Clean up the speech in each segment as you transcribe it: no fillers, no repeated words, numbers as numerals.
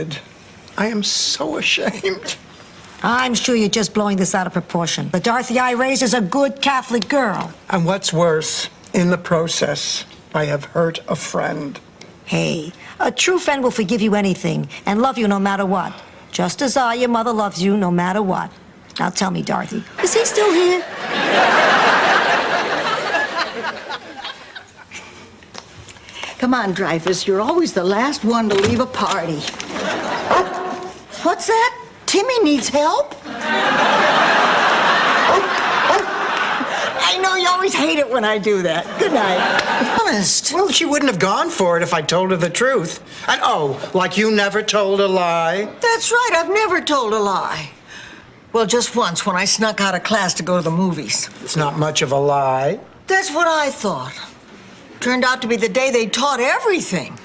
I am so ashamed. I'm sure you're just blowing this out of proportion. The Dorothy I raised is a good Catholic girl. And what's worse, in the process, I have hurt a friend. Hey, a true friend will forgive you anything and love you no matter what. Just as your mother loves you no matter what. Now tell me, Dorothy, is he still here? Come on, Dreyfus, you're always the last one to leave a party. What's that? Timmy needs help? I know you always hate it when I do that. Good night. Honest. Well, she wouldn't have gone for it if I told her the truth. And like you never told a lie? That's right, I've never told a lie. Well, just once when I snuck out of class to go to the movies. It's not much of a lie. That's what I thought. Turned out to be the day they taught everything.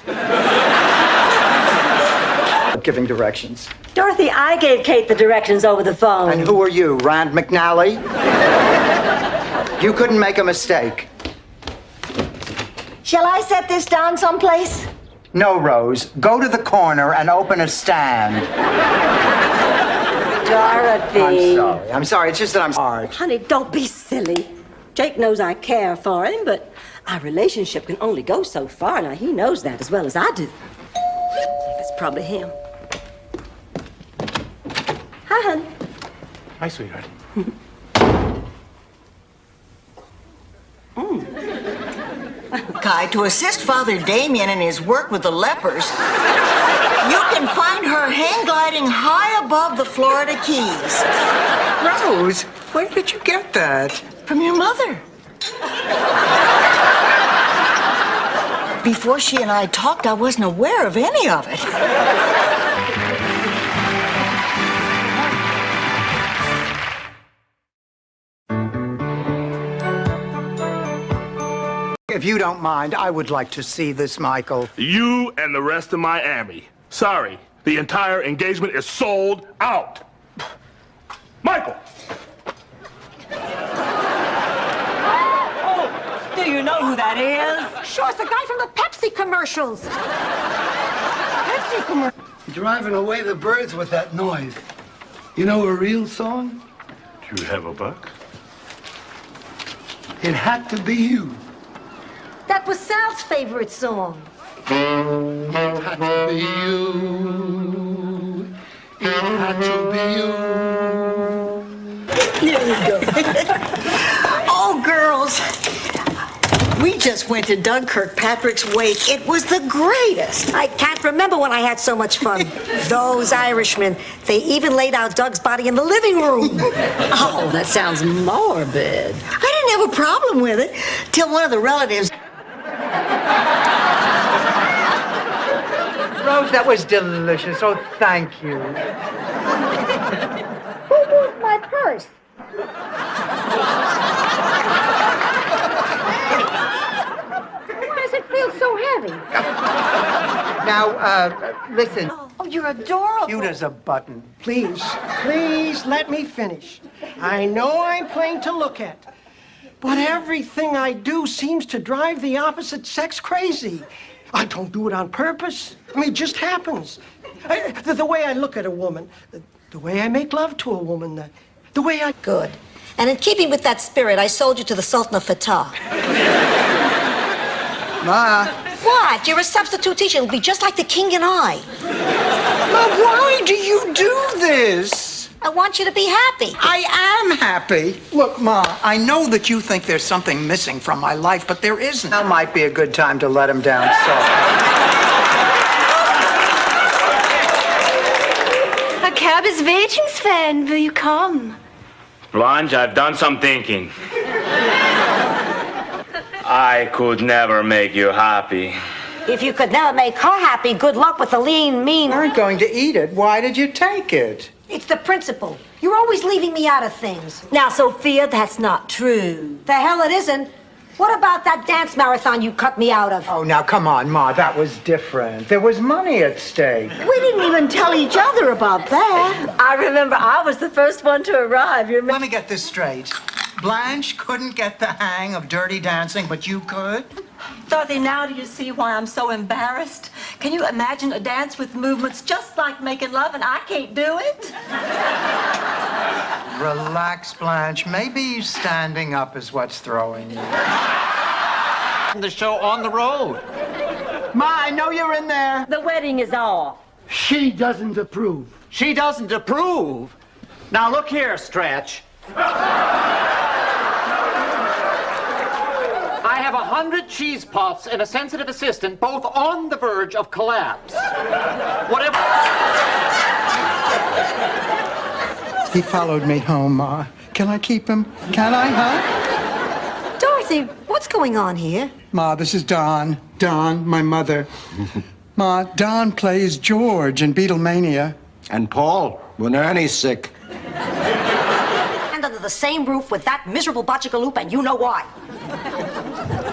Giving directions. Dorothy, I gave Kate the directions over the phone. And who are you, Rand McNally? You couldn't make a mistake. Shall I set this down someplace? No, Rose. Go to the corner and open a stand. Dorothy. I'm sorry. It's just that I'm hard. Honey, don't be silly. Jake knows I care for him, but our relationship can only go so far. Now, he knows that as well as I do. It's probably him. Hi, honey. Hi, sweetheart. Kai, to assist Father Damien in his work with the lepers, you can find her hang gliding high above the Florida Keys. Rose, where did you get that? From your mother. Before she and I talked, I wasn't aware of any of it. If you don't mind, I would like to see this, Michael. You and the rest of Miami. Sorry, the entire engagement is sold out. Michael! Do you know who that is? Sure, it's the guy from the Pepsi commercials. Driving away the birds with that noise. You know a real song? Do you have a buck? It had to be you. That was Sal's favorite song. It had to be you. It had to be you. Here we go. Oh, girls. We just went to Doug Kirkpatrick's wake. It was the greatest. I can't remember when I had so much fun. Those Irishmen, they even laid out Doug's body in the living room. Oh, that sounds morbid. I didn't have a problem with it till one of the relatives. Rose, that was delicious. Oh, thank you. Who moved my purse? Why does it feel so heavy? Now, listen. Oh, you're adorable. Cute as a button. Please let me finish. I know I'm plain to look at, but everything I do seems to drive the opposite sex crazy. I don't do it on purpose. I mean, it just happens. The way I look at a woman, the way I make love to a woman, the way I... Good. And in keeping with that spirit, I sold you to the Sultan of Fatah. Ma. What? You're a substitute teacher. It'll be just like the king and I. Ma, why do you do this? I want you to be happy. I am happy. Look, Ma, I know that you think there's something missing from my life, but there isn't. Now might be a good time to let him down softly. A cab is waiting, Sven. Will you come? Blanche, I've done some thinking. I could never make you happy. If you could never make her happy, good luck with the lean, mean... You aren't going to eat it. Why did you take it? It's the principle. You're always leaving me out of things. Now, Sophia, that's not true. The hell it isn't. What about that dance marathon you cut me out of? Oh, now, come on, Ma. That was different. There was money at stake. We didn't even tell each other about that. I remember I was the first one to arrive. You remember? Let me get this straight. Blanche couldn't get the hang of Dirty Dancing, but you could? Dorothy, now do you see why I'm so embarrassed? Can you imagine a dance with movements just like making love and I can't do it? Relax, Blanche. Maybe standing up is what's throwing you. The show on the road. Ma, I know you're in there. The wedding is off. She doesn't approve. She doesn't approve. Now look here, Stretch. I have 100 cheese puffs and a sensitive assistant, both on the verge of collapse. Whatever. He followed me home, Ma. Can I keep him? Can I, huh? Dorothy, what's going on here? Ma, this is Don. Don, my mother. Ma, Don plays George in Beatlemania. And Paul, when Ernie's sick. And under the same roof with that miserable Botchagaloop, and you know why.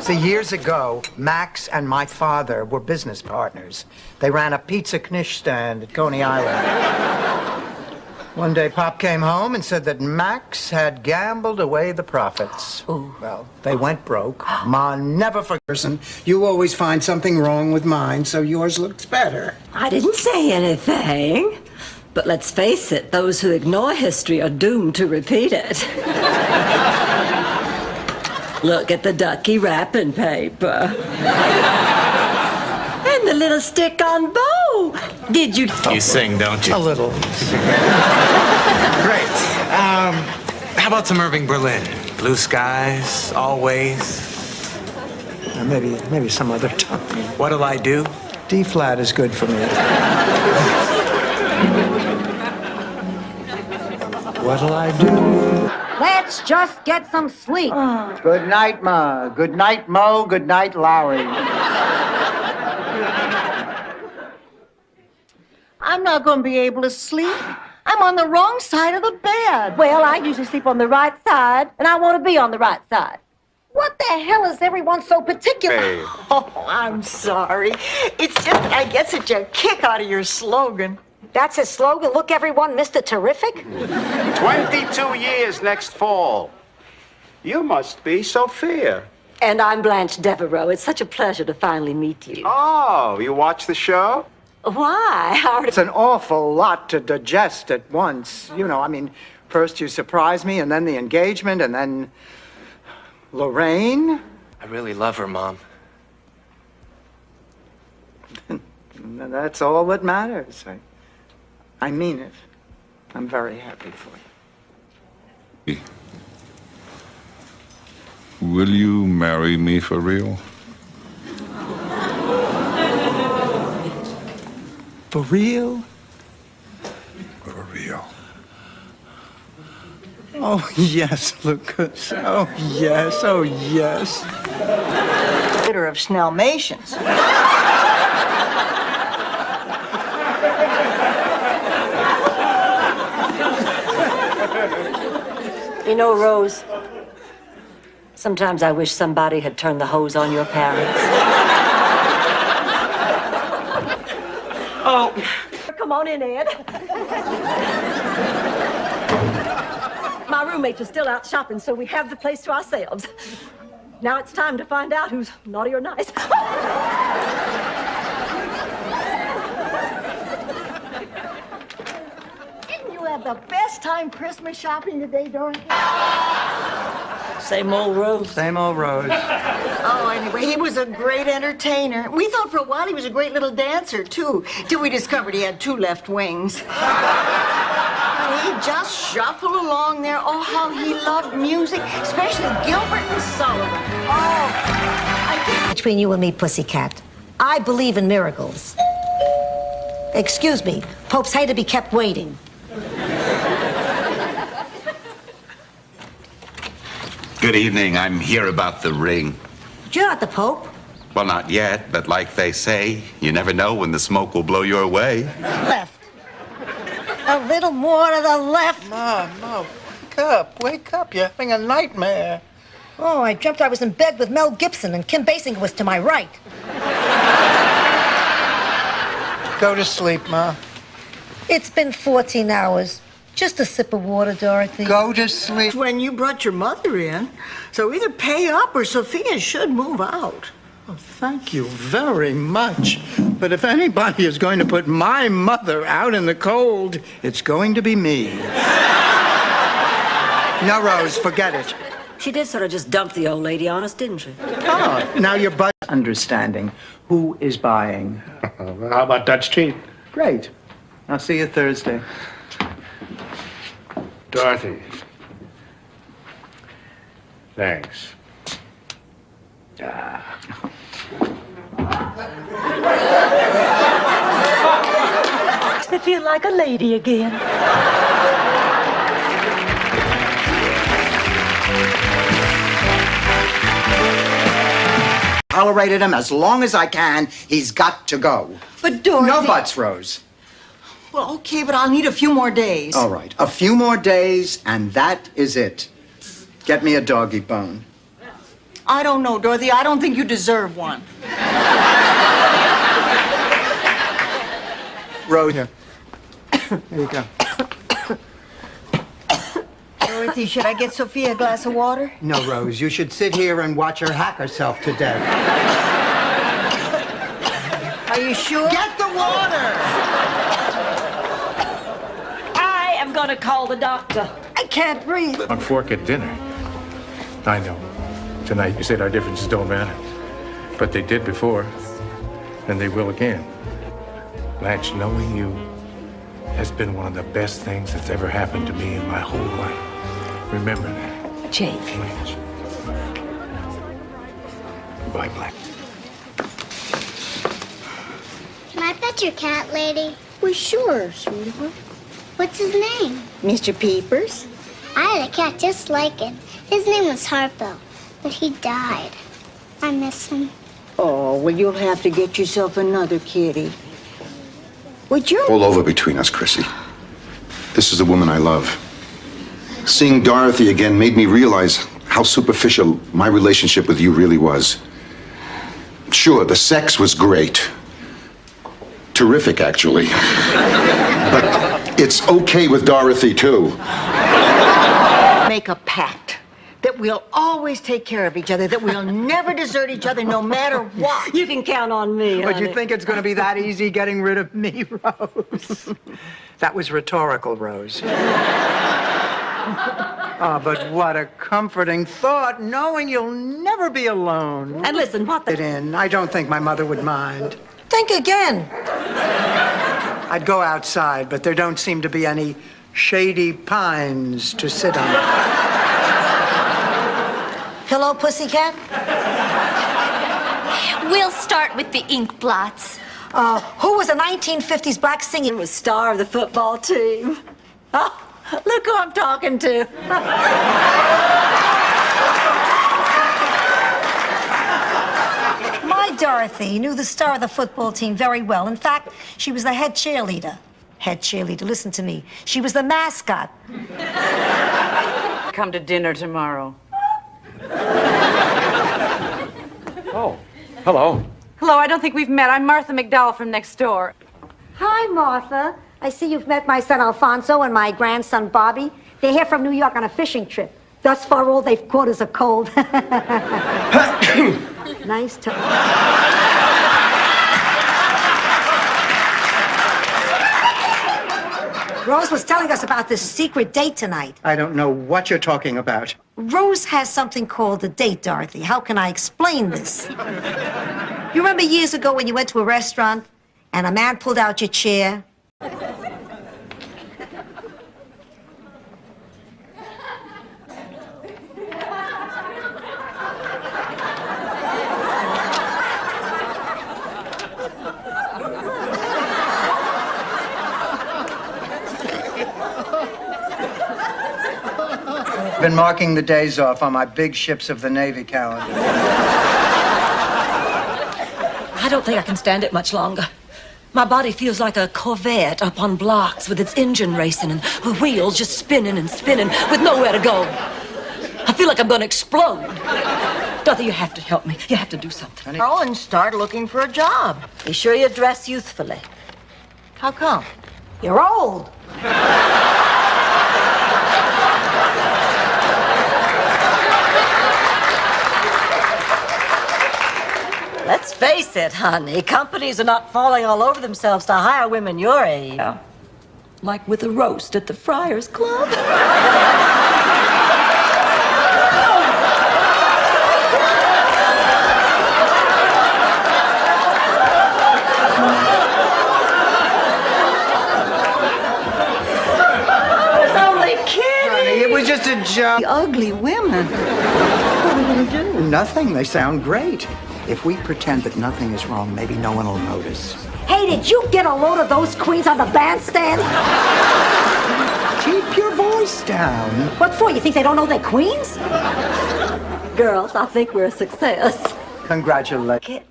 See, years ago, Max and my father were business partners. They ran a pizza knish stand at Coney Island. One day, Pop came home and said that Max had gambled away the profits. Ooh. Well, they went broke. Ma never forgets. You always find something wrong with mine, so yours looks better. I didn't say anything. But let's face it, those who ignore history are doomed to repeat it. Look at the ducky wrapping paper. And the little stick-on bow. Did you... You sing, don't you? A little. Great. How about some Irving Berlin? Blue skies, always. Maybe some other time. What'll I do? D flat is good for me. What'll I do? Let's just get some sleep. Good night, Ma. Good night, Mo. Good night, Lowry. I'm not going to be able to sleep. I'm on the wrong side of the bed. Well, I usually sleep on the right side, and I want to be on the right side. What the hell is everyone so particular? Hey. Oh, I'm sorry. It's just I get such a kick out of your slogan. That's his slogan. Look, everyone, Mr. Terrific. 22 years next fall. You must be Sophia. And I'm Blanche Devereaux. It's such a pleasure to finally meet you. Oh, you watch the show? Why? It's an awful lot to digest at once. You know, I mean, first you surprise me, and then the engagement, and then Lorraine. I really love her, Mom. That's all that matters. I mean it. I'm very happy for you. Will you marry me for real? For real? For real. Oh, yes, Lucas. Oh, yes. Oh, yes. Litter of Schnellmatians. You know, Rose, sometimes I wish somebody had turned the hose on your parents. Oh, come on in, Ed. My roommates are still out shopping, so we have the place to ourselves. Now it's time to find out who's naughty or nice. Didn't you have the best time Christmas shopping today, Dorothy? Same old Rose. Same old Rose. Oh, anyway, he was a great entertainer. We thought for a while he was a great little dancer, too, till we discovered he had 2 left wings. He just shuffled along there. Oh, how he loved music, especially Gilbert and Sullivan. Oh, I think... Between you and me, pussycat, I believe in miracles. Excuse me, popes hate to be kept waiting. Good evening. I'm here about the ring. You're not the pope. Well, not yet, but like they say, you never know when the smoke will blow your way. Left. A little more to the left. No, wake up. You're having a nightmare. Oh, I dreamt I was in bed with Mel Gibson and Kim Basinger was to my right. Go to sleep, Ma. It's been 14 hours. Just a sip of water, Dorothy. Go to sleep. When you brought your mother in, so either pay up or Sophia should move out. Thank you very much. But if anybody is going to put my mother out in the cold, it's going to be me. No, Rose, forget it. She did sort of just dump the old lady on us, didn't she? Oh, now you're understanding who is buying. How about Dutch Treat? Great. I'll see you Thursday. Dorothy. Thanks. Makes me feel like a lady again. Tolerated him as long as I can. He's got to go. But Dorothy... No buts, Rose. Well, okay, but I'll need a few more days. All right. A few more days, and that is it. Get me a doggy bone. I don't know, Dorothy. I don't think you deserve one. Rose. Here. There you go. Dorothy, should I get Sophia a glass of water? No, Rose. You should sit here and watch her hack herself to death. Are you sure? Get the water! I am gonna call the doctor. I can't breathe. On fork at dinner. I know. Tonight you said our differences don't matter. But they did before. And they will again. Blanche, knowing you has been one of the best things that's ever happened to me in my whole life. Remember that. Jake. Blanche. Goodbye, Blanche. Can I pet your cat, lady? Well, sure, sweetheart. What's his name? Mr. Peepers? I had a cat just like him. His name was Harpo, but he died. I miss him. Oh, well, you'll have to get yourself another kitty. Would you? All over between us, Chrissy. This is the woman I love. Seeing Dorothy again made me realize how superficial my relationship with you really was. Sure, the sex was great. Terrific, actually. But it's okay with Dorothy, too. Make a pact that we'll always take care of each other, that we'll never desert each other no matter what. You can count on me, But honey. you think it's going to be that easy getting rid of me, Rose? That was rhetorical, Rose. Oh, but what a comforting thought, knowing you'll never be alone. And listen, what the... I don't think my mother would mind. Think again. I'd go outside, but there don't seem to be any shady pines to sit on. Hello, pussycat? We'll start with the ink blots. Who was a 1950s black singer? was star of the football team. Oh, look who I'm talking to. My Dorothy knew the star of the football team very well. In fact, she was the head cheerleader. Head cheerleader, listen to me. She was the mascot. Come to dinner tomorrow. Oh, hello. Hello, I don't think we've met. I'm Martha McDowell from next door. Hi, Martha. I see you've met my son Alfonso and my grandson Bobby. They're here from New York on a fishing trip. Thus far, all they've caught is a cold. Nice to... Rose was telling us about this secret date tonight. I don't know what you're talking about. Rose has something called a date, Dorothy. How can I explain this? You remember years ago when you went to a restaurant and a man pulled out your chair? Been marking the days off on my big ships of the Navy calendar. I don't think I can stand it much longer. My body feels like a Corvette up on blocks with its engine racing and the wheels just spinning and spinning with nowhere to go. I feel like I'm going to explode. Dorothy, you have to help me. You have to do something. Girl, and start looking for a job. Be sure you dress youthfully. How come? You're old. Let's face it, honey. Companies are not falling all over themselves to hire women your age. Like with a roast at the Friars Club. It was just a joke. The ugly women. What are we gonna do? Nothing. They sound great. If we pretend that nothing is wrong, maybe no one will notice. Hey, did you get a load of those queens on the bandstand? Keep your voice down. What for? You think they don't know they're queens? Girls, I think we're a success. Congratulations.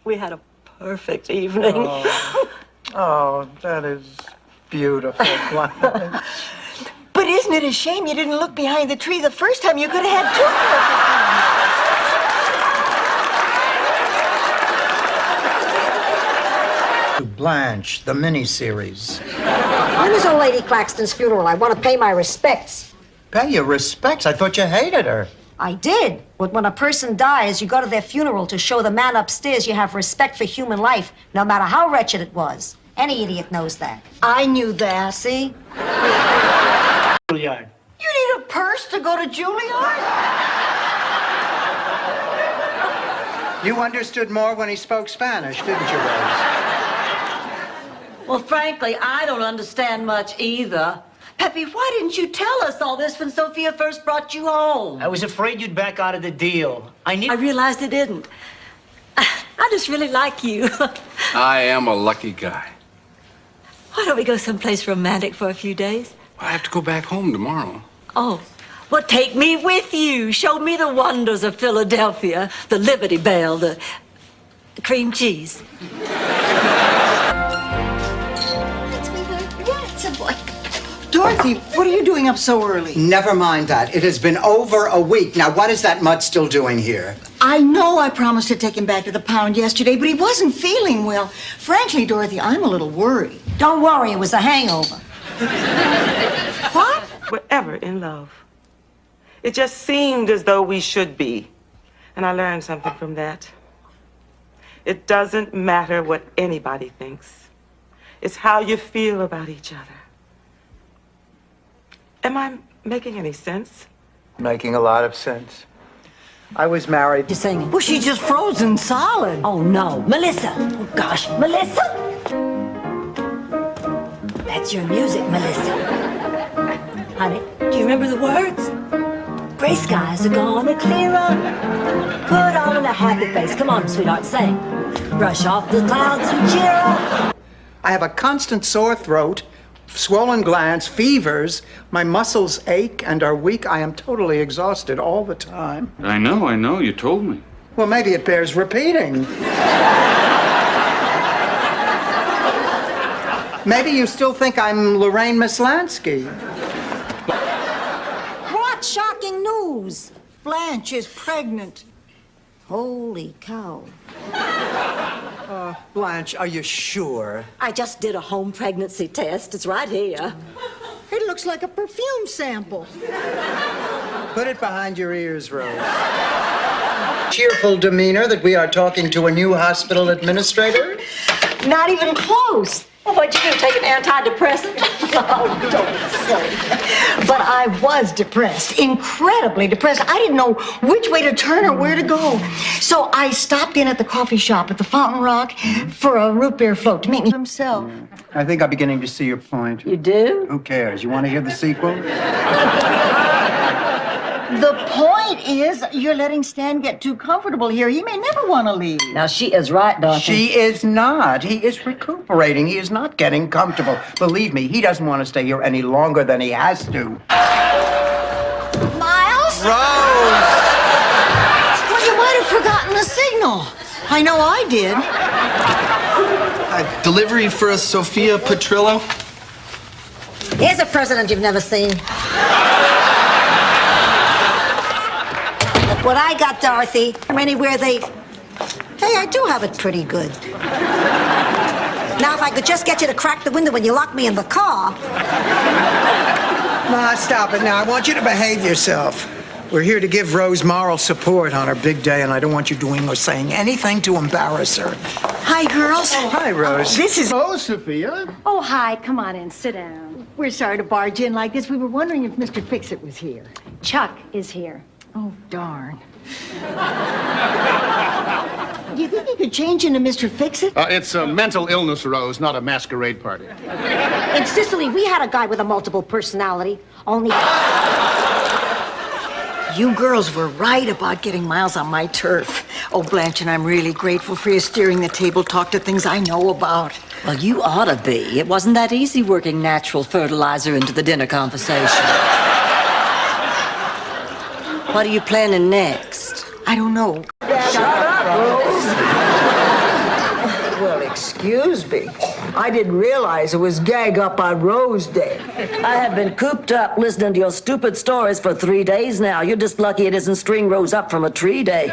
We had a perfect evening. Oh, that is beautiful. But isn't it a shame you didn't look behind the tree the first time? You could have had two perfect Blanche, the miniseries. When is old Lady Claxton's funeral? I want to pay my respects. Pay your respects. I thought you hated her. I did. But when a person dies, you go to their funeral to show the man upstairs you have respect for human life, no matter how wretched it was. Any idiot knows that. I knew that. See? Juilliard. You need a purse to go to Juilliard? You understood more when he spoke Spanish, didn't you, Rose? Well, frankly, I don't understand much either. Peppy, why didn't you tell us all this when Sophia first brought you home? I was afraid you'd back out of the deal. I realized it didn't. I just really like you. I am a lucky guy. Why don't we go someplace romantic for a few days? I have to go back home tomorrow. Oh, well, take me with you. Show me the wonders of Philadelphia. The Liberty Bell, the cream cheese. It's a boy. Dorothy, what are you doing up so early? Never mind that. It has been over a week. Now, what is that mutt still doing here? I know I promised to take him back to the pound yesterday, but he wasn't feeling well. Frankly, Dorothy, I'm a little worried. Don't worry, it was a hangover. What? We're ever in love. It just seemed as though we should be. And I learned something from that. It doesn't matter what anybody thinks. It's how you feel about each other. Am I making any sense? Making a lot of sense. I was married. You're singing. Well, she's just frozen solid. Oh, no. Melissa. Oh, gosh. Melissa? That's your music, Melissa. Honey, do you remember the words? Gray skies are gonna clear up. Put on a happy face. Come on, sweetheart, sing. Brush off the clouds and cheer up. I have a constant sore throat, swollen glands, fevers. My muscles ache and are weak. I am totally exhausted all the time. I know. You told me. Well, maybe it bears repeating. Maybe you still think I'm Lorraine Mislansky. What shocking news? Blanche is pregnant. Holy cow. Blanche, are you sure? I just did a home pregnancy test. It's right here. It looks like a perfume sample. Put it behind your ears, Rose. Cheerful demeanor that we are talking to a new hospital administrator? Not even close. Well, what'd you do? Take an antidepressant? Oh, don't say. But I was depressed, incredibly depressed. I didn't know which way to turn or where to go. So I stopped in at the coffee shop at the Fountain Rock for a root beer float to meet me himself. I think I'm beginning to see your point. You do? Who cares? You want to hear the sequel? The point is, you're letting Stan get too comfortable here. He may never want to leave. Now, she is right, Dorothy. She is not. He is recuperating. He is not getting comfortable. Believe me, he doesn't want to stay here any longer than he has to. Miles? Rose! Well, you might have forgotten the signal. I know I did. Delivery for a Sophia Petrillo? Here's a president you've never seen. What I got, Dorothy, from anywhere Hey, I do have it pretty good. Now, if I could just get you to crack the window when you lock me in the car. Ma, stop it now. I want you to behave yourself. We're here to give Rose moral support on her big day, and I don't want you doing or saying anything to embarrass her. Hi, girls. Oh, hi, Rose. This is... Oh, Sophia. Oh, hi. Come on in. Sit down. We're sorry to barge in like this. We were wondering if Mr. Fix-It was here. Chuck is here. Oh, darn. Do you think you could change into Mr. Fix-It? It's a mental illness, Rose, not a masquerade party. In Sicily, we had a guy with a multiple personality. Only... You girls were right about getting Miles on my turf. Oh, Blanche, and I'm really grateful for you steering the table talk to things I know about. Well, you ought to be. It wasn't that easy working natural fertilizer into the dinner conversation. What are you planning next? I don't know. Shut up, Rose. Well, excuse me. I didn't realize it was Gag Up on Rose Day. I have been cooped up listening to your stupid stories for 3 days now. You're just lucky it isn't String Rose Up from a tree day.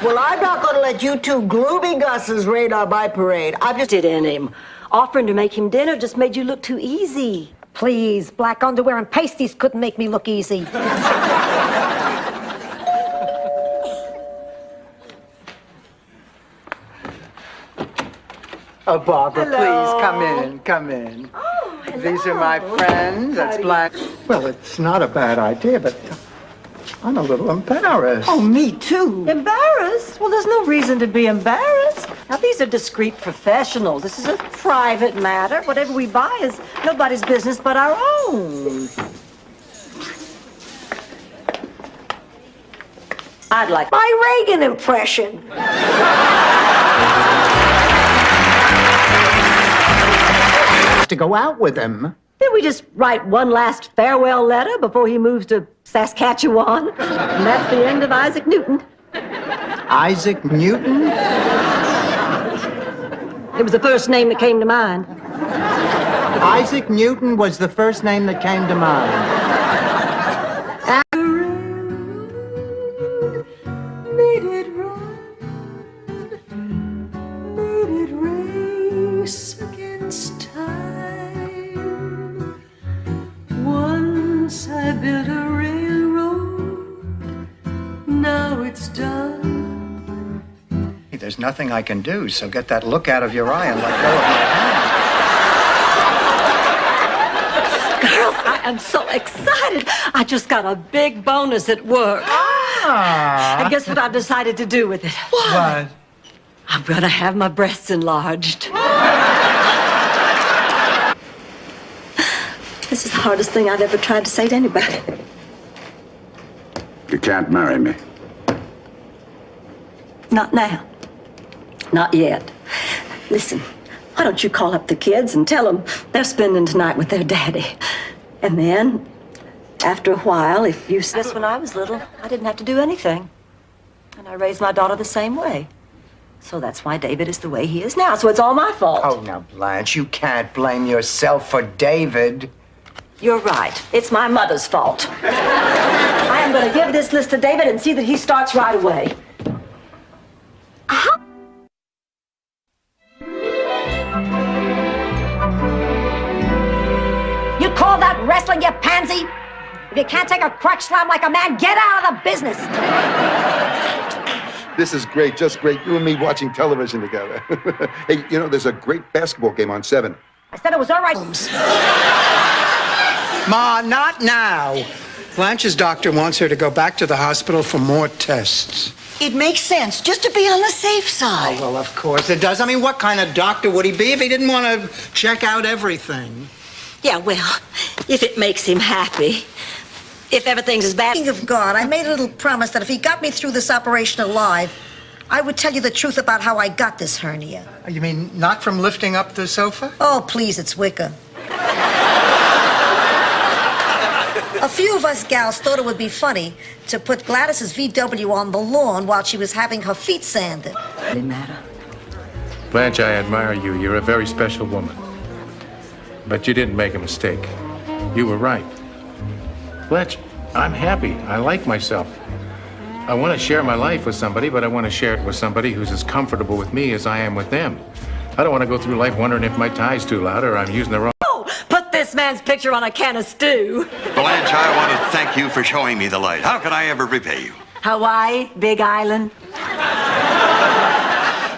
Well, I'm not going to let you two gloomy gusses rain on my parade. I'm just... It in him. Offering to make him dinner just made you look too easy. Please, black underwear and pasties couldn't make me look easy. Oh, Barbara, Hello. please, come in, come in. Oh, hello. These are my friends. That's Black. Well, it's not a bad idea, but I'm a little embarrassed. Oh, me too. Embarrassed? Well, there's no reason to be embarrassed. Now, these are discreet professionals. This is a private matter. Whatever we buy is nobody's business but our own. I'd like My Reagan impression. To go out with him. Did we just write one last farewell letter before he moves to Saskatchewan? And that's the end of Isaac Newton. Isaac Newton? It was the first name that came to mind. Isaac Newton was the first name that came to mind. Once I built a railroad, now it's done. There's nothing I can do, so get that look out of your eye and let go of my hand. Girls, I am so excited. I just got a big bonus at work. And guess what I've decided to do with it? What? I'm gonna have my breasts enlarged. This is the hardest thing I've ever tried to say to anybody. You can't marry me. Not now. Not yet. Listen, why don't you call up the kids and tell them they're spending tonight with their daddy? And then, after a while, if you... This when I was little, I didn't have to do anything. And I raised my daughter the same way. So that's why David is the way he is now. So it's all my fault. Oh, now, Blanche, you can't blame yourself for David. You're right. It's my mother's fault. I am going to give this list to David and see that he starts right away. You call that wrestling, you pansy? If you can't take a crutch slam like a man, get out of the business. This is great, just great. You and me watching television together. Hey, you know, there's a great basketball game on 7. I said it was all right. Ma, not now. Blanche's doctor wants her to go back to the hospital for more tests. It makes sense, just to be on the safe side. Oh, well, of course it does. I mean, what kind of doctor would he be if he didn't want to check out everything? Yeah, well, if it makes him happy. If everything's as bad... Speaking of God, I made a little promise that if he got me through this operation alive, I would tell you the truth about how I got this hernia. You mean not from lifting up the sofa? Oh, please, it's Wicca. A few of us gals thought it would be funny to put Gladys's VW on the lawn while she was having her feet sanded. Didn't matter. Blanche, I admire you. You're a very special woman. But you didn't make a mistake. You were right. Blanche, I'm happy. I like myself. I want to share my life with somebody, but I want to share it with somebody who's as comfortable with me as I am with them. I don't want to go through life wondering if my tie's too loud or I'm using the wrong... Oh, put this this man's picture on a can of stew. Blanche, I want to thank you for showing me the light. How can I ever repay you? Hawaii, Big Island.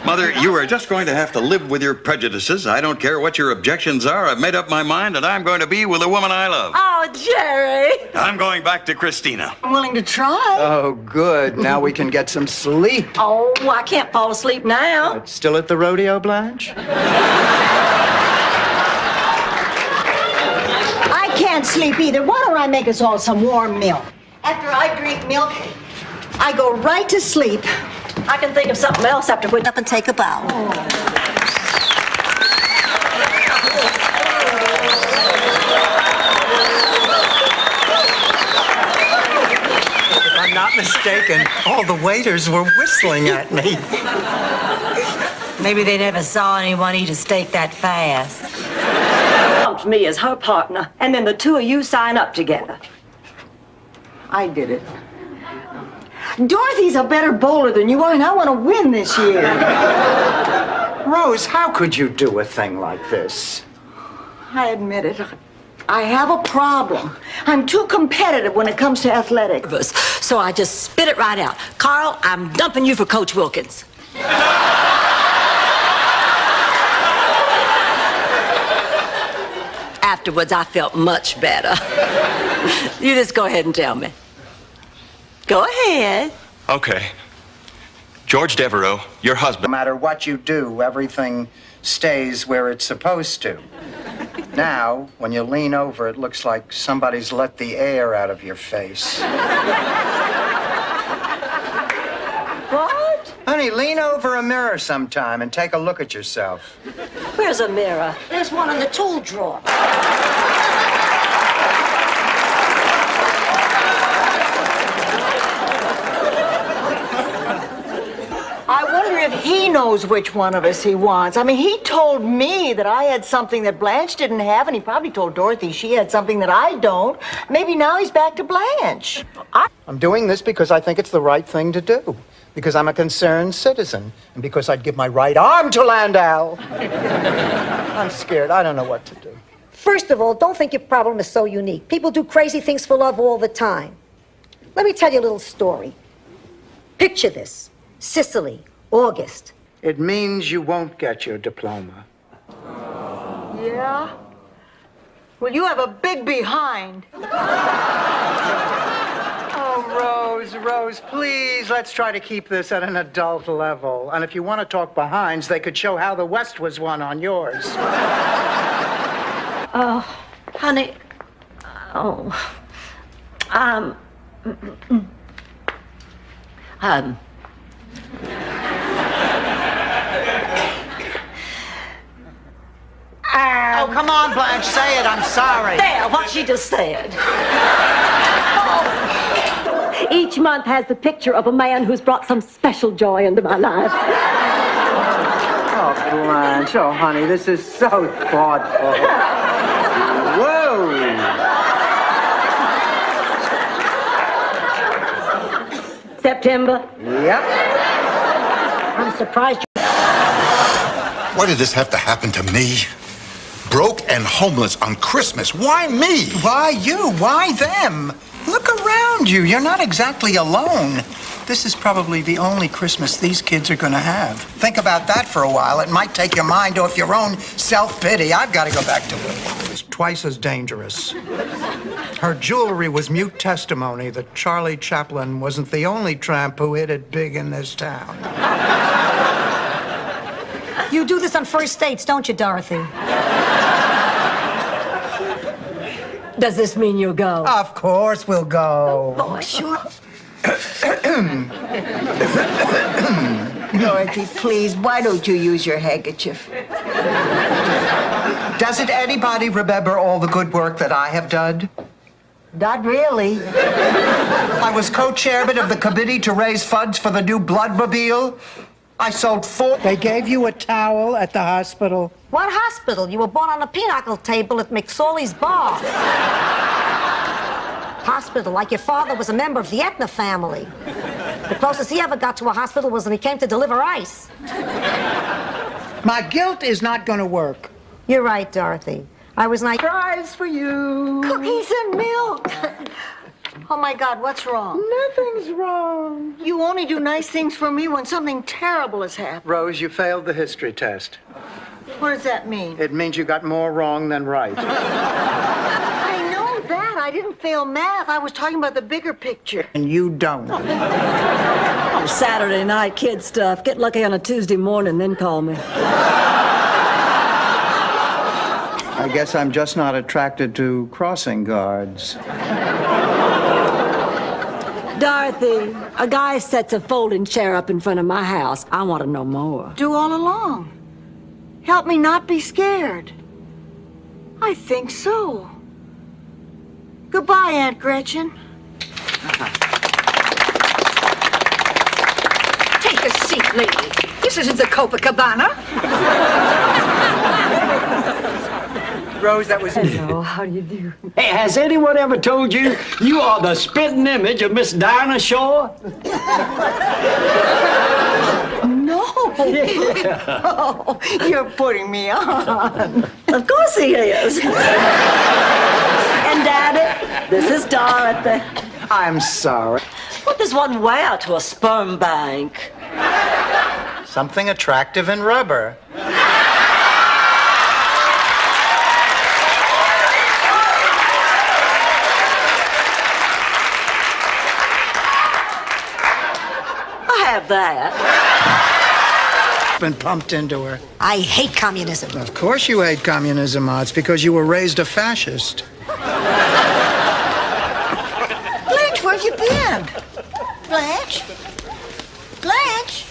Mother, you are just going to have to live with your prejudices. I don't care what your objections are. I've made up my mind, and I'm going to be with the woman I love. Oh, Jerry. I'm going back to Christina. I'm willing to try. Oh, good. Now we can get some sleep. Oh, I can't fall asleep now. Still at the rodeo, Blanche? I can't sleep either. Why don't I make us all some warm milk? After I drink milk, I go right to sleep. I can think of something else after which Up and take a bow. If I'm not mistaken, all the waiters were whistling at me. Maybe they never saw anyone eat a steak that fast. Dumped me as her partner, and then the two of you sign up together. I did it. Dorothy's a better bowler than you are, and I want to win this year. Rose, how could you do a thing like this? I admit it. I have a problem. I'm too competitive when it comes to athletics. So I just spit it right out. Carl, I'm dumping you for Coach Wilkins. Afterwards, I felt much better. You just go ahead and tell me. Go ahead. Okay. George Devereaux, your husband. No matter what you do, everything stays where it's supposed to. Now, when you lean over, it looks like somebody's let the air out of your face. What? Honey, lean over a mirror sometime and take a look at yourself. Where's a mirror? There's one in the tool drawer. I wonder if he knows which one of us he wants. I mean, he told me that I had something that Blanche didn't have, and he probably told Dorothy she had something that I don't. Maybe now he's back to Blanche. I'm doing this because I think it's the right thing to do. Because I'm a concerned citizen. And because I'd give my right arm to Landau. I'm scared. I don't know what to do. First of all, don't think your problem is so unique. People do crazy things for love all the time. Let me tell you a little story. Picture this. Sicily, August. It means you won't get your diploma. Yeah? Well, you have a big behind. Oh, Rose, please, let's try to keep this at an adult level. And if you want to talk behinds, they could show how the West was won on yours. Oh, honey. Oh. Oh, come on, Blanche, say it. I'm sorry. There, what she just said. Each month has the picture of a man who's brought some special joy into my life. Oh, Blanche. Oh, honey, this is so thoughtful. Whoa. September. Yep. I'm surprised you... Why did this have to happen to me? Broke and homeless on Christmas. Why me? Why you? Why them? Look around you. You're not exactly alone. This is probably the only Christmas these kids are going to have. Think about that for a while. It might take your mind off your own self-pity. I've got to go back to work. It's twice as dangerous. Her jewelry was mute testimony that Charlie Chaplin wasn't the only tramp who hit it big in this town. You do this on first dates, don't you, Dorothy? Does this mean you'll go? Of course we'll go. Oh, sure. Dorothy, please, why don't you use your handkerchief? Doesn't anybody remember all the good work that I have done? Not really. I was co-chairman of the committee to raise funds for the new Bloodmobile. I sold 4. They gave you a towel at the hospital. What hospital? You were born on a pinochle table at McSorley's bar. Hospital, like your father was a member of the Etna family. The closest he ever got to a hospital was when he came to deliver ice. My guilt is not going to work. You're right, Dorothy. I was like, Prize for you. Cookies and milk. Oh my God, what's wrong? Nothing's wrong. You only do nice things for me when something terrible has happened. Rose, you failed the history test. What does that mean? It means you got more wrong than right. I know that. I didn't fail math. I was talking about the bigger picture. And you don't. Oh, Saturday night kid stuff. Get lucky on a Tuesday morning, then call me. I guess I'm just not attracted to crossing guards. Dorothy, a guy sets a folding chair up in front of my house. I want to know more. Do all along. Help me not be scared. I think so. Goodbye, Aunt Gretchen. Take a seat, lady. This isn't the Copacabana. Rose, that was... Hello, how do you do? Hey, has anyone ever told you you are the spitting image of Miss Dinah Shore? No. Oh, you're putting me on. Of course he is. And Daddy, this is Dorothy. I'm sorry. What does one wear to a sperm bank? Something attractive in rubber. That. Been pumped into her. I hate communism. Of course you hate communism, Ma. It's because you were raised a fascist. Blanche, where have you been? Blanche? Blanche?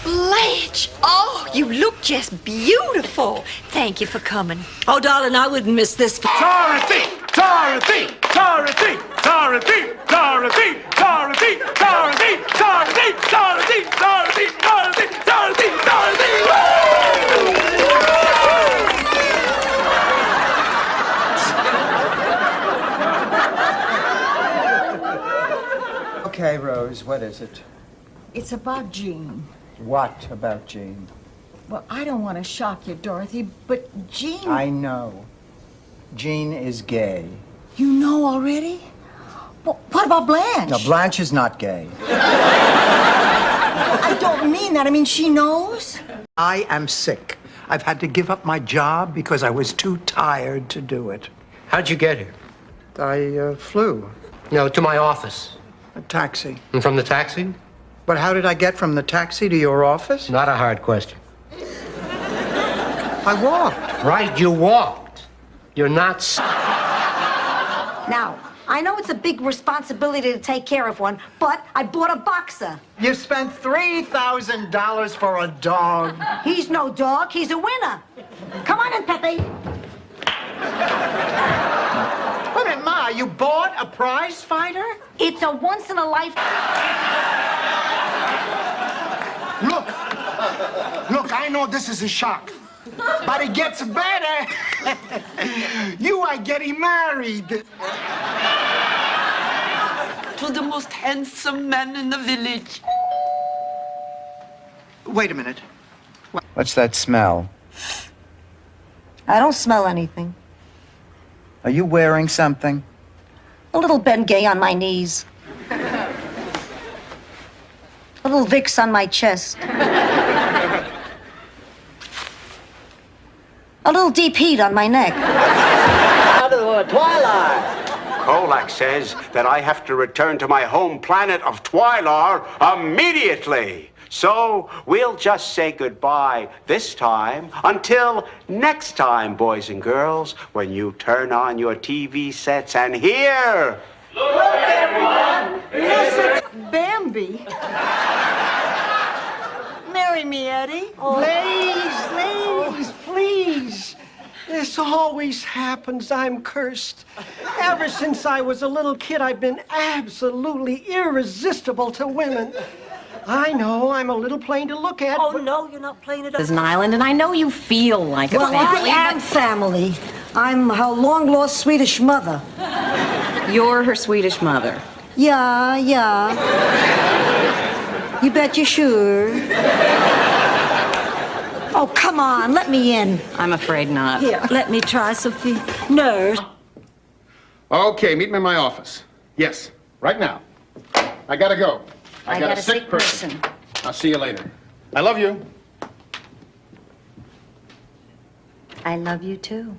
Blanche! Oh, you look just beautiful. Thank you for coming. Oh, darling, I wouldn't miss this. Dorothy! Dorothy! Dorothy! Dorothy! Dorothy! Dorothy! Dorothy! Dorothy! Dorothy! Dorothy! Dorothy! Dorothy! Dorothy! Okay, Rose, what is it? It's about Jean. What about Jean? Well, I don't want to shock you, Dorothy, but Jean... I know. Jean is gay. You know already? Well, what about Blanche? No, Blanche is not gay. I don't mean that. I mean, she knows. I am sick. I've had to give up my job because I was too tired to do it. How'd you get here? I flew. No, to my office. A taxi. And from the taxi? But how did I get from the taxi to your office? Not a hard question. I walked. Right, you walked. You're not... Now, I know it's a big responsibility to take care of one, but I bought a boxer. You spent $3,000 for a dog. He's no dog, he's a winner. Come on in, Pepe. Wait a minute, Ma, you bought a prize fighter? It's a once-in-a-lifetime... Look, I know this is a shock, but it gets better. You are getting married. To the most handsome man in the village. Wait a minute. What's that smell? I don't smell anything. Are you wearing something? A little Ben Gay on my knees. A little Vicks on my chest. A little deep heat on my neck. Twylar! Kolak says that I have to return to my home planet of Twylar immediately. So we'll just say goodbye this time until next time, boys and girls, when you turn on your TV sets and hear... Look, everyone! It's Bambi. Marry me, Eddie. Please, please. This always happens. I'm cursed. Ever since I was a little kid, I've been absolutely irresistible to women. I know I'm a little plain to look at. Oh, no, you're not plain at all. There's an island, and I know you feel like a Well, family. I am family. I'm her long-lost Swedish mother. You're her Swedish mother. Yeah. You bet you're sure. Oh, come on, let me in. I'm afraid not. Here, let me try, Sophie. Nurse. Okay, meet me in my office. Yes, right now. I gotta go. I got a sick person. I'll see you later. I love you. I love you too.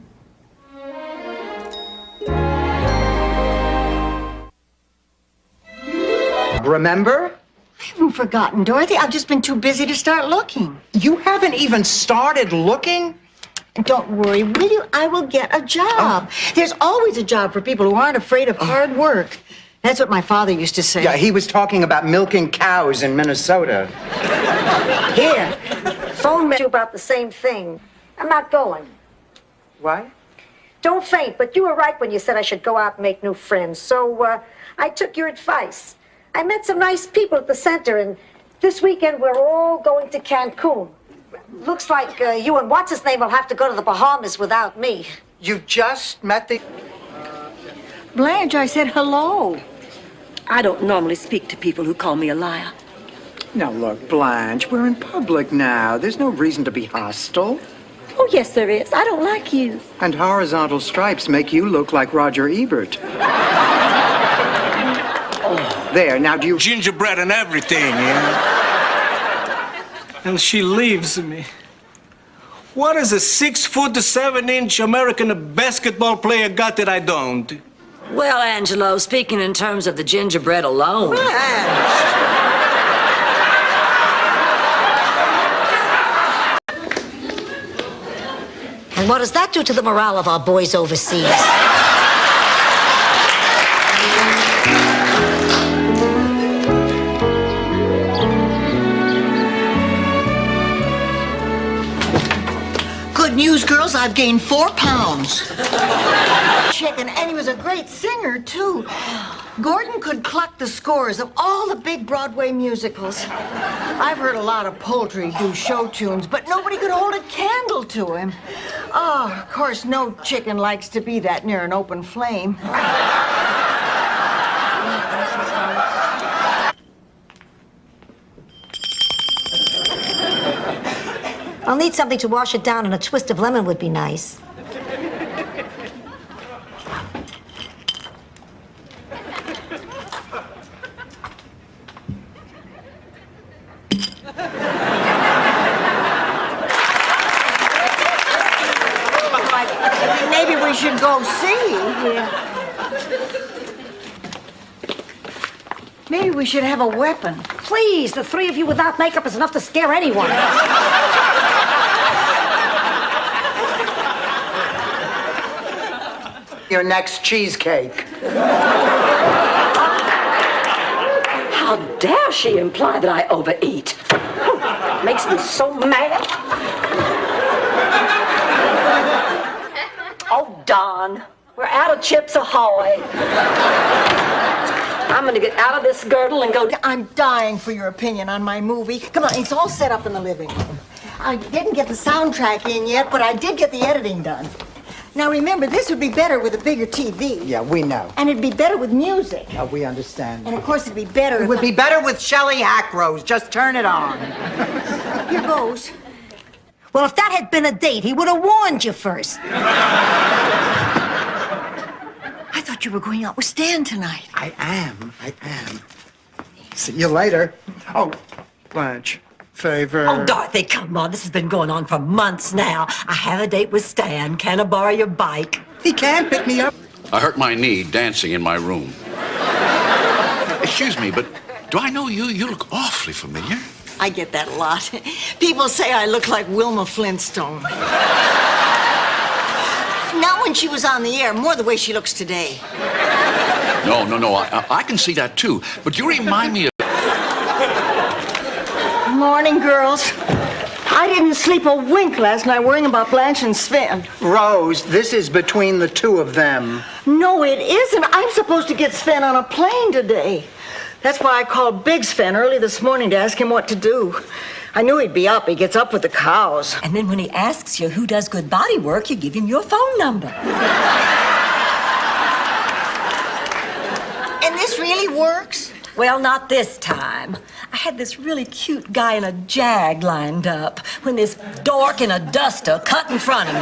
Remember? I haven't forgotten, Dorothy. I've just been too busy to start looking. You haven't even started looking? Don't worry, will you? I will get a job. There's always a job for people who aren't afraid of hard work. That's what my father used to say. Yeah, he was talking about milking cows in Minnesota. Here, phone me about the same thing. I'm not going. What? Don't faint, but you were right when you said I should go out and make new friends. So, I took your advice. I met some nice people at the center, and this weekend we're all going to Cancun. Looks like you and what's-his-name will have to go to the Bahamas without me. You just met the... Blanche, I said hello. I don't normally speak to people who call me a liar. Now, look, Blanche, we're in public now. There's no reason to be hostile. Oh, yes, there is. I don't like you. And horizontal stripes make you look like Roger Ebert. There, now do you... Gingerbread and everything, yeah? And she leaves me. What is a 6'7" American basketball player got that I don't? Well, Angelo, speaking in terms of the gingerbread alone. And what does that do to the morale of our boys overseas? Good news, girls, I've gained 4 pounds. Chicken, and he was a great singer, too. Gordon could cluck the scores of all the big Broadway musicals. I've heard a lot of poultry do show tunes, but nobody could hold a candle to him. Oh, of course, no chicken likes to be that near an open flame. I'll need something to wash it down, and a twist of lemon would be nice. Maybe we should go see. Maybe we should have a weapon. Please, the 3 of you without makeup is enough to scare anyone. Your next cheesecake. How dare she imply that I overeat? Makes me so mad. Oh, Don, we're out of Chips Ahoy. I'm gonna get out of this girdle and go. I'm dying for your opinion on my movie. Come on, it's all set up in the living room. I didn't get the soundtrack in yet, but I did get the editing done. Now remember, this would be better with a bigger TV. Yeah, we know. And it'd be better with music. We understand. And of course, it'd be better. It would be better with Shelley Hackrose. Just turn it on. Here goes. Well, if that had been a date, he would have warned you first. I thought you were going out with Stan tonight. I am. See you later. Oh, Blanche, favor. Oh, Dorothy, come on. This has been going on for months now. I have a date with Stan. Can I borrow your bike? He can't pick me up. I hurt my knee dancing in my room. Excuse me, but do I know you? You look awfully familiar. I get that a lot. People say I look like Wilma Flintstone. Not when she was on the air, more the way she looks today. No. I can see that too. But you remind me of. Morning, girls. I didn't sleep a wink last night worrying about Blanche and Sven. Rose, this is between the 2 of them. No, it isn't. I'm supposed to get Sven on a plane today. That's why I called Big Sven early this morning to ask him what to do. I knew he'd be up. He gets up with the cows. And then when he asks you who does good body work, you give him your phone number. And this really works? Well, not this time. I had this really cute guy in a Jag lined up when this dork in a duster cut in front of me.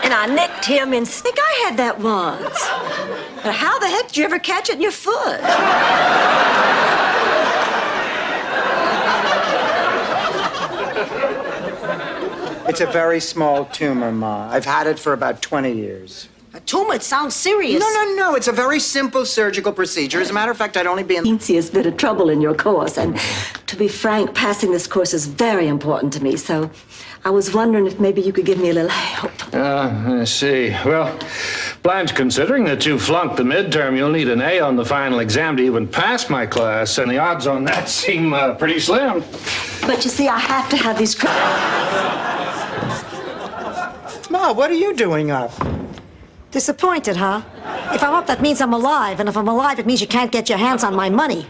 And I nicked him and think I had that once. But how the heck did you ever catch it in your foot? It's a very small tumor, Ma. I've had it for about 20 years. A tumor? It sounds serious. No. It's a very simple surgical procedure. As a matter of fact, I'd only be in... Teensiest bit of trouble in your course. And to be frank, passing this course is very important to me. So I was wondering if maybe you could give me a little help. I see. Well, Blanche, considering that you flunked the midterm, you'll need an A on the final exam to even pass my class. And the odds on that seem pretty slim. But you see, I have to have these... Ma, what are you doing up? Disappointed, huh? If I'm up, that means I'm alive. And if I'm alive, it means you can't get your hands on my money.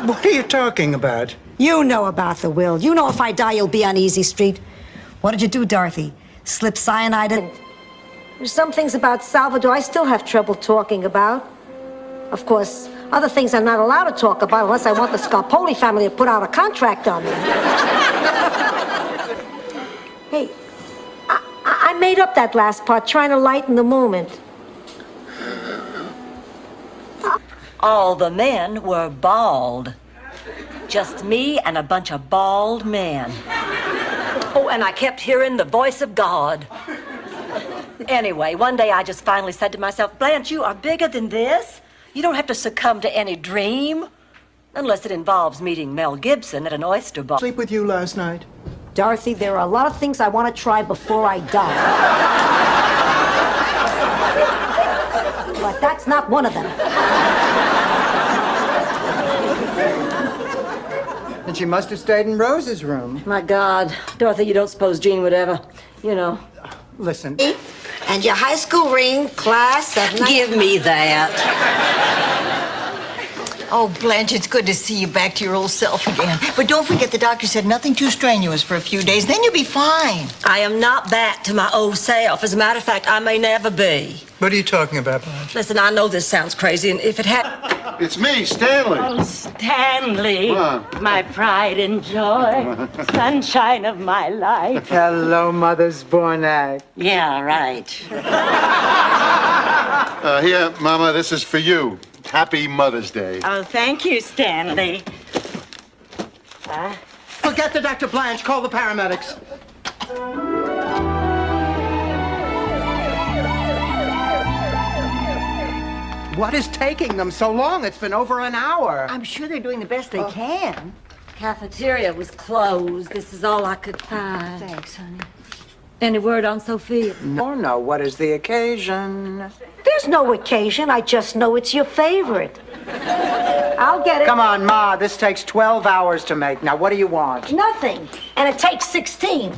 What are you talking about? You know about the will. You know if I die, you'll be on Easy Street. What did you do, Dorothy? Slip cyanide in? There's some things about Salvador I still have trouble talking about. Of course, other things I'm not allowed to talk about unless I want the Scarpoli family to put out a contract on me. Hey, I made up that last part, trying to lighten the moment. All the men were bald. Just me and a bunch of bald men. Oh, and I kept hearing the voice of God. Anyway, one day I just finally said to myself, Blanche, you are bigger than this. You don't have to succumb to any dream. Unless it involves meeting Mel Gibson at an oyster bar. Sleep with you last night? Dorothy, there are a lot of things I want to try before I die. But that's not one of them. And she must have stayed in Rose's room. My God, Dorothy, you don't suppose Jean would ever, Listen. And your high school ring, class of... Give me that. Oh, Blanche, it's good to see you back to your old self again. But don't forget the doctor said nothing too strenuous for a few days, then you'll be fine. I am not back to my old self. As a matter of fact, I may never be. What are you talking about, Blanche? Listen, I know this sounds crazy, and if it had... It's me, Stanley. Oh, Stanley, What? my pride and joy, sunshine of my life. Hello, Mother's born egg. Yeah, right. Here, Mama, this is for you. Happy Mother's Day. Oh, thank you, Stanley. Forget the Dr. Blanche. Call the paramedics. What is taking them so long? It's been over an hour. I'm sure they're doing the best they can. Cafeteria was closed. This is all I could find. Thanks, honey. Any word on Sophia? No. What is the occasion? There's no occasion. I just know it's your favorite. I'll get it. Come on, Ma. This takes 12 hours to make. Now, what do you want? Nothing. And it takes 16.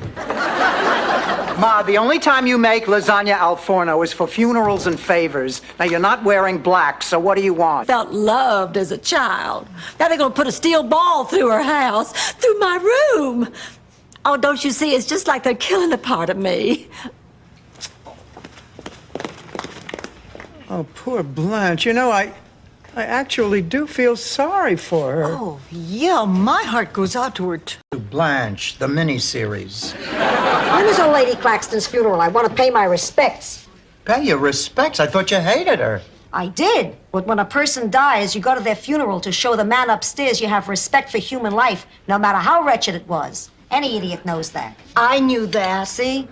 Ma, the only time you make lasagna al forno is for funerals and favors. Now, you're not wearing black, so what do you want? Felt loved as a child. Now they're gonna put a steel ball through her house, through my room. Oh, don't you see? It's just like they're killing a part of me. Oh, poor Blanche. I actually do feel sorry for her. Oh, yeah, my heart goes out to her, too. Blanche, the miniseries. When is old Lady Claxton's funeral? I want to pay my respects. Pay your respects? I thought you hated her. I did. But when a person dies, you go to their funeral to show the man upstairs you have respect for human life, no matter how wretched it was. Any idiot knows that. I knew that. See?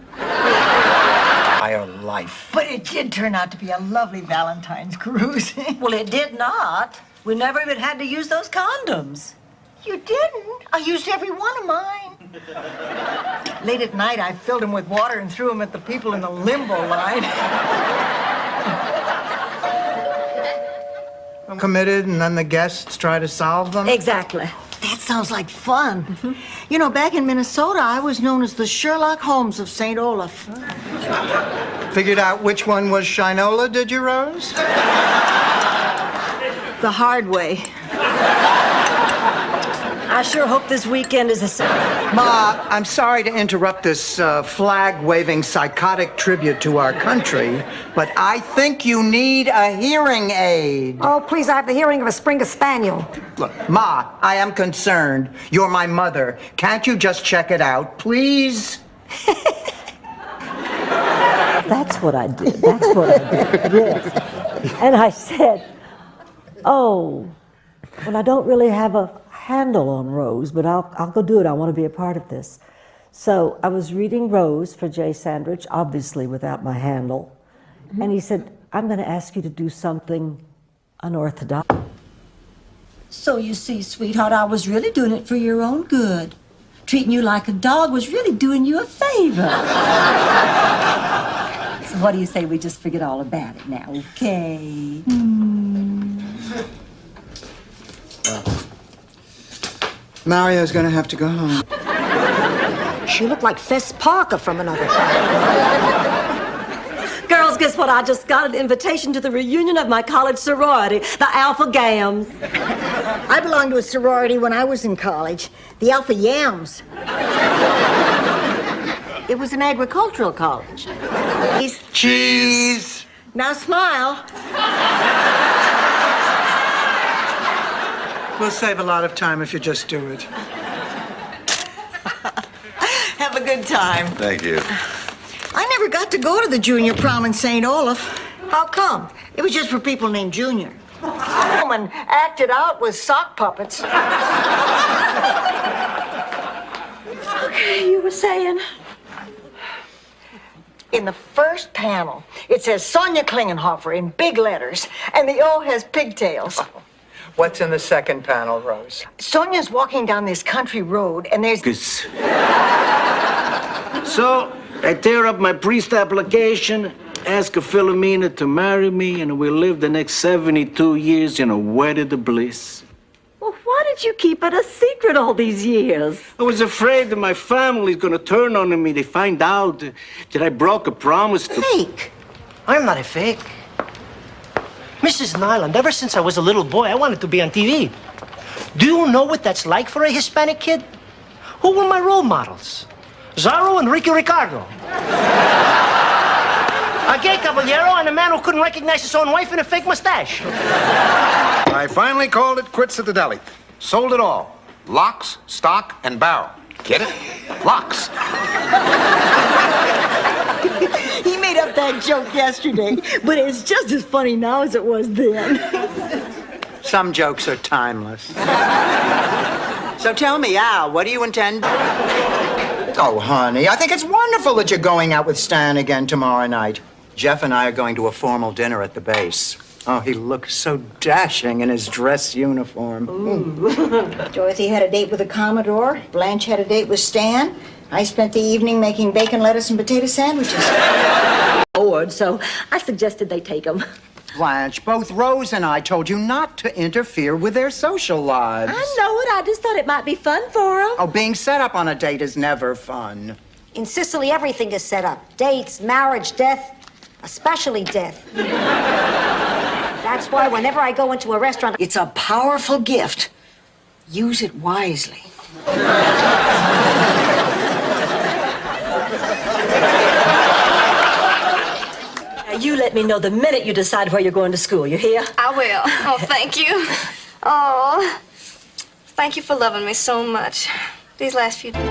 Entire life. But it did turn out to be a lovely Valentine's cruise. Well, it did not. We never even had to use those condoms. You didn't? I used every one of mine. Late at night, I filled them with water and threw them at the people in the limbo line. Committed, and then the guests try to solve them? Exactly. That sounds like fun. You know, back in Minnesota, I was known as the Sherlock Holmes of St. Olaf. Figured out which one was Shinola, did you, Rose? The hard way. I sure hope this weekend is a... Ma, I'm sorry to interrupt this flag-waving psychotic tribute to our country, but I think you need a hearing aid. Oh, please, I have the hearing of a Springer Spaniel. Look, Ma, I am concerned. You're my mother. Can't you just check it out, please? That's what I did. That's what I did. Yes. And I said, oh, well, I don't really have a handle on Rose, but I'll go do it. I want to be a part of this. So I was reading Rose for Jay Sandrich, obviously without my handle. And he said, I'm going to ask you to do something unorthodox. So you see, sweetheart, I was really doing it for your own good. Treating you like a dog was really doing you a favor. So what do you say we just forget all about it now, okay? Mario's gonna have to go home. She looked like Fess Parker from another Girls, guess what? I just got an invitation to the reunion of my college sorority, the Alpha Gams. I belonged to a sorority when I was in college, the Alpha Yams. It was an agricultural college. Cheese! Now smile. We'll save a lot of time if you just do it. Have a good time. Thank you. I never got to go to the junior prom in St. Olaf. How come? It was just for people named Junior. Woman acted out with sock puppets. Okay, you were saying? In the first panel, it says Sonia Klingenhofer in big letters, and the O has pigtails. What's in the second panel, Rose? Sonia's walking down this country road, and there's... So, I tear up my priest application, ask Philomena to marry me, and we'll live the next 72 years in a wedded bliss. Well, why did you keep it a secret all these years? I was afraid that my family's gonna turn on me. They find out that I broke a promise to... Fake? I'm not a fake. Mrs. Nyland, ever since I was a little boy, I wanted to be on TV. Do you know what that's like for a Hispanic kid? Who were my role models? Zorro and Ricky Ricardo. A gay caballero and a man who couldn't recognize his own wife in a fake mustache. I finally called it quits at the deli. Sold it all. Locks, stock, and barrel. Get it? Locks. He made up that joke yesterday, but it's just as funny now as it was then. Some jokes are timeless. So tell me, Al, what do you intend? Oh, honey, I think it's wonderful that you're going out with Stan again tomorrow night. Jeff and I are going to a formal dinner at the base. Oh, he looks so dashing in his dress uniform. Dorothy had a date with the Commodore. Blanche had a date with Stan. I spent the evening making bacon, lettuce, and potato sandwiches. Bored, so I suggested they take them. Blanche, both Rose and I told you not to interfere with their social lives. I know it. I just thought it might be fun for them. Oh, being set up on a date is never fun. In Sicily, everything is set up. Dates, marriage, death, especially death. That's why whenever I go into a restaurant... It's a powerful gift. Use it wisely. You let me know the minute you decide where you're going to school. You hear? I will. Oh, thank you. Oh, thank you for loving me so much these last few days.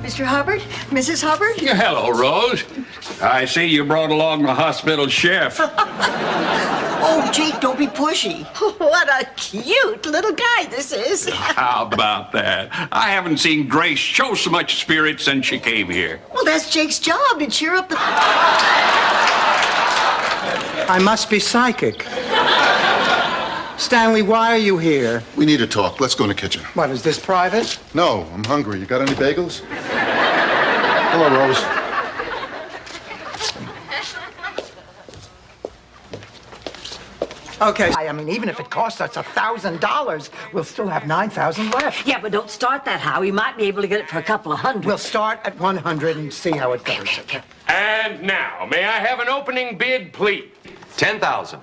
Mr. Hubbard? Mrs. Hubbard? Yeah, hello, Rose. I see you brought along the hospital chef. Oh, Jake, don't be pushy. What a cute little guy this is. How about that? I haven't seen Grace show so much spirit since she came here. Well, that's Jake's job, to cheer up the... I must be psychic. Stanley, why are you here? We need to talk. Let's go in the kitchen. What, is this private? No, I'm hungry. You got any bagels? Hello, Rose. Okay. I mean, even if it costs us $1,000, we'll still have $9,000 left. Yeah, but don't start that high. We might be able to get it for a couple of hundred. We'll start at 100 and see how it goes. Okay. And now, may I have an opening bid, please? 10,000.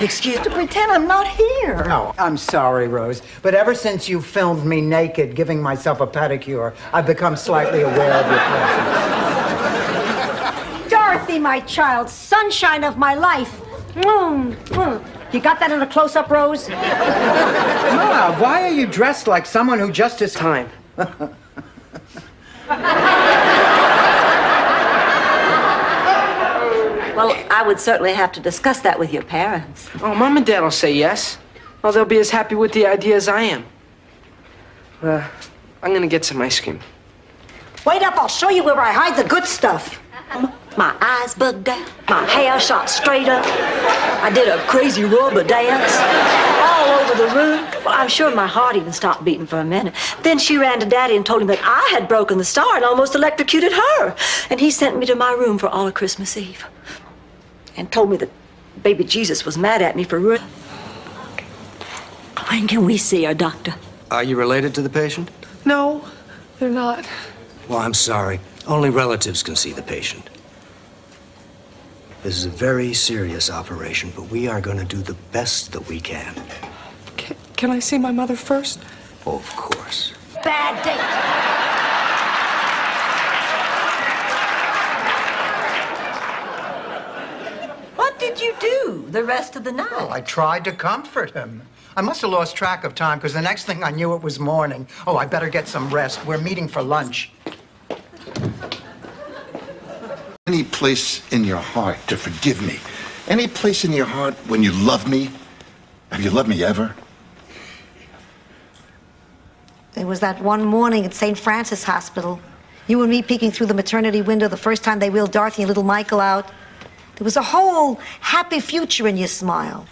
Excuse To pretend I'm not here. Oh, I'm sorry, Rose, but ever since you filmed me naked giving myself a pedicure, I've become slightly aware of your presence. Dorothy, my child, sunshine of my life. You got that in a close-up, Rose? Ma, why are you dressed like someone who just is time? Well, I would certainly have to discuss that with your parents. Oh, Mom and Dad will say yes. Well, they'll be as happy with the idea as I am. I'm gonna get some ice cream. Wait up, I'll show you where I hide the good stuff. My eyes bugged out, my hair shot straight up. I did a crazy rubber dance all over the room. Well, I'm sure my heart even stopped beating for a minute. Then she ran to Daddy and told him that I had broken the star and almost electrocuted her. And he sent me to my room for all of Christmas Eve. And told me that baby Jesus was mad at me for ruining. When can we see her, Doctor? Are you related to the patient? No, they're not. Well, I'm sorry. Only relatives can see the patient. This is a very serious operation, but we are going to do the best that we can. Can I see my mother first? Of course. Bad date. What did you do the rest of the night? Well, I tried to comfort him. I must have lost track of time because the next thing I knew it was morning. Oh, I better get some rest. We're meeting for lunch. Any place in your heart to forgive me? Any place in your heart when you love me? Have you loved me ever? It was that one morning at St. Francis Hospital. You and me peeking through the maternity window the first time they wheeled Dorothy and little Michael out. There was a whole happy future in your smile.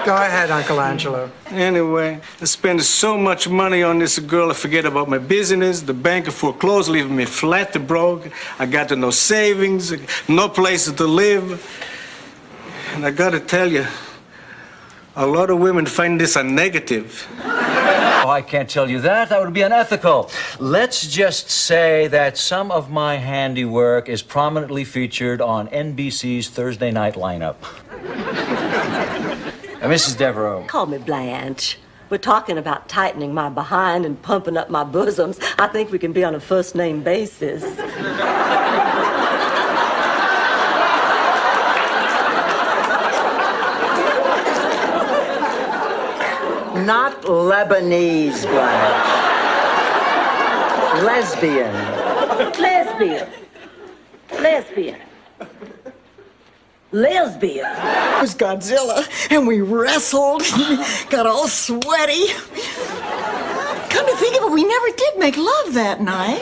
Go ahead, Uncle Angelo. Anyway, I spend so much money on this girl, I forget about my business. The bank foreclosed, leaving me flat to broke. I got no savings, no place to live. And I gotta tell you, a lot of women find this a negative. Oh, I can't tell you that. That would be unethical. Let's just say that some of my handiwork is prominently featured on NBC's Thursday night lineup. Mrs. Devereaux. Call me Blanche. We're talking about tightening my behind and pumping up my bosoms. I think we can be on a first-name basis. Not Lebanese, Blanche. Lesbian. Lesbian. Lesbian. Lesbian. It was Godzilla, and we wrestled, got all sweaty. Come to think of it, we never did make love that night.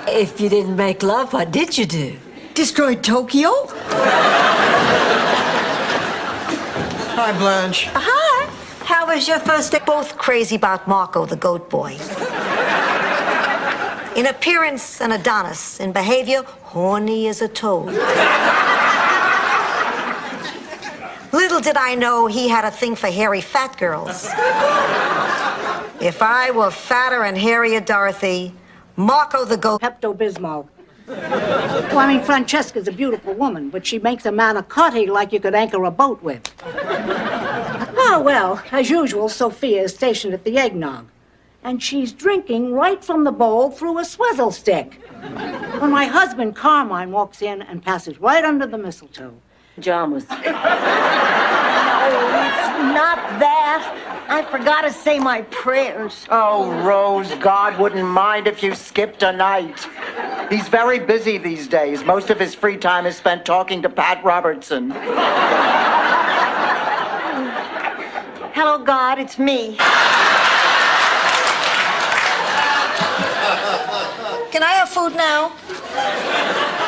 If you didn't make love, what did you do? Destroyed Tokyo? Hi, Blanche. Hi. How was your first day? Both crazy about Marco, the goat boy. In appearance, an Adonis. In behavior, horny as a toad. Little did I know he had a thing for hairy fat girls. If I were fatter and hairier, Dorothy, Marco the goat... Pepto-Bismol. Well, I mean, Francesca's a beautiful woman, but she makes a manicotti like you could anchor a boat with. Oh, well, as usual, Sophia is stationed at the eggnog. And she's drinking right from the bowl through a swizzle stick. When my husband, Carmine, walks in and passes right under the mistletoe. John was... Oh, it's not that. I forgot to say my prayers. Oh, Rose, God wouldn't mind if you skipped a night. He's very busy these days. Most of his free time is spent talking to Pat Robertson. Hello, God, it's me. Can I have food now?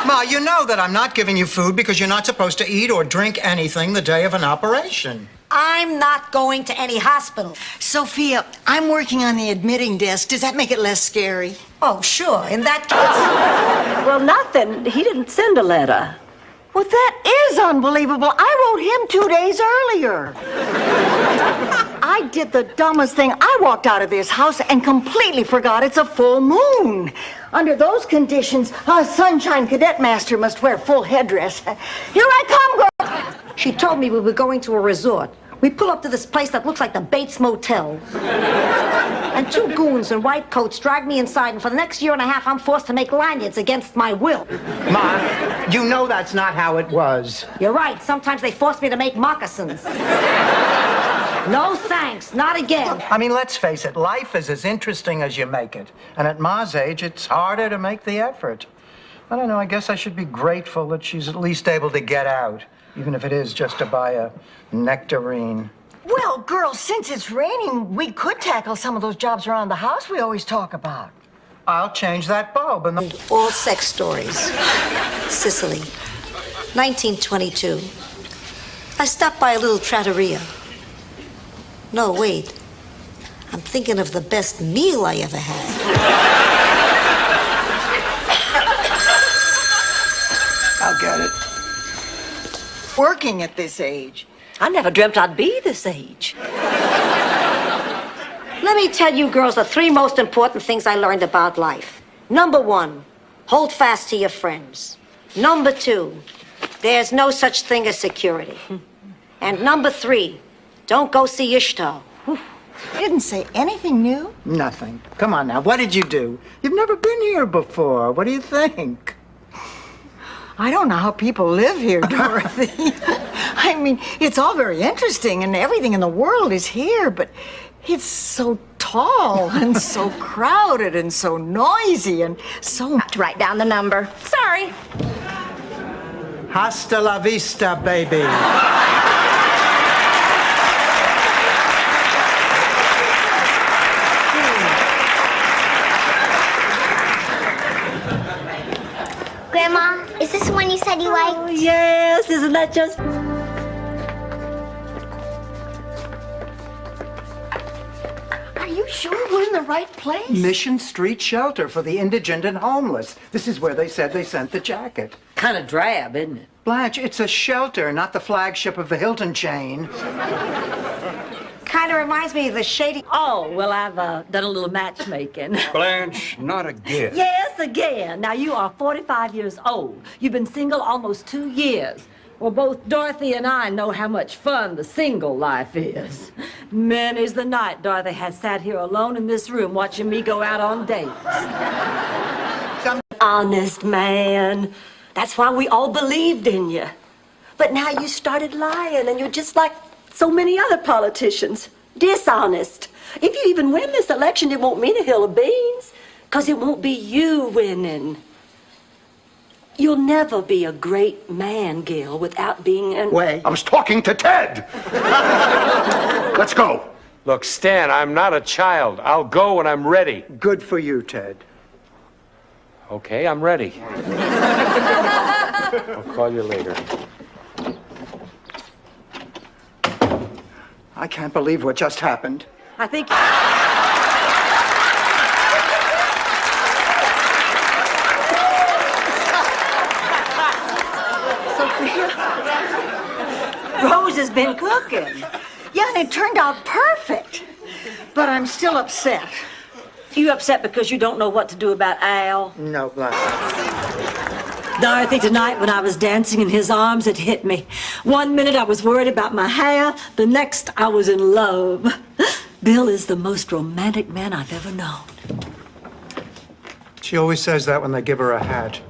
Ma, you know that I'm not giving you food because you're not supposed to eat or drink anything the day of an operation. I'm not going to any hospital. Sophia, I'm working on the admitting desk. Does that make it less scary? Oh, sure. In that case... Well, nothing. He didn't send a letter. Well, that is unbelievable. I wrote him 2 days earlier. I I did the dumbest thing. I walked out of this house and completely forgot it's a full moon. Under those conditions, a Sunshine Cadet Master must wear full headdress. Here I come, girl. She told me we were going to a resort. We pull up to this place that looks like the Bates Motel. And two goons in white coats drag me inside, and for the next year and a half, I'm forced to make lanyards against my will. Ma, you know that's not how it was. You're right. Sometimes they force me to make moccasins. No thanks. Not again. I mean, let's face it, life is as interesting as you make it. And at Ma's age, it's harder to make the effort. I don't know, I guess I should be grateful that she's at least able to get out, even if it is just to buy a nectarine. Well, girls, since it's raining, we could tackle some of those jobs around the house we always talk about. I'll change that bulb and the... All sex stories. Sicily, 1922. I stopped by a little trattoria. No, wait. I'm thinking of the best meal I ever had. I'll get it. Working at this age. I never dreamt I'd be this age. Let me tell you girls the three most important things I learned about life. Number one, hold fast to your friends. Number two, there's no such thing as security. And number three, don't go see Ishtar. You didn't say anything new. Nothing. Come on now, what did you do? You've never been here before. What do you think? I don't know how people live here, Dorothy. I mean, it's all very interesting and everything in the world is here, but it's so tall and so crowded and so noisy and so... Write down the number. Sorry. Hasta la vista, baby. Grandma, is this the one you said you liked? Oh, yes, isn't that just... Are you sure we're in the right place? Mission Street Shelter for the Indigent and Homeless. This is where they said they sent the jacket. Kind of drab, isn't it? Blanche, it's a shelter, not the flagship of the Hilton chain. Kind of reminds me of the shady... Oh, well, I've done a little matchmaking. Blanche, not again. Yes, again. Now, you are 45 years old. You've been single almost 2 years. Well, both Dorothy and I know how much fun the single life is. Many's the night Dorothy has sat here alone in this room watching me go out on dates. Honest man. That's why we all believed in you. But now you started lying, and you're just like so many other politicians. Dishonest. If you even win this election, it won't mean a hill of beans, because it won't be you winning. You'll never be a great man, Gil, without being an... Wait. I was talking to Ted. Let's go. Look, Stan, I'm not a child. I'll go when I'm ready. Good for you, Ted. Okay, I'm ready. I'll call you later. I can't believe what just happened. I think... Rose has been cooking. Yeah, and it turned out perfect. But I'm still upset. You upset because you don't know what to do about Al? No, Blanche. Dorothy, tonight when I was dancing in his arms, it hit me. 1 minute I was worried about my hair, the next I was in love. Bill is the most romantic man I've ever known. She always says that when they give her a hat.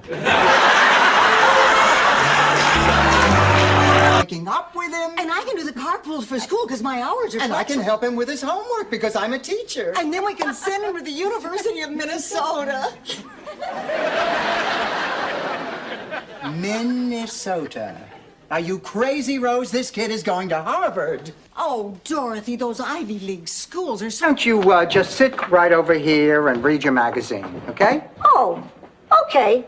Waking up with him. And I can do the carpools for school because my hours are And I can flexible. help him with his homework because I'm a teacher. And then we can send him to the University of Minnesota. Minnesota. Are you crazy, Rose? This kid is going to Harvard. Oh, Dorothy, those Ivy League schools are so... Don't you just sit right over here and read your magazine, okay? Oh, okay.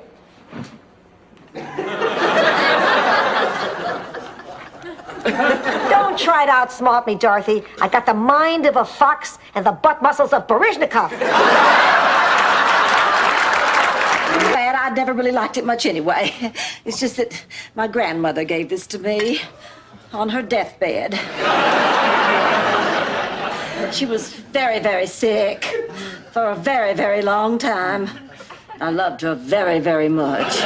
Don't try to outsmart me, Dorothy. I got the mind of a fox and the butt muscles of Baryshnikov. Bad, I never really liked it much anyway. It's just that my grandmother gave this to me on her deathbed. She was very, very sick for a very, very long time. I loved her very, very much.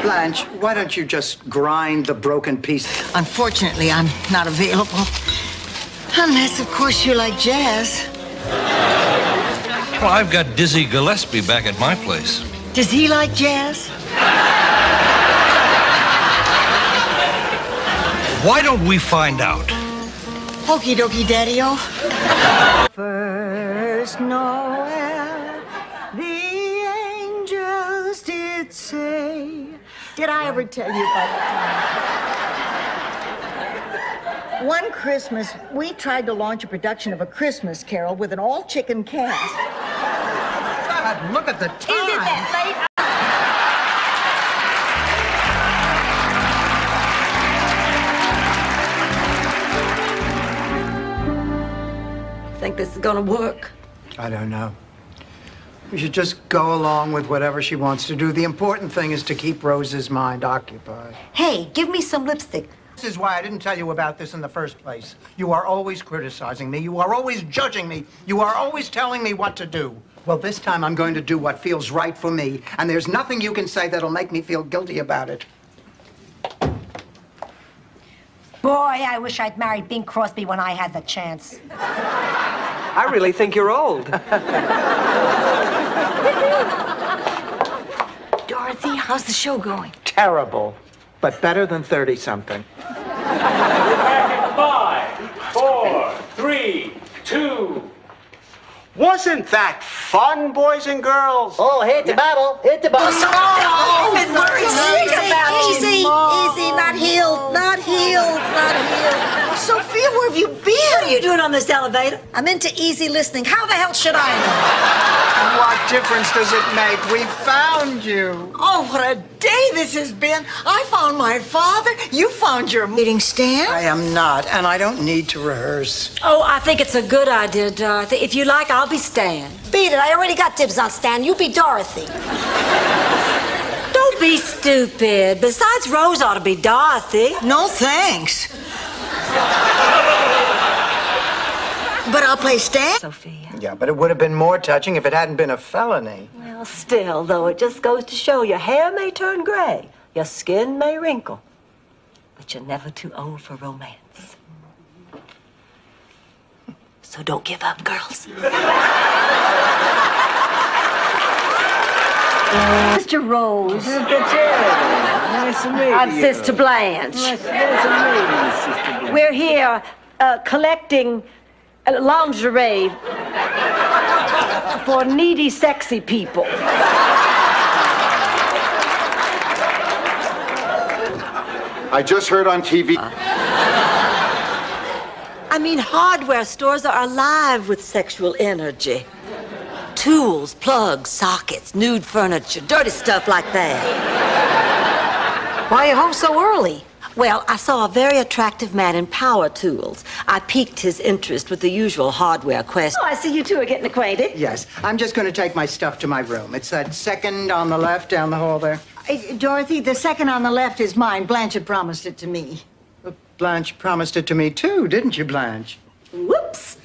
Blanche, why don't you just grind the broken piece? Unfortunately, I'm not available. Unless, of course, you like jazz. Well, I've got Dizzy Gillespie back at my place. Does he like jazz? Why don't we find out? Okie dokie, Daddy-o. First Noel, the angels did say. Did I ever tell you about it? One Christmas, we tried to launch a production of A Christmas Carol with an all-chicken cast. God, look at the time. Is it that late? Think this is gonna work? I don't know. We should just go along with whatever she wants to do. The important thing is to keep Rose's mind occupied. Hey, give me some lipstick. This is why I didn't tell you about this in the first place. You are always criticizing me. You are always judging me. You are always telling me what to do. Well, this time I'm going to do what feels right for me, and there's nothing you can say that'll make me feel guilty about it. Boy, I wish I'd married Bing Crosby when I had the chance. I really think you're old. Dorothy, how's the show going? Terrible, but better than 30-something. 5, 4, 3, 2. Wasn't that fun, boys and girls? Oh, hit the bubble, hit the bubble. Oh, Easy, not healed, not healed, not healed. Sophia, where have you been? What are you doing on this elevator? I'm into easy listening. How the hell should I know? What difference does it make? We found you. Oh, what a day this has been. I found my father. You found your meeting stand. I am not, and I don't need to rehearse. Oh, I think it's a good idea, Dorothy. If you like, I'll be Stan. Beat it. I already got dibs on Stan. You be Dorothy. Don't be stupid. Besides, Rose ought to be Dorothy. No thanks. But I'll play Stan. Sophia. Yeah, but it would have been more touching if it hadn't been a felony. Well, still, though, it just goes to show your hair may turn gray, your skin may wrinkle, but you're never too old for romance. So don't give up, girls. Mr. Rose. Nice to meet you. I'm Sister Blanche. Nice to meet you, Sister Blanche. We're here collecting lingerie for needy, sexy people. I just heard on TV. I mean, hardware stores are alive with sexual energy. Tools, plugs, sockets, nude furniture, dirty stuff like that. Why are you home so early? Well, I saw a very attractive man in power tools. I piqued his interest with the usual hardware quest. Oh, I see you two are getting acquainted. Yes, I'm just going to take my stuff to my room. It's that second on the left down the hall there. Hey, Dorothy, the second on the left is mine. Blanche had promised it to me. But Blanche promised it to me too, didn't you, Blanche? Whoops.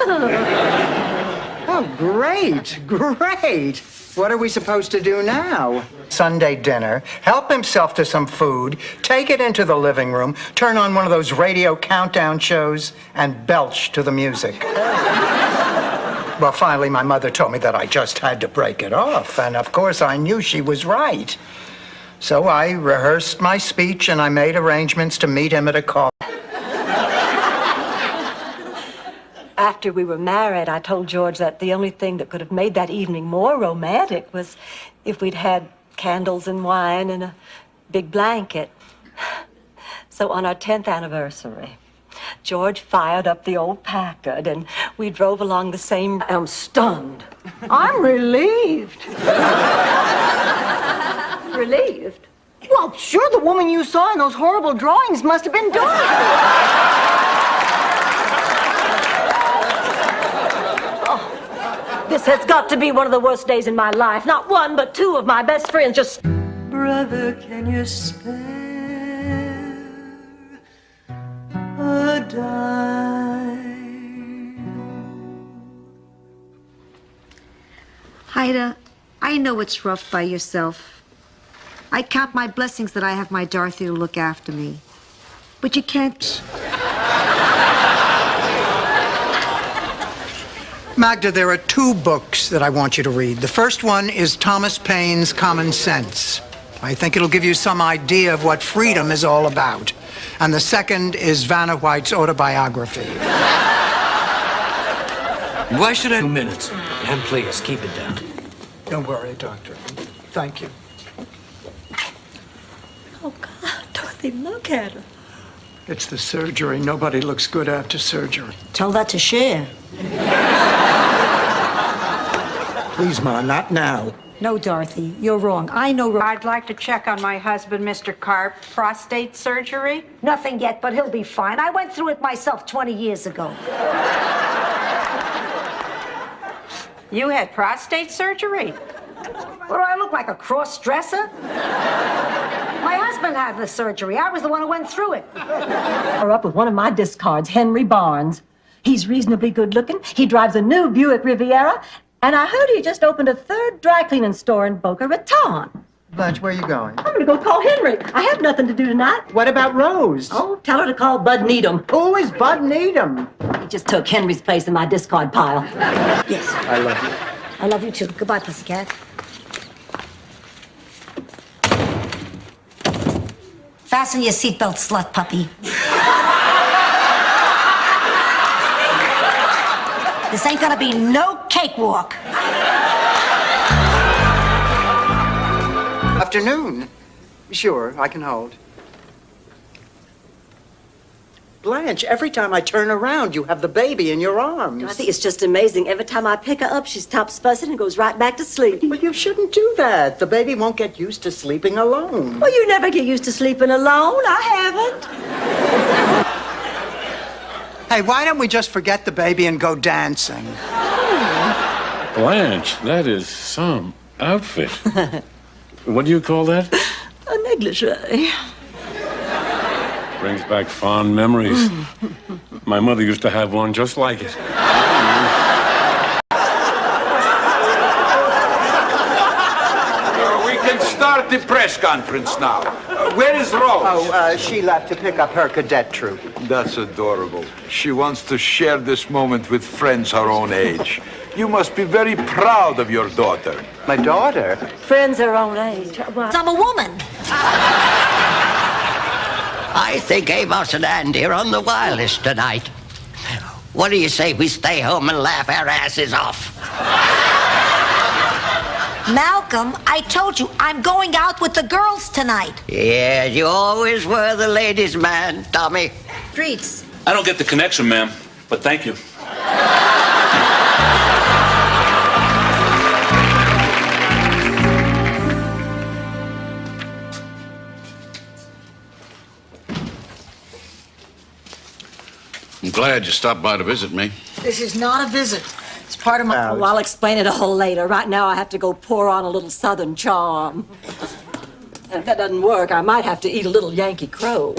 Oh, great, great. What are we supposed to do now? Sunday dinner, help himself to some food, take it into the living room, turn on one of those radio countdown shows, and belch to the music. Well, finally, my mother told me that I just had to break it off, and of course, I knew she was right. So I rehearsed my speech, and I made arrangements to meet him at a coffee. After we were married, I told George that the only thing that could have made that evening more romantic was if we'd had candles and wine and a big blanket. So on our 10th anniversary, George fired up the old Packard and we drove along the same... I'm stunned. I'm relieved. Relieved? Well, sure, the woman you saw in those horrible drawings must have been Dorothy. This has got to be one of the worst days in my life. Not one, but two of my best friends just... Brother, can you spare a dime? Ida, I know it's rough by yourself. I count my blessings that I have my Dorothy to look after me. But you can't... Magda, there are 2 books that I want you to read. The first one is Thomas Paine's Common Sense. I think it'll give you some idea of what freedom is all about. And the second is Vanna White's autobiography. Why should I... 2 minutes. And please, keep it down. Don't worry, Doctor. Thank you. Oh, God, Dorothy, look at her. It's the surgery. Nobody looks good after surgery. Tell that to Cher. Please, Ma, not now. No, Dorothy, you're wrong. I know... I'd like to check on my husband, Mr. Karp. Prostate surgery? Nothing yet, but he'll be fine. I went through it myself 20 years ago. You had prostate surgery? What, do I look like, a cross-dresser? My husband had the surgery. I was the one who went through it. Or up with one of my discards, Henry Barnes. He's reasonably good-looking. He drives a new Buick Riviera, and I heard he just opened a 3rd dry cleaning store in Boca Raton. Blanche, where are you going? I'm gonna go call Henry. I have nothing to do tonight. What about Rose? Oh, tell her to call Bud Needham. Who is Bud Needham? He just took Henry's place in my discard pile. Yes. I love you. I love you, too. Goodbye, pussycat. Fasten your seatbelt, slut puppy. This ain't gonna be no cakewalk. Afternoon. Sure, I can hold. Blanche, every time I turn around, you have the baby in your arms. Dorothy, it's just amazing. Every time I pick her up, she stops fussing and goes right back to sleep. But you shouldn't do that. The baby won't get used to sleeping alone. Well, you never get used to sleeping alone. I haven't. Hey, why don't we just forget the baby and go dancing? Blanche, that is some outfit. What do you call that? A negligee. Brings back fond memories. My mother used to have one just like it. We can start the press conference now. Where is Rose? Oh, she left to pick up her cadet troop. That's adorable. She wants to share this moment with friends her own age. You must be very proud of your daughter. My daughter? Friends her own age. I'm a woman. I think Amos and Andy are on the wildest tonight. What do you say we stay home and laugh our asses off? Malcolm, I told you, I'm going out with the girls tonight. Yeah, you always were the ladies' man, Tommy. Streets. I don't get the connection, ma'am, but thank you. I'm glad you stopped by to visit me. This is not a visit. It's part of my... Oh, I'll explain it all later. Right now, I have to go pour on a little Southern charm. And if that doesn't work, I might have to eat a little Yankee Crow.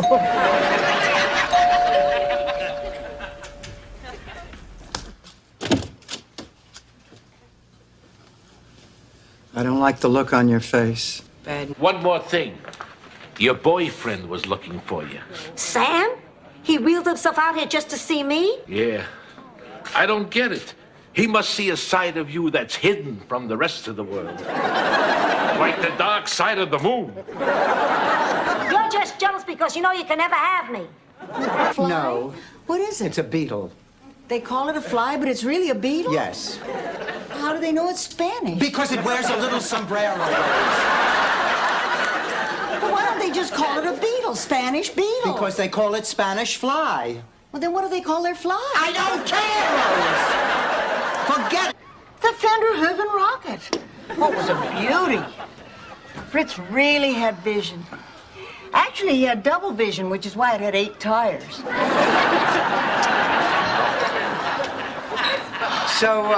I don't like the look on your face. One more thing. Your boyfriend was looking for you. Sam? He wheeled himself out here just to see me? Yeah. I don't get it. He must see a side of you that's hidden from the rest of the world. Like the dark side of the moon. You're just jealous because you know you can never have me. No. What is it? It's a beetle. They call it a fly, but it's really a beetle? Yes. How do they know it's Spanish? Because it wears a little sombrero. Well, why don't they just call it a beetle? Spanish beetle. Because they call it Spanish fly. Well, then what do they call their fly? I don't care, Rose. Forget it. The Fender Hooven rocket. Oh, it was a beauty. Fritz really had vision. Actually, he had double vision, which is why it had 8 tires. So,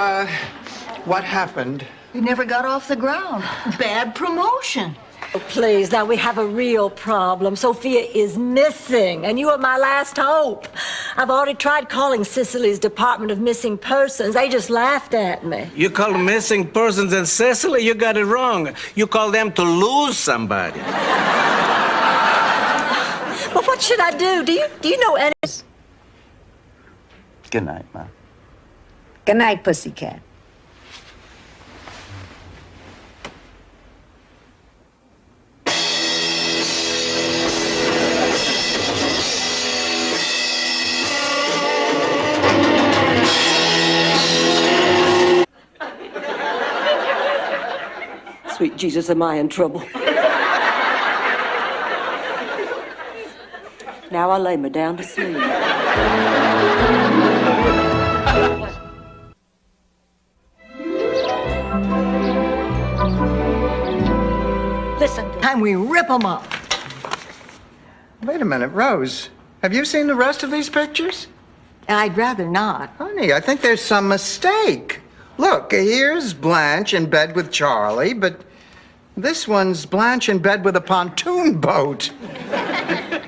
what happened? He never got off the ground. Bad promotion. Oh, please, now we have a real problem. Sophia is missing, and you are my last hope. I've already tried calling Sicily's Department of Missing Persons. They just laughed at me. You call missing persons in Sicily? You got it wrong. You call them to lose somebody. Well, what should I do? Do you know any... Good night, Ma. Good night, pussycat. Sweet Jesus, am I in trouble? Now I lay me down to sleep. Listen, time we rip them up. Wait a minute, Rose. Have you seen the rest of these pictures? I'd rather not. Honey, I think there's some mistake. Look, here's Blanche in bed with Charlie, but this one's Blanche in bed with a pontoon boat.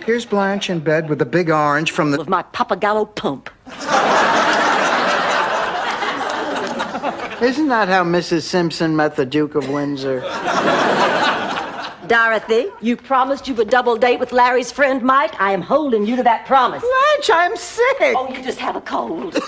Here's Blanche in bed with a big orange from the... Of my Papagallo pump. Isn't that how Mrs. Simpson met the Duke of Windsor? Dorothy, you promised you would double date with Larry's friend Mike. I am holding you to that promise. Blanche, I'm sick. Oh, you just have a cold.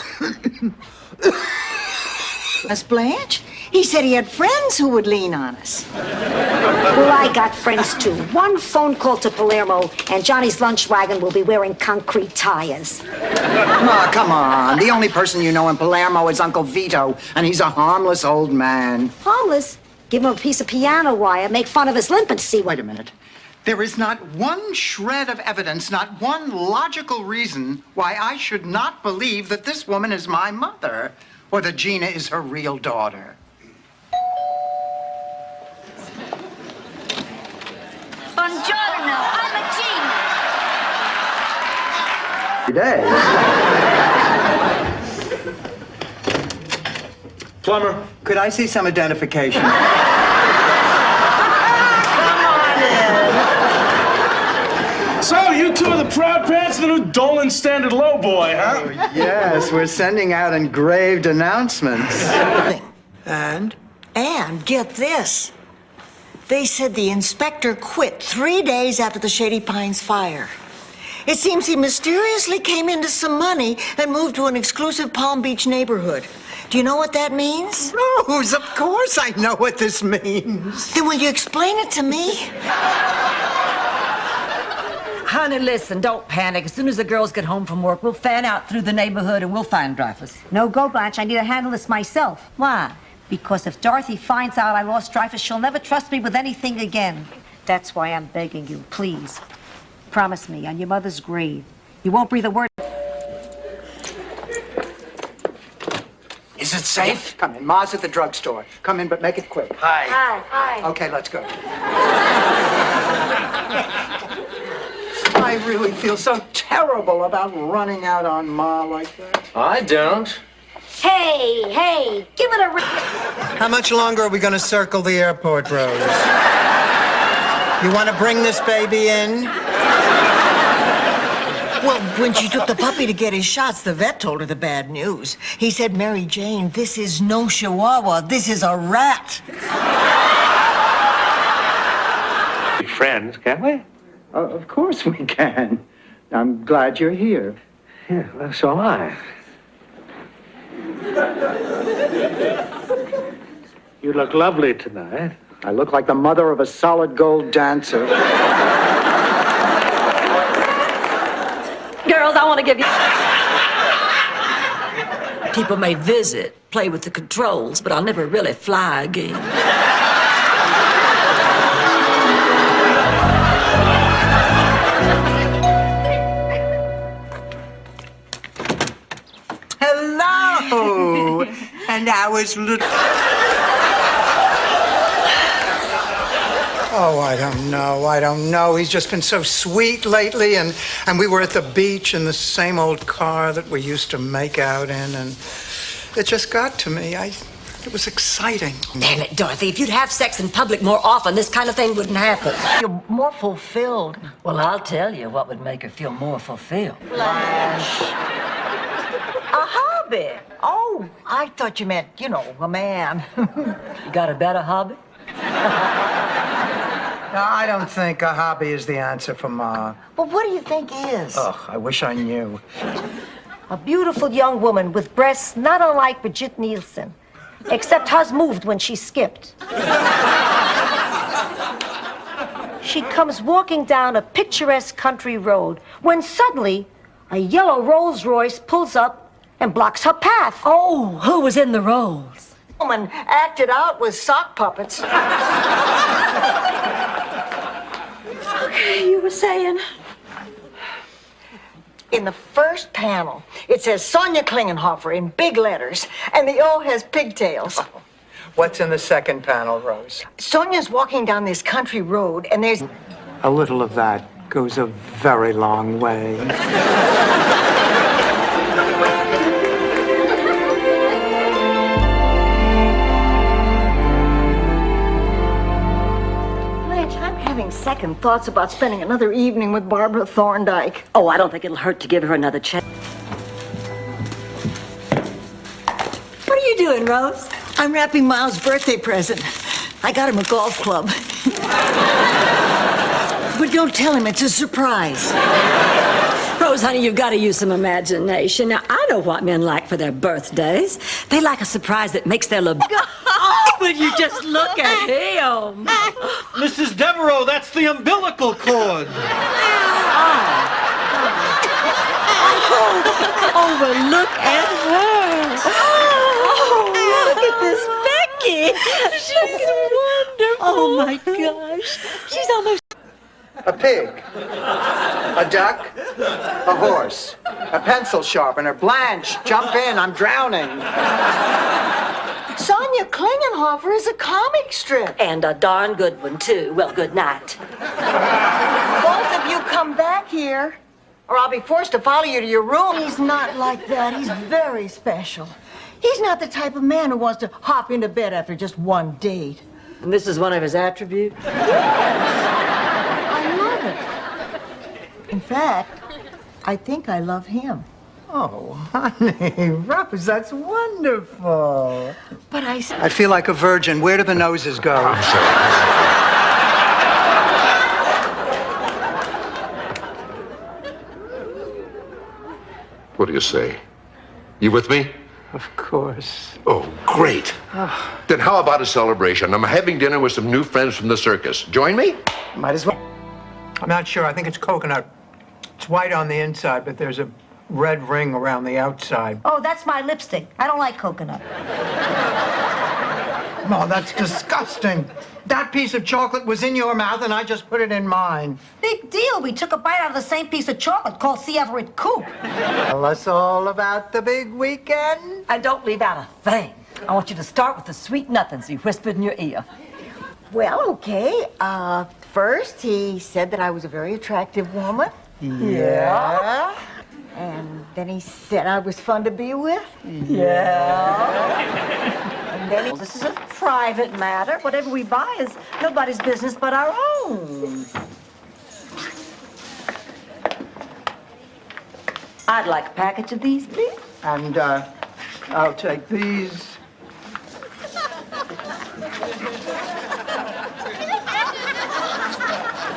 Miss Blanche? He said he had friends who would lean on us. Well, I got friends too. One phone call to Palermo, and Johnny's lunch wagon will be wearing concrete tires. Oh, come on. The only person you know in Palermo is Uncle Vito, and he's a harmless old man. Harmless? Give him a piece of piano wire, make fun of his limp, and see what... Wait a minute. There is not one shred of evidence, not one logical reason why I should not believe that this woman is my mother, or that Gina is her real daughter. Buongiorno, I'm a Gina. Today. Plumber. Could I see some identification? So, you two are the proud parents of the new Dolan Standard Low Boy, huh? Oh, yes, we're sending out engraved announcements. And get this. They said the inspector quit 3 days after the Shady Pines fire. It seems he mysteriously came into some money and moved to an exclusive Palm Beach neighborhood. Do you know what that means? Rose, of course I know what this means. Then will you explain it to me? Honey, listen, don't panic. As soon as the girls get home from work, we'll fan out through the neighborhood and we'll find Dreyfus. No go, Blanche. I need to handle this myself. Why? Because if Dorothy finds out I lost Dreyfus, she'll never trust me with anything again. That's why I'm begging you, please. Promise me, on your mother's grave, you won't breathe a word. Is it safe? Come in. Ma's at the drugstore. Come in, but make it quick. Hi. Hi. Okay, let's go. I really feel so terrible about running out on Ma like that. I don't. Hey, give it a ring. How much longer are we going to circle the airport, Rose? You want to bring this baby in? Well, when she took the puppy to get his shots, the vet told her the bad news. He said, Mary Jane, this is no chihuahua, this is a rat. Be friends, can't we? Of course we can. I'm glad you're here. Yeah, well, so am I. You look lovely tonight. I look like the mother of a solid gold dancer. Girls, I want to give you... People may visit, play with the controls, but I'll never really fly again. Hello! And how is little... Oh, I don't know. He's just been so sweet lately, and we were at the beach in the same old car that we used to make out in, and it just got to me. I It was exciting. Damn it, Dorothy. If you'd have sex in public more often, this kind of thing wouldn't happen. You're more fulfilled. Well, I'll tell you what would make her feel more fulfilled. Flash. A hobby. Oh, I thought you meant, a man. You got a better hobby? No, I don't think a hobby is the answer for Ma. Well, what do you think is? Ugh, I wish I knew. A beautiful young woman with breasts not unlike Brigitte Nielsen, except hers moved when she skipped. She comes walking down a picturesque country road when suddenly a yellow Rolls Royce pulls up and blocks her path. Oh, who was in the Rolls? Woman acted out with sock puppets. Okay, you were saying? In the first panel, it says Sonia Klingenhofer in big letters, and the O has pigtails. What's in the second panel, Rose? Sonia's walking down this country road, and there's... A little of that goes a very long way. I'm having second thoughts about spending another evening with Barbara Thorndike. Oh, I don't think it'll hurt to give her another chance. What are you doing, Rose? I'm wrapping Miles' birthday present. I got him a golf club. But don't tell him, it's a surprise. Rose, honey, you've got to use some imagination. Now, I know what men like for their birthdays. They like a surprise that makes their Oh, but you just look at him. Mrs. Devereaux, that's the umbilical cord. Oh, but look at her. Oh, look at this Becky. She's wonderful. Oh, my gosh. She's almost... A pig, a duck, a horse, a pencil sharpener. Blanche, jump in, I'm drowning. Sonia Klingenhofer is a comic strip. And a darn good one, too. Well, good night. Both of you come back here, or I'll be forced to follow you to your room. He's not like that. He's very special. He's not the type of man who wants to hop into bed after just one date. And this is one of his attributes? I love it. In fact, I think I love him. Oh, honey, Rose, that's wonderful. But I feel like a virgin. Where do the noses go? I'm sorry. What do you say? You with me? Of course. Oh, great. Then how about a celebration? I'm having dinner with some new friends from the circus. Join me? Might as well. I'm not sure. I think it's coconut. It's white on the inside, but there's a red ring around the outside. Oh, that's my lipstick. I don't like coconut. Oh, that's disgusting. That piece of chocolate was in your mouth, and I just put it in mine. Big deal. We took a bite out of the same piece of chocolate called C. Everett Koop. Tell us all about the big weekend. And don't leave out a thing. I want you to start with the sweet nothings he whispered in your ear. Well, okay. First, he said that I was a very attractive woman. Yeah. And then he said I was fun to be with. Yeah. And then This is a private matter. Whatever we buy is nobody's business but our own. I'd like a package of these, please. And I'll take these.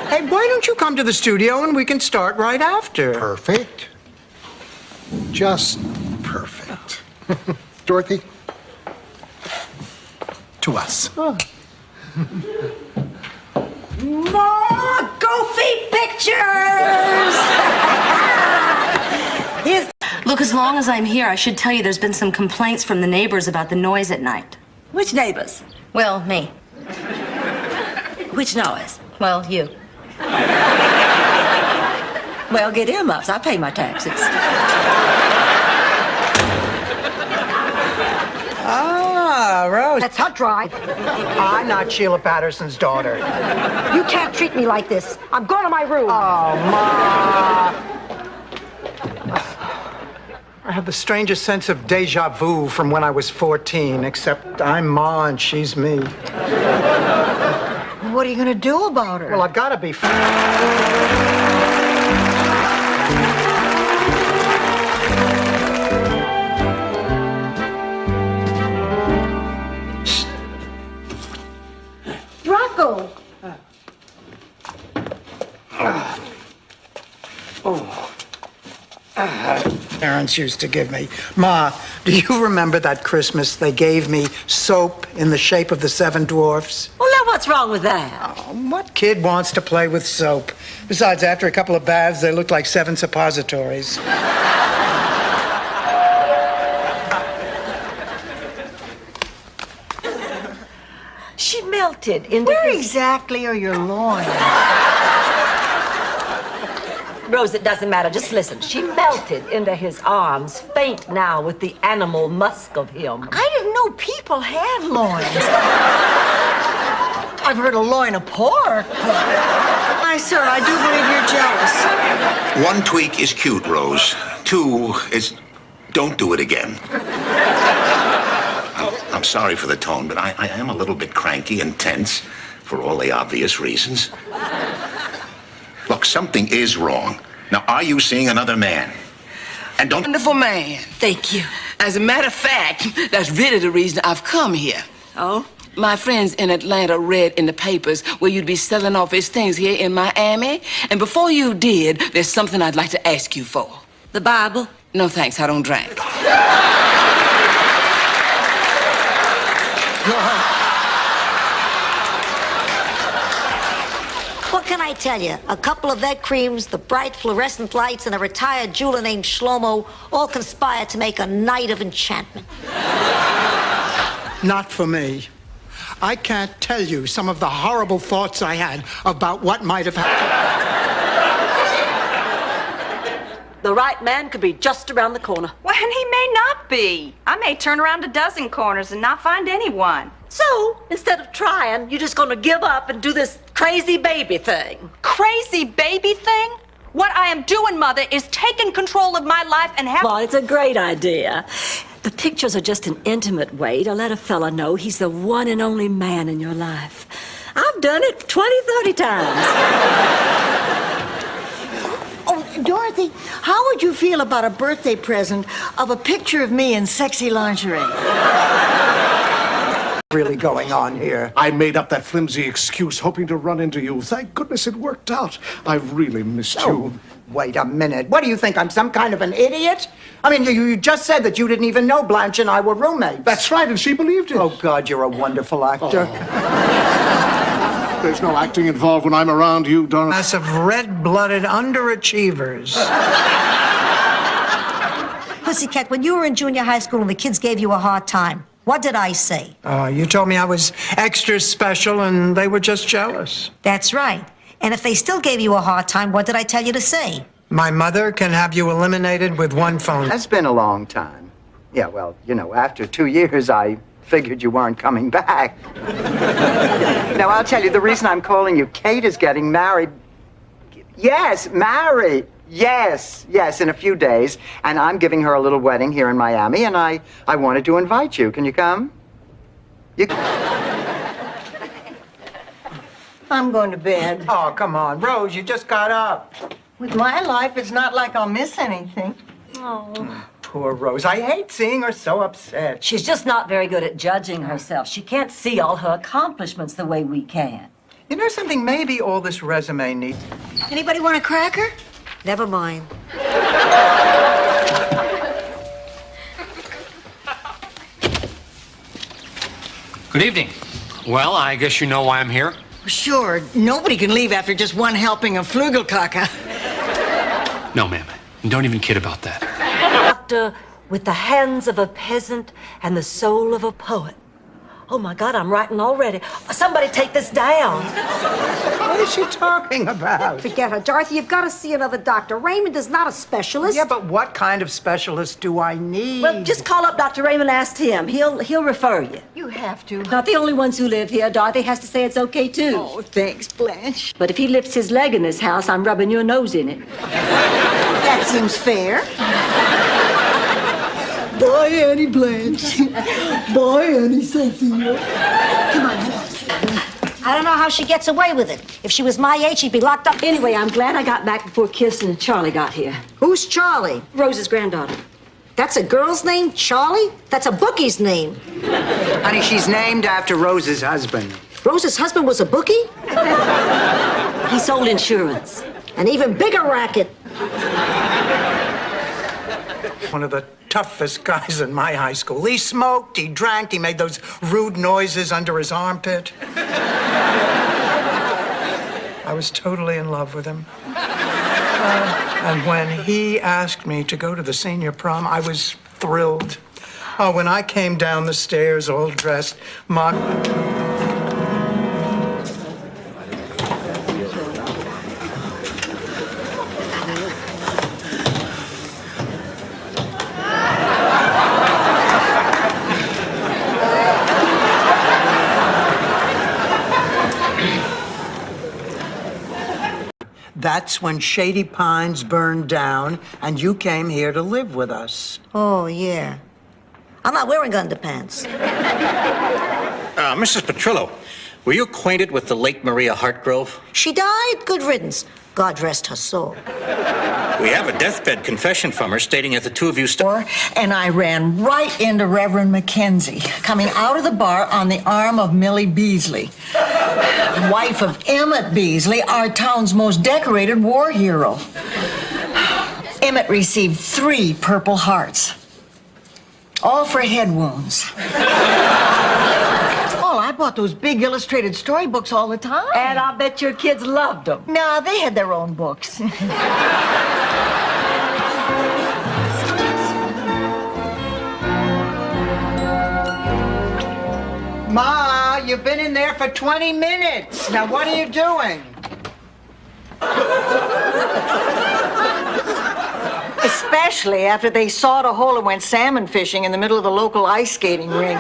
Hey, why don't you come to the studio and we can start right after? Perfect. Just perfect. Dorothy, to us. More goofy pictures! Look, as long as I'm here, I should tell you there's been some complaints from the neighbors about the noise at night. Which neighbors? Well, me. Which noise? Well, you. Well, get him up. I pay my taxes. Ah, Rose. That's hot dry. I'm not Sheila Patterson's daughter. You can't treat me like this. I'm going to my room. Oh, Ma. I have the strangest sense of deja vu from when I was 14, except I'm Ma and she's me. What are you going to do about her? Well, I've got to be... Rocco! Parents used to give me. Ma, do you remember that Christmas they gave me soap in the shape of the 7 dwarfs? Well, now what's wrong with that? What kid wants to play with soap? Besides, after a couple of baths, they looked like 7 suppositories. She melted into Where his... exactly are your loins? Rose, it doesn't matter. Just listen. She melted into his arms, faint now with the animal musk of him. I didn't know people had loins. I've heard a loin of pork. Why, sir, I do believe you're jealous. 1 tweak is cute, Rose. 2 is don't do it again. I'm sorry for the tone, but I am a little bit cranky and tense for all the obvious reasons. Look, something is wrong. Now, are you seeing another man? And don't... Wonderful man. Thank you. As a matter of fact, that's really the reason I've come here. Oh? My friends in Atlanta read in the papers where you'd be selling off his things here in Miami. And before you did, there's something I'd like to ask you for. The Bible? No, thanks. I don't drink. What can I tell you? A couple of vet creams, the bright fluorescent lights, and a retired jeweler named Shlomo all conspire to make a night of enchantment. Not for me. I can't tell you some of the horrible thoughts I had about what might have happened. The right man could be just around the corner. Well, and he may not be. I may turn around a dozen corners and not find anyone. So, instead of trying, you're just gonna give up and do this crazy baby thing. Crazy baby thing? What I am doing, Mother, is taking control of my life and have... Well, it's a great idea. The pictures are just an intimate way to let a fella know he's the one and only man in your life. I've done it 20, 30 times. Oh, Dorothy, how would you feel about a birthday present of a picture of me in sexy lingerie? Really going on here? I made up that flimsy excuse hoping to run into you. Thank goodness it worked out. I've really missed you. Wait a minute. What do you think? I'm some kind of an idiot? I mean, you just said that you didn't even know Blanche and I were roommates. That's right, and she believed it. Oh, God, you're a wonderful actor. There's no acting involved when I'm around you, Dorothy. Class of red-blooded underachievers. Pussycat, when you were in junior high school and the kids gave you a hard time, what did I say? You told me I was extra special and they were just jealous. That's right. And if they still gave you a hard time, what did I tell you to say? My mother can have you eliminated with 1 phone. That's been a long time. Yeah, well, you know, after 2 years, I figured you weren't coming back. Now, I'll tell you, the reason I'm calling you, Kate is getting married. Yes, married. Yes, in a few days. And I'm giving her a little wedding here in Miami, and I wanted to invite you. Can you come? I'm going to bed. Oh, come on. Rose, you just got up. With my life, it's not like I'll miss anything. Oh. Poor Rose. I hate seeing her so upset. She's just not very good at judging herself. She can't see all her accomplishments the way we can. You know something? Maybe all this resume needs... Anybody want a cracker? Never mind. Good evening. Well, I guess you know why I'm here. Sure. Nobody can leave after just one helping of Flugelkaka. No, ma'am. Don't even kid about that. Doctor, with the hands of a peasant and the soul of a poet. Oh, my God, I'm writing already. Somebody take this down. What is she talking about? Forget her. Dorothy, you've got to see another doctor. Raymond is not a specialist. Yeah, but what kind of specialist do I need? Well, just call up Dr. Raymond and ask him. He'll refer you. You have to. Not the only ones who live here. Dorothy has to say it's okay, too. Oh, thanks, Blanche. But if he lifts his leg in this house, I'm rubbing your nose in it. That seems fair. Bye, Annie Blanche. Bye, Annie Sophia. Come on. I don't know how she gets away with it. If she was my age, she'd be locked up. Anyway, I'm glad I got back before Kirsten and Charlie got here. Who's Charlie? Rose's granddaughter. That's a girl's name, Charlie? That's a bookie's name. Honey, she's named after Rose's husband. Rose's husband was a bookie? He sold insurance. An even bigger racket. One of the toughest guys in my high school. He smoked, he drank, he made those rude noises under his armpit. I was totally in love with him. And when he asked me to go to the senior prom, I was thrilled. Oh, when I came down the stairs all dressed, That's when Shady Pines burned down and you came here to live with us. Oh, yeah. I'm not wearing underpants. Mrs. Petrillo, were you acquainted with the late Maria Hartgrove? She died? Good riddance. God rest her soul. We have a deathbed confession from her stating that the two of you... And I ran right into Reverend Mackenzie, coming out of the bar on the arm of Millie Beasley, wife of Emmett Beasley, our town's most decorated war hero. Emmett received 3 Purple Hearts, all for head wounds. Oh, I bought those big illustrated storybooks all the time. And I bet your kids loved them. Nah, they had their own books. Ma, you've been in there for 20 minutes. Now, what are you doing? Especially after they sawed a hole and went salmon fishing in the middle of the local ice skating rink.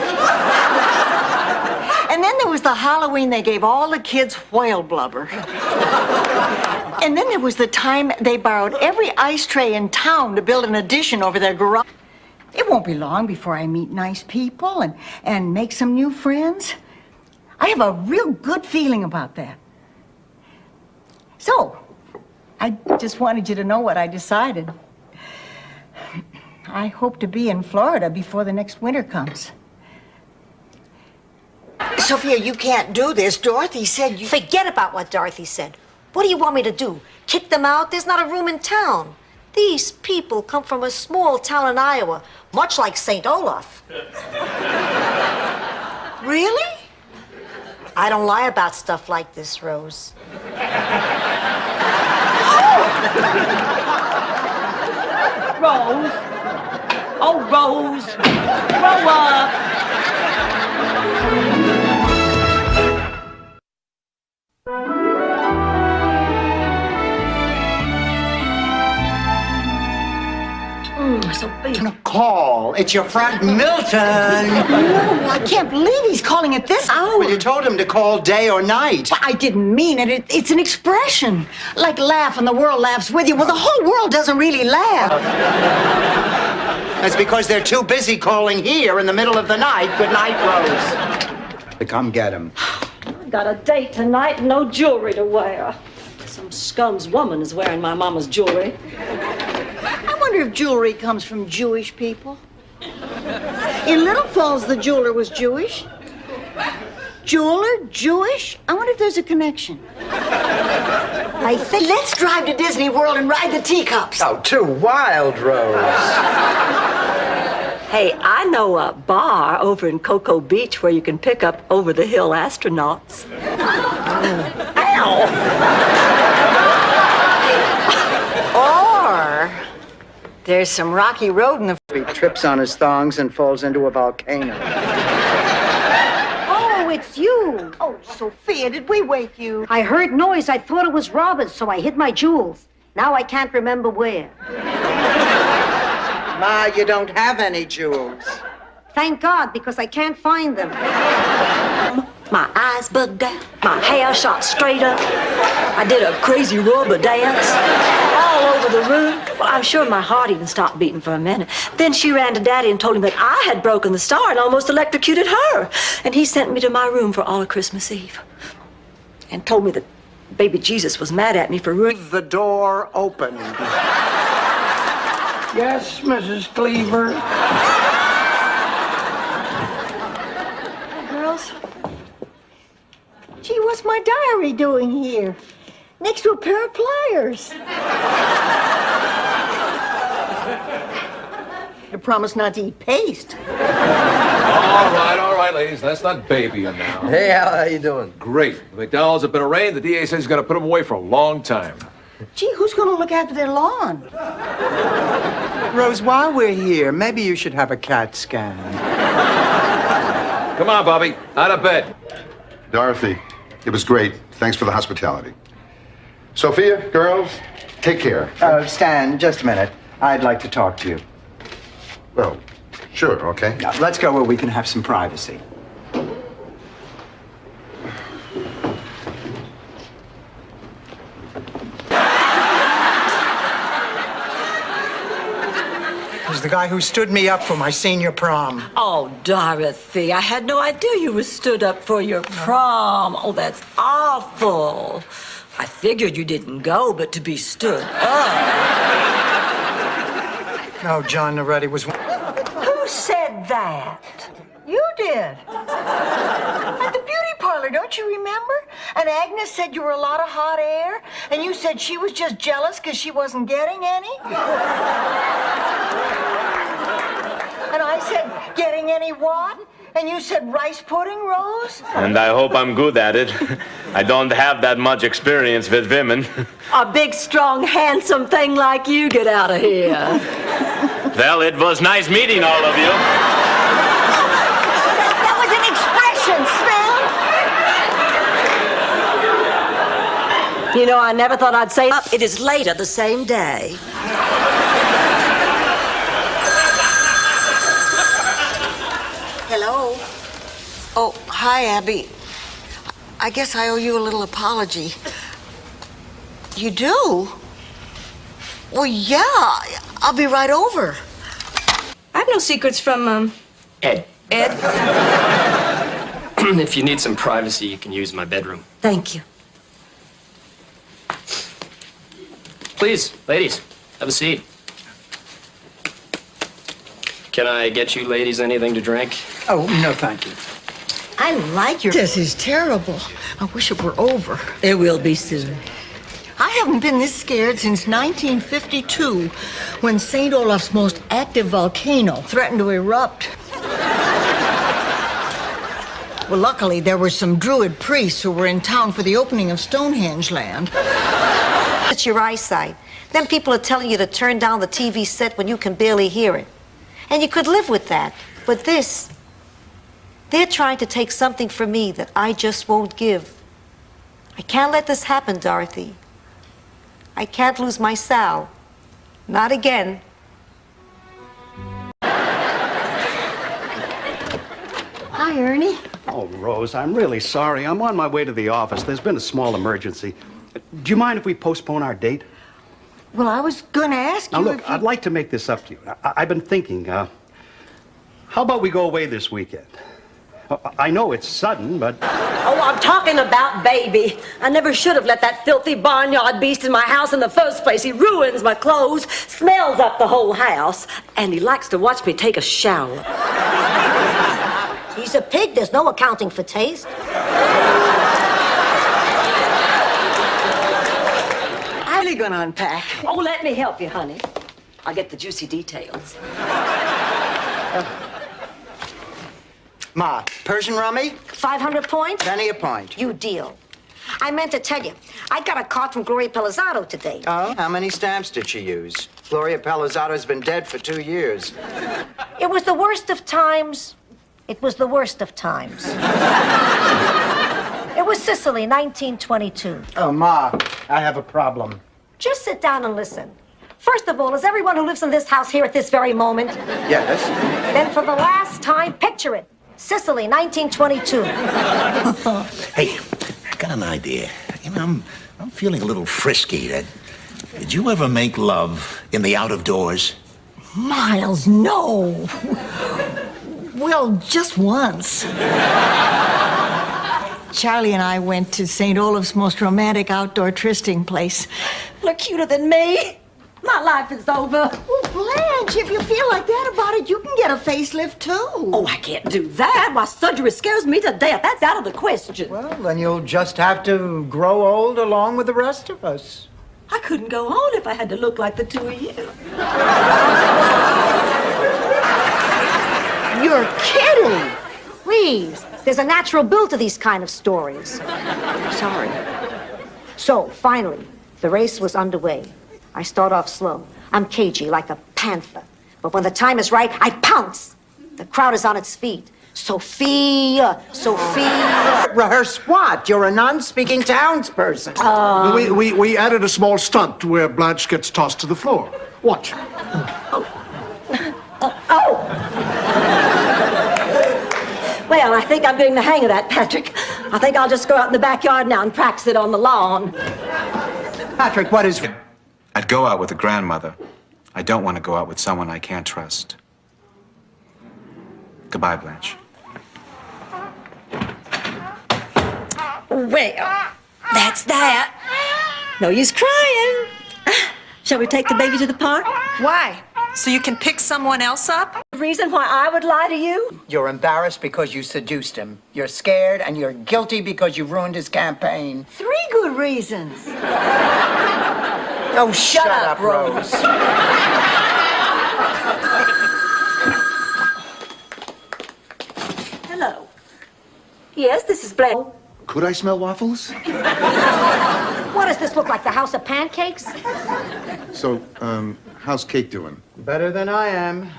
And then there was the Halloween they gave all the kids whale blubber. And then there was the time they borrowed every ice tray in town to build an addition over their garage. It won't be long before I meet nice people and make some new friends. I have a real good feeling about that. So, I just wanted you to know what I decided. I hope to be in Florida before the next winter comes. Sophia, you can't do this. Dorothy said you... Forget about what Dorothy said. What do you want me to do? Kick them out? There's not a room in town. These people come from a small town in Iowa, much like St. Olaf. Really? I don't lie about stuff like this, Rose. Rose. Oh, Rose. Grow up. Sophia. Call. It's your friend Milton. Oh, I can't believe he's calling at this hour. Well, you told him to call day or night. I didn't mean it. It's an expression. Like laugh and the world laughs with you. Well, the whole world doesn't really laugh. That's because they're too busy calling here in the middle of the night. Good night, Rose. Come get him. I got a date tonight, no jewelry to wear. Some scum's woman is wearing my mama's jewelry. I wonder if jewelry comes from Jewish people. In Little Falls, the jeweler was Jewish. Jeweler, Jewish? I wonder if there's a connection. I think... Let's drive to Disney World and ride the teacups. Oh, too wild, Rose. Hey, I know a bar over in Cocoa Beach where you can pick up over-the-hill astronauts. Ow! Or there's some rocky road in the... He trips on his thongs and falls into a volcano. Oh, it's you. Oh, Sophia, did we wake you? I heard noise. I thought it was Robert, so I hid my jewels. Now I can't remember where. Ma, you don't have any jewels. Thank God, because I can't find them. My eyes bugged out, my hair shot straight up. I did a crazy rubber dance all over the room. Well, I'm sure my heart even stopped beating for a minute. Then she ran to Daddy and told him that I had broken the star and almost electrocuted her. And he sent me to my room for all of Christmas Eve. And told me that baby Jesus was mad at me for ruining. The door opened. Yes, Mrs. Cleaver. Girls? Gee, what's my diary doing here? Next to a pair of pliers. You promised not to eat paste. All right, ladies. Let's not baby him now. Hey, how you doing? Great. The McDonald's have been arraigned. The DA says he's going to put him away for a long time. Gee, who's going to look after their lawn? Rose, while we're here, maybe you should have a CAT scan. Come on, Bobby. Out of bed. Dorothy, it was great. Thanks for the hospitality. Sophia, girls, take care. Stan, just a minute. I'd like to talk to you. Well, sure, okay. Now, let's go where we can have some privacy. He's the guy who stood me up for my senior prom. Oh, Dorothy, I had no idea you were stood up for your prom. Oh, that's awful. I figured you didn't go, but to be stood up. No, John Noretti was... Who said that? You did. At the beauty parlor, don't you remember? And Agnes said you were a lot of hot air, and you said she was just jealous because she wasn't getting any? And I said, getting any what? And you said rice pudding, Rose? And I hope I'm good at it. I don't have that much experience with women. A big, strong, handsome thing like you, get out of here. Well, it was nice meeting all of you. That was an expression, Sven. You know, I never thought I'd say up. It is later the same day. Hello? Oh, hi, Abby. I guess I owe you a little apology. You do? Well, yeah. I'll be right over. I have no secrets from, Ed. Ed. If you need some privacy, you can use my bedroom. Thank you. Please, ladies, have a seat. Can I get you ladies anything to drink? Oh, no, thank you. I like your... This is terrible. I wish it were over. It will be soon. I haven't been this scared since 1952, when St. Olaf's most active volcano threatened to erupt. Well, luckily, there were some Druid priests who were in town for the opening of Stonehenge Land. It's your eyesight. Then people are telling you to turn down the TV set when you can barely hear it. And you could live with that. But this, they're trying to take something from me that I just won't give. I can't let this happen, Dorothy. I can't lose my Sal. Not again. Hi, Ernie. Oh, Rose, I'm really sorry. I'm on my way to the office. There's been a small emergency. Do you mind if we postpone our date? Well, I was going to ask you Now, look, if you... I'd like to make this up to you. I've been thinking, how about we go away this weekend? I know it's sudden, but... Oh, I'm talking about baby. I never should have let that filthy barnyard beast in my house in the first place. He ruins my clothes, smells up the whole house, and he likes to watch me take a shower. He's a pig. There's no accounting for taste. I'm really going to unpack. Oh, let me help you, honey. I'll get the juicy details. Ma, Persian rummy? 500 points? Penny a point. You deal. I meant to tell you, I got a card from Gloria Pelizzato today. Oh? How many stamps did she use? Gloria Pelizzato's been dead for 2 years. It was the worst of times. It was the worst of times. It was Sicily, 1922. Oh, Ma, I have a problem. Just sit down and listen. First of all, is everyone who lives in this house here at this very moment? Yes. Then for the last time, picture it. Sicily, 1922. Hey, I got an idea. You know, I'm feeling a little frisky. Did you ever make love in the out of doors? Miles, no. Well, just once. Charlie and I went to St. Olaf's most romantic outdoor trysting place. Look cuter than me. My life is over. Well, Blanche, if you feel like that about it, you can get a facelift too. Oh, I can't do that. My surgery scares me to death. That's out of the question. Well, then you'll just have to grow old along with the rest of us. I couldn't go on if I had to look like the two of you. You're kidding. Please. There's a natural build to these kind of stories. Sorry. So, finally, the race was underway. I start off slow. I'm cagey, like a panther. But when the time is right, I pounce. The crowd is on its feet. Sophia, Sophia. Rehearse what? You're a non-speaking townsperson. We added a small stunt where Blanche gets tossed to the floor. Watch. Well, I think I'm getting the hang of that, Patrick. I think I'll just go out in the backyard now and practice it on the lawn. Patrick, what is... I'd go out with a grandmother. I don't want to go out with someone I can't trust. Goodbye, Blanche. Well, that's that. No use crying. Shall we take the baby to the park? Why? So you can pick someone else up? The reason why I would lie to you? You're embarrassed because you seduced him. You're scared and you're guilty because you ruined his campaign. 3 good reasons. Oh, shut up, Rose. Hello. Yes, this is Blanche. Could I smell waffles? What does this look like, the house of pancakes? So, how's Kate doing? Better than I am.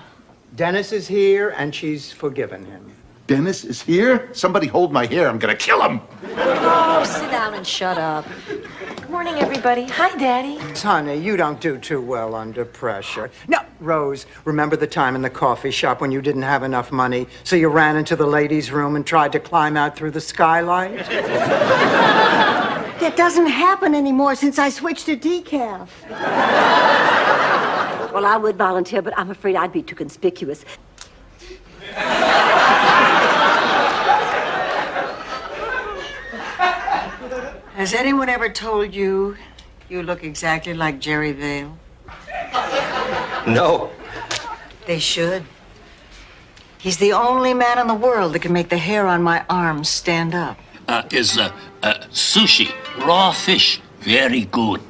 Dennis is here, and she's forgiven him. Dennis is here? Somebody hold my hair. I'm gonna kill him. Oh, sit down and shut up. Good morning, everybody. Hi, Daddy. Honey, you don't do too well under pressure. No, Rose, remember the time in the coffee shop when you didn't have enough money, so you ran into the ladies' room and tried to climb out through the skylight? That doesn't happen anymore since I switched to decaf. Well, I would volunteer, but I'm afraid I'd be too conspicuous. Has anyone ever told you you look exactly like Jerry Vale? No. They should. He's the only man in the world that can make the hair on my arms stand up. Is sushi, raw fish, very good.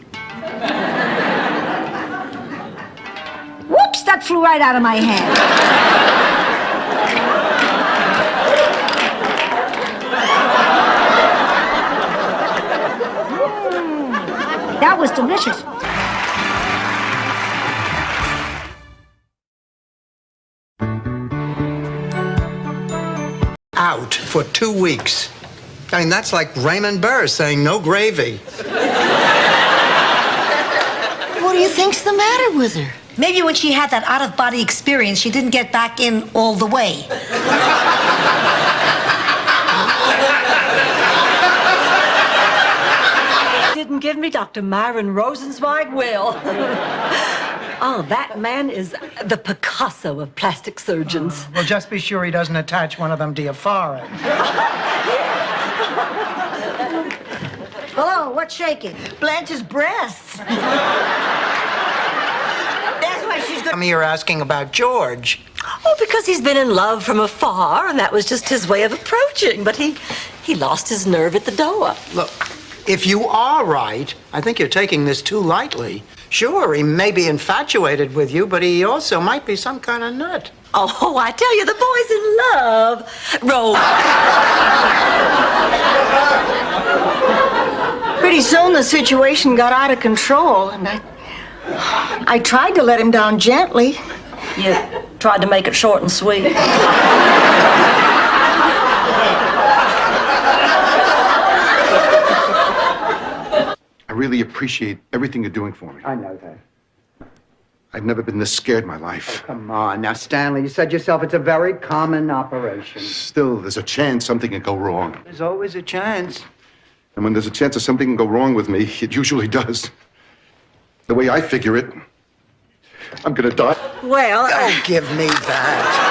Whoops, that flew right out of my hand. That was delicious. Out for 2 weeks. I mean, that's like Raymond Burr saying no gravy. What do you think's the matter with her? Maybe when she had that out-of-body experience, she didn't get back in all the way. Didn't give me Dr. Myron Rosenzweig will. Oh, that man is the Picasso of plastic surgeons. Well, just be sure he doesn't attach one of them to your forehead. Hello, what's shaking? Blanche's breasts. That's why she's Come here asking about George. Oh, because he's been in love from afar, and that was just his way of approaching. But he lost his nerve at the door. Look, if you are right, I think you're taking this too lightly. Sure, he may be infatuated with you, but he also might be some kind of nut. Oh, I tell you, the boy's in love. Rose. Pretty soon the situation got out of control, and I tried to let him down gently. You tried to make it short and sweet. I really appreciate everything you're doing for me. I know that. I've never been this scared in my life. Come on. Now, Stanley, you said yourself it's a very common operation. Still, there's a chance something can go wrong. There's always a chance. And when there's a chance that something can go wrong with me, it usually does. The way I figure it, I'm gonna die. Well, Don't give me that.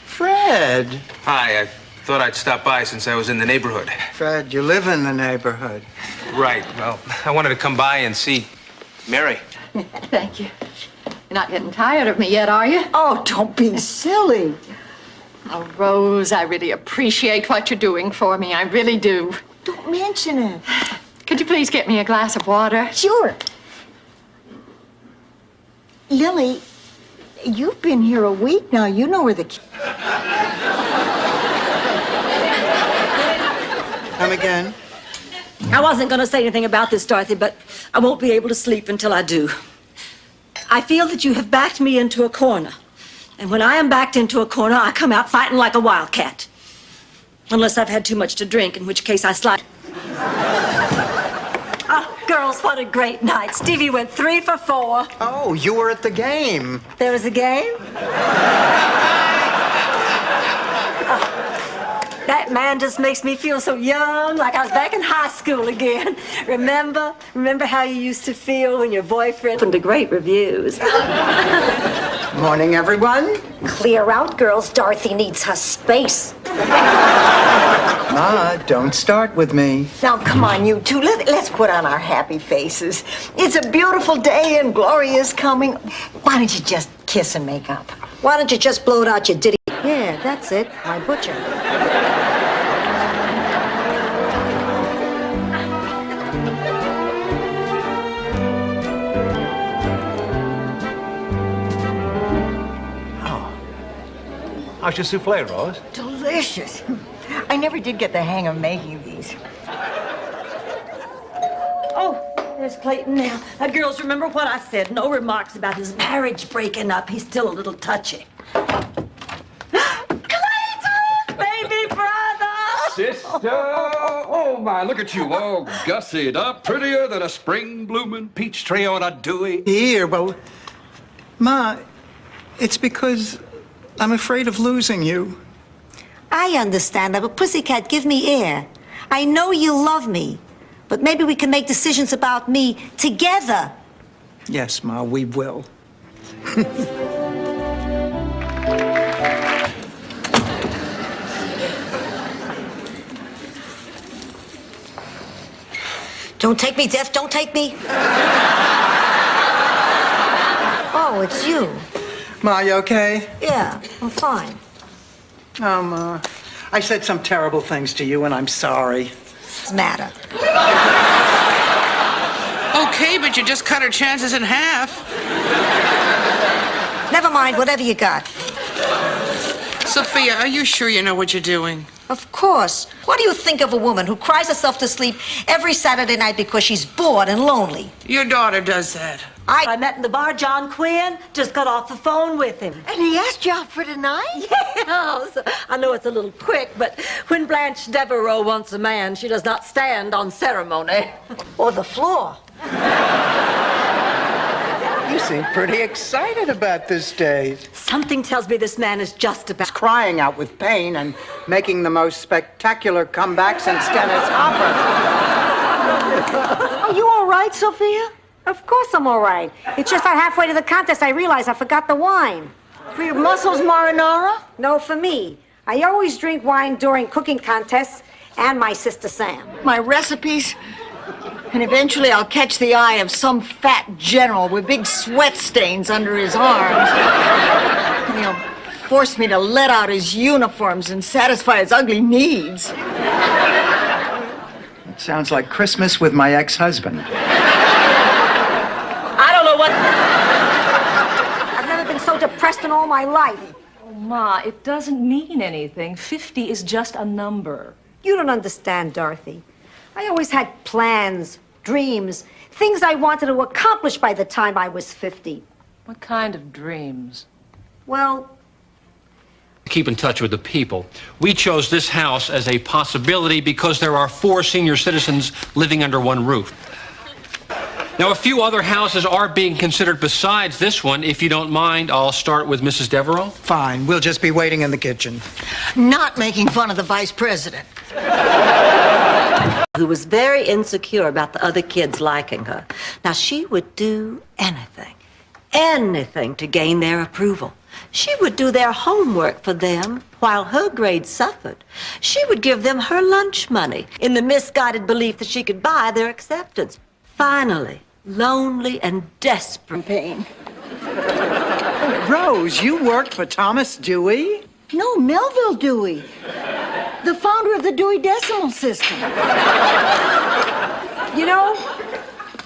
Fred. Hi, I thought I'd stop by since I was in the neighborhood. Fred, you live in the neighborhood. Right, well, I wanted to come by and see Mary. Thank you. You're not getting tired of me yet, are you? Oh, don't be silly. Oh, Rose, I really appreciate what you're doing for me. I really do. Don't mention it. Could you please get me a glass of water? Sure. Lily, you've been here a week now. You know where the... Come again? I wasn't going to say anything about this, Dorothy, but I won't be able to sleep until I do. I feel that you have backed me into a corner. And when I am backed into a corner, I come out fighting like a wildcat. Unless I've had too much to drink, in which case I slide. Oh, girls, what a great night. Stevie went 3 for 4. Oh, you were at the game. There was a game? That man just makes me feel so young, like I was back in high school again. Remember how you used to feel when your boyfriend opened to great reviews. Morning, everyone. Clear out, girls. Dorothy needs her space. Ma, don't start with me. Now, come on, you two. Let's put on our happy faces. It's a beautiful day and Gloria's coming. Why don't you just kiss and make up? Why don't you just blow it out your ditty? Yeah, that's it. My butcher. How's your souffle, Rose? Delicious. I never did get the hang of making these. Oh, there's Clayton now. Girls, remember what I said. No remarks about his marriage breaking up. He's still a little touchy. Clayton! Baby brother! Sister! Oh, my, look at you, all gussied up, prettier than a spring-blooming peach tree on a dewy... Here, well, Ma, it's because I'm afraid of losing you. I understand that, but Pussycat, give me air. I know you love me, but maybe we can make decisions about me together. Yes, Ma, we will. Don't take me, Death, don't take me. Oh, it's you. Ma, you okay? Yeah, I'm fine. Oh, Ma, I said some terrible things to you, and I'm sorry. What's the matter? Okay, but you just cut her chances in half. Never mind, whatever you got. Sophia, are you sure you know what you're doing? Of course. What do you think of a woman who cries herself to sleep every Saturday night because she's bored and lonely? Your daughter does that. I met in the bar John Quinn, just got off the phone with him. And he asked you out for tonight? Yes. I know it's a little quick, but when Blanche Devereaux wants a man, she does not stand on ceremony. Or the floor. You seem pretty excited about this day. Something tells me this man is just about... Crying out with pain and making the most spectacular comeback since Dennis Hopper. Are you all right, Sophia? Of course I'm all right. It's just that halfway to the contest I realized I forgot the wine. For your muscles, marinara? No, for me. I always drink wine during cooking contests and my sister Sam. My recipes? And eventually I'll catch the eye of some fat general with big sweat stains under his arms. And he'll force me to let out his uniforms and satisfy his ugly needs. It sounds like Christmas with my ex-husband. I don't know what... I've never been so depressed in all my life. Oh, Ma, it doesn't mean anything. 50 is just a number. You don't understand, Dorothy. I always had plans, dreams, things I wanted to accomplish by the time I was 50. What kind of dreams? Well, Keep in touch with the people. We chose this house as a possibility because there are 4 senior citizens living under one roof. Now, a few other houses are being considered besides this one. If you don't mind, I'll start with Mrs. Devereaux. Fine. We'll just be waiting in the kitchen. Not making fun of the vice president. Who was very insecure about the other kids liking her. Now, she would do anything to gain their approval. She would do their homework for them while her grades suffered. She would give them her lunch money in the misguided belief that she could buy their acceptance. Finally, lonely and desperate. Pain. Rose, you worked for Thomas Dewey? No, Melville Dewey. The founder of the Dewey Decimal System. You know,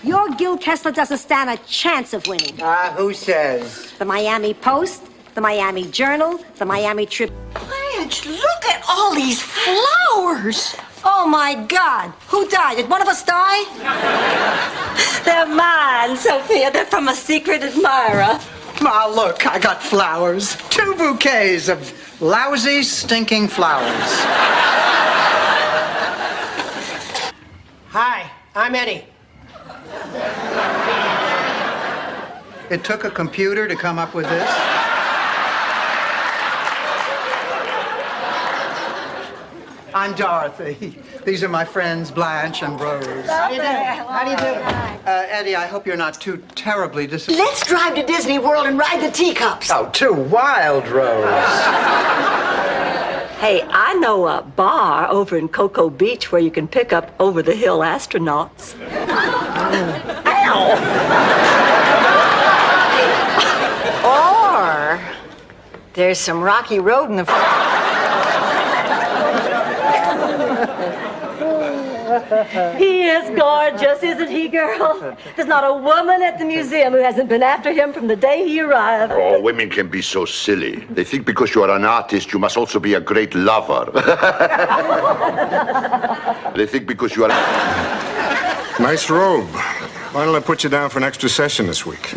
your Gil Kessler doesn't stand a chance of winning. Who says? The Miami Post, the Miami Journal, the Miami Tribune. Blanche, look at all these flowers. Oh, my God. Who died? Did one of us die? They're mine, Sophia. They're from a secret admirer. Ah, look, I got flowers. 2 bouquets of lousy, stinking flowers. Hi, I'm Eddie. It took a computer to come up with this? I'm Dorothy. These are my friends Blanche and Rose. How do you do? How do you do? Eddie, I hope you're not too terribly disappointed. Let's drive to Disney World and ride the teacups. Oh, too wild, Rose. Hey, I know a bar over in Cocoa Beach where you can pick up over-the-hill astronauts. Or there's some rocky road in the... He is gorgeous, isn't he, girl? There's not a woman at the museum who hasn't been after him from the day he arrived. Oh, women can be so silly. They think because you are an artist, you must also be a great lover. They think because you are... Nice robe. Why don't I put you down for an extra session this week?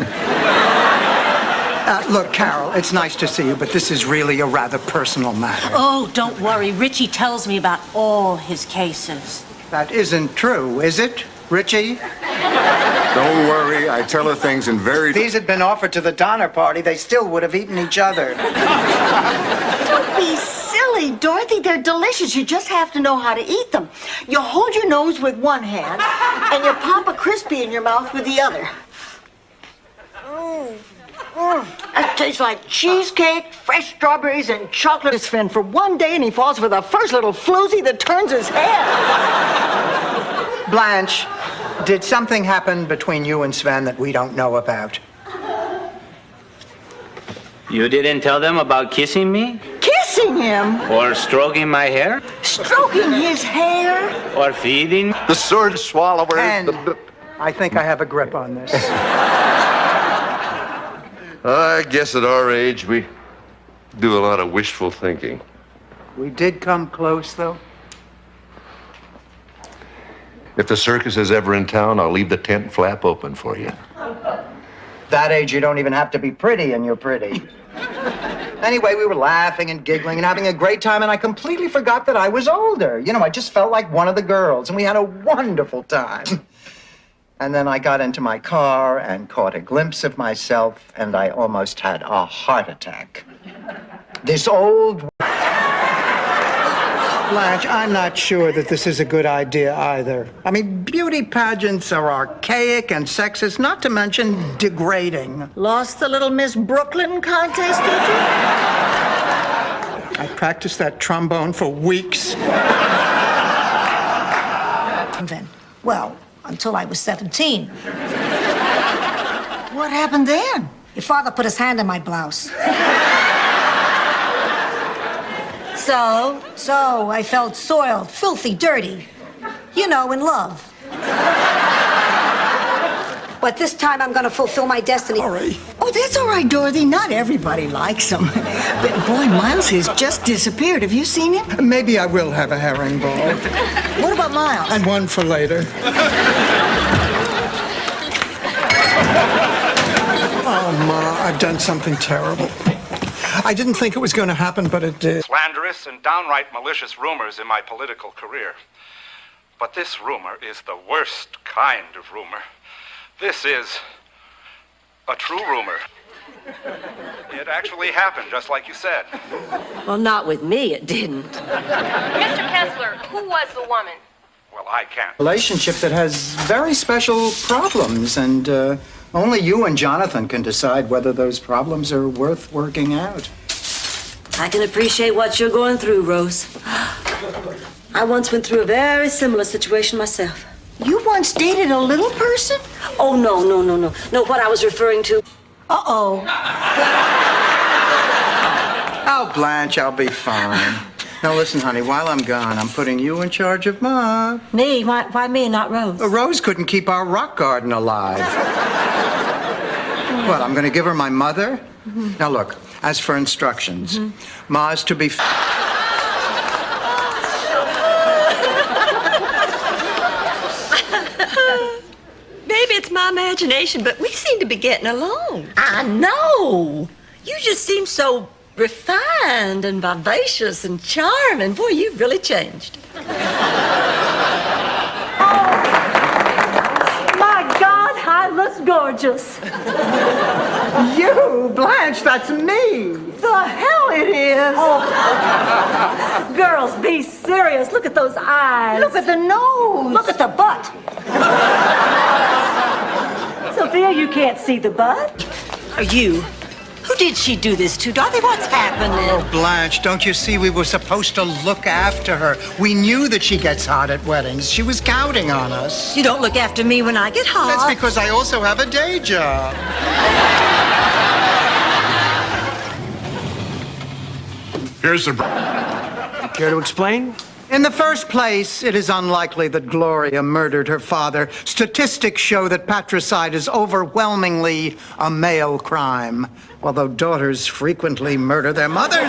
Look, Carol, it's nice to see you, but this is really a rather personal matter. Oh, don't worry. Richie tells me about all his cases. That isn't true, is it, Richie? Don't worry, I tell her things in very... If these had been offered to the Donner Party, they still would have eaten each other. Don't be silly, Dorothy. They're delicious. You just have to know how to eat them. You hold your nose with one hand, and you pop a Crispy in your mouth with the other. That tastes like cheesecake, fresh strawberries, and chocolate. His friend for one day, and he falls for the first little floozy that turns his head. Blanche, did something happen between you and Sven that we don't know about? You didn't tell them about kissing me? Kissing him? Or stroking my hair? Stroking his hair? Or feeding? The sword swallower. And I think I have a grip on this. I guess at our age, we do a lot of wishful thinking. We did come close, though. If the circus is ever in town, I'll leave the tent flap open for you. That age, you don't even have to be pretty, and you're pretty. Anyway, we were laughing and giggling and having a great time, and I completely forgot that I was older. You know, I just felt like one of the girls, and we had a wonderful time. And then I got into my car and caught a glimpse of myself, and I almost had a heart attack. This old... Blanche, I'm not sure that this is a good idea either. I mean, beauty pageants are archaic and sexist, not to mention degrading. Lost the little Miss Brooklyn contest, did you? I practiced that trombone for weeks. Then, well, until I was 17. What happened then? Your father put his hand in my blouse. So I felt soiled, filthy, dirty. You know, in love. But this time I'm gonna fulfill my destiny. Sorry. Oh, that's all right, Dorothy. Not everybody likes him. But boy, Miles has just disappeared. Have you seen him? Maybe I will have a herring ball. What about Miles? And one for later. Oh, Ma, I've done something terrible. I didn't think it was going to happen, but it did. Slanderous and downright malicious rumors in my political career. But this rumor is the worst kind of rumor. This is a true rumor. It actually happened, just like you said. Well, not with me, it didn't. Mr. Kessler, who was the woman? Well, I can't. Relationship that has very special problems, and only you and Jonathan can decide whether those problems are worth working out. I can appreciate what you're going through, Rose. I once went through a very similar situation myself. You once dated a little person? Oh, no. No, what I was referring to. Uh-oh. Oh, Blanche, I'll be fine. Now, listen, honey, while I'm gone, I'm putting you in charge of Mom. Me? Why me and not Rose? Rose couldn't keep our rock garden alive. What, I'm going to give her my mother? Mm-hmm. Now, look, as for instructions, Ma's to be... Maybe it's my imagination, but we seem to be getting along. I know. You just seem so refined and vivacious and charming. Boy, you've really changed. My God, I look gorgeous. You, Blanche, that's me. The hell it is. Oh. Girls, be serious. Look at those eyes. Look at the nose. Look at the butt. Sophia, you can't see the butt. Are you? Who did she do this to? Dorothy, what's happening? Oh, Blanche, don't you see we were supposed to look after her? We knew that she gets hot at weddings. She was counting on us. You don't look after me when I get hot. That's because I also have a day job. Here's the... Care to explain? In the first place, it is unlikely that Gloria murdered her father. Statistics show that patricide is overwhelmingly a male crime, although daughters frequently murder their mothers.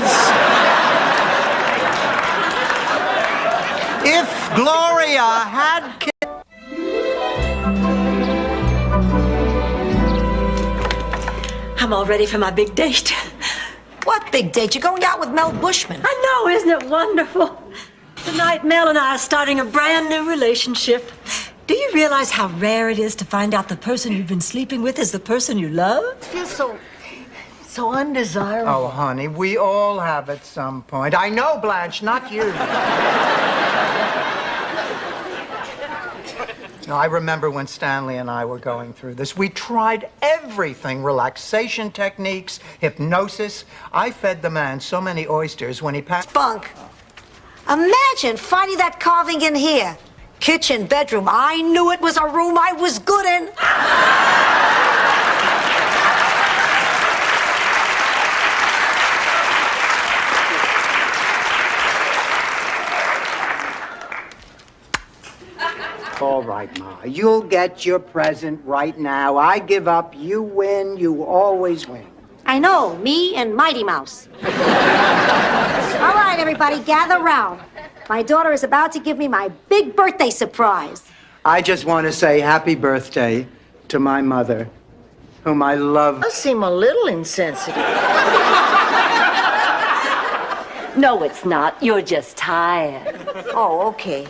If Gloria had killed... I'm all ready for my big date. What big date? You're going out with Mel Bushman. I know, isn't it wonderful? Tonight, Mel and I are starting a brand new relationship. Do you realize how rare it is to find out the person you've been sleeping with is the person you love? It feels so undesirable. Oh, honey, we all have at some point. I know, Blanche, not you. No, I remember when Stanley and I were going through this. We tried everything, relaxation techniques, hypnosis. I fed the man so many oysters when he passed... Spunk. Imagine finding that carving in here. Kitchen, bedroom. I knew it was a room I was good in. All right, Ma. You'll get your present right now. I give up. You win. You always win. I know, me and Mighty Mouse. All right, everybody, gather round. My daughter is about to give me my big birthday surprise. I just want to say happy birthday to my mother, whom I love. I seem a little insensitive. No, it's not. You're just tired. Oh, okay.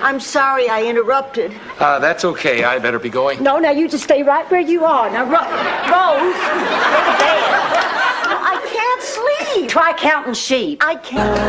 I'm sorry I interrupted. That's okay. I better be going. No, now you just stay right where you are. Now, Rose, go to bed. No, I can't sleep. Try counting sheep. I can't.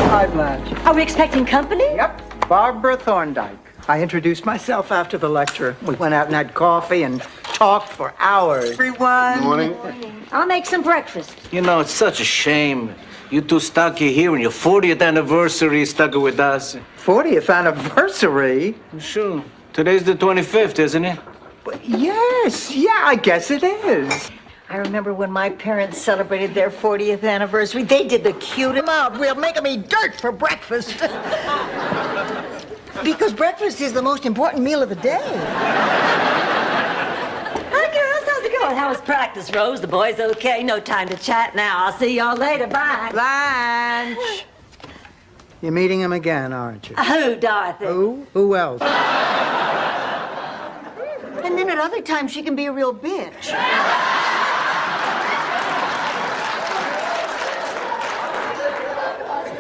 Hi, Blanche. Are we expecting company? Yep, Barbara Thorndike. I introduced myself after the lecture. We went out and had coffee and talked for hours. Everyone. Good morning. I'll make some breakfast. You know, it's such a shame. You two stuck here on your 40th anniversary, stuck with us. 40th anniversary? Sure. Today's the 25th, isn't it? Yes, I guess it is. I remember when my parents celebrated their 40th anniversary. They did the cutest out. We'll make them eat dirt for breakfast. Because breakfast is the most important meal of the day. Hi, girls. How's it going? How was practice, Rose? The boys okay? No time to chat now. I'll see y'all later. Bye. Blanche. You're meeting him again, aren't you? Who, Dorothy? Who? Who else? And then at other times, she can be a real bitch.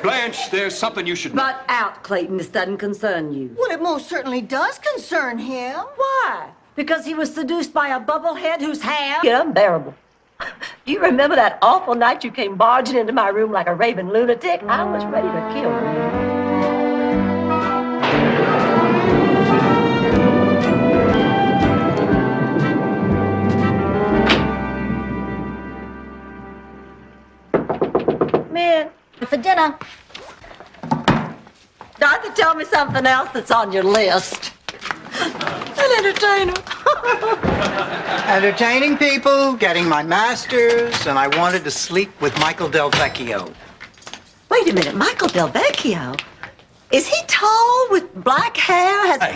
Blanche, there's something you should know. Butt out, Clayton. This doesn't concern you. Well, it most certainly does concern him. Why? Because he was seduced by a bubblehead whose ham... Get unbearable. Do you remember that awful night you came barging into my room like a raving lunatic? I was ready to kill you. Man, for dinner. Dorothy, tell me something else that's on your list. An entertainer. Entertaining people, getting my master's, and I wanted to sleep with Michael Del Vecchio. Wait a minute, Michael Del Vecchio? Is he tall with black hair? Hi.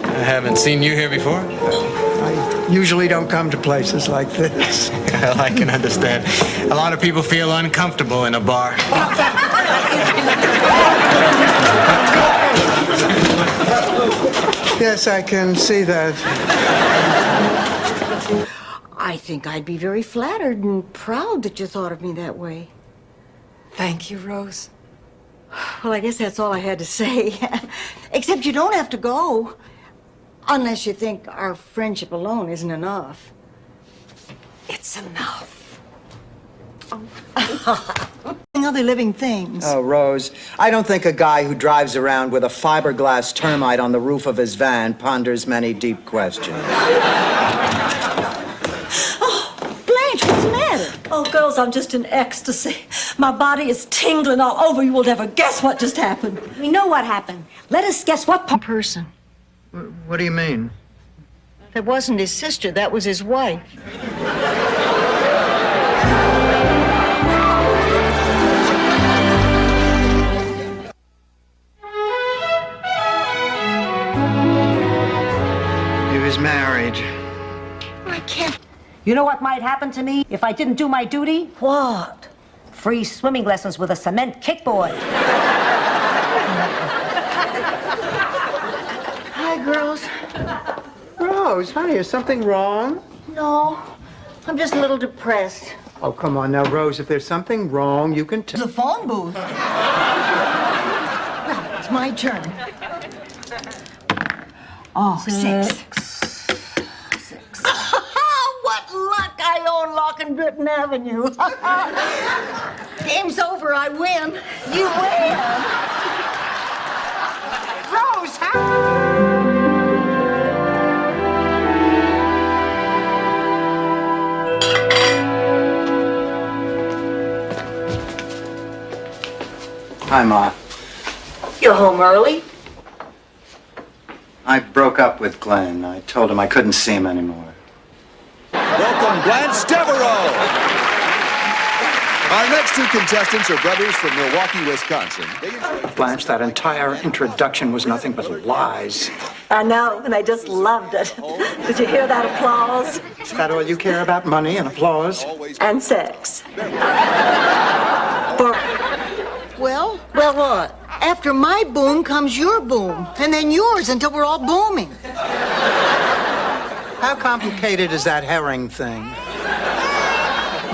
I haven't seen you here before. I usually don't come to places like this. Well, I can understand. A lot of people feel uncomfortable in a bar. Yes, I can see that. I think I'd be very flattered and proud that you thought of me that way. Thank you, Rose. Well, I guess that's all I had to say. Except you don't have to go. Unless you think our friendship alone isn't enough. It's enough. Other living things. Oh, Rose, I don't think a guy who drives around with a fiberglass termite on the roof of his van ponders many deep questions. Oh, Blanche, what's the matter? Oh, girls, I'm just in ecstasy. My body is tingling all over. You will never guess what just happened. We know what happened. Let us guess what person. What do you mean? That wasn't his sister. That was his wife. He was married. I can't. You know what might happen to me if I didn't do my duty? What? Free swimming lessons with a cement kickboard. Hi, girls. Rose, honey, is something wrong? No, I'm just a little depressed. Oh, come on now, Rose. If there's something wrong, you can tell. The phone booth. Now, it's my turn. Oh, six. What luck! I own Lock and Britton Avenue. Game's over. I win. You win. Rose, how? Hi, Ma. You're home early? I broke up with Glenn. I told him I couldn't see him anymore. Welcome, Blanche Devereaux. Our next two contestants are brothers from Milwaukee, Wisconsin. Blanche, that entire introduction was nothing but lies. I know, and I just loved it. Did you hear that applause? Is that all you care about? Money and applause? And sex. Well, what? after my boom comes your boom, and then yours until we're all booming. How complicated is that herring thing?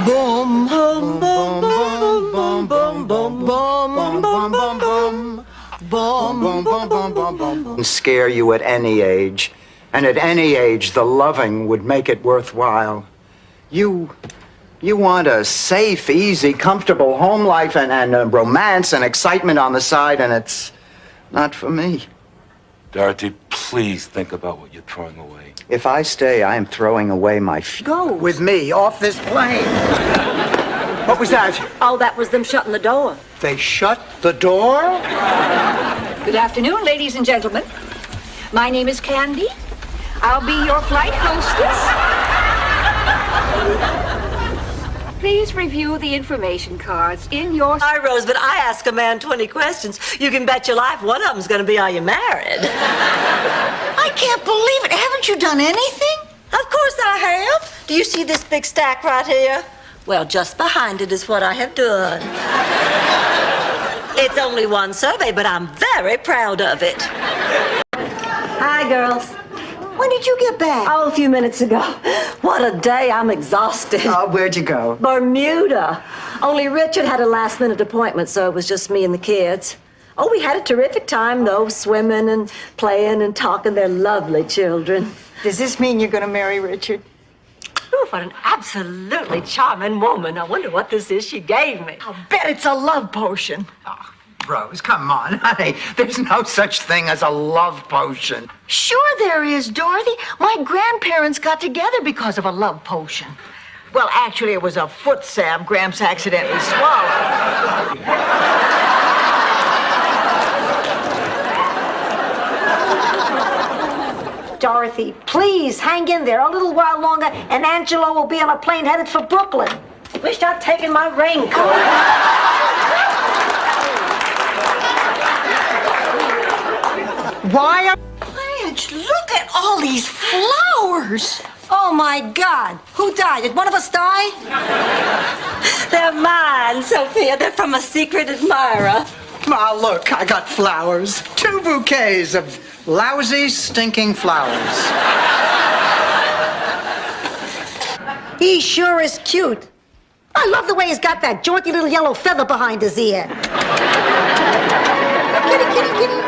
Boom. Boom, boom, boom, boom, boom, boom, boom, boom, boom, boom, boom. Boom, boom, boom, boom, boom, boom, boom. Scare you at any age. And at any age, the loving would make it worthwhile. You want a safe, easy, comfortable home life and romance and excitement on the side, and it's not for me. Dorothy, please think about what you're throwing away. If I stay, I am throwing away my Go with me off this plane. What was that? Oh, that was them shutting the door. They shut the door? Good afternoon, ladies and gentlemen. My name is Candy. I'll be your flight hostess. Please review the information cards in your... Hi, Rose, but I ask a man 20 questions. You can bet your life one of them's going to be, are you married? I can't believe it. Haven't you done anything? Of course I have. Do you see this big stack right here? Well, just behind it is what I have done. It's only one survey, but I'm very proud of it. Hi, girls. When did you get back? Oh, a few minutes ago. What a day. I'm exhausted. Oh, where'd you go? Bermuda. Only Richard had a last-minute appointment, so it was just me and the kids. Oh, we had a terrific time, though, swimming and playing and talking. They're lovely children. Does this mean you're going to marry Richard? Oh, what an absolutely charming woman. I wonder what this is she gave me. I'll bet it's a love potion. Oh, Rose, come on, honey. There's no such thing as a love potion. Sure there is, Dorothy. My grandparents got together because of a love potion. Well, actually, it was a foot salve Gramps accidentally swallowed. Dorothy, please hang in there a little while longer, and Angelo will be on a plane headed for Brooklyn. Wish I'd taken my raincoat. Why are... Blanche, look at all these flowers. Oh, my God. Who died? Did one of us die? They're mine, Sophia. They're from a secret admirer. Ma, look, I got flowers. 2 bouquets of lousy, stinking flowers. He sure is cute. I love the way he's got that jaunty little yellow feather behind his ear. Kitty, kitty, kitty.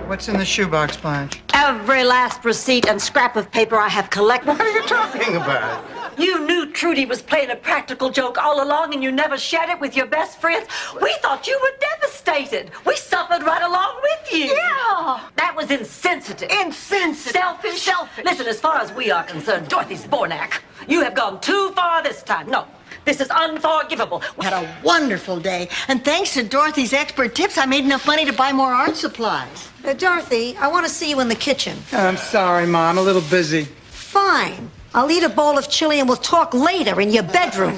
What's in the shoebox, Blanche? Every last receipt and scrap of paper I have collected. What are you talking about? You knew Trudy was playing a practical joke all along and you never shared it with your best friends. We thought you were devastated. We suffered right along with you. Yeah. That was insensitive. Insensitive. Selfish. Selfish. Listen, as far as we are concerned, Dorothy Spornak, you have gone too far this time. No, this is unforgivable. We had a wonderful day, and thanks to Dorothy's expert tips, I made enough money to buy more art supplies. Dorothy, I want to see you in the kitchen. I'm sorry, Ma. I'm a little busy. Fine. I'll eat a bowl of chili and we'll talk later in your bedroom.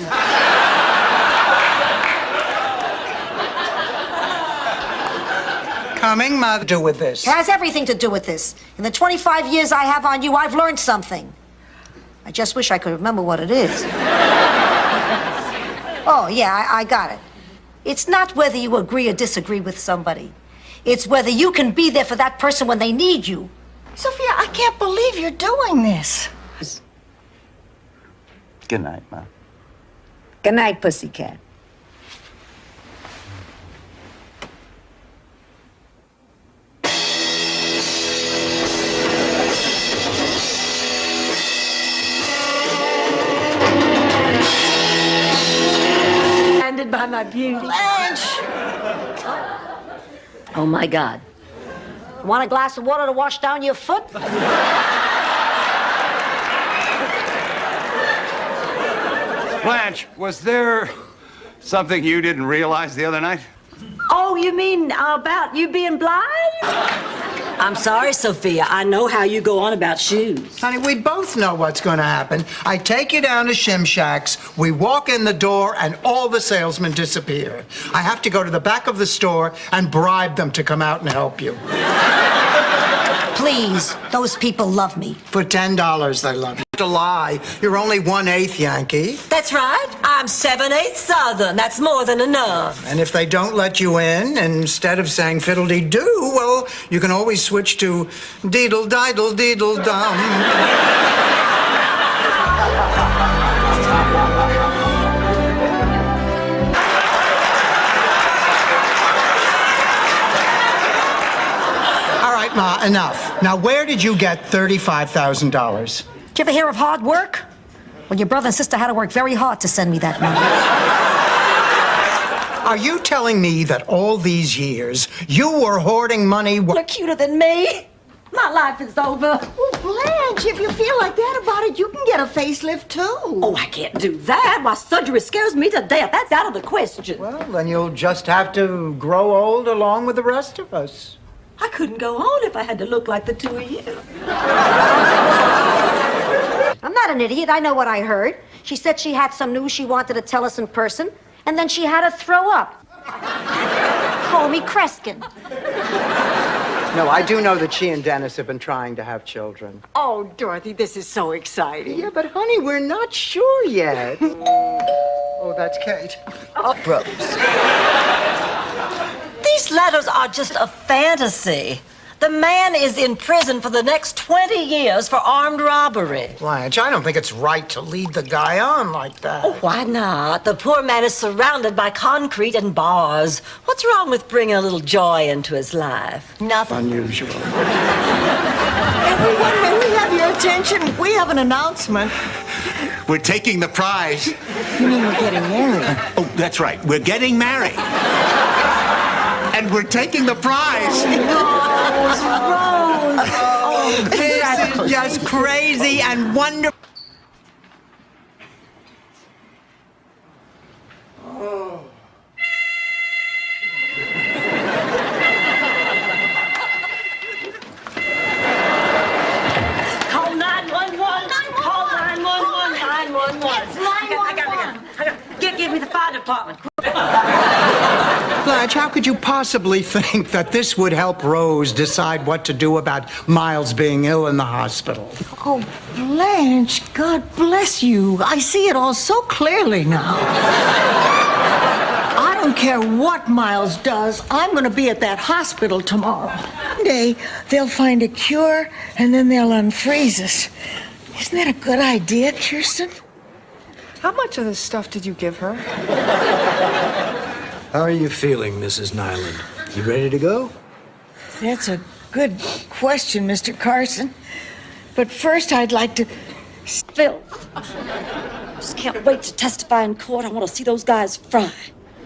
Coming, Ma, do with this. It has everything to do with this. In the 25 years I have on you, I've learned something. I just wish I could remember what it is. Oh, yeah, I got it. It's not whether you agree or disagree with somebody. It's whether you can be there for that person when they need you. Sophia, I can't believe you're doing this. Good night, Ma. Good night, pussycat. Landed by my beauty. Blanche! Oh, my God. Want a glass of water to wash down your foot? Blanche, was there something you didn't realize the other night? Oh, you mean about you being blind? I'm sorry, Sophia. I know how you go on about shoes. Honey, we both know what's going to happen. I take you down to Shimshak's, we walk in the door, and all the salesmen disappear. I have to go to the back of the store and bribe them to come out and help you. Please, those people love me. For $10, they love you. To lie, you're only 1/8 Yankee. That's right. I'm 7/8 Southern. That's more than enough. And if they don't let you in, instead of saying fiddle-dee-doo, well, you can always switch to deedle-diddle-deedle-dum. All right, Ma, enough. Now, where did you get $35,000? Did you ever hear of hard work? Well, your brother and sister had to work very hard to send me that money. Are you telling me that all these years you were hoarding money? You're cuter than me. My life is over. Well, Blanche, if you feel like that about it, you can get a facelift, too. Oh, I can't do that. My surgery scares me to death. That's out of the question. Well, then you'll just have to grow old along with the rest of us. I couldn't go on if I had to look like the two of you. I'm not an idiot. I know what I heard. She said she had some news she wanted to tell us in person, and then she had to throw up. Call me Kreskin. No, I do know that she and Dennis have been trying to have children. Oh, Dorothy, this is so exciting. Yeah, but honey, we're not sure yet. Oh, that's Kate. Rose. These letters are just a fantasy. The man is in prison for the next 20 years for armed robbery. Blanche, I don't think it's right to lead the guy on like that. Oh, why not? The poor man is surrounded by concrete and bars. What's wrong with bringing a little joy into his life? Nothing. Unusual. Everyone, may we have your attention? We have an announcement. We're taking the prize. You mean we're getting married? Oh, that's right. We're getting married. And we're taking the prize. Rose. This is just crazy and wonderful. Call 911. Call 911. 911. It's 911. Give me the fire department. Blanche, how could you possibly think that this would help Rose decide what to do about Miles being ill in the hospital? Oh, Blanche, God bless you. I see it all so clearly now. I don't care what Miles does. I'm going to be at that hospital tomorrow. One day, they'll find a cure, and then they'll unfreeze us. Isn't that a good idea, Kirsten? How much of this stuff did you give her? How are you feeling, Mrs. Nyland? You ready to go? That's a good question, Mr. Carson. But first, I'd like to... Phil, just can't wait to testify in court. I want to see those guys fry.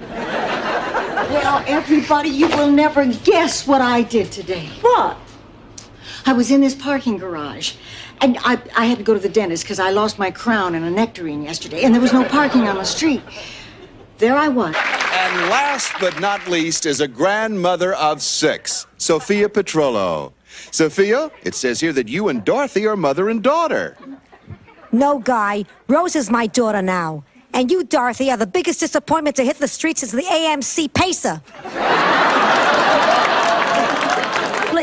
Well, everybody, you will never guess what I did today. What? I was in this parking garage, and I had to go to the dentist because I lost my crown and a nectarine yesterday, and there was no parking on the street. There I was. And last but not least is a grandmother of 6, Sophia Petrollo. Sophia, it says here that you and Dorothy are mother and daughter. No, Guy. Rose is my daughter now. And you, Dorothy, are the biggest disappointment to hit the streets since the AMC Pacer.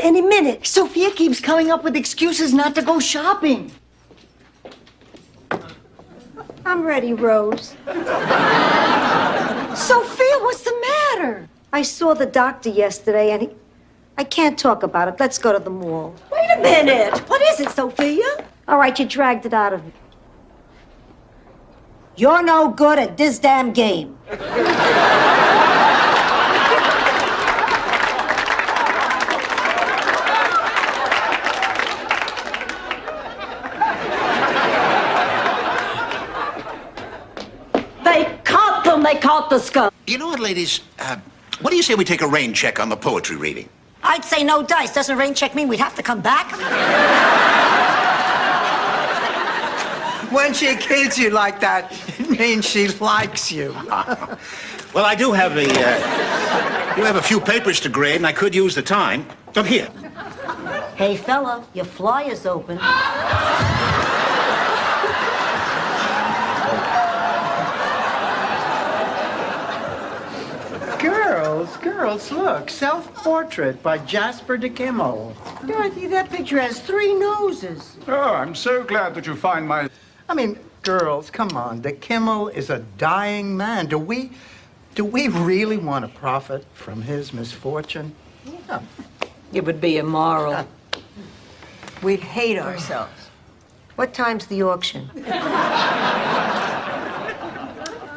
Any minute. Sophia keeps coming up with excuses not to go shopping. I'm ready, Rose. Sophia, what's the matter? I saw the doctor yesterday, and I can't talk about it. Let's go to the mall. Wait a minute. What is it, Sophia? All right, you dragged it out of me. You're no good at this damn game. They caught them. They caught the scum. You know what, ladies? What do you say we take a rain check on the poetry reading? I'd say no dice. Doesn't rain check mean we'd have to come back? When she kids you like that, it means she likes you. Well, I do have a few papers to grade, and I could use the time. Look here. Hey, fella, your flyer's open. Girls, look. Self-portrait by Jasper de Kimmel. Dorothy, that picture has 3 noses. Oh, I'm so glad that you find my... I mean, girls, come on. De Kimmel is a dying man. Do we really want to profit from his misfortune? Yeah. It would be immoral. We'd hate ourselves. What time's the auction?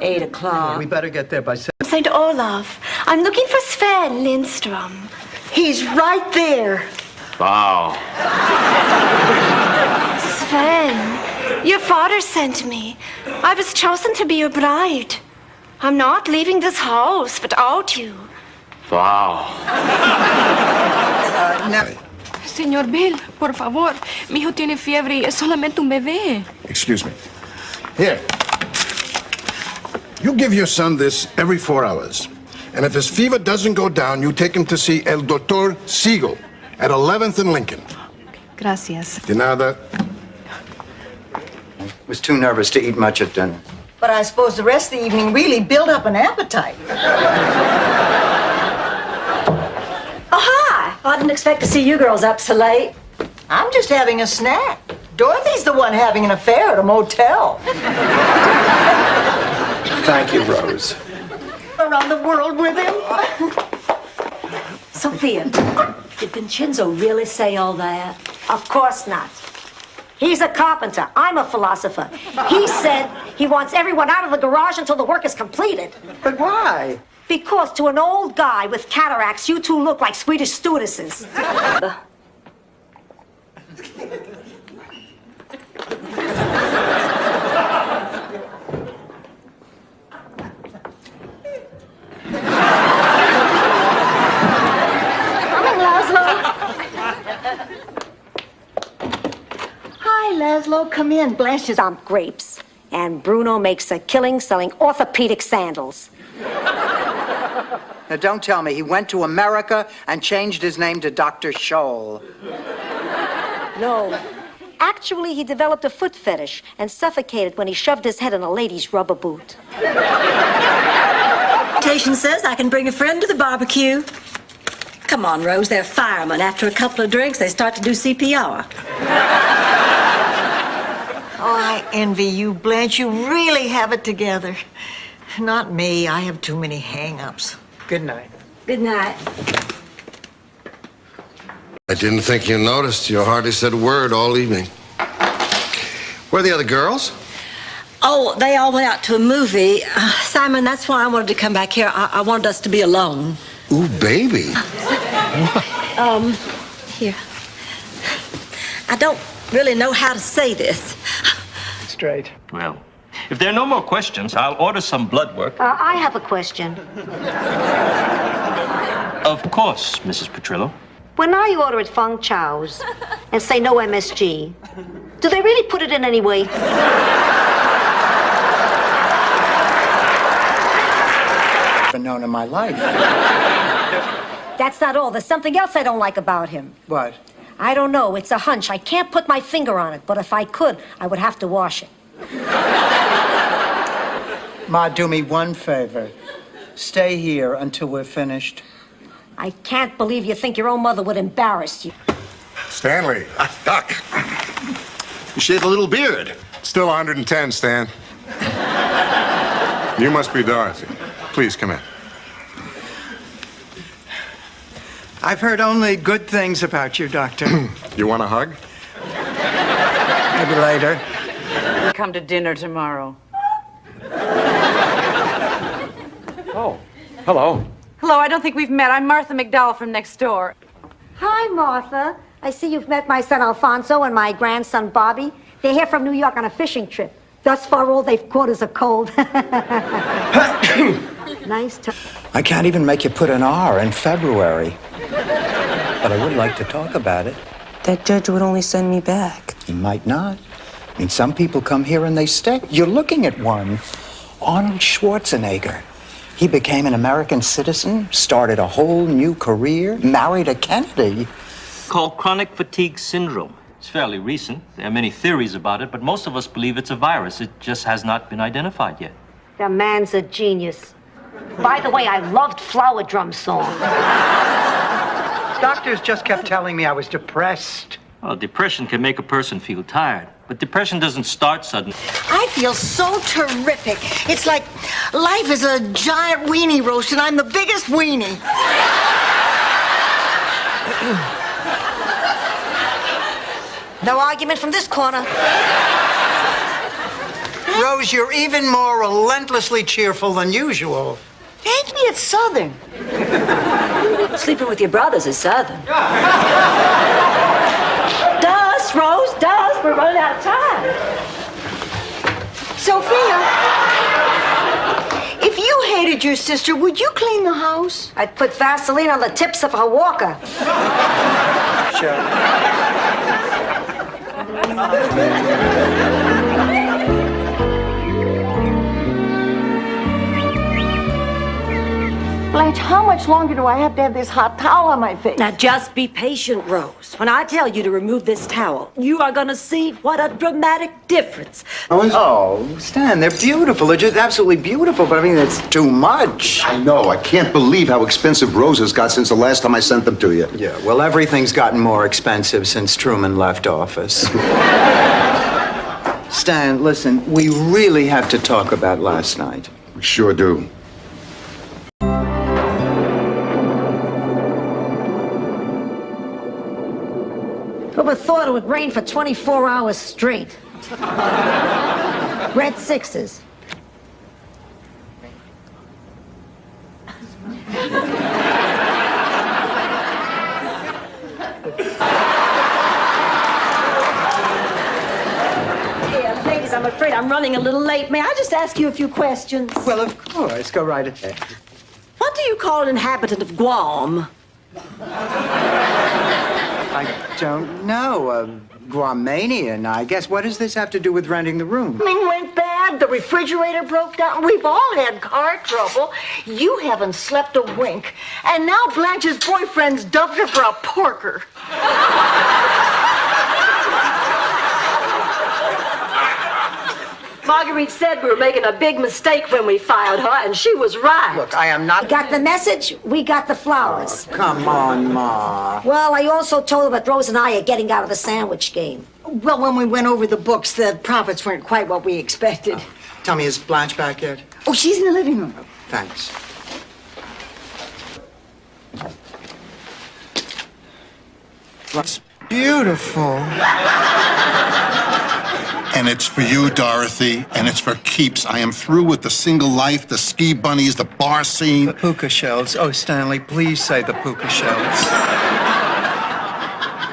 8 o'clock. We better get there by 7. St. Olaf. I'm looking for Sven Lindstrom. He's right there. Wow. Sven, your father sent me. I was chosen to be your bride. I'm not leaving this house without you. Wow. Señor Bill, por favor. Mi hijo tiene fiebre y es solamente un bebé. Excuse me. Here. You give your son this every 4 hours. And if his fever doesn't go down, you take him to see El Doctor Siegel at 11th and Lincoln. Gracias. De nada. Was too nervous to eat much at dinner. But I suppose the rest of the evening really built up an appetite. Oh, hi. I didn't expect to see you girls up so late. I'm just having a snack. Dorothy's the one having an affair at a motel. Thank you, Rose. Around the world with him. Sophia, did Vincenzo really say all that? Of course not. He's a carpenter. I'm a philosopher. He said he wants everyone out of the garage until the work is completed. But why? Because to an old guy with cataracts, you two look like Swedish stewardesses. Hi, Laszlo. Come in. Blanche is Some grapes. And Bruno makes a killing selling orthopedic sandals. Now, don't tell me he went to America and changed his name to Dr. Scholl. No. Actually, he developed a foot fetish and suffocated when he shoved his head in a lady's rubber boot. Invitation says I can bring a friend to the barbecue. Come on, Rose, they're firemen. After a couple of drinks, they start to do CPR. Oh, I envy you, Blanche. You really have it together. Not me. I have too many hang-ups. Good night. Good night. I didn't think you noticed. You hardly said a word all evening. Where are the other girls? Oh, they all went out to a movie. Simon, that's why I wanted to come back here. I wanted us to be alone. Ooh, baby. Here. I don't really know how to say this. Straight. Well, if there are no more questions, I'll order some blood work. I have a question. Of course, Mrs. Petrillo. When I order at Feng Chao's and say no MSG, do they really put it in anyway? I've known in my life. That's not all. There's something else I don't like about him. What? I don't know. It's a hunch. I can't put my finger on it, but if I could, I would have to wash it. Ma, do me one favor. Stay here until we're finished. I can't believe you think your own mother would embarrass you. Stanley. Doc, you shaved a little beard. Still 110, Stan. You must be Dorothy. Please come in. I've heard only good things about you, Doctor. You want a hug? Maybe later. Come to dinner tomorrow. Oh, hello. Hello, I don't think we've met. I'm Martha McDowell from next door. Hi, Martha. I see you've met my son Alfonso and my grandson Bobby. They're here from New York on a fishing trip. Thus far, all they've caught is a cold. Nice time. I can't even make you put an R in February. But I would like to talk about it. That judge would only send me back. He might not. I mean, some people come here and they stay. You're looking at one. Arnold Schwarzenegger. He became an American citizen, started a whole new career, married a Kennedy. Called chronic fatigue syndrome. It's fairly recent. There are many theories about it, but most of us believe it's a virus. It just has not been identified yet. The man's a genius. By the way, I loved Flower Drum Song. Doctors just kept telling me I was depressed. Well, depression can make a person feel tired, but depression doesn't start suddenly. I feel so terrific. It's like life is a giant weenie roast, and I'm the biggest weenie. No argument from this corner. Rose, you're even more relentlessly cheerful than usual. Ain't me, it's Southern. Sleeping with your brothers is Southern. Does, Rose, does. We're running out of time. Sophia, if you hated your sister, would you clean the house? I'd put Vaseline on the tips of her walker. Sure. Blanche, how much longer do I have to have this hot towel on my face? Now, just be patient, Rose. When I tell you to remove this towel, you are going to see what a dramatic difference. Oh, Stan, they're beautiful. They're just absolutely beautiful, but I mean, it's too much. I know. I can't believe how expensive roses got since the last time I sent them to you. Yeah, well, everything's gotten more expensive since Truman left office. Stan, listen, we really have to talk about last night. We sure do. Who would have thought it would rain for 24 hours straight? Red sixes. Ladies, I'm afraid I'm running a little late. May I just ask you a few questions? Well, of course. Go right ahead. What do you call an inhabitant of Guam? I don't know. Guamanian, I guess. What does this have to do with renting the room? Something went bad. The refrigerator broke down. We've all had car trouble. You haven't slept a wink. And now Blanche's boyfriend's dubbed her for a porker. Marguerite said we were making a big mistake when we fired her, and she was right. Look, I am not... We got the message, we got the flowers. Oh, come on, Ma. Well, I also told her that Rose and I are getting out of the sandwich game. Well, when we went over the books, the profits weren't quite what we expected. Tell me, is Blanche back yet? Oh, she's in the living room. Thanks. That's beautiful. And it's for you, Dorothy, and it's for keeps. I am through with the single life, the ski bunnies, the bar scene. The puka shells. Oh, Stanley, please say the puka shells.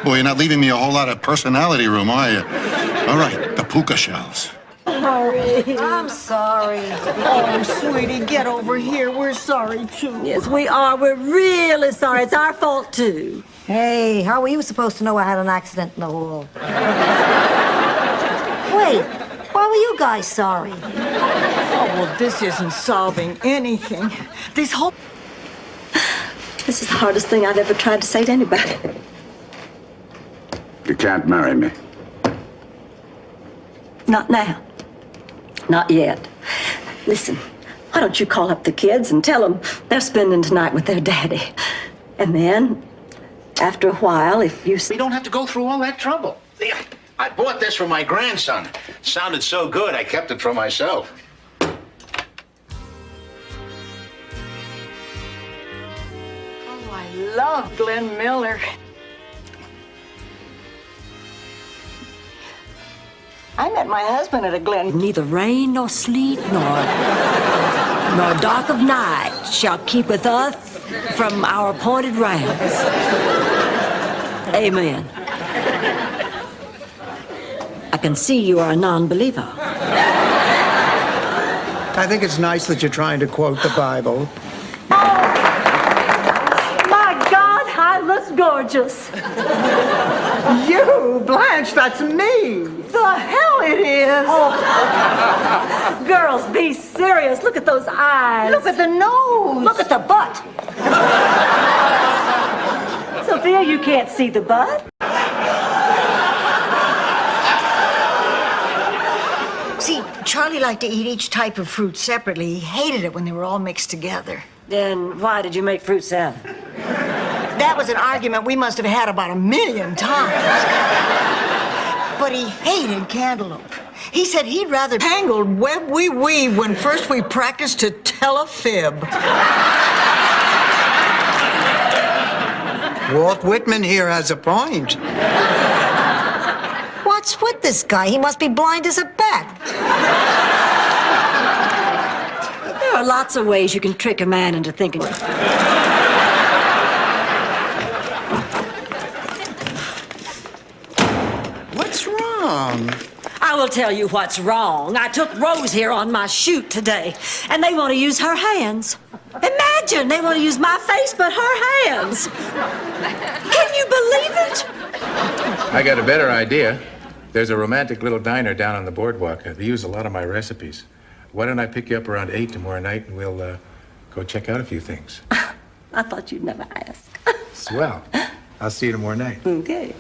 Boy, you're not leaving me a whole lot of personality room, are you? All right, the puka shells. Sorry. I'm sorry. Oh, sweetie, get over here. We're sorry, too. Yes, we are. We're really sorry. It's our fault, too. Hey, how were you supposed to know I had an accident in the hall? Wait, why were you guys sorry? Oh, well, this isn't solving anything. This whole... This is the hardest thing I've ever tried to say to anybody. You can't marry me. Not now. Not yet. Listen, why don't you call up the kids and tell them they're spending tonight with their daddy? And then, after a while, if you... We don't have to go through all that trouble. I bought this for my grandson. It sounded so good, I kept it for myself. Oh, I love Glenn Miller. I met my husband at a Glen. Neither rain nor sleet nor dark of night shall keepeth us from our appointed rounds. Amen. I can see you are a non-believer. I think it's nice that you're trying to quote the Bible. My God, I look gorgeous. You, Blanche, that's me. The hell it is. Oh. Girls, be serious. Look at those eyes. Look at the nose. Look at the butt. Sophia, you can't see the butt. See, Charlie liked to eat each type of fruit separately. He hated it when they were all mixed together. Then why did you make fruit salad? That was an argument we must have had about 1,000,000 times. But he hated cantaloupe. He said he'd rather tangled web we weave when first we practiced to tell a fib. Walt Whitman here has a point. What's with this guy? He must be blind as a bat. There are lots of ways you can trick a man into thinking. What's wrong? I will tell you what's wrong. I took Rose here on my shoot today, and they want to use her hands. Imagine, they want to use my face, but her hands. Can you believe it? I got a better idea. There's a romantic little diner down on the boardwalk. They use a lot of my recipes. Why don't I pick you up around 8 tomorrow night, and we'll go check out a few things. I thought you'd never ask. Swell. I'll see you tomorrow night. Okay.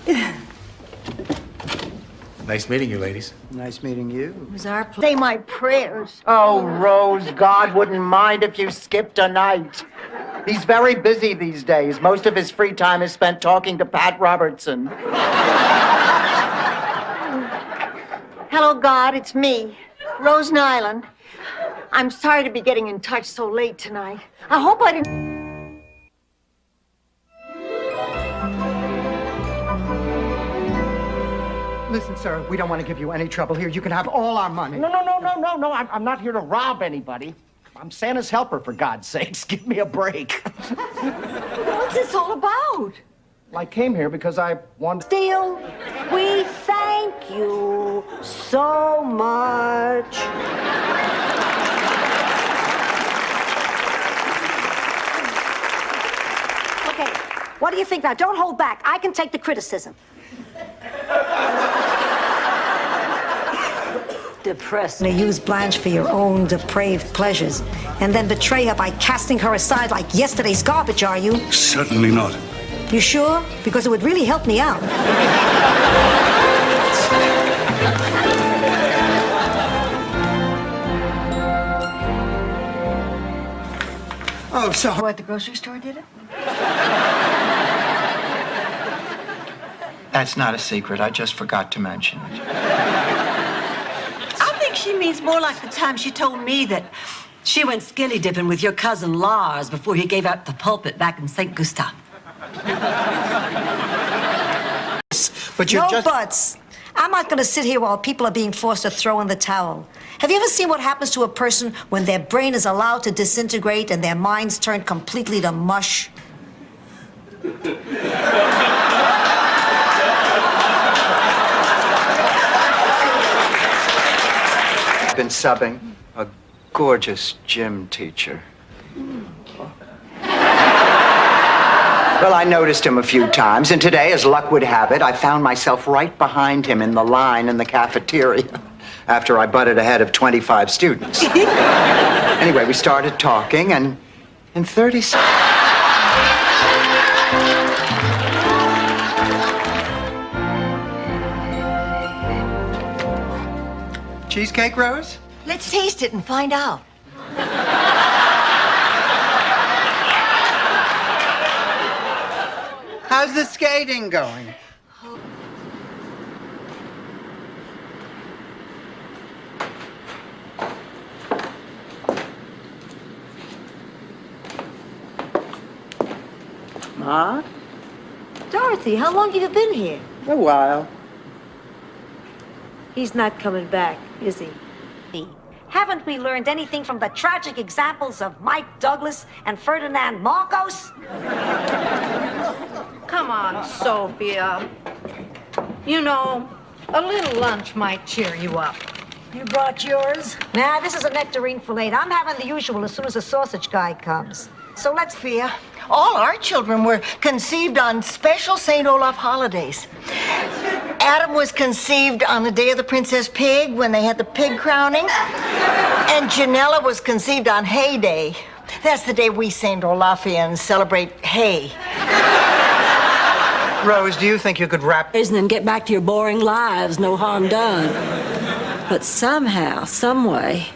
Nice meeting you, ladies. Nice meeting you. It was our Say my prayers. Oh, Rose, God wouldn't mind if you skipped a night. He's very busy these days. Most of his free time is spent talking to Pat Robertson. Hello, God, it's me, Rose Nyland. I'm sorry to be getting in touch so late tonight. I hope I didn't... Listen, sir, we don't want to give you any trouble here. You can have all our money. No. I'm not here to rob anybody. I'm Santa's helper, for God's sakes. Give me a break. What's this all about? I came here because I wanted... Steele, we thank you so much. Okay, what do you think now? Don't hold back. I can take the criticism. Depressing. To use Blanche for your own depraved pleasures and then betray her by casting her aside like yesterday's garbage, are you? Certainly not. You sure? Because it would really help me out. Oh, so... Who at the grocery store did it? That's not a secret. I just forgot to mention it. I think she means more like the time she told me that she went skinny dipping with your cousin Lars before he gave out the pulpit back in St. Gustav. But you're no buts. I'm not going to sit here while people are being forced to throw in the towel. Have you ever seen what happens to a person when their brain is allowed to disintegrate and their minds turn completely to mush? I've been subbing a gorgeous gym teacher. Well, I noticed him a few times, and today, as luck would have it, I found myself right behind him in the line in the cafeteria after I butted ahead of 25 students. Anyway, we started talking, and in 30 seconds... Cheesecake, Rose? Let's taste it and find out. How's the skating going? Ma? Dorothy, how long have you been here? A while. He's not coming back, is he? Haven't we learned anything from the tragic examples of Mike Douglas and Ferdinand Marcos? Come on, Sophia. You know, a little lunch might cheer you up. You brought yours? Nah, this is a nectarine fillet. I'm having the usual as soon as the sausage guy comes. So let's... Sophia, all our children were conceived on special St. Olaf holidays. Adam was conceived on the day of the Princess Pig when they had the pig crowning. And Janella was conceived on Hay Day. That's the day we St. Olafians celebrate hay. Rose, do you think you could wrap... And then get back to your boring lives, no harm done. But somehow, someway,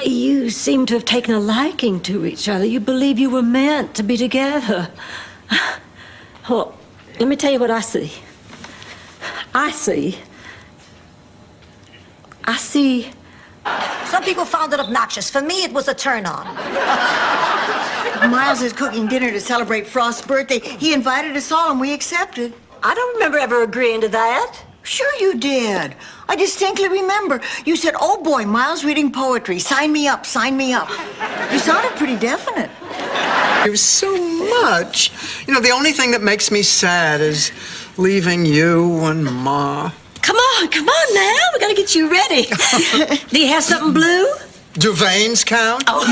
you seem to have taken a liking to each other. You believe you were meant to be together. Well, let me tell you what I see. I see... Some people found it obnoxious. For me, it was a turn-on. Miles is cooking dinner to celebrate Frost's birthday. He invited us all, and we accepted. I don't remember ever agreeing to that. Sure you did. I distinctly remember. You said, oh boy, Miles reading poetry. Sign me up, sign me up. You sounded pretty definite. There's so much. You know, the only thing that makes me sad is leaving you and Ma. Come on now. We gotta get you ready. Do you have something blue? Do veins count? Oh.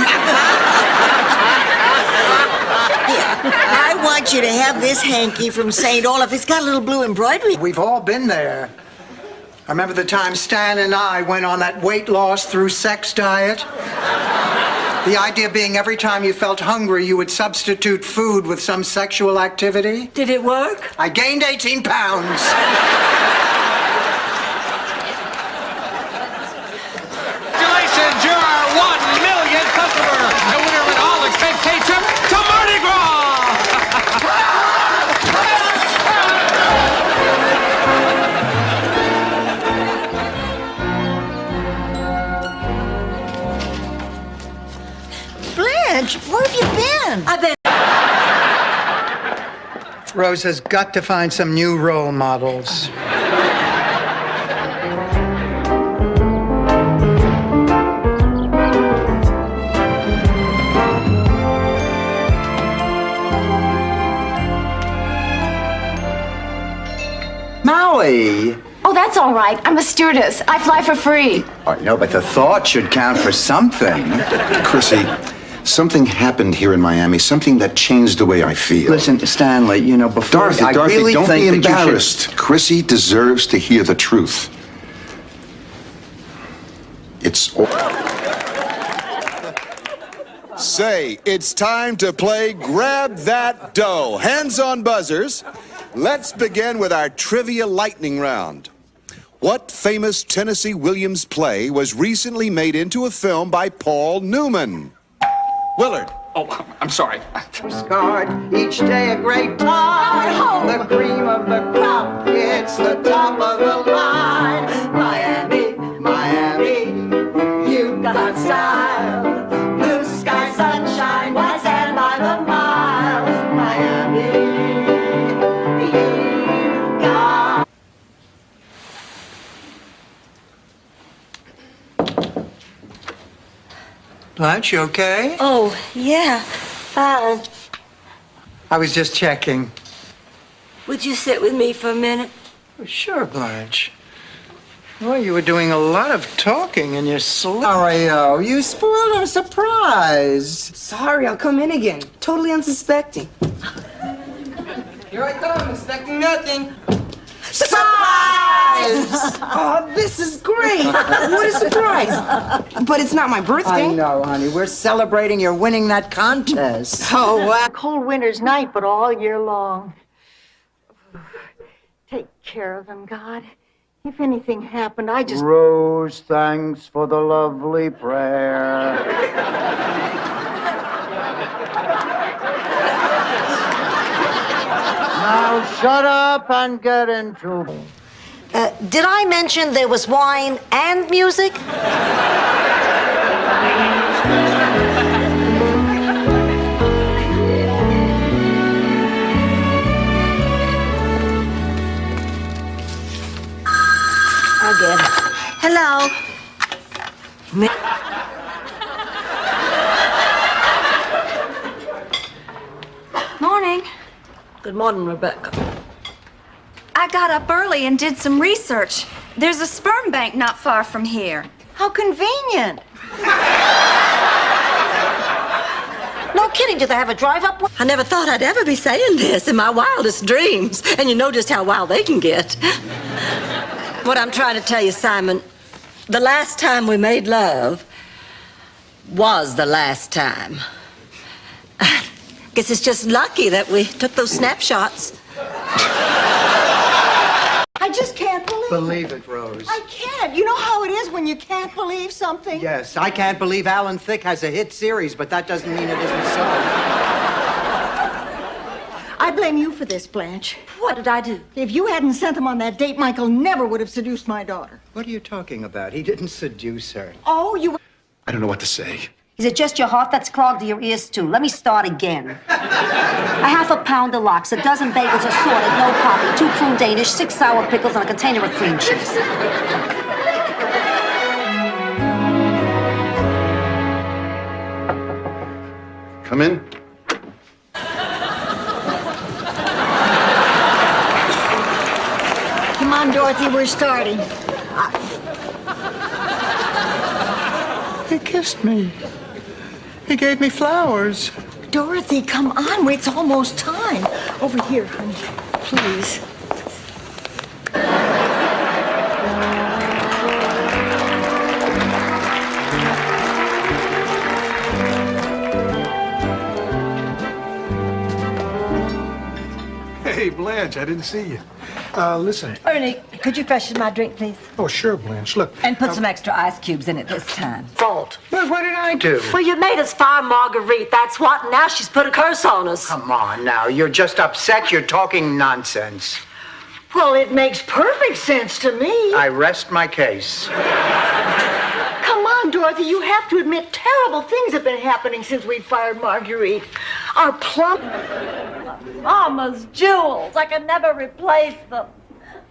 I want you to have this hanky from St. Olaf. It's got a little blue embroidery. We've all been there. I remember the time Stan and I went on that weight loss through sex diet. The idea being every time you felt hungry, you would substitute food with some sexual activity? Did it work? I gained 18 pounds. Congratulations, you're our 1 millionth customer, the winner of an all-expense paid trip to Mardi Gras! Blanche, where have you been? I've been. Rose has got to find some new role models. Maui! Oh, that's all right. I'm a stewardess. I fly for free. Oh, no, but the thought should count for something. Chrissy, something happened here in Miami, something that changed the way I feel. Listen, Stanley, you know, before Dorothy, I really don't think be that you should- embarrassed. Chrissy deserves to hear the truth. It's all... Say, it's time to play Grab That Dough. Hands on buzzers. Let's begin with our trivia lightning round. What famous Tennessee Williams play was recently made into a film by Paul Newman? Willard. Oh, I'm sorry. Postcard, each day a great time. The cream of the crop, it's the top of the line. Miami, Miami, you got style. Blue sky, sunshine, white sand by the mile. Miami, you got. Blanche, you okay? Oh, yeah. Fine. I was just checking. Would you sit with me for a minute? Sure, Blanche. Well, you were doing a lot of talking in your sleep. Mario, you spoiled our surprise. Sorry, I'll come in again. Totally unsuspecting. Here I come, expecting nothing. Surprise! Oh, this is great. What a surprise. But it's not my birthday. I know, honey. We're celebrating your winning that contest. Oh, wow. Cold winter's night, but all year long. Take care of them, God. If anything happened, I just... Rose, thanks for the lovely prayer. Now shut up and get into... Did I mention there was wine and music? I'll get it. Hello. Morning. Good morning, Rebecca. I got up early and did some research. There's a sperm bank not far from here. How convenient. No kidding, do they have a drive-up? I never thought I'd ever be saying this in my wildest dreams, and you know just how wild they can get. What I'm trying to tell you, Simon, the last time we made love was the last time. Guess it's just lucky that we took those snapshots. I just can't believe it, Rose. I can't. You know how it is when you can't believe something? Yes, I can't believe Alan Thicke has a hit series, but that doesn't mean it isn't so. I blame you for this, Blanche. What did I do? If you hadn't sent him on that date, Michael never would have seduced my daughter. What are you talking about? He didn't seduce her. Oh, you... I don't know what to say. Is it just your heart that's clogged to your ears, too? Let me start again. A half a pound of lox, a dozen bagels assorted, no coffee, 2 prune Danish, 6 sour pickles, and a container of cream cheese. Come in. Come on, Dorothy, we're starting. He kissed me. He gave me flowers. Dorothy, come on. It's almost time. Over here, honey. Please. Blanche, I didn't see you. Listen. Ernie, could you freshen my drink, please? Oh, sure, Blanche. Look. And put some extra ice cubes in it this time. Fault. Well, what did I do? Well, you made us fire Marguerite, that's what, and now she's put a curse on us. Come on now, you're just upset. You're talking nonsense. Well, it makes perfect sense to me. I rest my case. Come on, Dorothy, you have to admit terrible things have been happening since we fired Marguerite. Our plump... Mama's jewels, I can never replace them.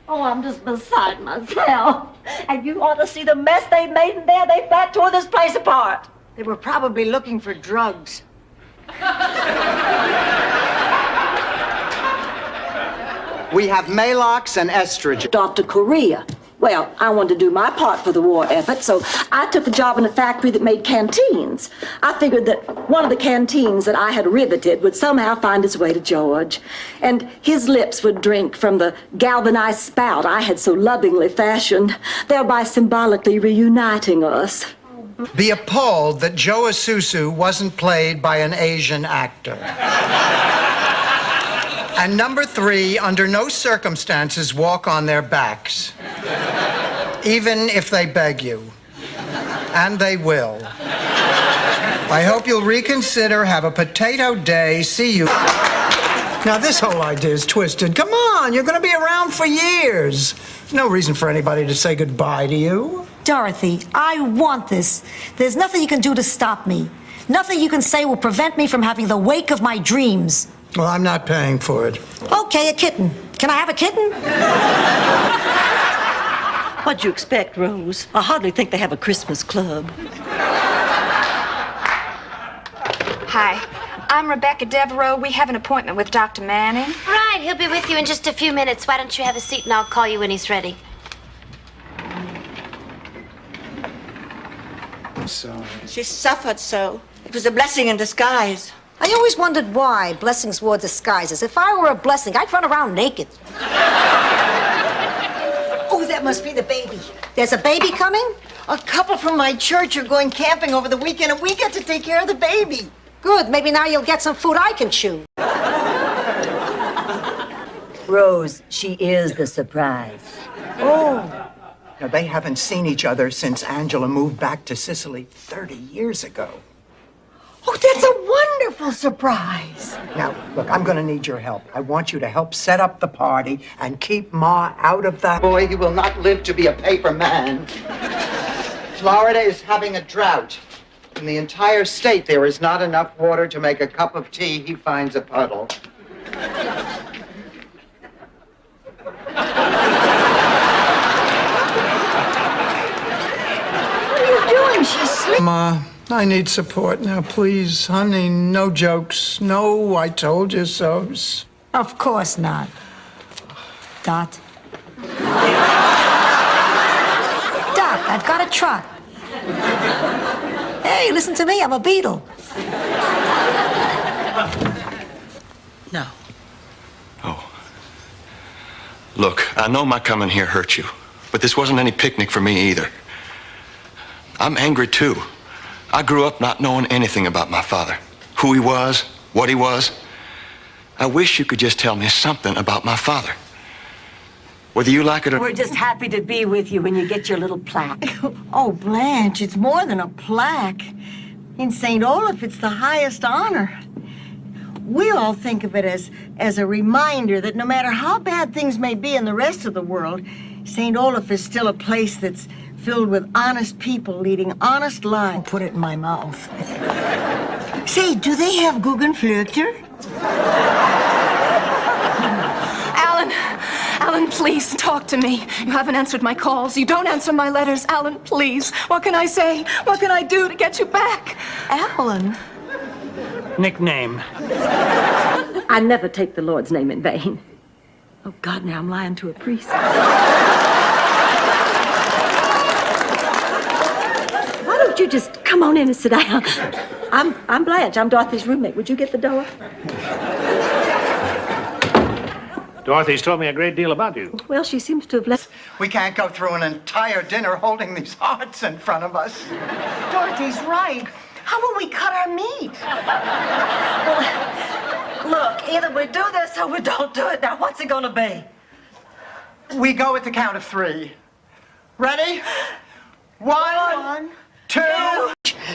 Oh, I'm just beside myself. And you ought to see the mess they've made in there. They flat tore this place apart. They were probably looking for drugs. We have Malox and estrogen. Dr. Korea. Well, I wanted to do my part for the war effort, so I took a job in a factory that made canteens. I figured that one of the canteens that I had riveted would somehow find its way to George, and his lips would drink from the galvanized spout I had so lovingly fashioned, thereby symbolically reuniting us. Be appalled that Joe Isuzu wasn't played by an Asian actor. And number 3, under no circumstances walk on their backs. Even if they beg you. And they will. I hope you'll reconsider, have a potato day, see you. Now, this whole idea is twisted. Come on, you're going to be around for years. No reason for anybody to say goodbye to you. Dorothy, I want this. There's nothing you can do to stop me. Nothing you can say will prevent me from having the wake of my dreams. Well, I'm not paying for it. Okay, a kitten. Can I have a kitten? What'd you expect, Rose? I hardly think they have a Christmas club. Hi, I'm Rebecca Devereaux. We have an appointment with Dr. Manning. Right, he'll be with you in just a few minutes. Why don't you have a seat and I'll call you when he's ready. So. She suffered so. It was a blessing in disguise. I always wondered why blessings wore disguises. If I were a blessing, I'd run around naked. Oh, that must be the baby. There's a baby coming? A couple from my church are going camping over the weekend, and we get to take care of the baby. Good. Maybe now you'll get some food I can chew. Rose, she is the surprise. Oh. Now, they haven't seen each other since Angela moved back to Sicily 30 years ago. Oh, that's a wonderful surprise. Now, look, I'm going to need your help. I want you to help set up the party and keep Ma out of that. Boy, he will not live to be a paper man. Florida is having a drought. In the entire state, there is not enough water to make a cup of tea. He finds a puddle. What are you doing? She's sleeping. Ma, I need support now, please. Honey, no jokes. No, I told you so's. Of course not. Dot. Doc, I've got a truck. Hey, listen to me. I'm a Beatle. No. Oh. Look, I know my coming here hurt you, but this wasn't any picnic for me either. I'm angry too. I grew up not knowing anything about my father. Who he was, what he was. I wish you could just tell me something about my father. Whether you like it or... We're just happy to be with you when you get your little plaque. Oh, Blanche, it's more than a plaque. In St. Olaf, it's the highest honor. We all think of it as a reminder that no matter how bad things may be in the rest of the world, St. Olaf is still a place that's filled with honest people leading honest lives. I'll put it in my mouth. Say, do they have Guggenflöckner? Alan, please, talk to me. You haven't answered my calls. You don't answer my letters. Alan, please. What can I say? What can I do to get you back? Alan? Nickname. I never take the Lord's name in vain. Oh, God, now I'm lying to a priest. Why don't you just come on in and sit down? I'm Blanche. I'm Dorothy's roommate. Would you get the door? Dorothy's told me a great deal about you. Well, she seems to have left. We can't go through an entire dinner holding these hearts in front of us. Dorothy's right. How will we cut our meat? Look, either we do this or we don't do it. Now, what's it gonna be? We go at the count of 3. Ready? 1, 2.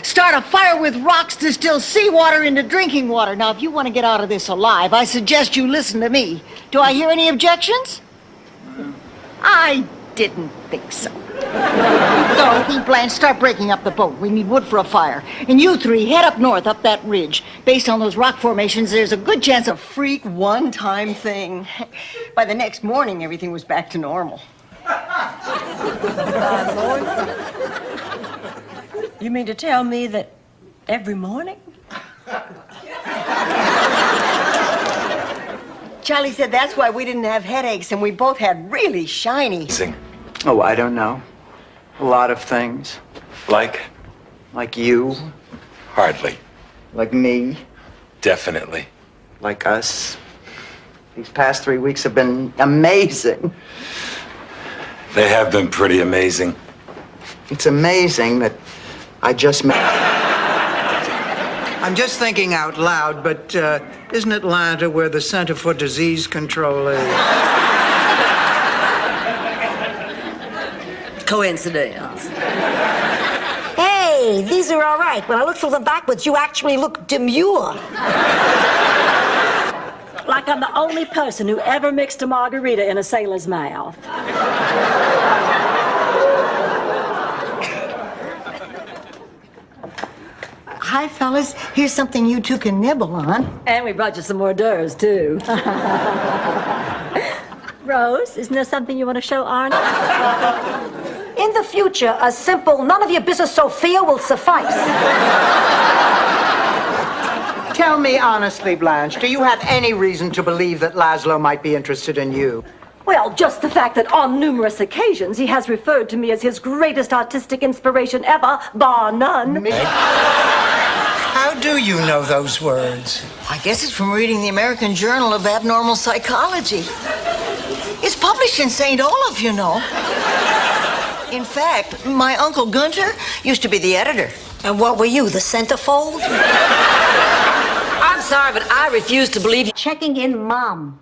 Start a fire with rocks, distill seawater into drinking water. Now, if you want to get out of this alive, I suggest you listen to me. Do I hear any objections? I didn't think so. Dorothy, Blanche, start breaking up the boat. We need wood for a fire. And you 3, head up north, up that ridge. Based on those rock formations, there's a good chance of freak one-time thing. By the next morning, everything was back to normal. You mean to tell me that every morning? Charlie said that's why we didn't have headaches, and we both had really shiny. Oh, I don't know. A lot of things. Like? Like you. Hardly. Like me. Definitely. Like us. These past 3 weeks have been amazing. They have been pretty amazing. It's amazing that I just met. I'm just thinking out loud, but isn't Atlanta where the Center for Disease Control is? Coincidence. Hey, these are all right. When I look through them backwards, you actually look demure. Like I'm the only person who ever mixed a margarita in a sailor's mouth. Hi, fellas. Here's something you 2 can nibble on. And we brought you some hors d'oeuvres, too. Rose, isn't there something you want to show Arnold? In the future, a simple, none of your business, Sophia, will suffice. Tell me honestly, Blanche, do you have any reason to believe that Laszlo might be interested in you? Well, just the fact that on numerous occasions he has referred to me as his greatest artistic inspiration ever, bar none. How do you know those words? I guess it's from reading the American Journal of Abnormal Psychology. It's published in St. Olaf, you know. In fact, my Uncle Gunter used to be the editor. And what were you, the centerfold? I'm sorry, but I refuse to believe you. Checking in, Mom.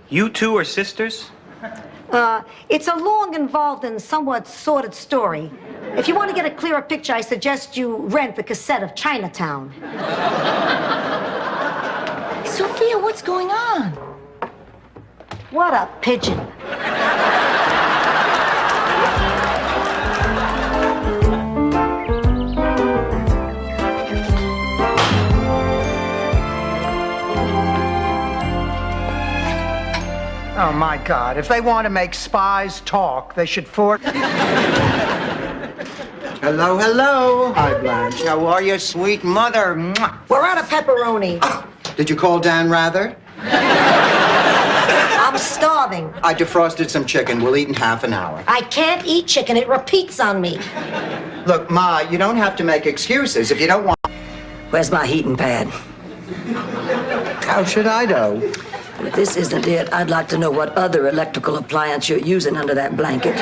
You 2 are sisters? It's a long, involved, and somewhat sordid story. If you want to get a clearer picture, I suggest you rent the cassette of Chinatown. Sophia, what's going on? What a pigeon. Oh, my God. If they want to make spies talk, they should Hello, hello. Hi, Blanche. How are you, sweet mother? Mwah. We're out of pepperoni. Did you call Dan Rather? I'm starving. I defrosted some chicken. We'll eat in half an hour. I can't eat chicken. It repeats on me. Look, Ma, you don't have to make excuses if you don't want... Where's my heating pad? How should I know? If this isn't it, I'd like to know what other electrical appliance you're using under that blanket.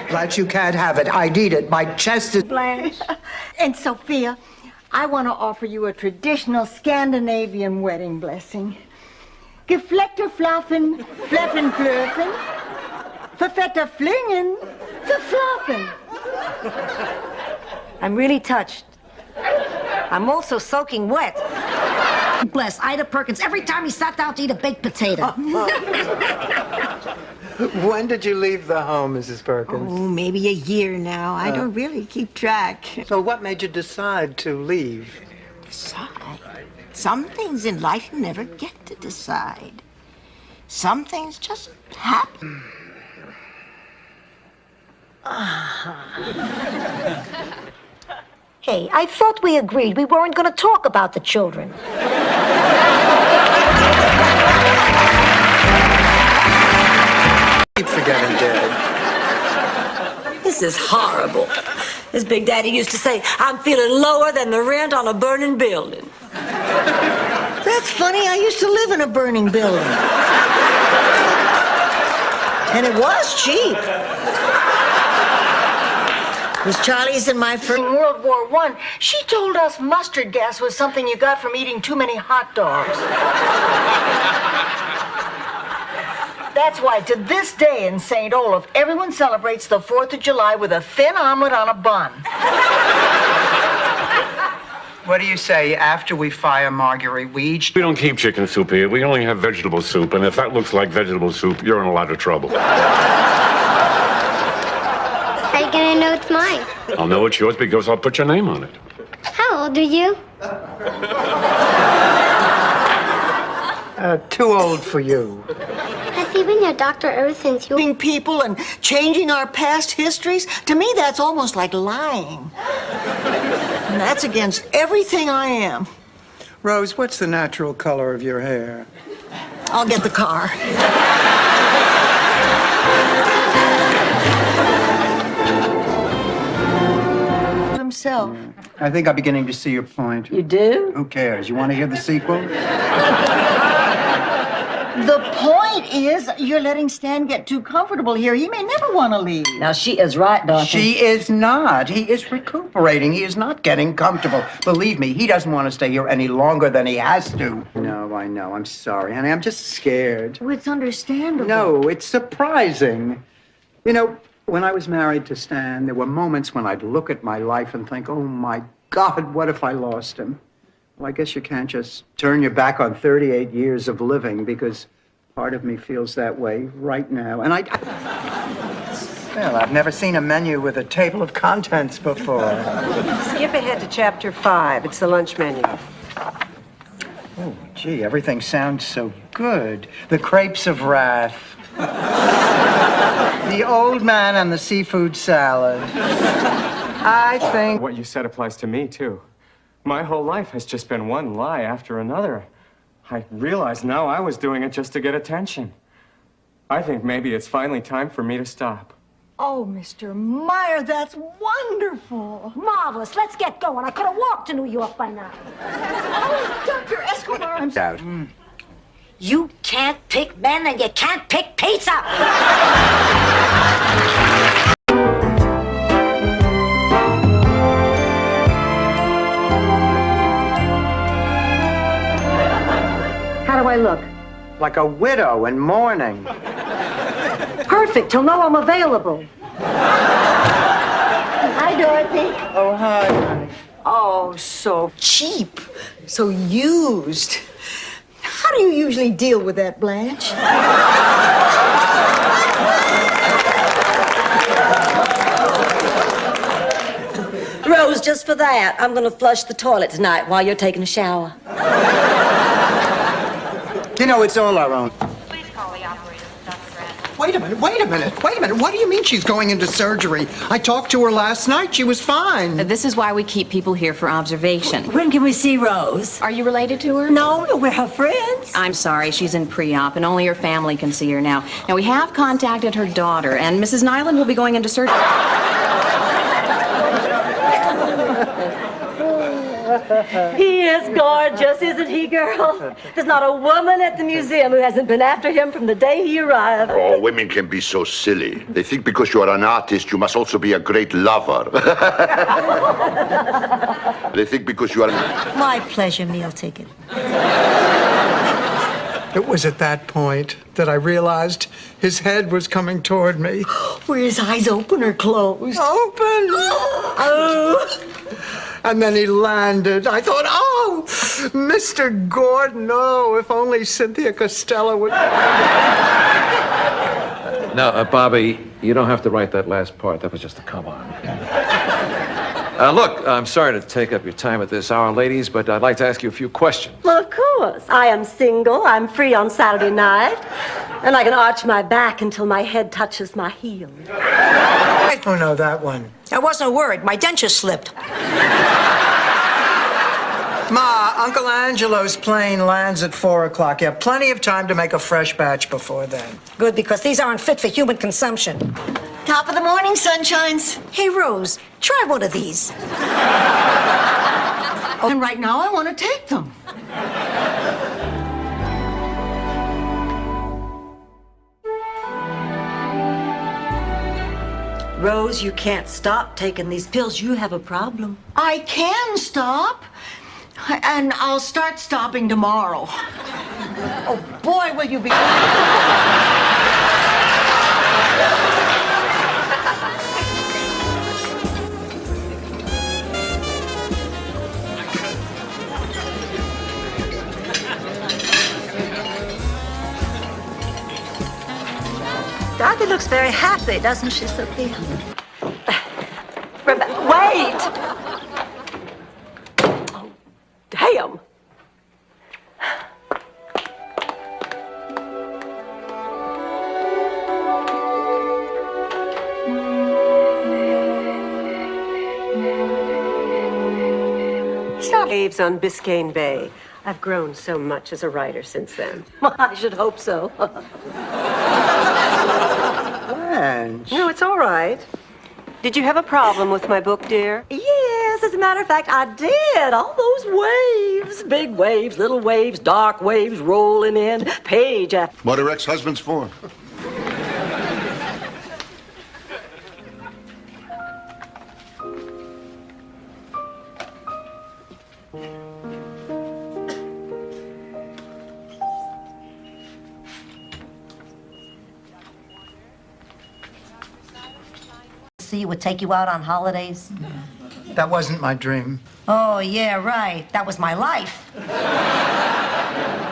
Blanche, you can't have it. I need it. My chest is... Blanche. And Sophia, I want to offer you a traditional Scandinavian wedding blessing. Gefleckter flaffen, fleffen flöffen, verfetter flingen, verflaffen. I'm really touched. I'm also soaking wet. Bless Ida Perkins every time he sat down to eat a baked potato. When did you leave the home, Mrs. Perkins? Oh, maybe a year now. I don't really keep track. So what made you decide to leave? Decide? Some things in life you never get to decide. Some things just happen. Hey, I thought we agreed we weren't going to talk about the children. Keep forgetting Dad. This is horrible. As Big Daddy used to say, I'm feeling lower than the rent on a burning building. That's funny. I used to live in a burning building. And it was cheap. Was Charlie's in my first World War I. She told us mustard gas was something you got from eating too many hot dogs. That's why to this day in St. Olaf, everyone celebrates the 4th of July with a thin omelet on a bun. What do you say, after we fire Marguerite, we don't keep chicken soup here. We only have vegetable soup, and if that looks like vegetable soup, you're in a lot of trouble. How are you gonna know it's mine? I'll know it's yours because I'll put your name on it. How old are you? Too old for you. Has he been your doctor ever since you... Being people and changing our past histories, to me that's almost like lying. And that's against everything I am. Rose, what's the natural color of your hair? I'll get the car. Himself. I think I'm beginning to see your point. You do? Who cares? You want to hear the sequel? The point is, you're letting Stan get too comfortable here. He may never want to leave. Now, she is right, Dorothy. She is not. He is recuperating. He is not getting comfortable. Believe me, he doesn't want to stay here any longer than he has to. No, I know. I'm sorry, honey. I'm just scared. Well, it's understandable. No, it's surprising. You know, when I was married to Stan, there were moments when I'd look at my life and think, oh, my God, what if I lost him? Well, I guess you can't just turn your back on 38 years of living because part of me feels that way right now. And well, I've never seen a menu with a table of contents before. Skip ahead to chapter 5. It's the lunch menu. Oh, gee, everything sounds so good. The crepes of wrath. The old man and the seafood salad. I think... What you said applies to me, too. My whole life has just been one lie after another. I realize now I was doing it just to get attention. I think maybe it's finally time for me to stop. Oh, Mr. Meyer, that's wonderful. Marvelous. Let's get going. I could have walked to New York by now. Oh, Dr. Escobar, I'm sorry. You can't pick men and you can't pick pizza. How do I look? Like a widow in mourning. Perfect. He'll know I'm available. Hi, Dorothy. Oh, hi, honey. Oh, so cheap. So used. How do you usually deal with that, Blanche? Rose, just for that, I'm going to flush the toilet tonight while you're taking a shower. You know, it's all our own. Please call the operator, Dr. Randall. Wait a minute. What do you mean she's going into surgery? I talked to her last night. She was fine. This is why we keep people here for observation. When can we see Rose? Are you related to her? No, we're her friends. I'm sorry, she's in pre-op, and only her family can see her now. Now, we have contacted her daughter, and Mrs. Nyland will be going into surgery. He is gorgeous, isn't he, girl? There's not a woman at the museum who hasn't been after him from the day he arrived. Oh, women can be so silly. They think because you are an artist, you must also be a great lover. They think because you are... My pleasure, meal ticket. It was at that point that I realized his head was coming toward me. Were his eyes open or closed? Open! Oh! And then he landed. I thought, oh, Mr. Gordon, oh, if only Cynthia Costello would... Now, Bobby, you don't have to write that last part. That was just a come-on. Look, I'm sorry to take up your time at this hour, ladies, but I'd like to ask you a few questions. Well, of course. I am single. I'm free on Saturday night. And I can arch my back until my head touches my heel. I don't know that one. That wasn't a word. My denture slipped. Ma, Uncle Angelo's plane lands at 4 o'clock. You have plenty of time to make a fresh batch before then. Good, because these aren't fit for human consumption. Top of the morning, sunshines. Hey, Rose, try one of these. And right now, I want to take them. Rose, you can't stop taking these pills. You have a problem. I can stop. And I'll start stopping tomorrow. Oh, boy, will you be... Dorothy looks very happy, doesn't she, Sophia? Wait! Oh, damn! Waves on Biscayne Bay. I've grown so much as a writer since then. Well, I should hope so. Blanche. No, it's all right. Did you have a problem with my book, dear? Yes, as a matter of fact, I did. All those waves. Big waves, little waves, dark waves rolling in. Page after... What are ex-husbands for? See would take you out on holidays? That wasn't my dream. Oh, yeah, right. That was my life.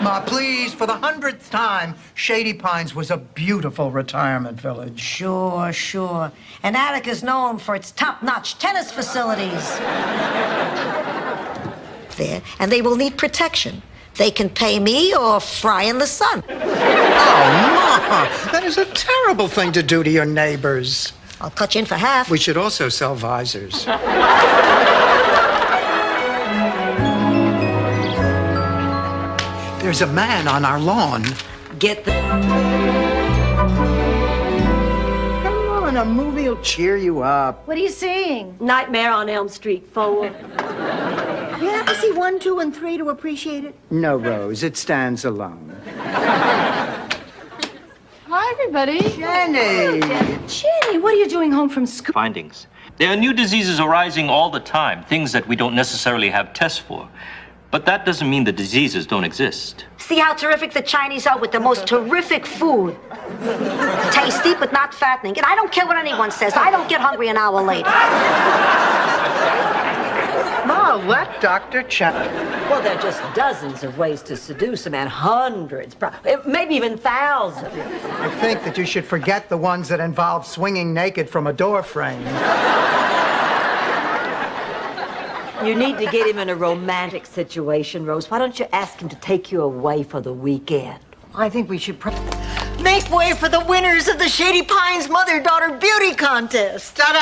Ma, please, for the 100th time, Shady Pines was a beautiful retirement village. Sure, sure. And Attica's known for its top-notch tennis facilities. There, and they will need protection. They can pay me or fry in the sun. Oh, Ma, that is a terrible thing to do to your neighbors. I'll cut you in for half. We should also sell visors. There's a man on our lawn. Get the... Come on, a movie will cheer you up. What are you seeing? Nightmare on Elm Street 4. You have to see 1, 2, and 3 to appreciate it. No, Rose, it stands alone. Hi, everybody. Jenny! Jenny, what are you doing home from school? Findings. There are new diseases arising all the time, things that we don't necessarily have tests for. But that doesn't mean the diseases don't exist. See how terrific the Chinese are with the most terrific food. Tasty, but not fattening. And I don't care what anyone says. I don't get hungry an hour later. Ma, let Dr. Chen... Well, there are just dozens of ways to seduce a man. Hundreds, maybe even thousands. I think that you should forget the ones that involve swinging naked from a door frame. You need to get him in a romantic situation, Rose. Why don't you ask him to take you away for the weekend? I think we should make way for the winners of the Shady Pines Mother-Daughter Beauty Contest. Ta-da!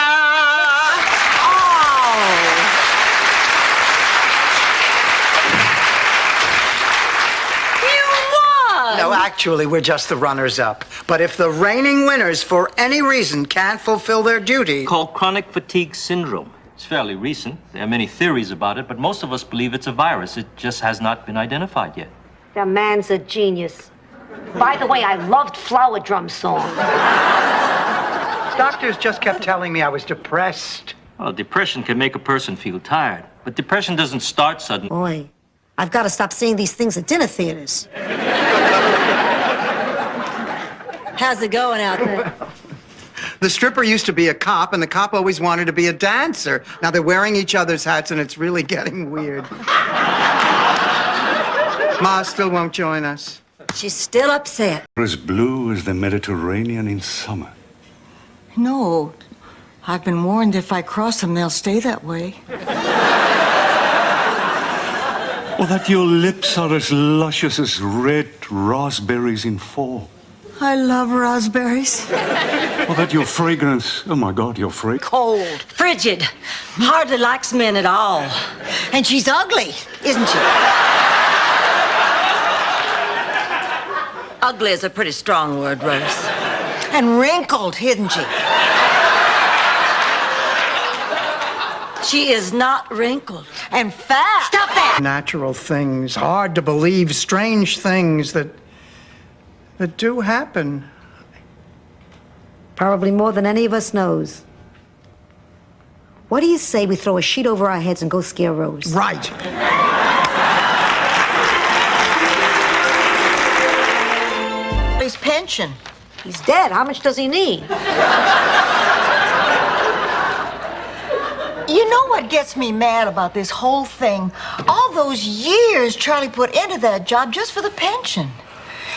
Oh! No, actually, we're just the runners-up. But if the reigning winners, for any reason, can't fulfill their duty... Called chronic fatigue syndrome. It's fairly recent. There are many theories about it, but most of us believe it's a virus. It just has not been identified yet. That man's a genius. By the way, I loved Flower Drum Song. Doctors just kept telling me I was depressed. Well, depression can make a person feel tired, but depression doesn't start suddenly. Boy, I've got to stop seeing these things at dinner theaters. How's it going out there? The stripper used to be a cop, and the cop always wanted to be a dancer. Now they're wearing each other's hats, and it's really getting weird. Ma still won't join us. She's still upset. As blue as the Mediterranean in summer. No, I've been warned if I cross them, they'll stay that way. Or that your lips are as luscious as red raspberries in fall. I love raspberries. Or that your fragrance, oh my God, your fragrance. Cold, frigid, hardly likes men at all. And she's ugly, isn't she? Ugly is a pretty strong word, Rose. And wrinkled, isn't she? She is not wrinkled. And fat. Stop that! Natural things, hard to believe, strange things that do happen. Probably more than any of us knows. What do you say we throw a sheet over our heads and go scare Rose? Right. His pension. He's dead. How much does he need? You know what gets me mad about this whole thing? All those years Charlie put into that job just for the pension.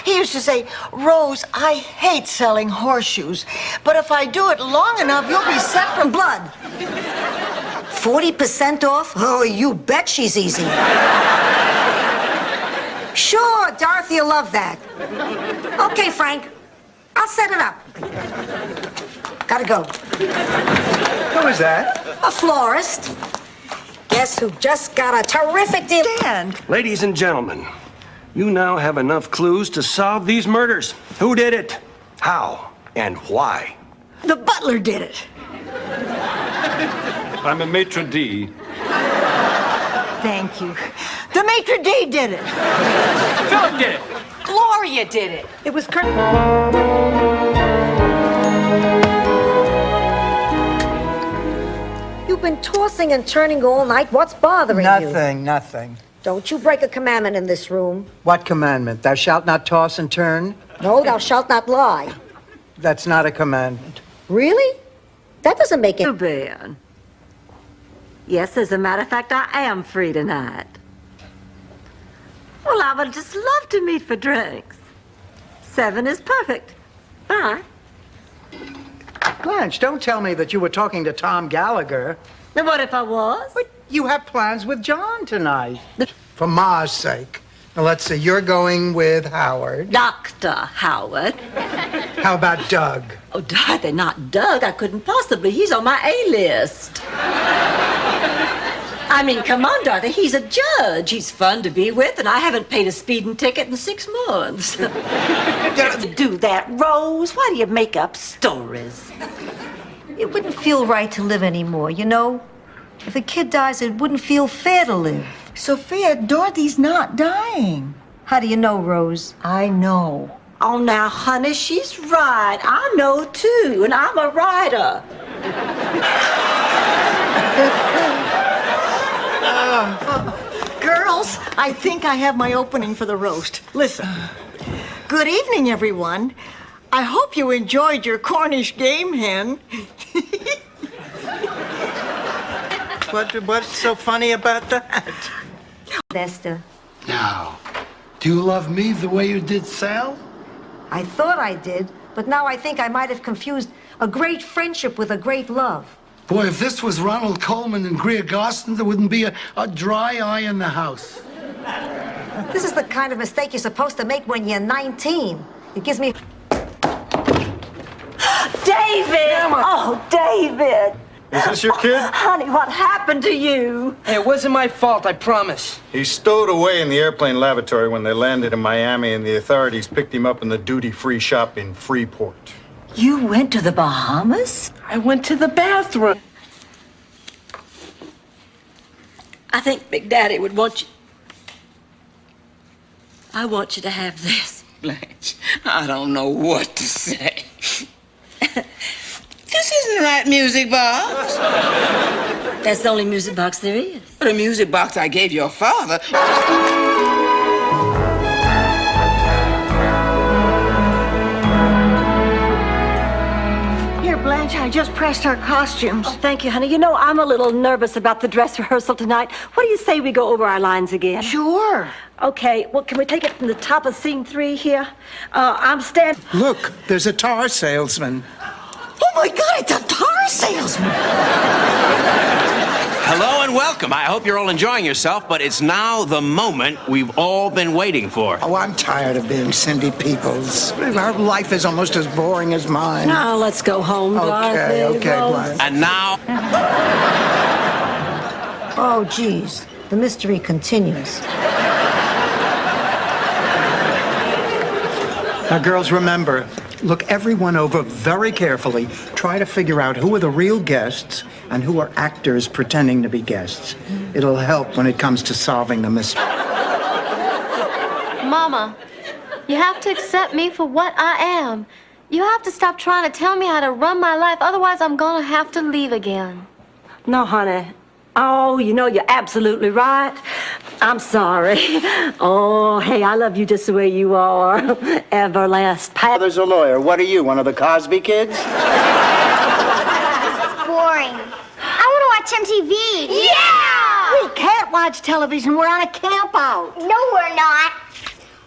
He used to say, Rose, I hate selling horseshoes, but if I do it long enough, you'll be set from blood. 40% off? Oh, you bet she's easy. Sure, Dorothy will love that. Okay, Frank, I'll set it up. Gotta go. Who is that? A florist. Guess who just got a terrific deal? Dan. Ladies and gentlemen, you now have enough clues to solve these murders. Who did it? How? And why? The butler did it. I'm a maitre d'. Thank you. The maitre d' did it. Philip did it. Gloria did it. It was Kurt. You've been tossing and turning all night. What's bothering you? Nothing. Don't you break a commandment in this room. What commandment? Thou shalt not toss and turn? No, thou shalt not lie. That's not a commandment. Really? That doesn't make it. Ben. Yes, as a matter of fact, I am free tonight. Well, I would just love to meet for drinks. 7 is perfect. Bye. Blanche, don't tell me that you were talking to Tom Gallagher. Now, what if I was? But you have plans with John tonight. For Ma's sake. Now, let's see, you're going with Howard. Dr. Howard. How about Doug? Oh, Dorothy, not Doug. I couldn't possibly. He's on my A-list. I mean, come on, Dorothy. He's a judge. He's fun to be with, and I haven't paid a speeding ticket in 6 months. Do that, Rose. Why do you make up stories? It wouldn't feel right to live anymore, you know? If a kid dies, it wouldn't feel fair to live. Sophia, Dorothy's not dying. How do you know, Rose? I know. Oh, now, honey, she's right. I know, too, and I'm a writer. Girls, I think I have my opening for the roast. Listen. Good evening, everyone. I hope you enjoyed your Cornish game hen. What's so funny about that? Esther. Now, do you love me the way you did Sal? I thought I did, but now I think I might have confused a great friendship with a great love. Boy, if this was Ronald Coleman and Greer Garson, there wouldn't be a dry eye in the house. This is the kind of mistake you're supposed to make when you're 19. It gives me... David! Oh, David! Is this your kid? Honey, what happened to you? Hey, it wasn't my fault, I promise. He stowed away in the airplane lavatory when they landed in Miami, and the authorities picked him up in the duty-free shop in Freeport. You went to the Bahamas? I went to the bathroom. I think Big Daddy would want you... I want you to have this. Blanche, I don't know what to say. This isn't the right music box. That's the only music box there is. The music box I gave your father. Here, Blanche, I just pressed her costumes. Oh, thank you, honey. You know, I'm a little nervous about the dress rehearsal tonight. What do you say we go over our lines again? Sure. Okay, well, can we take it from the top of scene 3 here? I'm standing... Look, there's a tar salesman. Oh, my God, it's a tar salesman. Hello and welcome. I hope you're all enjoying yourself, but it's now the moment we've all been waiting for. Oh, I'm tired of being Cindy Peoples. Our life is almost as boring as mine. Now, let's go home, Dorothy. Okay, Blanche. And now... Oh, geez. The mystery continues. Now, girls, remember, look everyone over very carefully. Try to figure out who are the real guests and who are actors pretending to be guests. It'll help when it comes to solving the mystery. Mama, you have to accept me for what I am. You have to stop trying to tell me how to run my life, otherwise I'm gonna have to leave again. No, honey. Oh, you know, you're absolutely right. I'm sorry. Oh, hey, I love you just the way you are. Everlast. Father's a lawyer. What are you, one of the Cosby kids? This is boring. I want to watch MTV. Yeah! We can't watch television. We're on a camp out. No, we're not.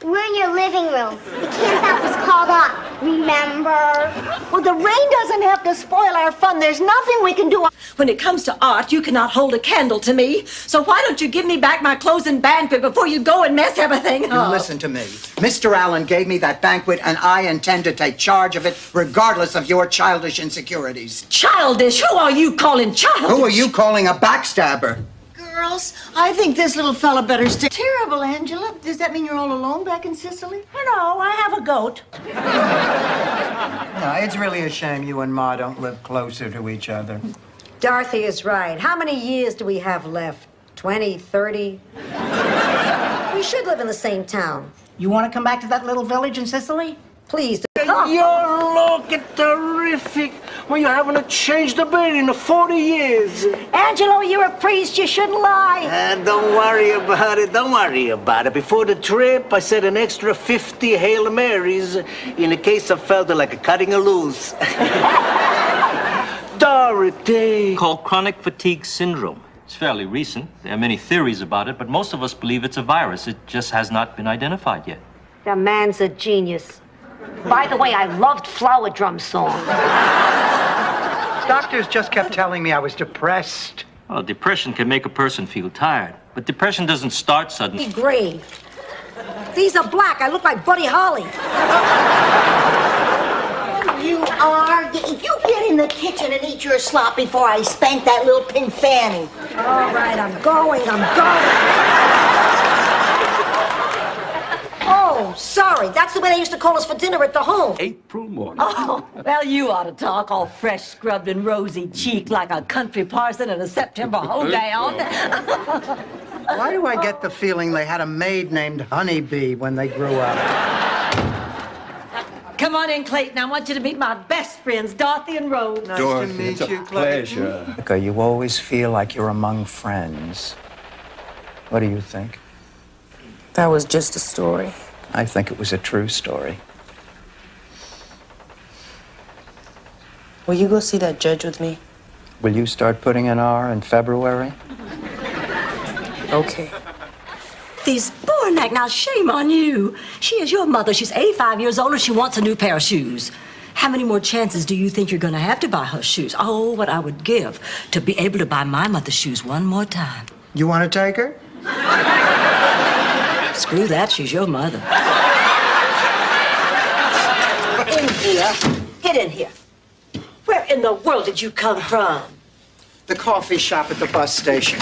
We're in your living room. The camp out was called off. Remember? Well, the rain doesn't have to spoil our fun. There's nothing we can do. When it comes to art, you cannot hold a candle to me. So why don't you give me back my clothes and banquet before you go and mess everything Now up? listen to me. Mr. Allen gave me that banquet, and I intend to take charge of it, regardless of your childish insecurities. Childish? Who are you calling childish? Who are you calling a backstabber? Girls, I think this little fella better stay. Terrible, Angela. Does that mean you're all alone back in Sicily? No, I have a goat. No, it's really a shame you and Ma don't live closer to each other. Dorothy is right. How many years do we have left? 20, 30? We should live in the same town. You want to come back to that little village in Sicily? Please. You're looking terrific. Well, you haven't changed a bit in 40 years. Angelo, you're a priest. You shouldn't lie. Don't worry about it. Don't worry about it. Before the trip, I said an extra 50 Hail Marys in case I felt like cutting a loose. Dorothy. Called chronic fatigue syndrome. It's fairly recent. There are many theories about it, but most of us believe it's a virus. It just has not been identified yet. The man's a genius. By the way, I loved Flower Drum Song. Doctors just kept telling me I was depressed. Well, depression can make a person feel tired, but depression doesn't start suddenly. Gray. These are black. I look like Buddy Holly. You are. You get in the kitchen and eat your slop before I spank that little pink fanny. All right, I'm going. Oh, sorry. That's the way they used to call us for dinner at the home. April morning. Oh, well, you ought to talk all fresh, scrubbed, and rosy cheeked like a country parson at a September hoedown. Why do I get the feeling they had a maid named Honeybee when they grew up? Come on in, Clayton. I want you to meet my best friends, Dorothy and Rose. Nice to meet you, Clayton. Pleasure. You always feel like you're among friends. What do you think? That was just a story. I think it was a true story. Will you go see that judge with me? Will you start putting an R in February? Okay. These Bornak, now shame on you. She is your mother. She's 85 years old and she wants a new pair of shoes. How many more chances do you think you're going to have to buy her shoes? Oh, what I would give to be able to buy my mother's shoes one more time. You want to take her? Screw that, she's your mother. In here. Get in here. Where in the world did you come from? The coffee shop at the bus station.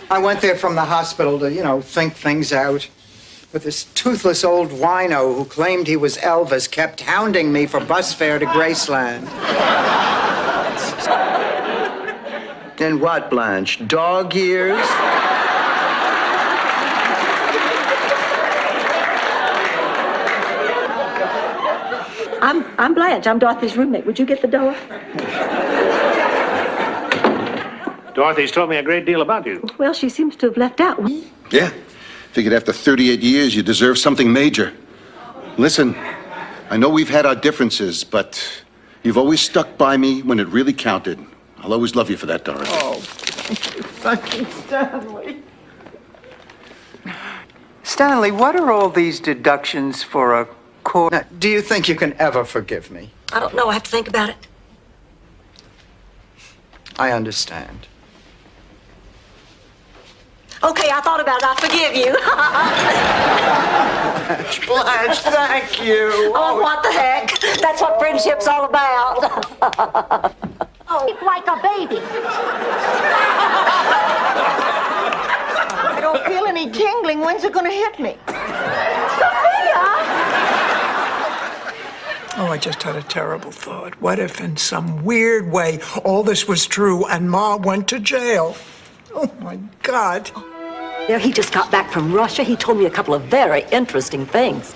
I went there from the hospital to, think things out. But this toothless old wino who claimed he was Elvis kept hounding me for bus fare to Graceland. And what, Blanche? Dog years? I'm Blanche. I'm Dorothy's roommate. Would you get the door? Dorothy's told me a great deal about you. Well, she seems to have left out one. Yeah. Figured after 38 years, you deserve something major. Listen, I know we've had our differences, but you've always stuck by me when it really counted. I'll always love you for that, Dorothy. Oh, thank you, Stanley. Stanley, what are all these deductions for a court? Now, do you think you can ever forgive me? I don't know. I have to think about it. I understand. Okay, I thought about it. I forgive you. Blanche, thank you. Oh, what the heck? That's what friendship's all about. Oh, like a baby. I don't feel any tingling. When's it going to hit me? Oh, I just had a terrible thought. What if in some weird way all this was true and Ma went to jail? Oh, my God. There, he just got back from Russia. He told me a couple of very interesting things.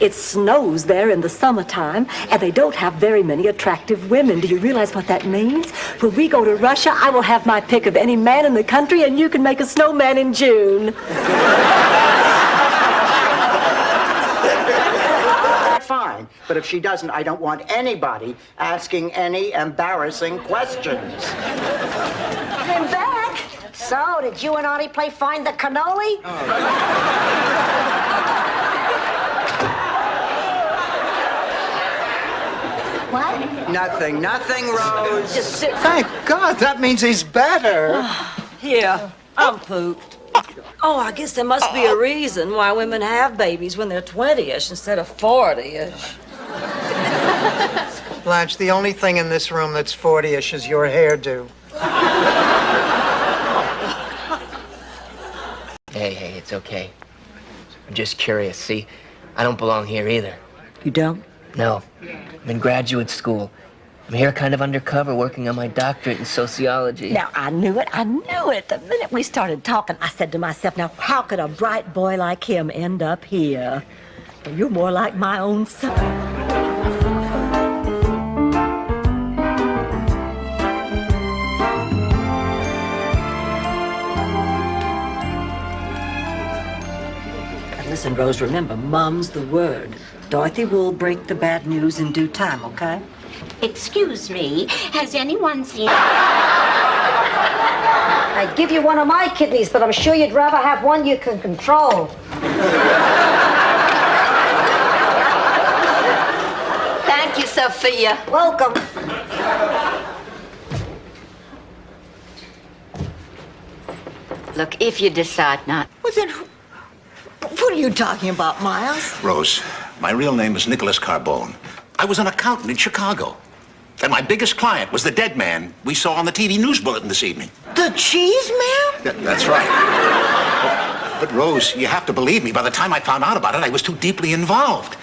It snows there in the summertime, and they don't have very many attractive women. Do you realize what that means? When we go to Russia, I will have my pick of any man in the country, and you can make a snowman in June. Fine, but if she doesn't, I don't want anybody asking any embarrassing questions. I'm back. So, did you and Artie play Find the Cannoli? What? Nothing, Rose. Just sit. Thank God, that means he's better. Here, I'm pooped. Oh, I guess there must be a reason why women have babies when they're 20-ish instead of 40-ish. Blanche, the only thing in this room that's 40-ish is your hairdo. Hey, it's okay. I'm just curious. See, I don't belong here either. You don't? No. I'm in graduate school. I'm here kind of undercover working on my doctorate in sociology. Now, I knew it. The minute we started talking, I said to myself, now, how could a bright boy like him end up here? Well, you're more like my own son. Listen, Rose, remember, mum's the word. Dorothy will break the bad news in due time, okay? Excuse me, has anyone seen... I'd give you one of my kidneys, but I'm sure you'd rather have one you can control. Thank you, Sophia. Welcome. Look, if you decide not... Well, then, what are you talking about, Miles? Rose, my real name is Nicholas Carbone. I was an accountant in Chicago. And my biggest client was the dead man we saw on the TV news bulletin this evening. The cheese man? That's right. But Rose, you have to believe me, by the time I found out about it, I was too deeply involved.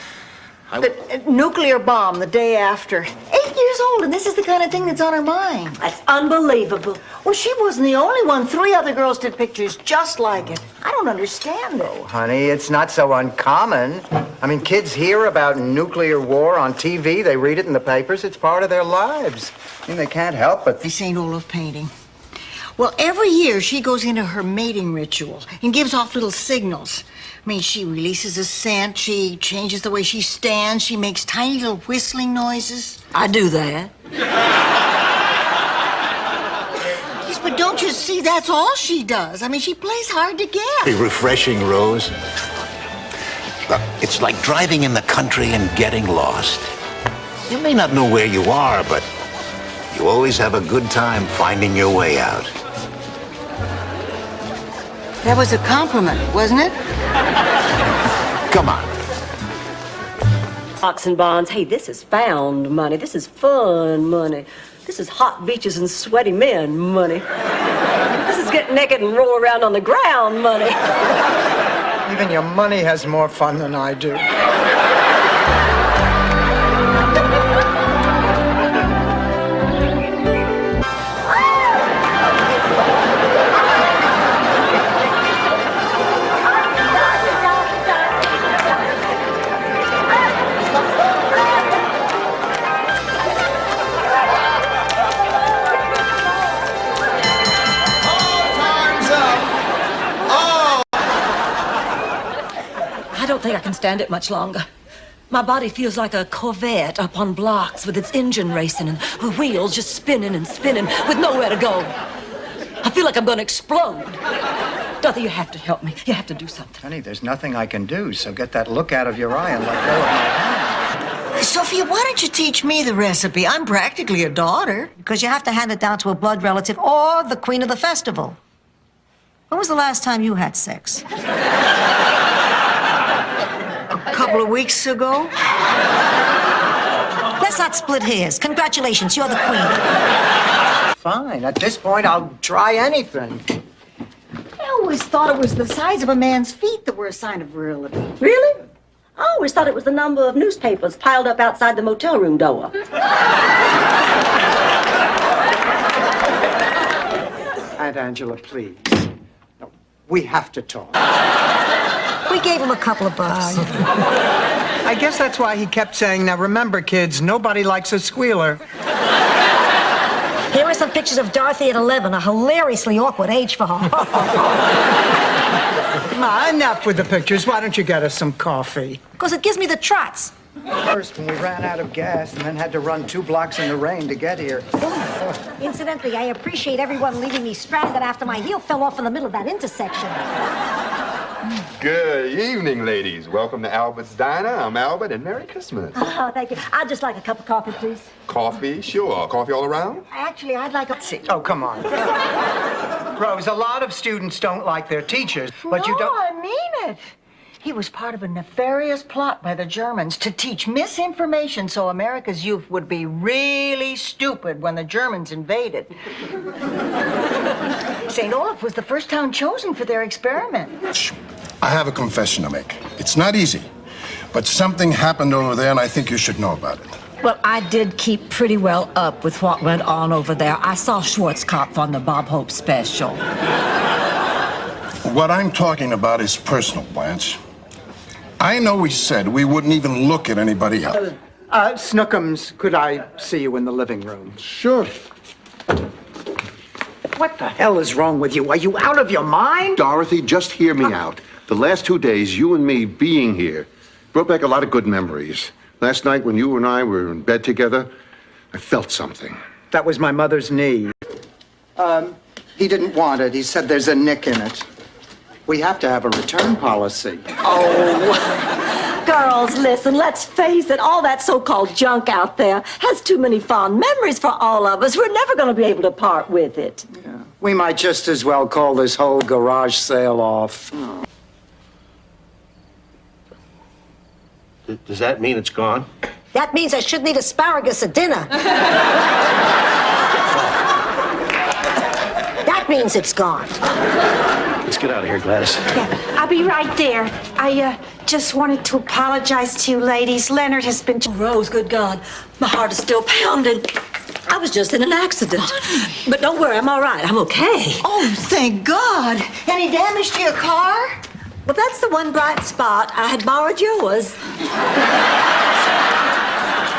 The nuclear bomb the day after. 8 years old, and this is the kind of thing that's on her mind. That's unbelievable. Well, she wasn't the only one. 3 other girls did pictures just like it. I don't understand it. Oh, honey, it's not so uncommon. I mean, kids hear about nuclear war on TV. They read it in the papers. It's part of their lives. I mean, they can't help it. The St. Olaf painting. Well, every year she goes into her mating ritual and gives off little signals. I mean, she releases a scent, she changes the way she stands, she makes tiny little whistling noises. I do that. Yes, but don't you see, that's all she does. I mean, she plays hard to get. Be refreshing, Rose. Look, it's like driving in the country and getting lost. You may not know where you are, but you always have a good time finding your way out. That was a compliment, wasn't it? Come on. Stocks and bonds. Hey, this is found money. This is fun money. This is hot beaches and sweaty men money. This is get naked and roll around on the ground money. Even your money has more fun than I do. I don't think I can stand it much longer. My body feels like a Corvette up on blocks with its engine racing and the wheels just spinning and spinning with nowhere to go. I feel like I'm going to explode. Dorothy, you have to help me. You have to do something. Honey, there's nothing I can do, so get that look out of your eye and let go of my hand. Sophia, why don't you teach me the recipe? I'm practically a daughter. Because you have to hand it down to a blood relative or the queen of the festival. When was the last time you had sex? A couple of weeks ago. Let's not split hairs. Congratulations, you're the queen. Fine. At this point, I'll try anything. I always thought it was the size of a man's feet that were a sign of virility. Really? I always thought it was the number of newspapers piled up outside the motel room door. Aunt Angela, please. No, we have to talk. We gave him a couple of bucks. I guess that's why he kept saying, now remember, kids, nobody likes a squealer. Here are some pictures of Dorothy at 11, a hilariously awkward age for her. Ma, enough with the pictures. Why don't you get us some coffee? Because it gives me the trots. First, when we ran out of gas and then had to run 2 blocks in the rain to get here. Incidentally, I appreciate everyone leaving me stranded after my heel fell off in the middle of that intersection. Good evening, ladies. Welcome to Albert's Diner. I'm Albert, and Merry Christmas. Oh, thank you. I'd just like a cup of coffee, please. Coffee? Sure. Coffee all around? Actually, I'd like a... Oh, come on. Rose, a lot of students don't like their teachers, but you don't... I mean it. He was part of a nefarious plot by the Germans to teach misinformation so America's youth would be really stupid when the Germans invaded. St. Olaf was the first town chosen for their experiment. I have a confession to make. It's not easy, but something happened over there, and I think you should know about it. Well, I did keep pretty well up with what went on over there. I saw Schwarzkopf on the Bob Hope special. What I'm talking about is personal, Blanche. I know we said we wouldn't even look at anybody else. Snookums, could I see you in the living room? Sure. What the hell is wrong with you? Are you out of your mind? Dorothy, just hear me out. The last 2 days, you and me being here brought back a lot of good memories. Last night, when you and I were in bed together, I felt something. That was my mother's knee. He didn't want it. He said there's a nick in it. We have to have a return policy. Oh, girls, listen, let's face it, all that so-called junk out there has too many fond memories for all of us. We're never going to be able to part with it. Yeah. We might just as well call this whole garage sale off. Oh. Does that mean it's gone? That means I shouldn't eat asparagus at dinner. That means it's gone. Let's get out of here, Gladys. Yeah, I'll be right there. I just wanted to apologize to you ladies. Leonard has been... Oh, Rose, good God. My heart is still pounding. I was just in an accident. But don't worry, I'm all right. I'm okay. Oh, thank God. Any damage to your car? Well, that's the one bright spot. I had borrowed yours.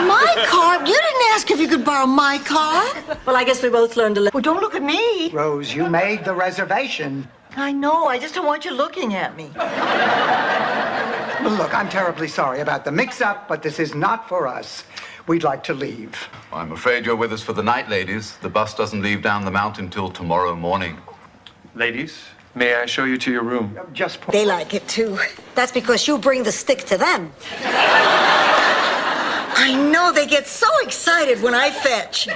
My car? You didn't ask if you could borrow my car. Well, I guess we both learned to live. Well, don't look at me. Rose, you made the reservation. I know. I just don't want you looking at me. Well, look, I'm terribly sorry about the mix-up, but this is not for us. We'd like to leave. I'm afraid you're with us for the night, ladies. The bus doesn't leave down the mountain till tomorrow morning. Ladies, may I show you to your room? Just... They like it, too. That's because you bring the stick to them. I know. They get so excited when I fetch.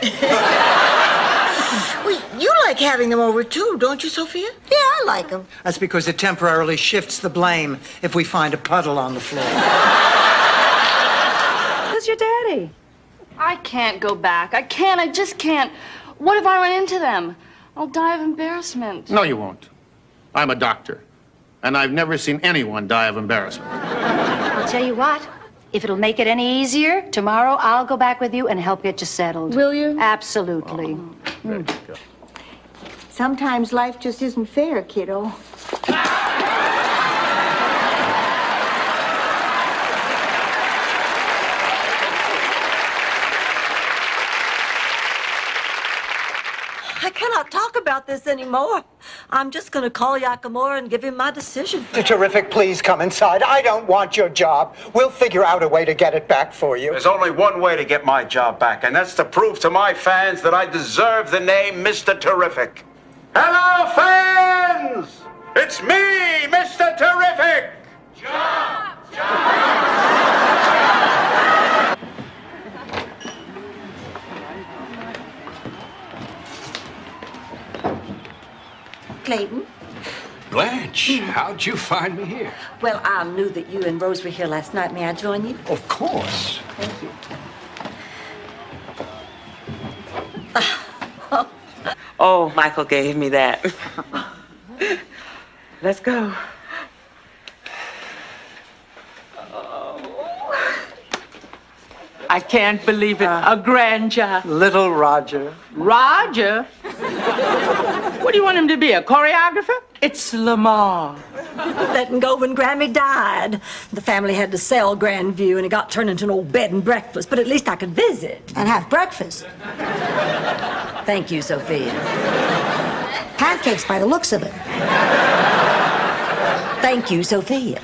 Well, you like having them over, too, don't you, Sophia? Yeah, I like them. That's because it temporarily shifts the blame if we find a puddle on the floor. Who's your daddy? I can't go back. I just can't. What if I run into them? I'll die of embarrassment. No, you won't. I'm a doctor, and I've never seen anyone die of embarrassment. I'll tell you what. If it'll make it any easier, tomorrow I'll go back with you and help get you settled. Will you? Absolutely. Sometimes life just isn't fair, kiddo. I cannot talk about this anymore. I'm just going to call Yakamura and give him my decision. Terrific, please come inside. I don't want your job. We'll figure out a way to get it back for you. There's only one way to get my job back, and that's to prove to my fans that I deserve the name Mr. Terrific. Hello, fans! It's me, Mr. Terrific! Clayton? Blanche, how'd you find me here? Well, I knew that you and Rose were here last night. May I join you? Of course. Thank you. Oh, Michael gave me that. Let's go. I can't believe it. A grandchild. Little Roger. Roger? What do you want him to be, a choreographer? It's Lamar. Letting go when Grammy died. The family had to sell Grandview, and it got turned into an old bed and breakfast, but at least I could visit. And have breakfast. Thank you, Sophia. Pancakes by the looks of it. Thank you, Sophia.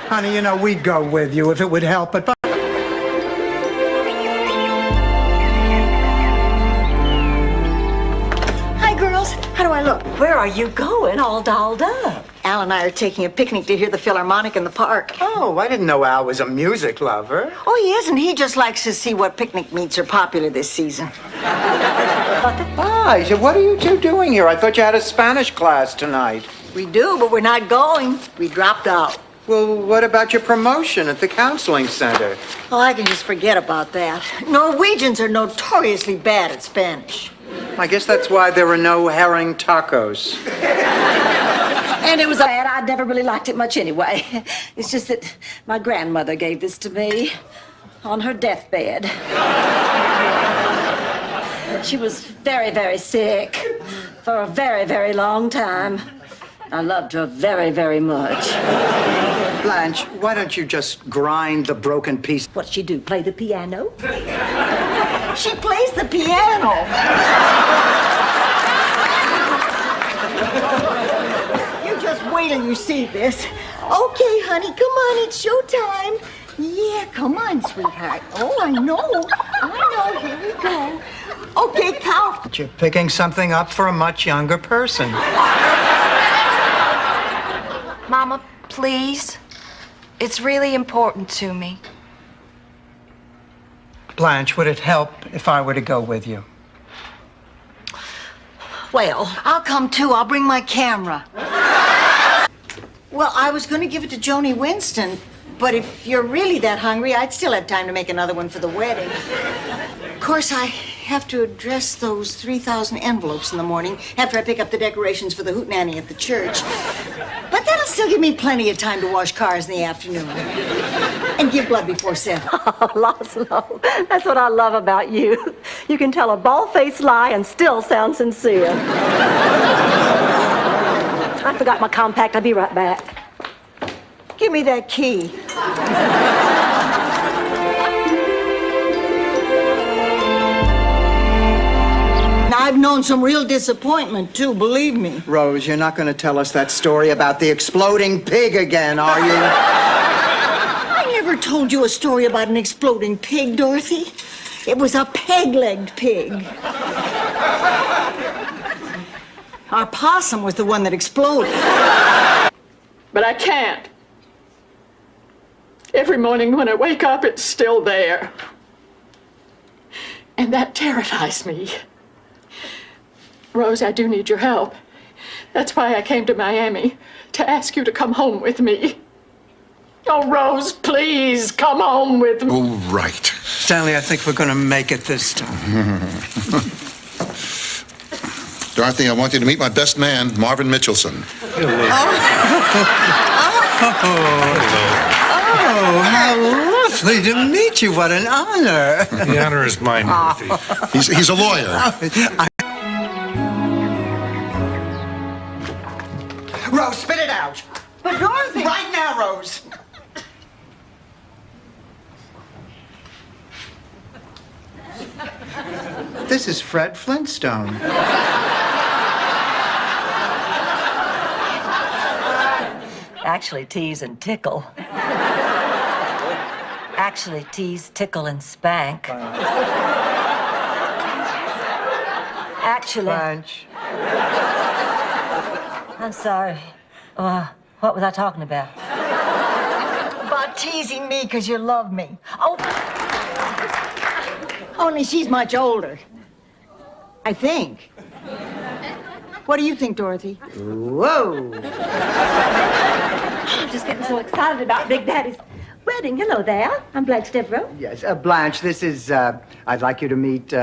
Honey, you know, we'd go with you if it would help, but... Hi, girls. How do I look? Where are you going, all dolled up? Al and I are taking a picnic to hear the Philharmonic in the park. Oh, I didn't know Al was a music lover. Oh, he isn't. He just likes to see what picnic meets are popular this season. Hi, so what are you two doing here? I thought you had a Spanish class tonight. We do, but we're not going. We dropped out. Well, what about your promotion at the counseling center? Oh, I can just forget about that. Norwegians are notoriously bad at Spanish. I guess that's why there were no herring tacos. And it was bad. I never really liked it much anyway. It's just that my grandmother gave this to me on her deathbed. She was very, very sick for a very, very long time. I loved her very, very much. Blanche, why don't you just grind the broken piece? What'd she do, play the piano? She plays the piano. You just wait till you see this. Okay, honey, come on, it's showtime. Yeah, come on, sweetheart. Oh, I know. Here we go. Okay, count. You're picking something up for a much younger person. Mama, please. It's really important to me. Blanche, would it help if I were to go with you? Well, I'll come too. I'll bring my camera. Well, I was going to give it to Joni Winston, but if you're really that hungry, I'd still have time to make another one for the wedding. Of course, I have to address those 3,000 envelopes in the morning after I pick up the decorations for the hootenanny at the church. But that'll still give me plenty of time to wash cars in the afternoon and give blood before 7. Oh, Laszlo, that's what I love about you. You can tell a bald-faced lie and still sound sincere. I forgot my compact. I'll be right back. Give me that key. I've known some real disappointment, too, believe me. Rose, you're not going to tell us that story about the exploding pig again, are you? I never told you a story about an exploding pig, Dorothy. It was a peg-legged pig. Our possum was the one that exploded. But I can't. Every morning when I wake up, it's still there. And that terrifies me. Rose, I do need your help. That's why I came to Miami, to ask you to come home with me. Oh, Rose, please, come home with me. Oh, right. Stanley, I think we're going to make it this time. Dorothy, I want you to meet my best man, Marvin Mitchelson. Oh, how lovely to meet you. What an honor. The honor is mine, Dorothy. He's a lawyer. Rose, spit it out. But Dorothy... Right now, Rose. This is Fred Flintstone. Actually, tease and tickle. Actually, tease, tickle, and spank. Actually... Blanche. I'm sorry. What was I talking about? About teasing me because you love me. Oh. Only she's much older. I think. What do you think, Dorothy? Whoa. I'm just getting so excited about Big Daddy's wedding. Hello there. I'm Blanche Devereaux. Yes, Blanche, this is, I'd like you to meet,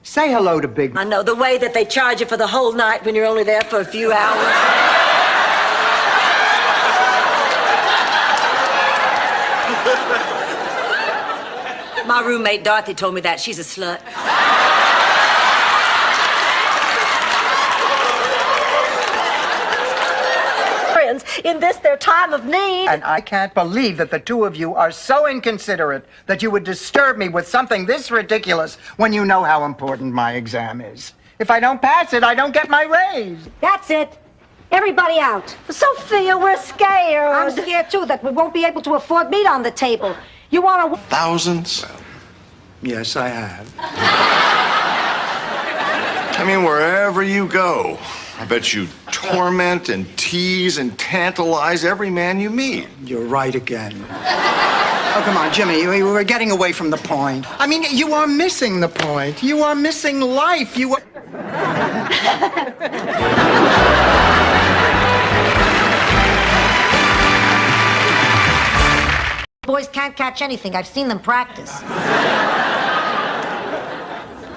say hello to Big... I know, the way that they charge you for the whole night when you're only there for a few hours. My roommate Dorothy told me that. She's a slut. in this their time of need. And I can't believe that the two of you are so inconsiderate that you would disturb me with something this ridiculous when you know how important my exam is. If I don't pass it, I don't get my raise. That's it. Everybody out. Sophia, we're scared. I'm scared, too, that we won't be able to afford meat on the table. You want to... Thousands? Yes, I have. I mean, wherever you go, I bet you torment and tease and tantalize every man you meet. You're right again. Oh, come on, Jimmy, we're getting away from the point. I mean, you are missing the point. You are missing life. You are... Boys can't catch anything. I've seen them practice.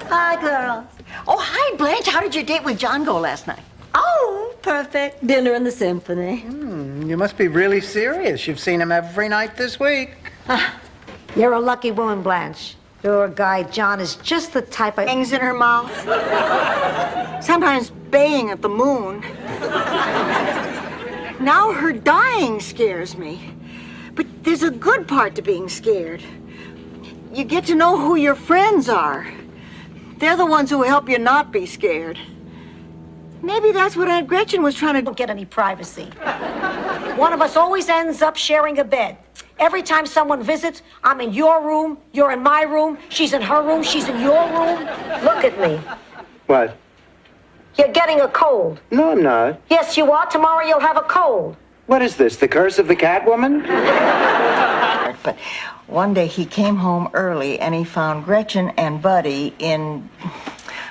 Hi, girls. Oh, hi, Blanche. How did your date with John go last night? Oh, perfect. Dinner in the symphony. You must be really serious. You've seen him every night this week. You're a lucky woman, Blanche. Your guy, John, is just the type of... Hangs in her mouth. Sometimes baying at the moon. Now her dying scares me. But there's a good part to being scared. You get to know who your friends are. They're the ones who help you not be scared. Maybe that's what Aunt Gretchen was trying to... Don't get any privacy. One of us always ends up sharing a bed. Every time someone visits, I'm in your room, you're in my room, she's in her room, she's in your room. Look at me. What? You're getting a cold. No, I'm not. Yes, you are. Tomorrow you'll have a cold. What is this, the curse of the Catwoman? But one day he came home early and he found Gretchen and Buddy in,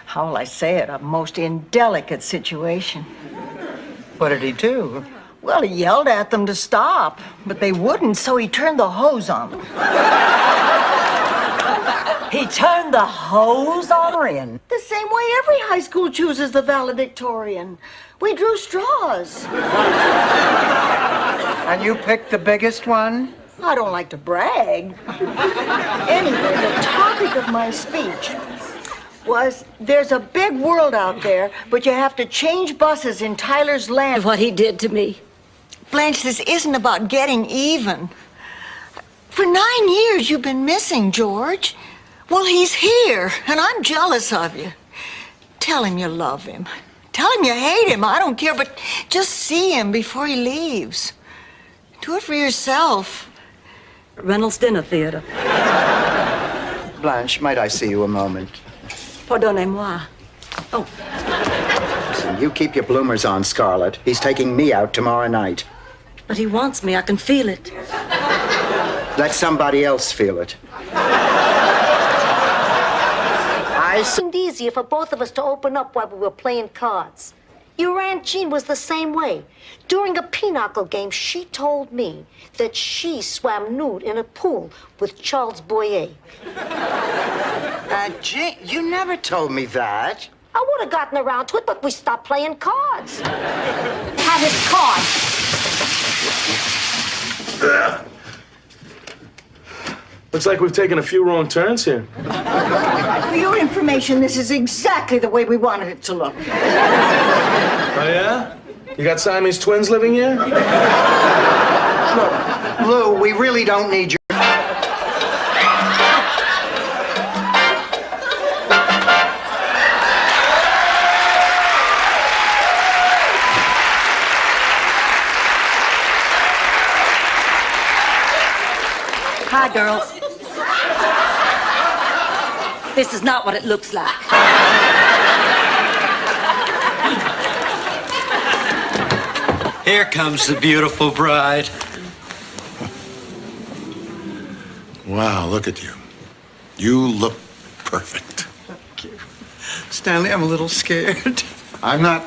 how will I say it, a most indelicate situation. What did he do? Well, he yelled at them to stop, but they wouldn't, so he turned the hose on them. He turned the hose on her. The same way every high school chooses the valedictorian. We drew straws. And you picked the biggest one? I don't like to brag. Anyway, the topic of my speech was there's a big world out there, but you have to change buses in Tyler's Land. What he did to me. Blanche, this isn't about getting even. For 9 years you've been missing George. Well, he's here, and I'm jealous of you. Tell him you love him. Tell him you hate him. I don't care, but just see him before he leaves. Do it for yourself. Reynolds Dinner Theater. Blanche, might I see you a moment? Pardonnez-moi. Oh. Listen, you keep your bloomers on, Scarlett. He's taking me out tomorrow night. But he wants me. I can feel it. Let somebody else feel it. It seemed easier for both of us to open up while we were playing cards. Your Aunt Jean was the same way. During a pinochle game, she told me that she swam nude in a pool with Charles Boyer. Aunt Jean, you never told me that. I would have gotten around to it, but we stopped playing cards. Have his card. Looks like we've taken a few wrong turns here. For your information, this is exactly the way we wanted it to look. Oh, yeah? You got Siamese twins living here? Look, Lou, we really don't need your... Hi, girls. This is not what it looks like. Here comes the beautiful bride. Wow, look at you. You look perfect. Stanley, I'm a little scared. I'm not.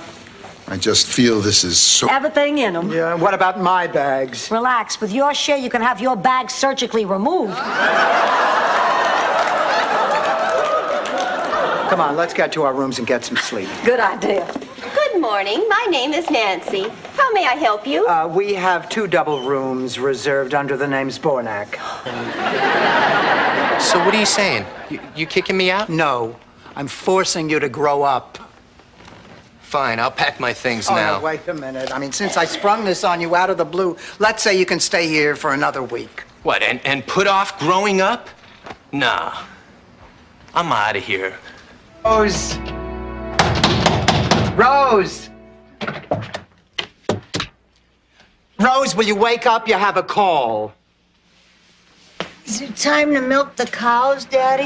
I just feel this is so... Everything in them. Yeah, what about my bags? Relax. With your share, you can have your bag surgically removed. Come on, let's get to our rooms and get some sleep. Good idea. Good morning. My name is Nancy. How may I help you? We have 2 double rooms reserved under the name Zbornak. So what are you saying? You kicking me out? No, I'm forcing you to grow up. Fine, I'll pack my things Oh, now. no, wait a minute. I mean, since I sprung this on you out of the blue, let's say you can stay here for another week. What, and put off growing up? Nah. I'm out of here. Rose! Rose! Rose, will you wake up? You have a call. Is it time to milk the cows, Daddy?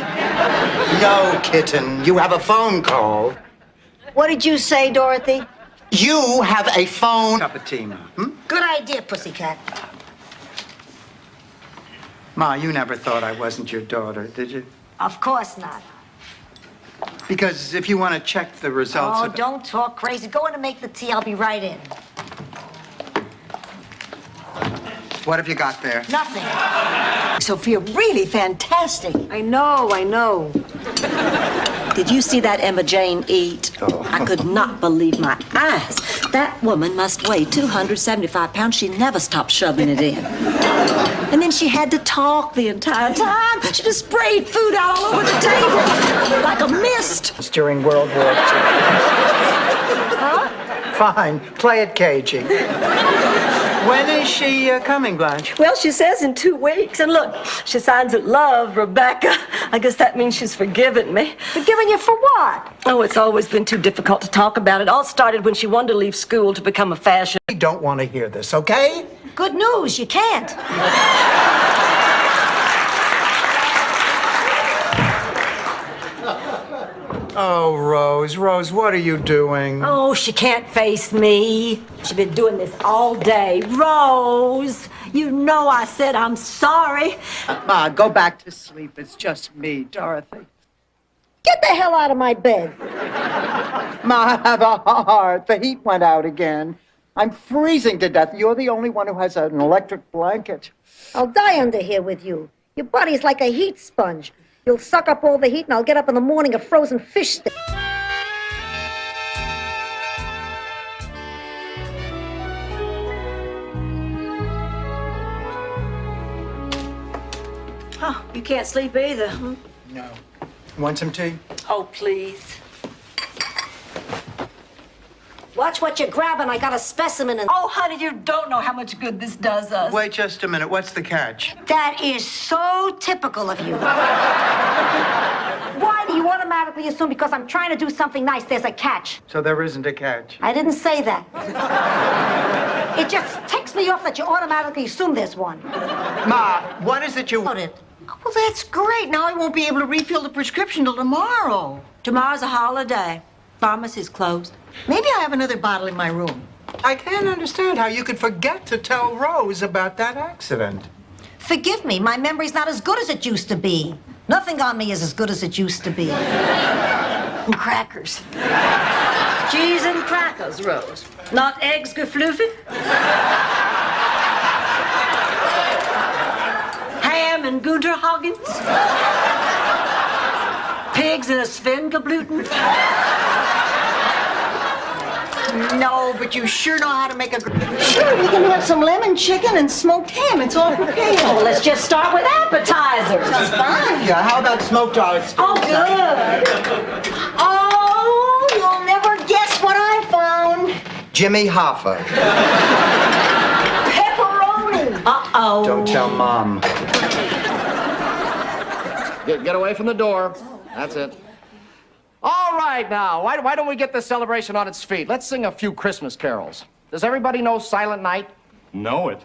No, kitten. You have a phone call. What did you say, Dorothy? You have a phone. Cup of tea, Ma. Good idea, Pussycat. Ma, you never thought I wasn't your daughter, did you? Of course not. Because if you want to check the results Oh, of... don't talk crazy. Go in and make the tea. I'll be right in. What have you got there? Nothing. Sophia, really fantastic. I know. Did you see that Emma Jane eat? Oh. I could not believe my eyes. That woman must weigh 275 pounds. She never stopped shoving it in. And then she had to talk the entire time. She just sprayed food out all over the table like a mist. It's during World War II. Huh? Fine. Play it cagey. When is she coming, Blanche? Well, she says in 2 weeks. And look, she signs it love, Rebecca. I guess that means she's forgiven me. Forgiven you for what? Oh, it's always been too difficult to talk about. It all started when she wanted to leave school to become a fashion. I don't want to hear this, okay? Good news, you can't. Oh, Rose, what are you doing? Oh, she can't face me. She's been doing this all day. Rose, you know I said I'm sorry. Ma, go back to sleep. It's just me, Dorothy. Get the hell out of my bed. Ma, have a heart. The heat went out again. I'm freezing to death. You're the only one who has an electric blanket. I'll die under here with you. Your body's like a heat sponge. You'll suck up all the heat, and I'll get up in the morning a frozen fish stick. Oh, you can't sleep either. No. Want some tea? Oh, please. Watch what you're grabbing. I got a specimen in. Oh, honey, you don't know how much good this does us. Wait just a minute. What's the catch? That is so typical of you. Why do you automatically assume because I'm trying to do something nice, there's a catch? So there isn't a catch. I didn't say that. It just ticks me off that you automatically assume there's one. Ma, what is it you... What it? Well, that's great. Now I won't be able to refill the prescription till tomorrow. Tomorrow's a holiday. Pharmacy's closed. Maybe I have another bottle in my room. I can't understand how you could forget to tell Rose about that accident. Forgive me, my memory's not as good as it used to be. Nothing on me is as good as it used to be. And crackers. Cheese and crackers, Rose. Not eggs gefluffen? Ham and Gunterhagens? Pigs in a Svengebluten? No, but you sure know how to make a... Sure, we can have some lemon chicken and smoked ham. It's all prepared. Oh, let's just start with appetizers. That's fine. Yeah, how about smoked oysters? Oh, good. Oh, you'll never guess what I found. Jimmy Hoffa. Pepperoni. Uh-oh. Don't tell Mom. Get away from the door. That's it. All right, now, why don't we get this celebration on its feet? Let's sing a few Christmas carols. Does everybody know Silent Night? Know it.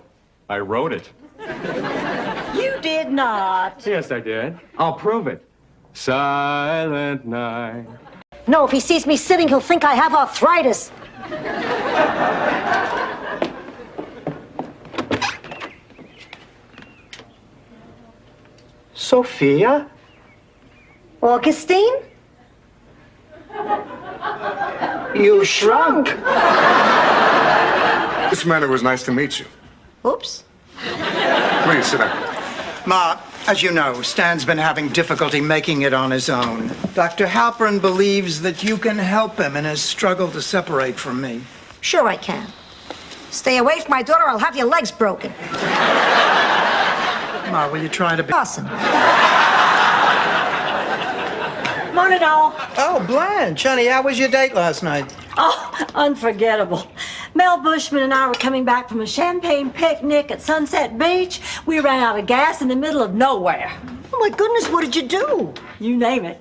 I wrote it. You did not. Yes, I did. I'll prove it. Silent night. No, if he sees me sitting, he'll think I have arthritis. Sophia? Augustine? You shrunk. Miss Mann, it was nice to meet you. Oops. Please sit down. Ma, as you know, Stan's been having difficulty making it on his own. Dr. Halpern believes that you can help him in his struggle to separate from me. Sure I can. Stay away from my daughter, I'll have your legs broken. Ma, will you try to be... Awesome. Morning, all. Oh, Blanche, honey, how was your date last night? Oh, Unforgettable. Mel Bushman and I were coming back from a champagne picnic at Sunset Beach. We ran out of gas in the middle of nowhere. Oh, my goodness, what did you do? You name it.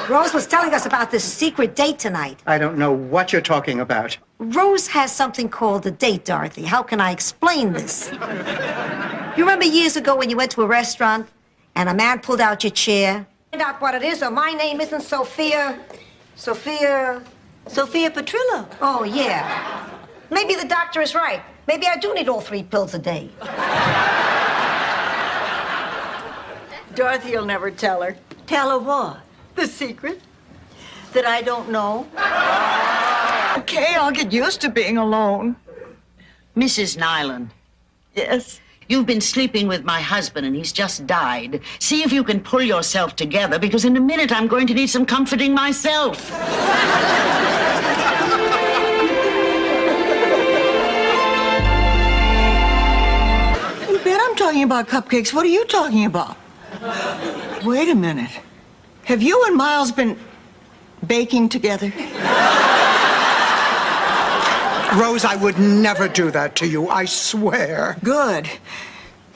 Rose was telling us about this secret date tonight. I don't know what you're talking about. Rose has something called a date, Dorothy. How can I explain this? You remember years ago when you went to a restaurant and a man pulled out your chair? Find out what it is, or my name isn't Sophia Petrillo. Oh, yeah. Maybe the doctor is right. Maybe I do need all 3 pills a day. Dorothy will never tell her. Tell her what? The secret that I don't know. Okay, I'll get used to being alone. Mrs. Nyland. Yes? You've been sleeping with my husband and he's just died. See if you can pull yourself together because in a minute I'm going to need some comforting myself. You bet I'm talking about cupcakes. What are you talking about? Wait a minute. Have you and Miles been baking together? Rose, I would never do that to you, I swear. Good.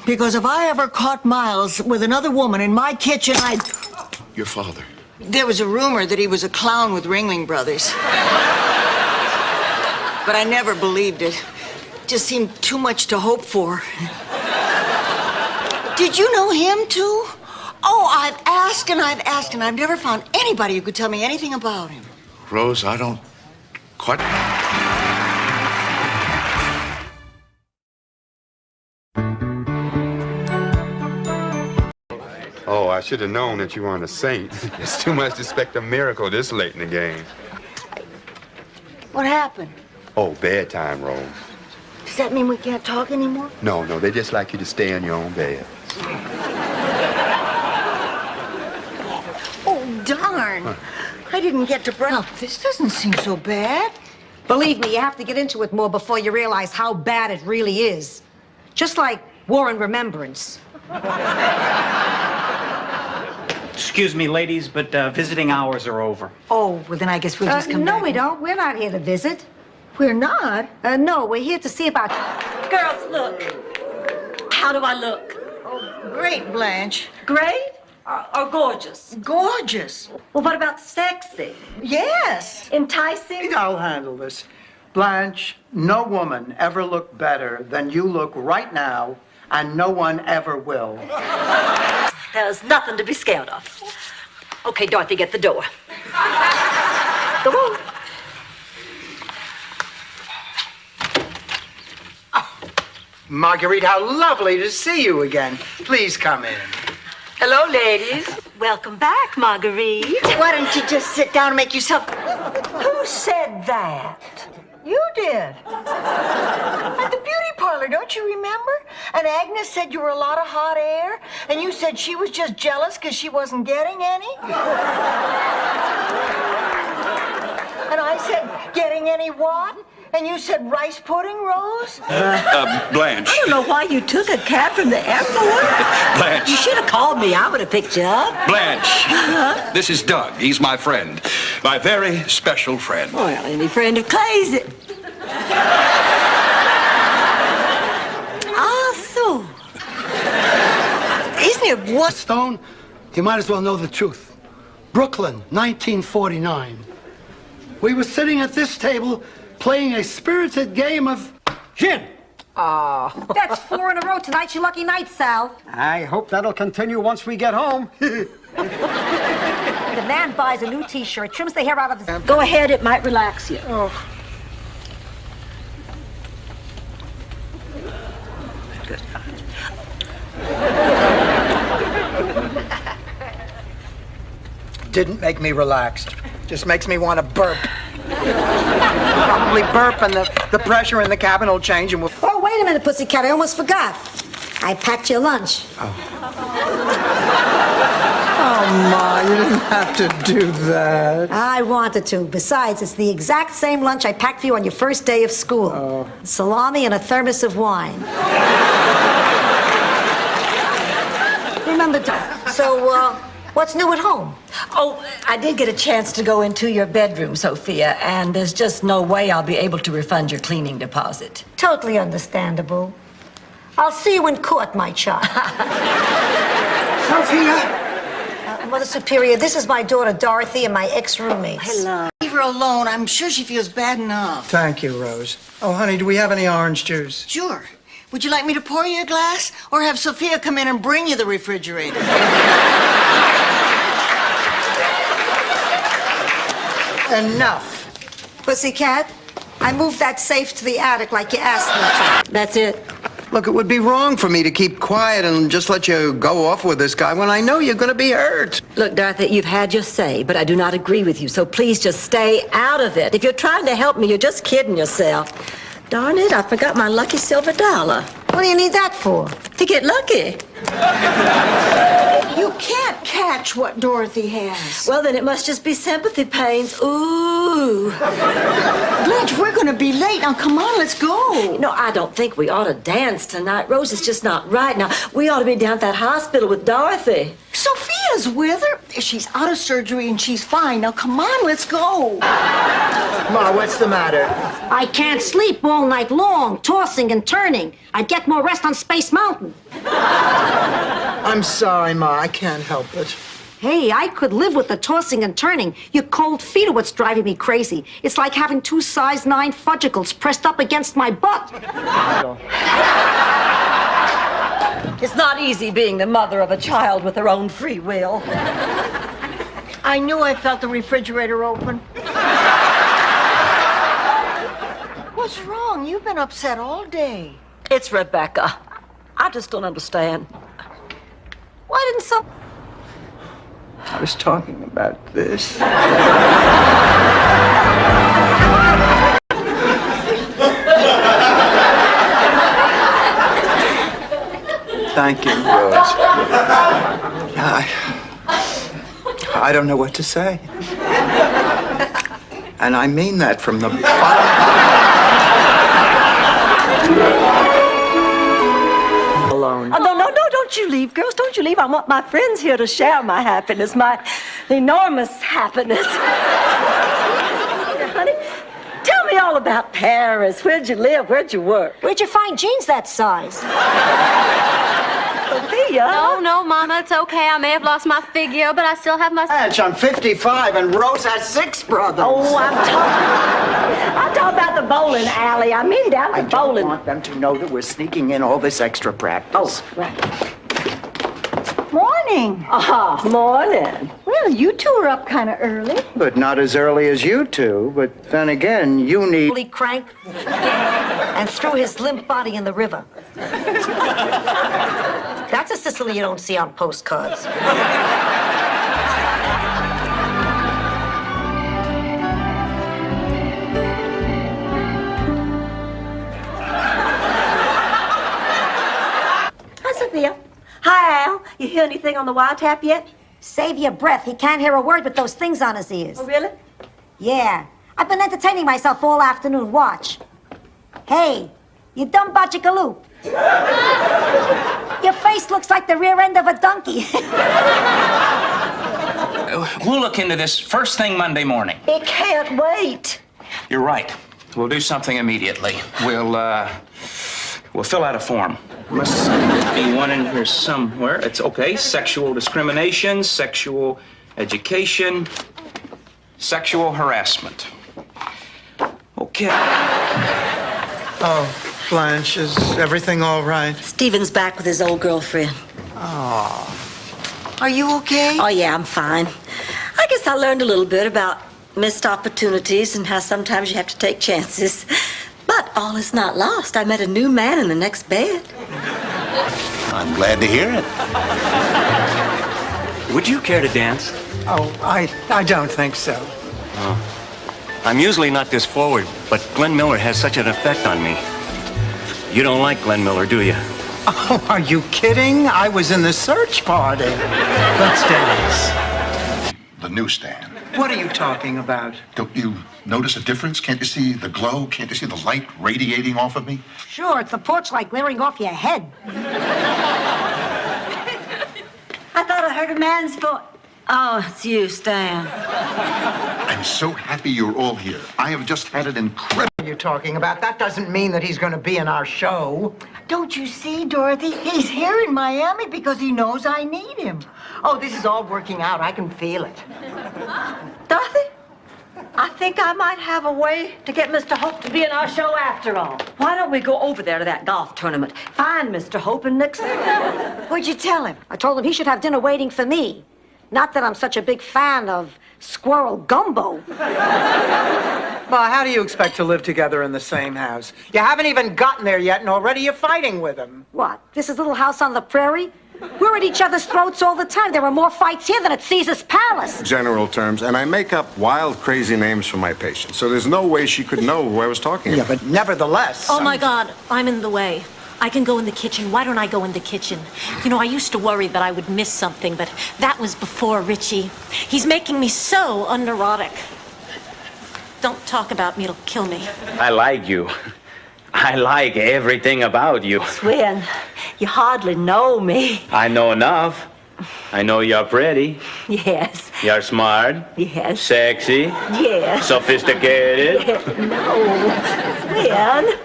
Because if I ever caught Miles with another woman in my kitchen, I'd... Your father. There was a rumor that he was a clown with Ringling Brothers. But I never believed it. Just seemed too much to hope for. Did you know him, too? Oh, I've asked and I've asked, and I've never found anybody who could tell me anything about him. Rose, I don't quite... Oh, I should have known that you weren't a saint. It's too much to expect a miracle this late in the game. What happened? Oh, bedtime, Rose. Does that mean we can't talk anymore? No, they just like you to stay in your own bed. Oh, darn. Huh. I didn't get to breakfast. Oh, this doesn't seem so bad. Believe me, you have to get into it more before you realize how bad it really is. Just like War and Remembrance. Excuse me, ladies, but visiting hours are over. Oh, well, then I guess we'll just come no, back. we don't. We're not here to visit. We're not? No, we're here to see about... Girls, look. How do I look? Oh, great, Blanche. Great or gorgeous? Gorgeous. Well, what about sexy? Yes. Enticing? I'll handle this. Blanche, no woman ever looked better than you look right now, and no one ever will. There's nothing to be scared of. Okay, Dorothy, get the door. Go on. Marguerite, how lovely to see you again. Please come in. Hello, ladies. Welcome back, Marguerite. Why don't you just sit down and make yourself... Who said that? You did. At the beauty parlor, don't you remember? And Agnes said you were a lot of hot air, and you said she was just jealous because she wasn't getting any. And I said, getting any what? And you said rice pudding, Rose? Blanche. I don't know why you took a cab from the airport. Blanche. You should have called me. I would have picked you up. Blanche. This is Doug. He's my friend. My very special friend. Well, any friend of Clay's. So. Isn't it what? Stone, you might as well know the truth. Brooklyn, 1949. We were sitting at this table playing a spirited game of gin. That's 4 in a row. Tonight's your lucky night, Sal. I hope that'll continue once we get home. The man buys a new T-shirt, trims the hair out of his... Go ahead, it might relax you. Oh. Didn't make me relaxed. Just makes me want to burp. Probably burp and the pressure in the cabin will change and we'll... Oh, wait a minute, pussycat. I almost forgot. I packed your lunch. Oh, Ma, you didn't have to do that. I wanted to. Besides, it's the exact same lunch I packed for you on your first day of school. Oh. Salami and a thermos of wine. remember. So, what's new at home? Oh, I did get a chance to go into your bedroom, Sophia, and there's just no way I'll be able to refund your cleaning deposit. Totally understandable. I'll see you in court, my child. Sophia? Mother Superior, this is my daughter Dorothy and my ex-roommates. Hello. Leave her alone. I'm sure she feels bad enough. Thank you, Rose. Oh, honey, do we have any orange juice? Sure. Would you like me to pour you a glass? Or have Sophia come in and bring you the refrigerator? Enough. Pussycat, I moved that safe to the attic like you asked me to. That's it. Look, it would be wrong for me to keep quiet and just let you go off with this guy when I know you're going to be hurt. Look, Dorothy, you've had your say, but I do not agree with you, so please just stay out of it. If you're trying to help me, you're just kidding yourself. Darn it, I forgot my lucky silver dollar. What do you need that for? To get lucky. You can't catch what Dorothy has. Well, then it must just be sympathy pains. Ooh. Blanche, we're going to be late. Now, come on, let's go. No, I don't think we ought to dance tonight. Rose is just not right. Now, we ought to be down at that hospital with Dorothy. Sophia's with her. She's out of surgery and she's fine. Now, come on, let's go. Ma, what's the matter? I can't sleep all night long, tossing and turning. I'd get more rest on Space Mountain. I'm sorry, Ma. I can't help it. Hey, I could live with the tossing and turning. Your cold feet are what's driving me crazy. It's like having 2 size 9 fudgicles pressed up against my butt. It's not easy being the mother of a child with her own free will. I knew I felt the refrigerator open. What's wrong? You've been upset all day. It's Rebecca. I just don't understand. Why didn't some... I was talking about this. Thank you, Rose. I don't know what to say. And I mean that from the bottom. Alone. Oh, no, don't you leave, girls. Don't you leave. I want my friends here to share my happiness, my enormous happiness. Honey, tell me all about Paris. Where'd you live? Where'd you work? Where'd you find jeans that size? Sophia? No, Mama, it's okay. I may have lost my figure, but I still have my... Blanche, I'm 55 and Rose has 6 brothers. Oh, I'm talking about the bowling alley. I mean down the bowling. I don't want them to know that we're sneaking in all this extra practice. Oh, right. Morning. Morning. Well, you two are up kind of early. But not as early as you two. But then again, you need... Holy crank. And threw his limp body in the river. That's a Sicily you don't see on postcards. Hi, Sophia. Hi, Al. You hear anything on the wiretap yet? Save your breath. He can't hear a word with those things on his ears. Oh, really? Yeah. I've been entertaining myself all afternoon. Watch. Hey, you dumb bachicaloop. Your face looks like the rear end of a donkey. We'll look into this first thing Monday morning. It can't wait. You're right. We'll do something immediately. We'll fill out a form. Must be one in here somewhere. It's okay. Sexual discrimination, sexual education, sexual harassment. Okay. Oh, Blanche, is everything all right? Stephen's back with his old girlfriend. Oh. Are you okay? Oh, yeah, I'm fine. I guess I learned a little bit about missed opportunities and how sometimes you have to take chances. But all is not lost. I met a new man in the next bed. I'm glad to hear it. Would you care to dance? Oh, I don't think so. Oh. I'm usually not this forward, but Glenn Miller has such an effect on me. You don't like Glenn Miller, do you? Oh, are you kidding? I was in the search party. Let's dance. The newsstand. What are you talking about? Don't you notice a difference? Can't you see the glow? Can't you see the light radiating off of me? Sure, it's the porch light glaring off your head. heard a man's voice. Oh, it's you, Stan. I'm so happy you're all here. I have just had an incredible... What are you talking about? That doesn't mean that he's going to be in our show. Don't you see, Dorothy? He's here in Miami because he knows I need him. Oh, this is all working out. I can feel it. Dorothy, I think I might have a way to get Mr. Hope to be in our show after all. Why don't we go over there to that golf tournament? Find Mr. Hope and Nixon. What'd you tell him? I told him he should have dinner waiting for me. Not that I'm such a big fan of squirrel gumbo. Well, how do you expect to live together in the same house? You haven't even gotten there yet, and already you're fighting with him. What? This is Little House on the Prairie? We're at each other's throats all the time. There are more fights here than at Caesar's Palace. General terms, and I make up wild, crazy names for my patients, so there's no way she could know who I was talking about. Yeah, but nevertheless... Oh, my God, I'm in the way. I can go in the kitchen. Why don't I go in the kitchen? You know, I used to worry that I would miss something, but that was before Richie. He's making me so unerotic. Don't talk about me, it'll kill me. I like you. I like everything about you. Swin, you hardly know me. I know enough. I know you're pretty. Yes. You're smart. Yes. Sexy. Yes. Sophisticated. No. Swin,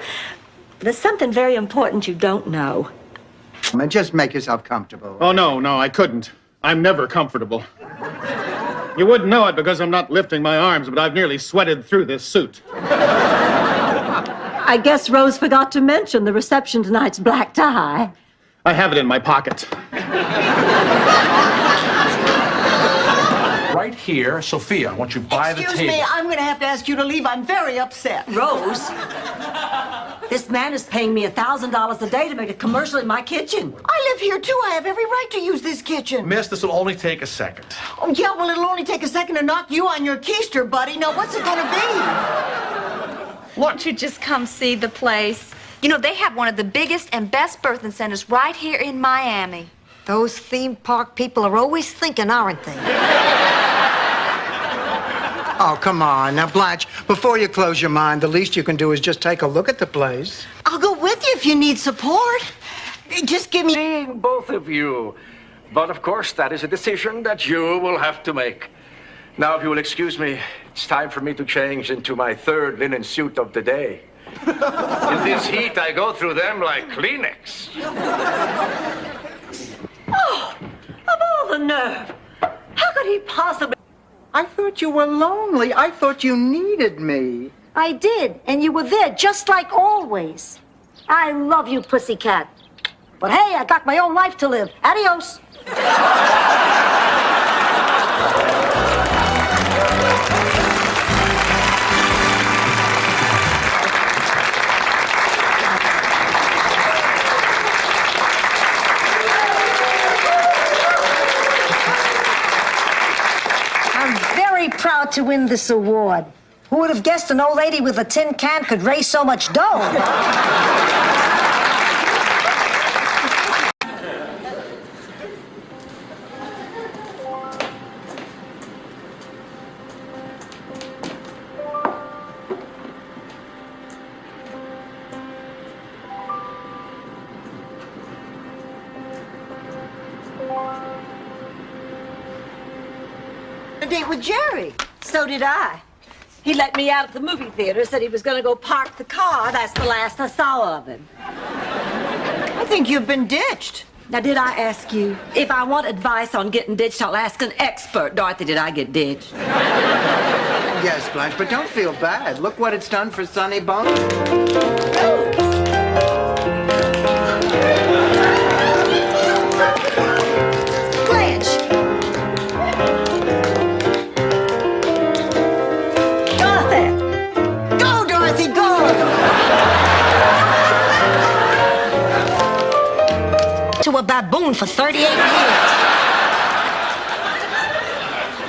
there's something very important you don't know. Just make yourself comfortable. Oh, no, I couldn't. I'm never comfortable. You wouldn't know it because I'm not lifting my arms, but I've nearly sweated through this suit. I guess Rose forgot to mention the reception tonight's black tie. I have it in my pocket. Right here, Sophia, won't you buy the table? Excuse me, I'm going to have to ask you to leave. I'm very upset. Rose, this man is paying me $1,000 a day to make a commercial in my kitchen. I live here, too. I have every right to use this kitchen. Miss, this will only take a second. Oh, yeah, well, it'll only take a second to knock you on your keister, buddy. Now, what's it going to be? Won't you just come see the place? You know, they have one of the biggest and best birthing centers right here in Miami. Those theme park people are always thinking, aren't they? Oh, come on. Now, Blanche, before you close your mind, the least you can do is just take a look at the place. I'll go with you if you need support. Just give me... Seeing both of you. But, of course, that is a decision that you will have to make. Now, if you will excuse me, it's time for me to change into my third linen suit of the day. In this heat, I go through them like Kleenex. Oh, of all the nerve. How could he possibly... I thought you were lonely. I thought you needed me. I did, and you were there just like always. I love you, pussycat. But hey, I got my own life to live. Adios. Very proud to win this award. Who would have guessed an old lady with a tin can could raise so much dough? A date with Jerry. So did I. He let me out at the movie theater, said he was going to go park the car. That's the last I saw of him. I think you've been ditched. Now, did I ask you? If I want advice on getting ditched, I'll ask an expert. Dorothy, did I get ditched? Yes, Blanche, but don't feel bad. Look what it's done for Sonny Bones. To a baboon for 38 years.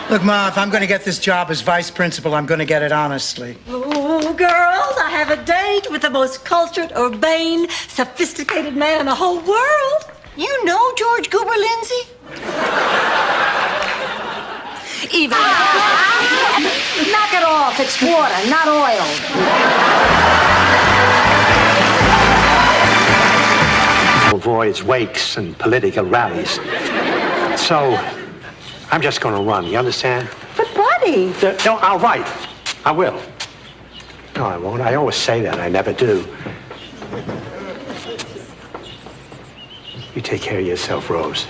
Look, Ma, if I'm going to get this job as vice principal, I'm going to get it honestly. Oh, girls, I have a date with the most cultured, urbane, sophisticated man in the whole world. You know George Goober Lindsay? Even... Knock it off. It's water, not oil. Avoids wakes and political rallies. So I'm just going to run. You understand? But, buddy. No, I'll write. I will. No, I won't. I always say that. I never do. You take care of yourself, Rose.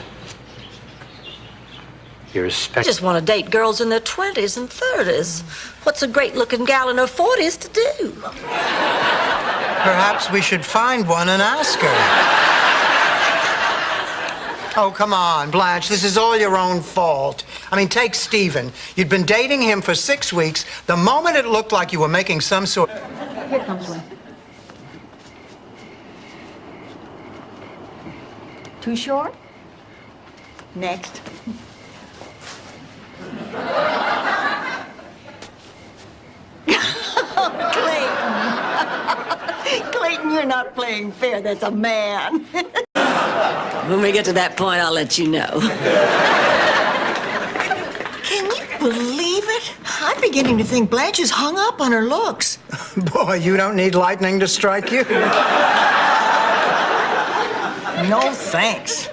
You're I respected. just want to date girls in their 20s and 30s. What's a great-looking gal in her 40s to do? Perhaps we should find one and ask her. Oh, come on, Blanche. This is all your own fault. I mean, take Stephen. You'd been dating him for 6 weeks. The moment it looked like you were making some sort... Here comes one. Too short? Next. Clayton. Clayton, you're not playing fair. That's a man. When we get to that point, I'll let you know. Can you believe it? I'm beginning to think Blanche is hung up on her looks. Boy, you don't need lightning to strike you. No thanks.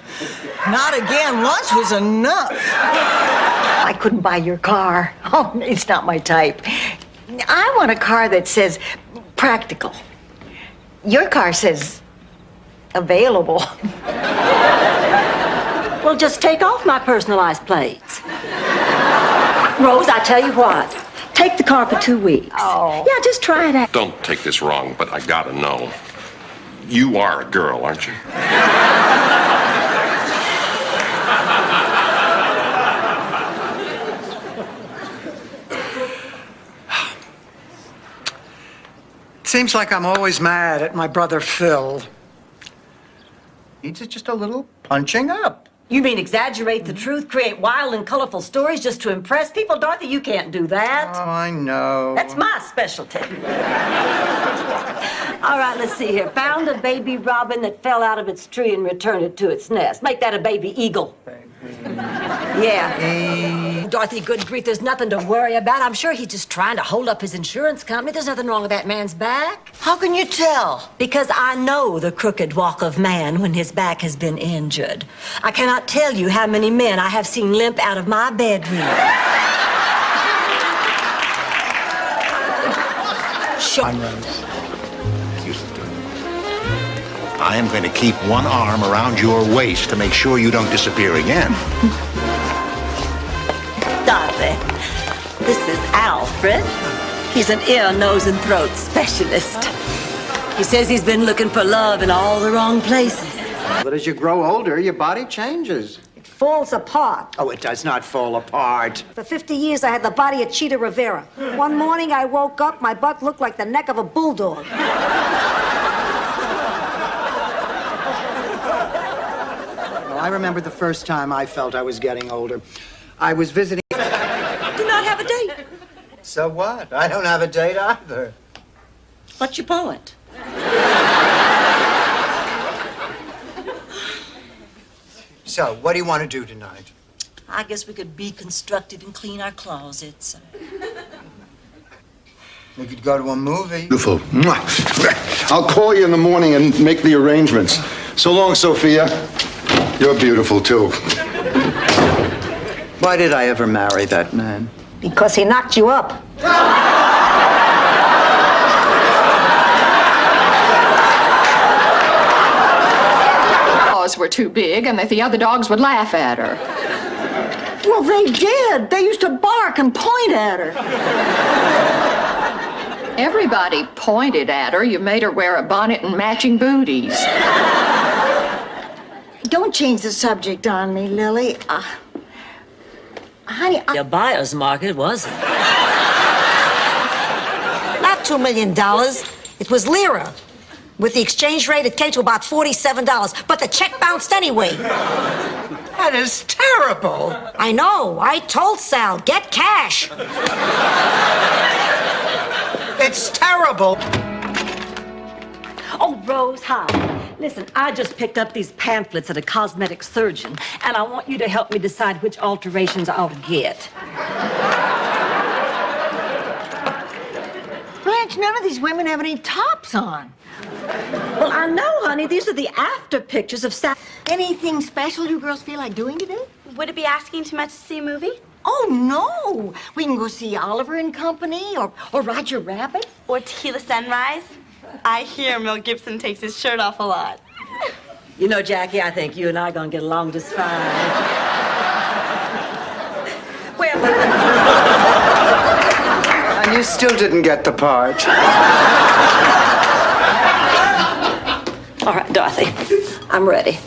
Not again. Once was enough. I couldn't buy your car. Oh, it's not my type. I want a car that says practical. Your car says available. Well, just take off my personalized plates. Rose, I tell you what. Take the car for 2 weeks. Oh. Yeah, just try it out. Don't take this wrong, but I gotta know. You are a girl, aren't you? Seems like I'm always mad at my brother Phil. Needs just a little punching up. You mean exaggerate the truth, create wild and colorful stories just to impress people? Dorothy, you can't do that. Oh, I know. That's my specialty. All right, let's see here. Found a baby robin that fell out of its tree and returned it to its nest. Make that a baby eagle. Yeah. Dorothy, good grief, there's nothing to worry about. I'm sure he's just trying to hold up his insurance company. There's nothing wrong with that man's back. How can you tell? Because I know the crooked walk of man when his back has been injured. I cannot tell you how many men I have seen limp out of my bedroom. I'm Rose. I am going to keep one arm around your waist to make sure you don't disappear again. Dorothy, this is Alfred. He's an ear, nose, and throat specialist. He says he's been looking for love in all the wrong places. But as you grow older, your body changes. It falls apart. Oh, it does not fall apart. For 50 years, I had the body of Cheetah Rivera. One morning, I woke up, my butt looked like the neck of a bulldog. Well, I remember the first time I felt I was getting older. I was visiting... Do not have a date. So what? I don't have a date either. What's your point? So, what do you want to do tonight? I guess we could be constructive and clean our closets. We could go to a movie. Beautiful. I'll call you in the morning and make the arrangements. So long, Sophia. You're beautiful, too. Why did I ever marry that man? Because he knocked you up. Paws were too big and that the other dogs would laugh at her. Well, they did. They used to bark and point at her. Everybody pointed at her. You made her wear a bonnet and matching booties. Don't change the subject on me, Lily. Honey, Your buyer's market, was it? Not $2 million. It was lira. With the exchange rate, it came to about $47. But the check bounced anyway. That is terrible. I know. I told Sal, get cash. It's terrible. Oh, Rose, hi. Listen, I just picked up these pamphlets at a cosmetic surgeon, and I want you to help me decide which alterations I ought to get. Blanche, none of these women have any tops on. Well, I know, honey. These are the after pictures of Sal. Anything special you girls feel like doing today? Would it be asking too much to see a movie? Oh, no. We can go see Oliver and Company or Roger Rabbit. Or Tequila Sunrise? I hear Mel Gibson takes his shirt off a lot. You know, Jackie, I think you and I are going to get along just fine. Well, And you still didn't get the part. All right, Dorothy, I'm ready.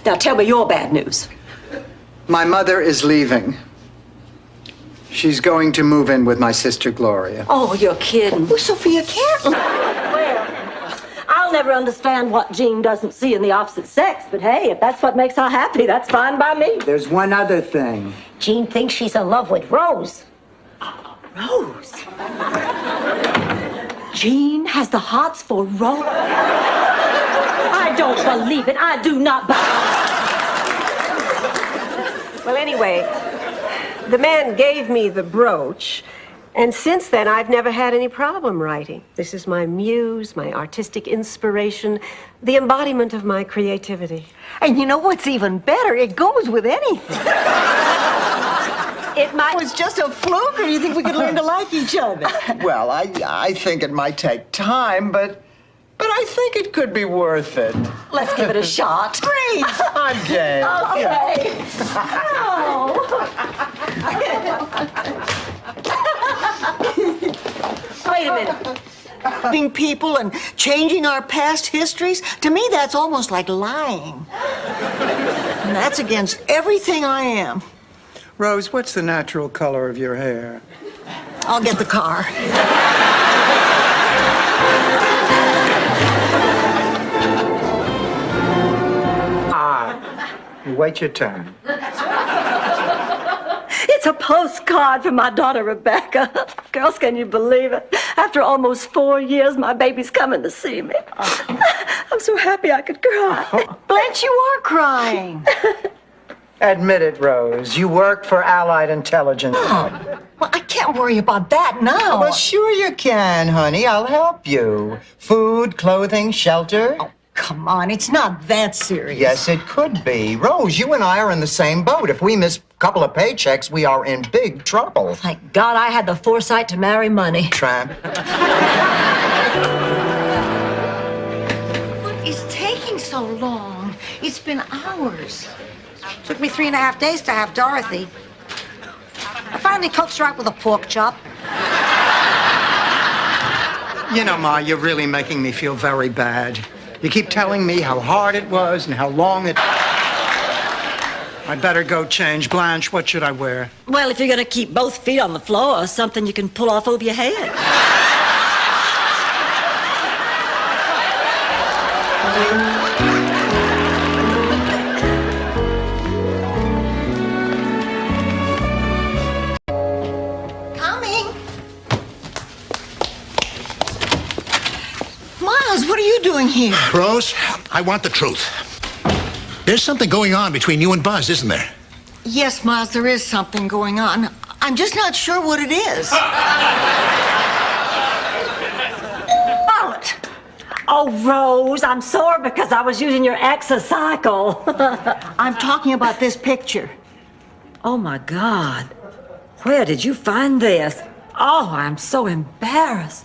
Now tell me your bad news. My mother is leaving. She's going to move in with my sister Gloria. Oh, you're kidding. Oh, Sophia Cantley. Well, I'll never understand what Jean doesn't see in the opposite sex, but hey, if that's what makes her happy, that's fine by me. There's one other thing. Jean thinks she's in love with Rose. Rose? Jean has the hots for Rose? I don't believe it. I do not Well, anyway, the man gave me the brooch, and since then I've never had any problem writing. This is my muse, my artistic inspiration, the embodiment of my creativity. And you know what's even better? It goes with anything. It was just a fluke, or do you think we could learn to like each other? Well, I think it might take time, but I think it could be worth it. Let's give it a shot. Great! I'm game. Okay. Wait a minute. Being people and changing our past histories, to me that's almost like lying. And that's against everything I am. Rose, what's the natural color of your hair? I'll get the car. You wait your turn. It's a postcard from my daughter, Rebecca. Girls, can you believe it? After almost 4 years, my baby's coming to see me. I'm so happy I could cry. Blanche, you are crying. Admit it, Rose. You work for Allied Intelligence. Well, I can't worry about that now. Well, sure you can, honey. I'll help you. Food, clothing, shelter. Oh, come on. It's not that serious. Yes, it could be. Rose, you and I are in the same boat. If we miss a couple of paychecks, we are in big trouble. Thank God I had the foresight to marry money. Tramp. What is taking so long? It's been hours. Took me 3.5 days to have Dorothy. I finally coaxed her out with a pork chop. You know, Ma, you're really making me feel very bad. You keep telling me how hard it was and how long it... I'd better go change. Blanche, what should I wear? Well, if you're going to keep both feet on the floor, something you can pull off over your head. Coming. Miles, what are you doing here? Rose, I want the truth. There's something going on between you and Buzz, isn't there? Yes, Miles, there is something going on. I'm just not sure what it is. Violet! Oh, Rose, I'm sore because I was using your exocycle. I'm talking about this picture. Oh, my God. Where did you find this? Oh, I'm so embarrassed.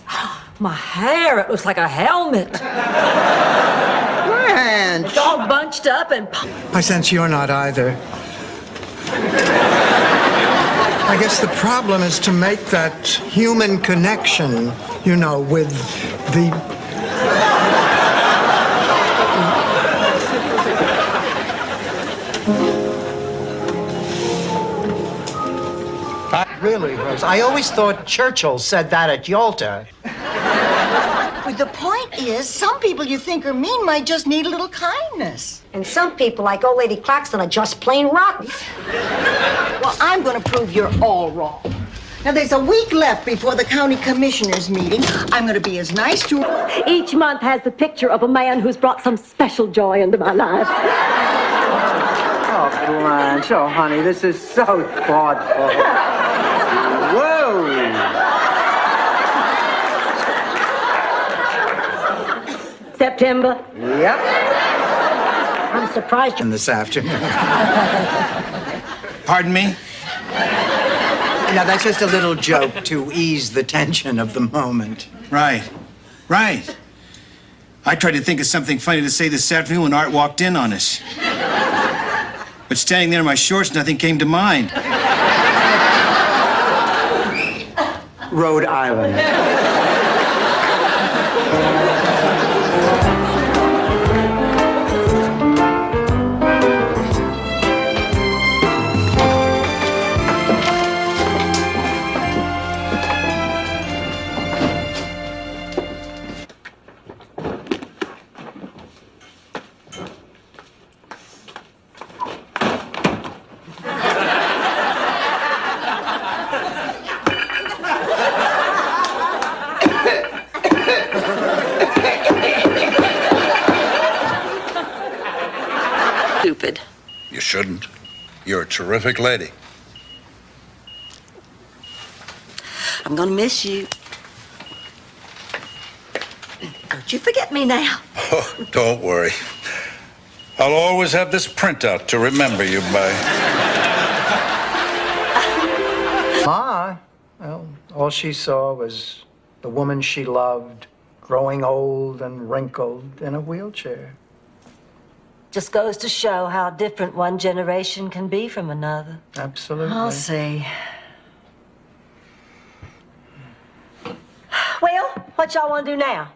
My hair, it looks like a helmet. Blanche! It's all bunched up and... I sense you're not either. I guess the problem is to make that human connection, you know, with the... Really, Rose, I always thought Churchill said that at Yalta. But the point is, some people you think are mean might just need a little kindness. And some people, like old Lady Claxton, are just plain rotten. Well, I'm going to prove you're all wrong. Now, there's a week left before the county commissioners' meeting. I'm going to be as nice to her. Each month has the picture of a man who's brought some special joy into my life. Oh, Blanche, oh, honey, this is so thoughtful. Whoa! September? Yep. I'm surprised you... This afternoon. Pardon me? Now, that's just a little joke to ease the tension of the moment. Right. Right. I tried to think of something funny to say this afternoon when Art walked in on us. But standing there in my shorts, nothing came to mind. Rhode Island. Stupid. You shouldn't. You're a terrific lady. I'm gonna miss you. Don't you forget me now. Oh, don't worry. I'll always have this printout to remember you by. Ma, well, all she saw was the woman she loved growing old and wrinkled in a wheelchair. Just goes to show how different one generation can be from another. Absolutely. I'll see. Well, what y'all want to do now?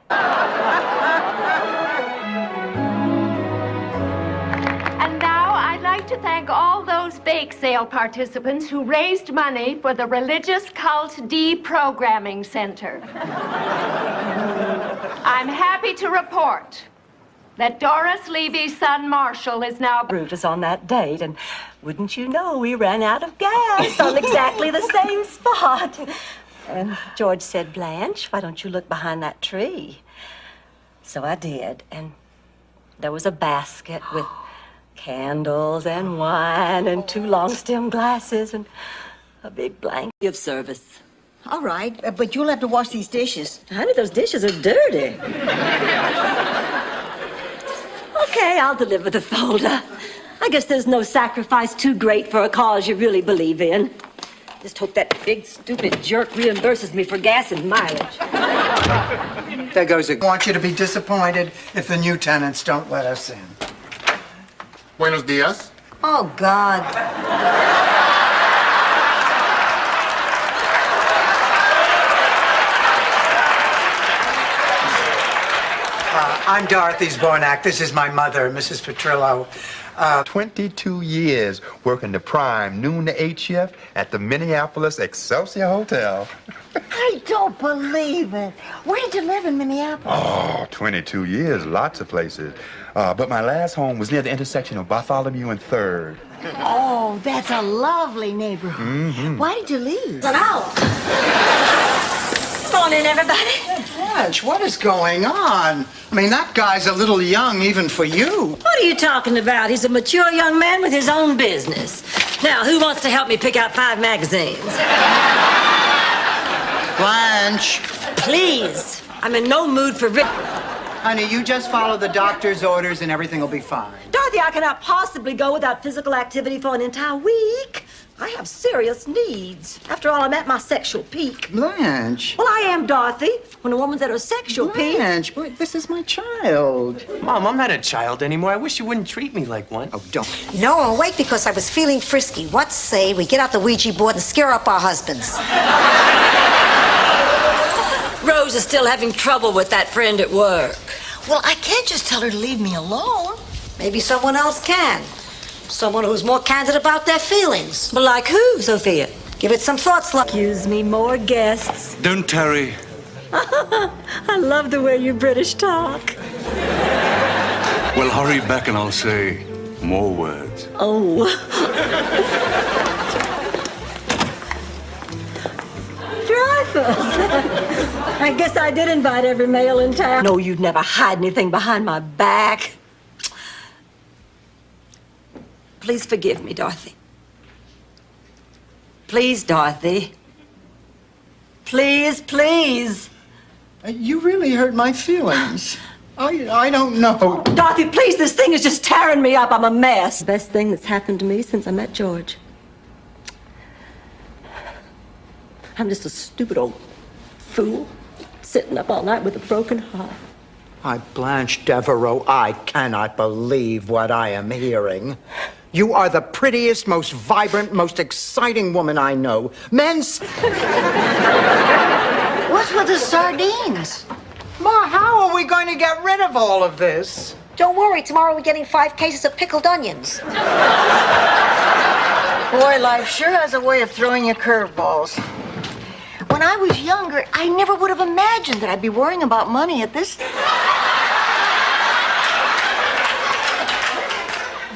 And now I'd like to thank all those bake sale participants who raised money for the Religious Cult Deprogramming Center. I'm happy to report that Doris Levy's son Marshall is now Brutus on that date, and wouldn't you know, we ran out of gas on exactly the same spot. And George said, Blanche, why don't you look behind that tree? So I did, and there was a basket with candles and wine and 2 long-stem glasses and a big blanket of service. All right, but you'll have to wash these dishes. Honey, those dishes are dirty. Okay, I'll deliver the folder. I guess there's no sacrifice too great for a cause you really believe in. Just hope that big, stupid jerk reimburses me for gas and mileage. There goes it. I want you to be disappointed if the new tenants don't let us in. Buenos dias. Oh, God. I'm Dorothy Zbornak. This is my mother, Mrs. Petrillo. 22 years working the prime noon to 8 shift at the Minneapolis Excelsior Hotel. I don't believe it. Where did you live in Minneapolis? Oh, 22 years, lots of places. But my last home was near the intersection of Bartholomew and 3rd. Oh, that's a lovely neighborhood. Mm-hmm. Why did you leave? An hour. Come on in, everybody. Blanche, what is going on? I mean, that guy's a little young even for you. What are you talking about? He's a mature young man with his own business. Now, who wants to help me pick out 5 magazines? Blanche. Please. I'm in no mood for Honey, you just follow the doctor's orders and everything will be fine. Dorothy, I cannot possibly go without physical activity for an entire week. I have serious needs. After all, I'm at my sexual peak. Blanche. Well, I am, Dorothy. When a woman's at her sexual peak. Blanche, boy, this is my child. Mom, I'm not a child anymore. I wish you wouldn't treat me like one. Oh, don't. No, I'll wait because I was feeling frisky. What say we get out the Ouija board and scare up our husbands? Rose is still having trouble with that friend at work. Well, I can't just tell her to leave me alone. Maybe someone else can. Someone who's more candid about their feelings. But like who, Sophia? Give it some thought, slut. Excuse me, more guests. Don't tarry. I love the way you British talk. Well, hurry back and I'll say more words. Oh. Dreyfus. I guess I did invite every male in town. No, you'd never hide anything behind my back. Please forgive me, Dorothy. Please, Dorothy. Please, please. You really hurt my feelings. I don't know. Dorothy, please, this thing is just tearing me up. I'm a mess. Best thing that's happened to me since I met George. I'm just a stupid old fool sitting up all night with a broken heart. My Blanche Devereaux, I cannot believe what I am hearing. You are the prettiest, most vibrant, most exciting woman I know. Men's... What's with the sardines? Ma, how are we going to get rid of all of this? Don't worry, tomorrow we're getting 5 cases of pickled onions. Boy, life sure has a way of throwing you curveballs. When I was younger, I never would have imagined that I'd be worrying about money at this stage.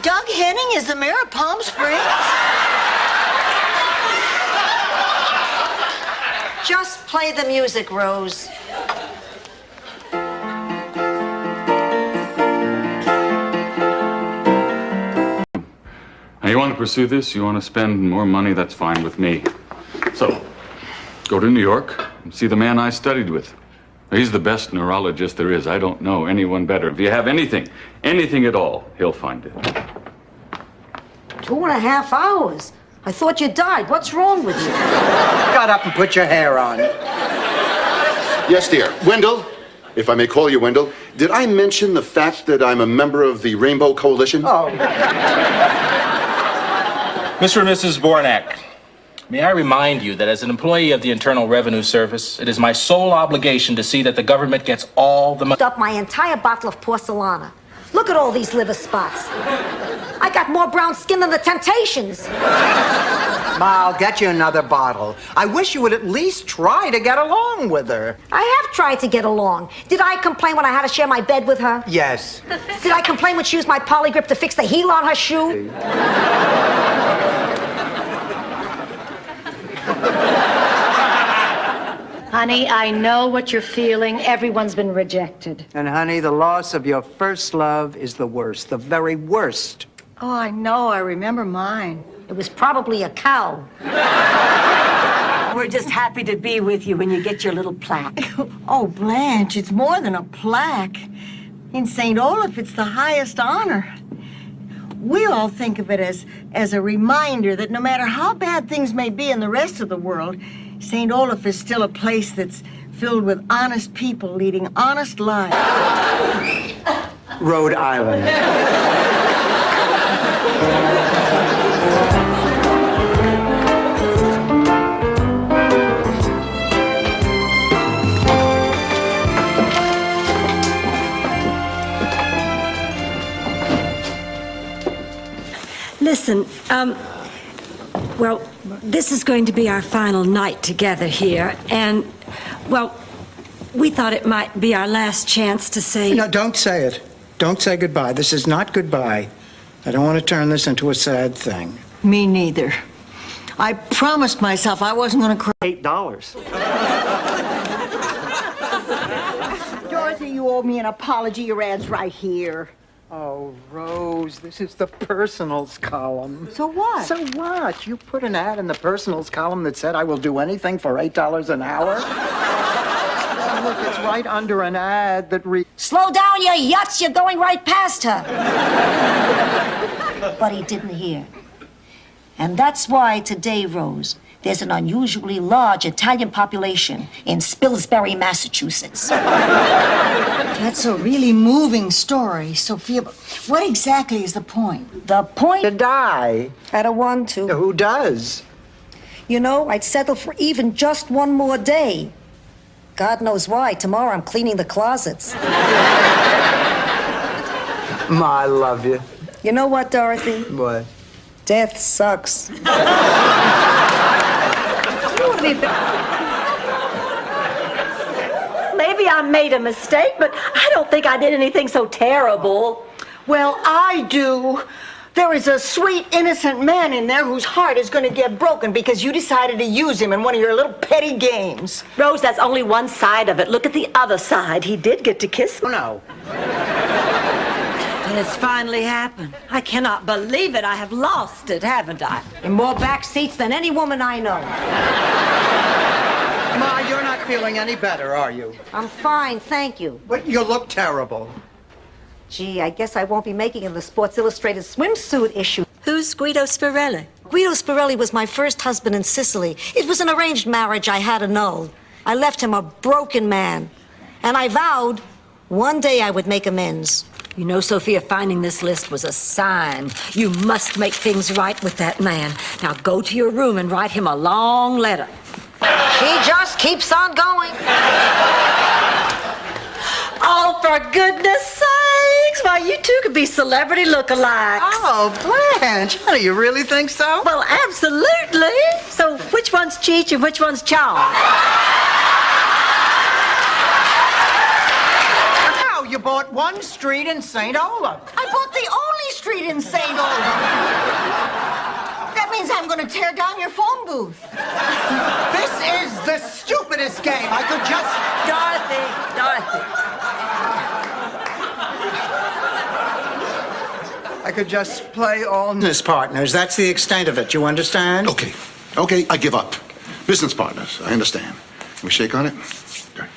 Doug Henning is the mayor of Palm Springs? Just play the music, Rose. Now, you want to pursue this, you want to spend more money, that's fine with me. So, go to New York and see the man I studied with. He's the best neurologist there is. I don't know anyone better. If you have anything at all, he'll find it. 2.5 hours. I thought you died. What's wrong with you? Got up and put your hair on. Yes, dear. Wendell, if I may call you Wendell, did I mention the fact that I'm a member of the Rainbow Coalition? Oh. Mr. and Mrs. Bornak, may I remind you that as an employee of the Internal Revenue Service, it is my sole obligation to see that the government gets all the money. Up my entire bottle of porcelana. Look at all these liver spots. I got more brown skin than the Temptations. Ma, I'll get you another bottle. I wish you would at least try to get along with her. I have tried to get along. Did I complain when I had to share my bed with her? Yes. Did I complain when she used my polygrip to fix the heel on her shoe? Honey, I know what you're feeling. Everyone's been rejected. And honey, the loss of your first love is the worst, the very worst. Oh, I know. I remember mine. It was probably a cow. We're just happy to be with you when you get your little plaque. Oh, Blanche, it's more than a plaque. In St. Olaf, it's the highest honor. We all think of it as a reminder that no matter how bad things may be in the rest of the world, St. Olaf is still a place that's filled with honest people leading honest lives. Rhode Island. Listen, well, this is going to be our final night together here, and, well, we thought it might be our last chance to say... No, don't say it. Don't say goodbye. This is not goodbye. I don't want to turn this into a sad thing. Me neither. I promised myself I wasn't going to cry. $8. Dorothy, you owe me an apology. Your ad's right here. Oh, Rose, this is the personals column. So what? So what? You put an ad in the personals column that said I will do anything for $8 an hour? Oh, look, it's right under an ad that reads... Slow down, you yuts. You're going right past her. But he didn't hear. And that's why today, Rose, there's an unusually large Italian population in Spilsbury, Massachusetts. That's a really moving story, Sophia. But what exactly is the point? The point? To die. I don't want to. Who does? You know, I'd settle for even just one more day. God knows why. Tomorrow I'm cleaning the closets. Ma, I love you. You know what, Dorothy? What? Death sucks. Maybe I made a mistake, but I don't think I did anything so terrible. Well, I do. There is a sweet, innocent man in there whose heart is going to get broken because you decided to use him in one of your little petty games. Rose, that's only one side of it. Look at the other side. He did get to kiss me. Oh, no. And it's finally happened. I cannot believe it. I have lost it, haven't I? In more back seats than any woman I know. Ma, you're not feeling any better, are you? I'm fine, thank you. But you look terrible. Gee, I guess I won't be making in the Sports Illustrated swimsuit issue. Who's Guido Spirelli? Guido Spirelli was my first husband in Sicily. It was an arranged marriage I had annulled. I left him a broken man. And I vowed one day I would make amends. You know, Sophia, finding this list was a sign. You must make things right with that man. Now go to your room and write him a long letter. She just keeps on going. Oh, for goodness sakes! Why, you two could be celebrity lookalikes. Oh, Blanche, how do you really think so? Well, absolutely. So which one's Cheech and which one's Charles? Now, you bought one street in St. Olaf. I bought the only street in St. Olaf. That means I'm going to tear down your phone booth. This is the stupidest game. I could just... Dorothy. I could just play all business partners. That's the extent of it. You understand? Okay, I give up. Business partners, I understand. Can we shake on it? Okay.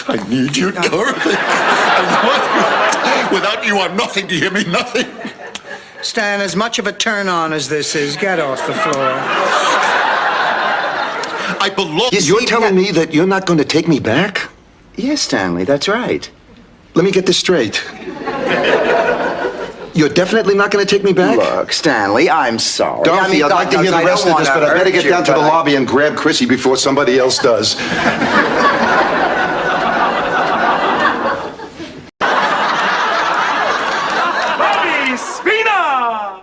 I need you, Dorothy. I want you. Without you, I'm nothing. Do you hear me? Nothing. Stan, as much of a turn-on as this is, get off the floor. I belong... You're telling me that you're not going to take me back? Yes, Stanley, that's right. Let me get this straight. You're definitely not going to take me back? Look, Stanley, I'm sorry. Dorothy, I'd like to hear the rest of this, but I better get down to the lobby and grab Chrissy before somebody else does. Bobby Spina!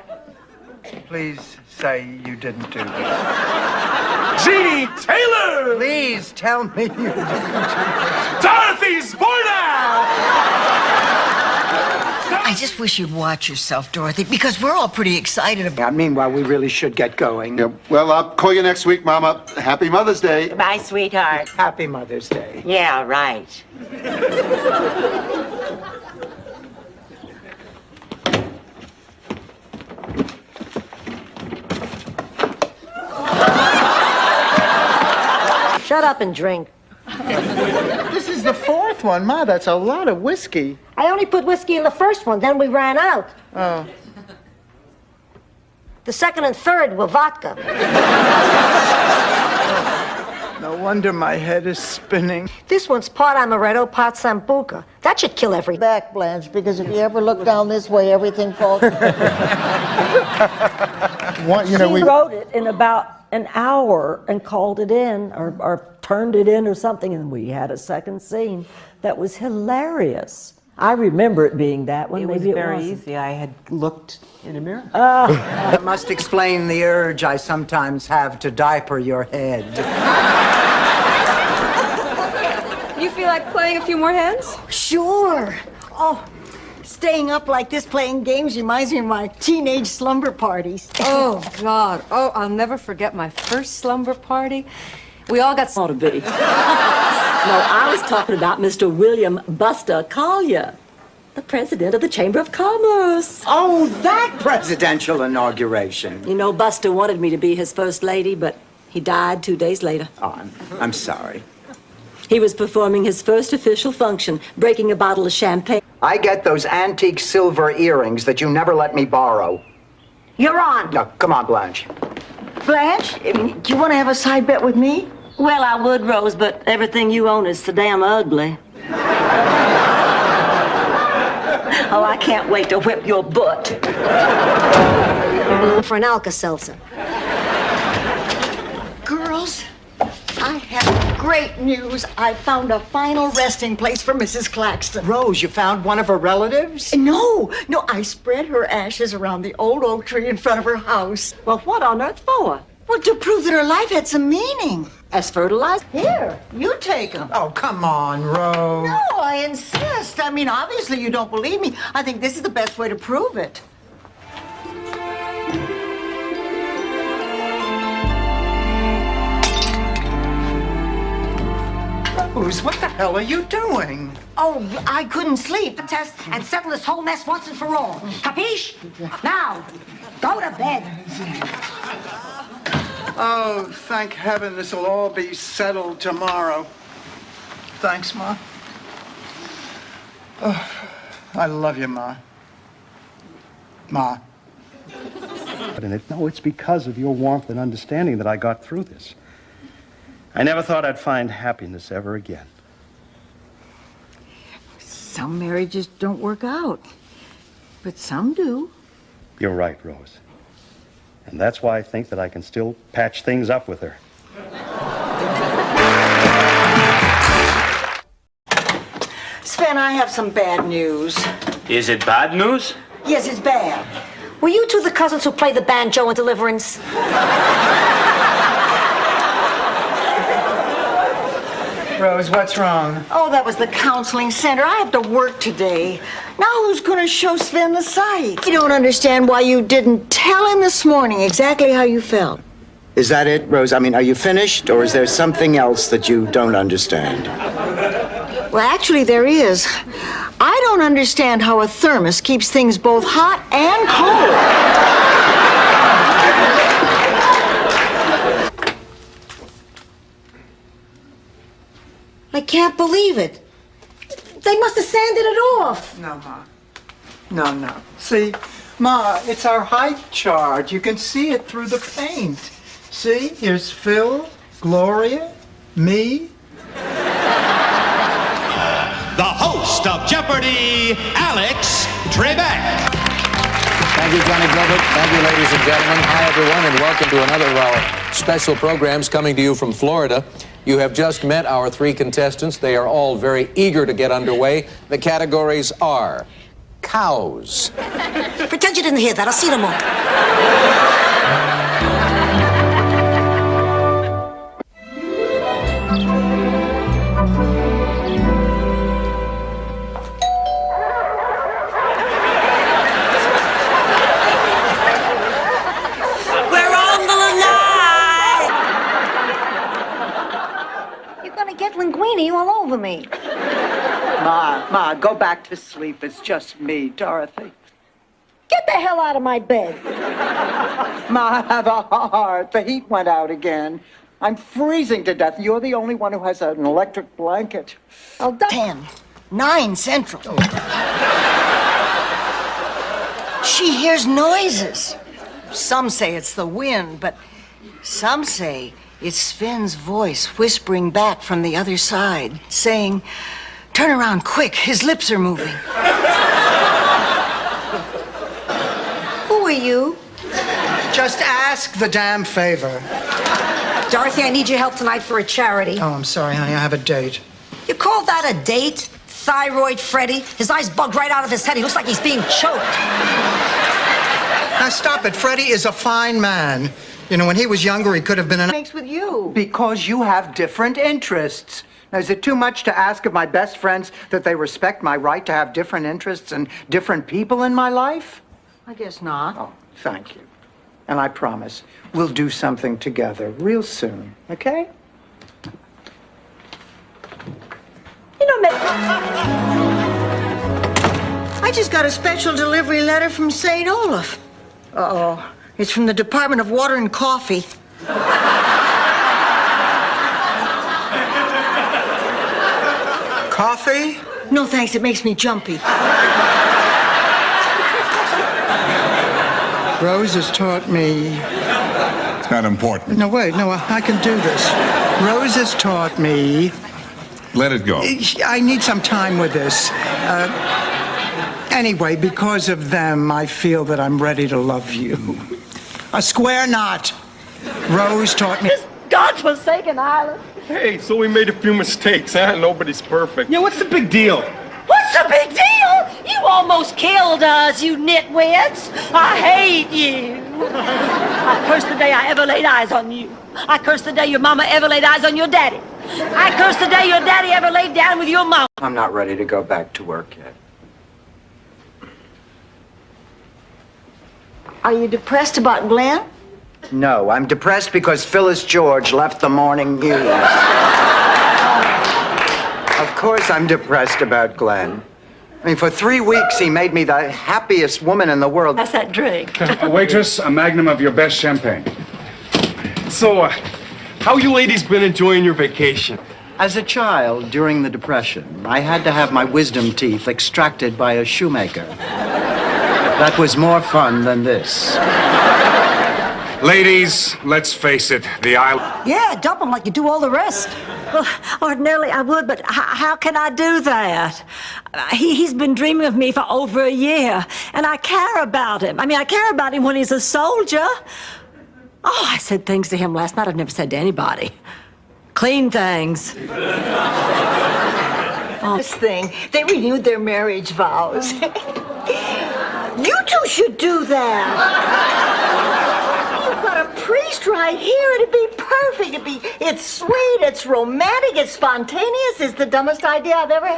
Please say you didn't do this. Jeannie Taylor! Please tell me you didn't do this. Dorothy Zbornak! I just wish you'd watch yourself, Dorothy, because we're all pretty excited about... Yeah, meanwhile, we really should get going. Yeah, well, I'll call you next week, Mama. Happy Mother's Day. Bye, sweetheart. Happy Mother's Day. Yeah, right. Shut up and drink. This is the fourth one. Ma, that's a lot of whiskey. I only put whiskey in the first one, then we ran out. Oh. The second and third were vodka. No wonder my head is spinning. This one's part amaretto, part sambuca. That should kill every... Back, Blanche, because if you ever look down this way, everything falls... She wrote it in about an hour and called it in or turned it in or something, and we had a second scene that was hilarious. I remember it being that one. It Maybe was it very wasn't. easy. I had looked in a mirror. I must explain the urge I sometimes have to diaper your head. You feel like playing a few more hands? Sure. Oh, staying up like this playing games reminds me of my teenage slumber parties. Oh, God. Oh, I'll never forget my first slumber party. We all got Ought to be. No, I was talking about Mr. William Buster Collier, the president of the Chamber of Commerce. Oh, that presidential inauguration. You know, Buster wanted me to be his first lady, but he died 2 days later. Oh, I'm sorry. He was performing his first official function, breaking a bottle of champagne. I get those antique silver earrings that you never let me borrow. You're on. No, come on, Blanche. Blanche, do you want to have a side bet with me? Well, I would, Rose, but everything you own is so damn ugly. Oh, I can't wait to whip your butt. For an Alka-Seltzer. Girls, I have great news. I found a final resting place for Mrs. Claxton. Rose, you found one of her relatives? No, I spread her ashes around the old oak tree in front of her house. Well, what on earth for? Well, to prove that her life had some meaning. As fertilizer? Here, you take them. Oh, come on, Rose. No, I insist. I mean, obviously you don't believe me. I think this is the best way to prove it. Rose, what the hell are you doing? Oh, I couldn't sleep. Test and settle this whole mess once and for all. Capiche? Now, go to bed. Oh, thank heaven this will all be settled tomorrow. Thanks, Ma. Oh, I love you, Ma. Ma. No, it's because of your warmth and understanding that I got through this. I never thought I'd find happiness ever again. Some marriages don't work out, but some do. You're right, Rose. And that's why I think that I can still patch things up with her. Sven, I have some bad news. Is it bad news? Yes, it's bad. Were you two the cousins who played the banjo in Deliverance? Rose, what's wrong? Oh, that was the counseling center. I have to work today. Now who's going to show Sven the sights? I don't understand why you didn't tell him this morning exactly how you felt. Is that it, Rose? I mean, are you finished, or is there something else that you don't understand? Well, actually, there is. I don't understand how a thermos keeps things both hot and cold. I can't believe it. They must have sanded it off. No, Ma. No. See, Ma, it's our height chart. You can see it through the paint. See, here's Phil, Gloria, me. The host of Jeopardy, Alex Trebek. Thank you, Johnny Gilbert. Thank you, ladies and gentlemen. Hi, everyone, and welcome to another of our special programs coming to you from Florida. You have just met our 3 contestants. They are all very eager to get underway. The categories are cows. Pretend you didn't hear that. I'll see them all. We're on the line! You're gonna get linguine all over me. Ma, go back to sleep. It's just me, Dorothy. Get the hell out of my bed. Ma, I have a heart. The heat went out again. I'm freezing to death. You're the only one who has an electric blanket. Oh, 10, 9 Central. She hears noises. Some say it's the wind, but some say it's Sven's voice whispering back from the other side, saying, "Turn around quick, his lips are moving." Who are you? Just ask the damn favor. Dorothy, I need your help tonight for a charity. Oh, I'm sorry, honey. I have a date. You call that a date? Thyroid Freddy? His eyes bugged right out of his head. He looks like he's being choked. Now, stop it. Freddie is a fine man. You know, when he was younger, he could have been an... Makes with you. Because you have different interests. Now, is it too much to ask of my best friends that they respect my right to have different interests and different people in my life? I guess not. Oh, thank you. And I promise we'll do something together real soon, okay? You know, I just got a special delivery letter from St. Olaf. Uh-oh. It's from the Department of Water and Coffee. Coffee? No, thanks. It makes me jumpy. Rose has taught me... It's not important. No, wait. No, I can do this. Rose has taught me... Let it go. I need some time with this. Anyway, because of them, I feel that I'm ready to love you. A square knot. Rose taught me... This godforsaken island. Hey, so we made a few mistakes, huh? Nobody's perfect. Yeah, what's the big deal? What's the big deal? You almost killed us, you nitwits. I hate you. I curse the day I ever laid eyes on you. I curse the day your mama ever laid eyes on your daddy. I curse the day your daddy ever laid down with your mama. I'm not ready to go back to work yet. Are you depressed about Glenn? No, I'm depressed because Phyllis George left the Morning News. Of course I'm depressed about Glenn. I mean, for 3 weeks he made me the happiest woman in the world. That's that drink. Waitress, a magnum of your best champagne. So, how you ladies been enjoying your vacation? As a child, during the Depression, I had to have my wisdom teeth extracted by a shoemaker. That was more fun than this. Ladies, let's face it, the island. Yeah, dump him like you do all the rest. Well, ordinarily I would, but how can I do that? He's been dreaming of me for over a year, and I care about him. I mean, I care about him when he's a soldier. Oh, I said things to him last night I've never said to anybody. Clean things. This thing, they renewed their marriage vows. You two should do that. You've got a priest right here. It'd be perfect. It's sweet, it's romantic, it's spontaneous. It's the dumbest idea I've ever had.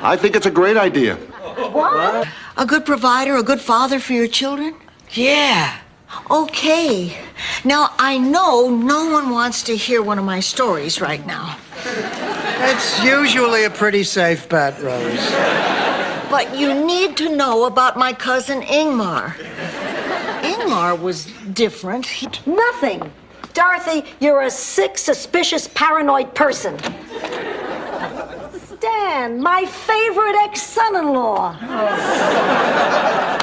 I think it's a great idea. What? A good provider, a good father for your children? Yeah. Okay. Now, I know no one wants to hear one of my stories right now. It's usually a pretty safe bet, Rose. But you need to know about my cousin Ingmar. Ingmar was different. Nothing. Dorothy, you're a sick, suspicious, paranoid person. Stan, my favorite ex-son-in-law.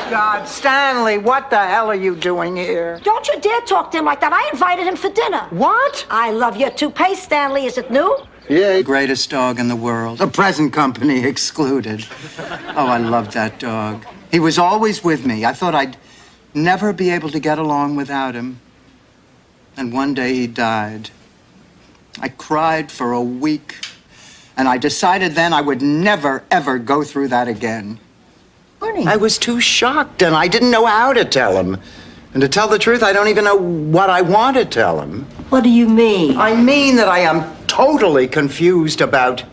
God, Stanley, what the hell are you doing here? Don't you dare talk to him like that. I invited him for dinner. What? I love your toupee, Stanley. Is it new? Yeah. Greatest dog in the world. A present company excluded. Oh, I loved that dog. He was always with me. I thought I'd never be able to get along without him. And one day he died. I cried for a week. And I decided then I would never, ever go through that again. Bernie. I was too shocked, and I didn't know how to tell him. And to tell the truth, I don't even know what I want to tell him. What do you mean? I mean that I am totally confused about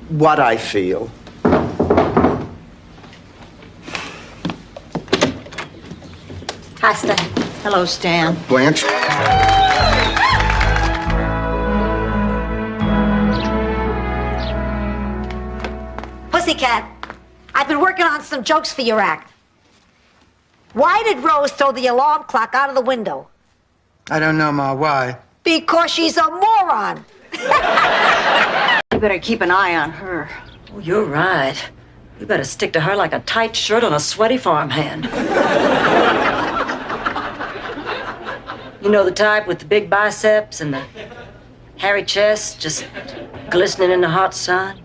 what I feel. Hi, Stan. Hello, Stan. Blanche? Pussycat, I've been working on some jokes for your act. Why did Rose throw the alarm clock out of the window? I don't know, Ma. Why? Because she's a moron. You better keep an eye on her. Oh, you're right. You better stick to her like a tight shirt on a sweaty farmhand. You know the type with the big biceps and the hairy chest just glistening in the hot sun?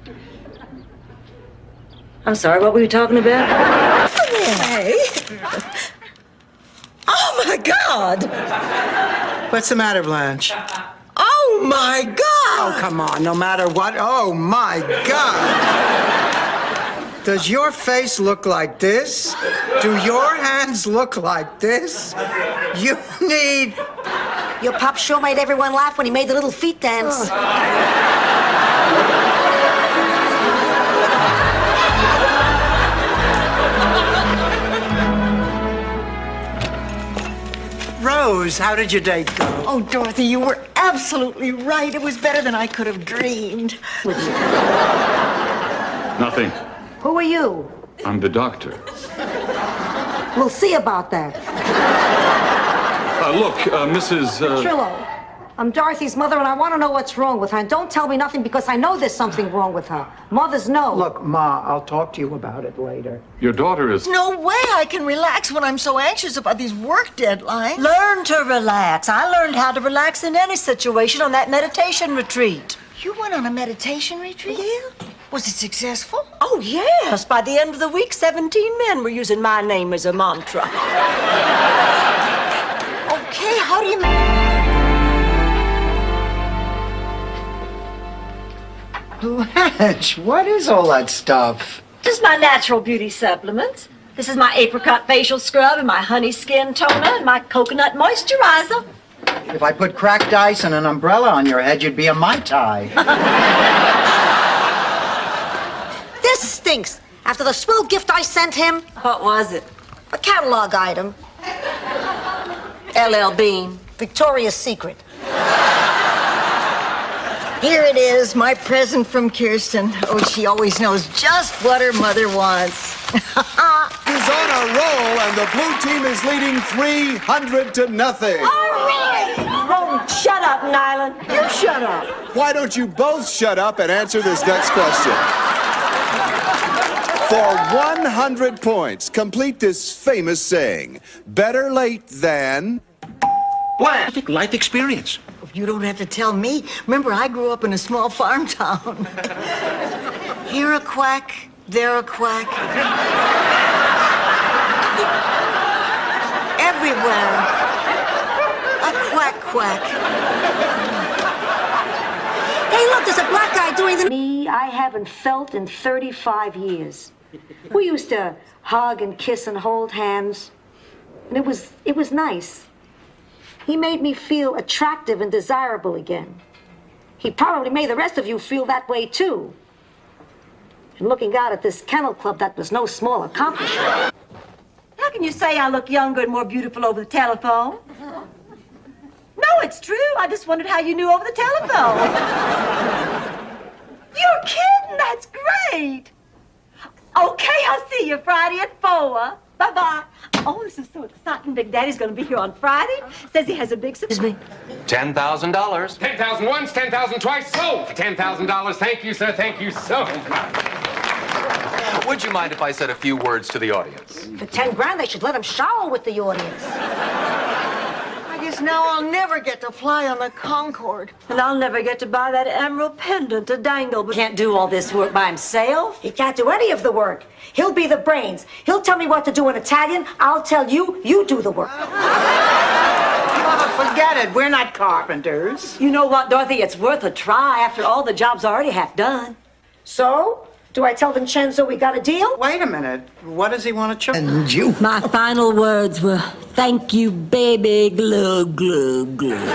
I'm sorry, what were you talking about? Hey. Oh, my God. What's the matter, Blanche? Oh, my God. Oh, come on. No matter what. Oh, my God. Does your face look like this? Do your hands look like this? You need... Your pop sure made everyone laugh when he made the little feet dance. Rose, how did your date go? Oh, Dorothy, you were absolutely right. It was better than I could have dreamed. Nothing. Who are you? I'm the doctor. We'll see about that. Look, Mrs. Trillo, I'm Dorothy's mother, and I want to know what's wrong with her. And don't tell me nothing because I know there's something wrong with her. Mothers know. Look, Ma, I'll talk to you about it later. Your daughter is... No way I can relax when I'm so anxious about these work deadlines. Learn to relax. I learned how to relax in any situation on that meditation retreat. You went on a meditation retreat? Yeah. Was it successful? Oh, yes. By the end of the week, 17 men were using my name as a mantra. Okay, how do you... Blanche, what is all that stuff? Just my natural beauty supplements. This is my apricot facial scrub and my honey skin toner and my coconut moisturizer. If I put cracked ice and an umbrella on your head, you'd be a Mai Tai. This stinks. After the swell gift I sent him. What was it? A catalog item. LL Bean. Victoria's Secret. Here it is, my present from Kirsten. Oh, she always knows just what her mother wants. Is on a roll, and the blue team is leading 300-0. Oh, shut up, Nyland. You shut up. Why don't you both shut up and answer this next question? For 100 points, complete this famous saying, better late than... Blanche. Life experience. You don't have to tell me. Remember, I grew up in a small farm town. Here a quack, there a quack. Everywhere. A quack quack. Hey, look, there's a black guy doing the... Me, I haven't felt in 35 years. We used to hug and kiss and hold hands. And it was nice. He made me feel attractive and desirable again. He probably made the rest of you feel that way, too. And looking out at this kennel club, that was no small accomplishment. How can you say I look younger and more beautiful over the telephone? No, it's true. I just wondered how you knew over the telephone. You're kidding. That's great. Okay, I'll see you Friday at 4. Bye-bye. Oh, this is so exciting. Big Daddy's going to be here on Friday. Says he has a big surprise. $10,000. 10,000 once, 10,000 twice. Sold for $10,000. Thank you, sir. Thank you so much. Would you mind if I said a few words to the audience? For 10 grand, they should let him shower with the audience. I guess now I'll never get to fly on the Concorde. And I'll never get to buy that emerald pendant to dangle. But can't do all this work by himself. He can't do any of the work. He'll be the brains. He'll tell me what to do in Italian. I'll tell you, you do the work. Oh, forget it. We're not carpenters. You know what, Dorothy? It's worth a try after all the job's already half done. So? Do I tell Vincenzo we got a deal? Wait a minute. What does he want to charge? And you. My final words were, thank you, baby, glug, glug, glug.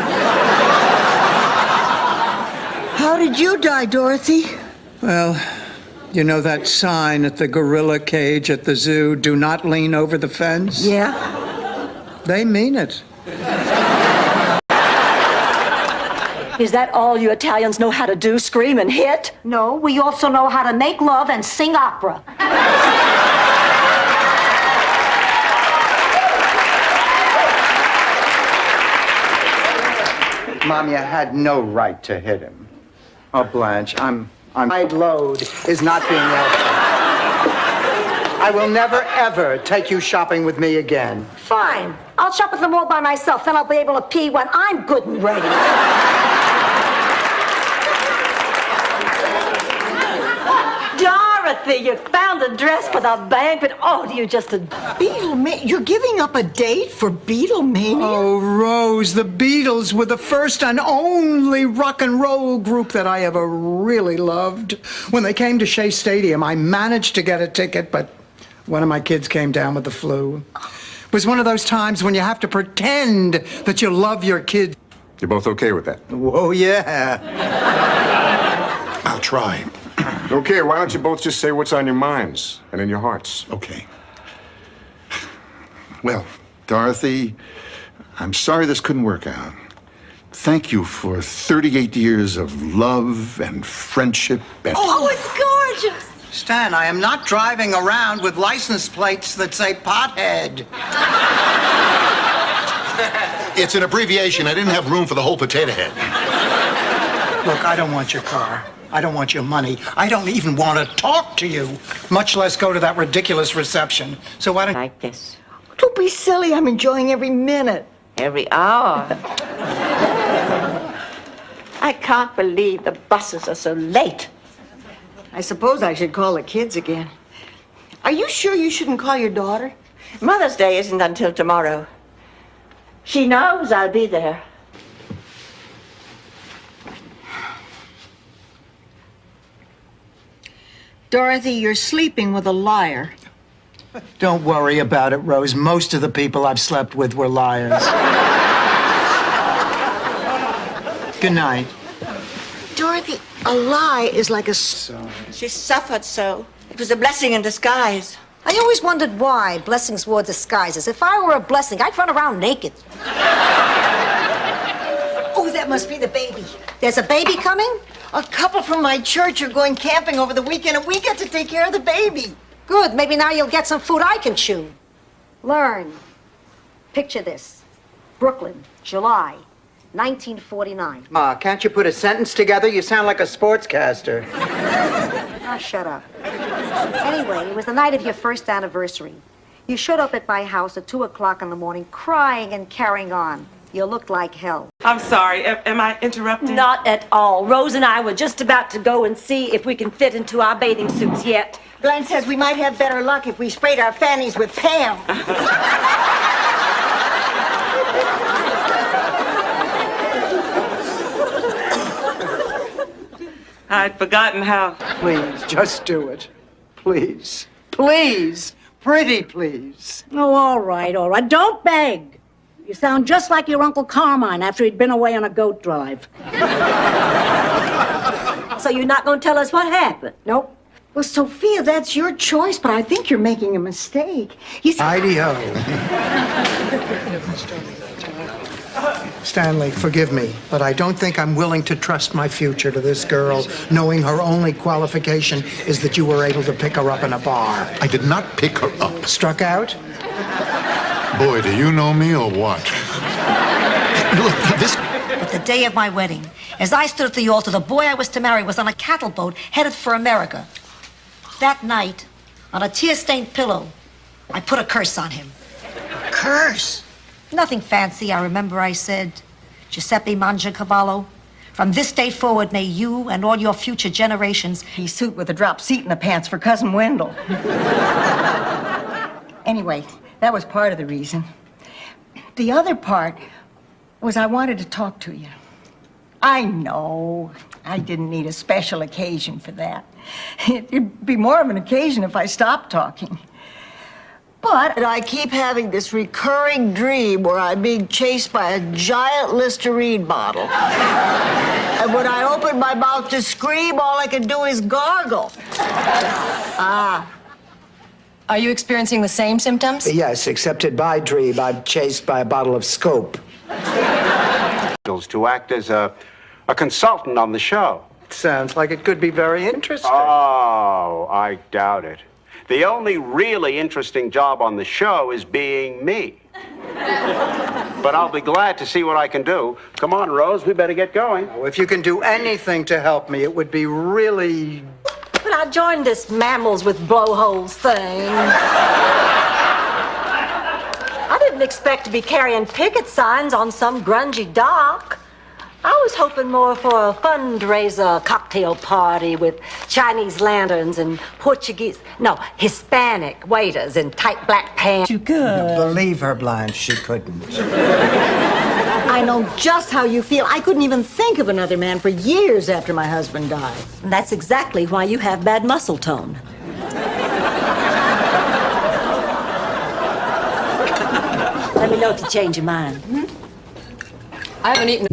How did you die, Dorothy? Well, you know that sign at the gorilla cage at the zoo, do not lean over the fence? Yeah. They mean it. Is that all you Italians know how to do, scream and hit? No, we also know how to make love and sing opera. Mom, you had no right to hit him. Oh, Blanche, my load is not being helpful. I will never, ever take you shopping with me again. Fine. I'll shop at the mall by myself. Then I'll be able to pee when I'm good and ready. Dorothy, you found a dress for the banquet. Oh, you just... Beatlemania? You're giving up a date for Beatlemania? Oh, Rose, the Beatles were the first and only rock and roll group that I ever really loved. When they came to Shea Stadium, I managed to get a ticket, but one of my kids came down with the flu. It was one of those times when you have to pretend that you love your kid. You're both okay with that? Oh, yeah. I'll try. Okay, why don't you both just say what's on your minds and in your hearts? Okay. Well, Dorothy, I'm sorry this couldn't work out. Thank you for 38 years of love and friendship and... Oh, it's gorgeous! Stan, I am not driving around with license plates that say pothead. It's an abbreviation. I didn't have room for the whole potato head. Look, I don't want your car. I don't want your money. I don't even want to talk to you, much less go to that ridiculous reception. So why don't... Like this. Don't be silly. I'm enjoying every minute. Every hour. I can't believe the buses are so late. I suppose I should call the kids again. Are you sure you shouldn't call your daughter? Mother's Day isn't until tomorrow. She knows I'll be there. Dorothy, you're sleeping with a liar. Don't worry about it, Rose. Most of the people I've slept with were liars. Good night. Dorothy, a lie is like a... She suffered so. It was a blessing in disguise. I always wondered why blessings wore disguises. If I were a blessing, I'd run around naked. Oh, that must be the baby. There's a baby coming? A couple from my church are going camping over the weekend, and we get to take care of the baby. Good. Maybe now you'll get some food I can chew. Learn. Picture this. Brooklyn, July, 1949. Ma, can't you put a sentence together? You sound like a sportscaster. Oh, shut up. Anyway, it was the night of your first anniversary. You showed up at my house at 2 o'clock in the morning, crying and carrying on. You looked like hell. I'm sorry. Am I interrupting? Not at all. Rose and I were just about to go and see if we can fit into our bathing suits yet. Glenn says we might have better luck if we sprayed our fannies with Pam. I'd forgotten how. Please, just do it. Please. Please. Pretty please. Oh, all right, all right. Don't beg. You sound just like your Uncle Carmine after he'd been away on a goat drive. So you're not going to tell us what happened? Nope. Well, Sophia, that's your choice, but I think you're making a mistake. Idio. Stanley, forgive me, but I don't think I'm willing to trust my future to this girl, knowing her only qualification is that you were able to pick her up in a bar. I did not pick her up. Struck out? Boy, do you know me or what? Look, this... But the day of my wedding, as I stood at the altar, the boy I was to marry was on a cattle boat headed for America. That night, on a tear-stained pillow, I put a curse on him. A curse? Nothing fancy, I remember I said. Giuseppe Mangiacavallo, from this day forward, may you and all your future generations... He suit with a drop seat in the pants for Cousin Wendell. Anyway, that was part of the reason. The other part was I wanted to talk to you. I know I didn't need a special occasion for that. It'd be more of an occasion if I stopped talking. But I keep having this recurring dream where I'm being chased by a giant Listerine bottle. And when I open my mouth to scream, all I can do is gargle. Are you experiencing the same symptoms? Yes, except at my dream, I'm chased by a bottle of Scope. To act as a consultant on the show. Sounds like it could be very interesting. Oh, I doubt it. The only really interesting job on the show is being me. But I'll be glad to see what I can do. Come on, Rose, we better get going. Oh, if you can do anything to help me, it would be really... But I joined this mammals with blowholes thing. I didn't expect to be carrying picket signs on some grungy dock. I was hoping more for a fundraiser cocktail party with Chinese lanterns and Hispanic waiters in tight black pants. You could. Believe her, Blanche, she couldn't. I know just how you feel. I couldn't even think of another man for years after my husband died. And that's exactly why you have bad muscle tone. Let me know if you change your mind. I haven't eaten.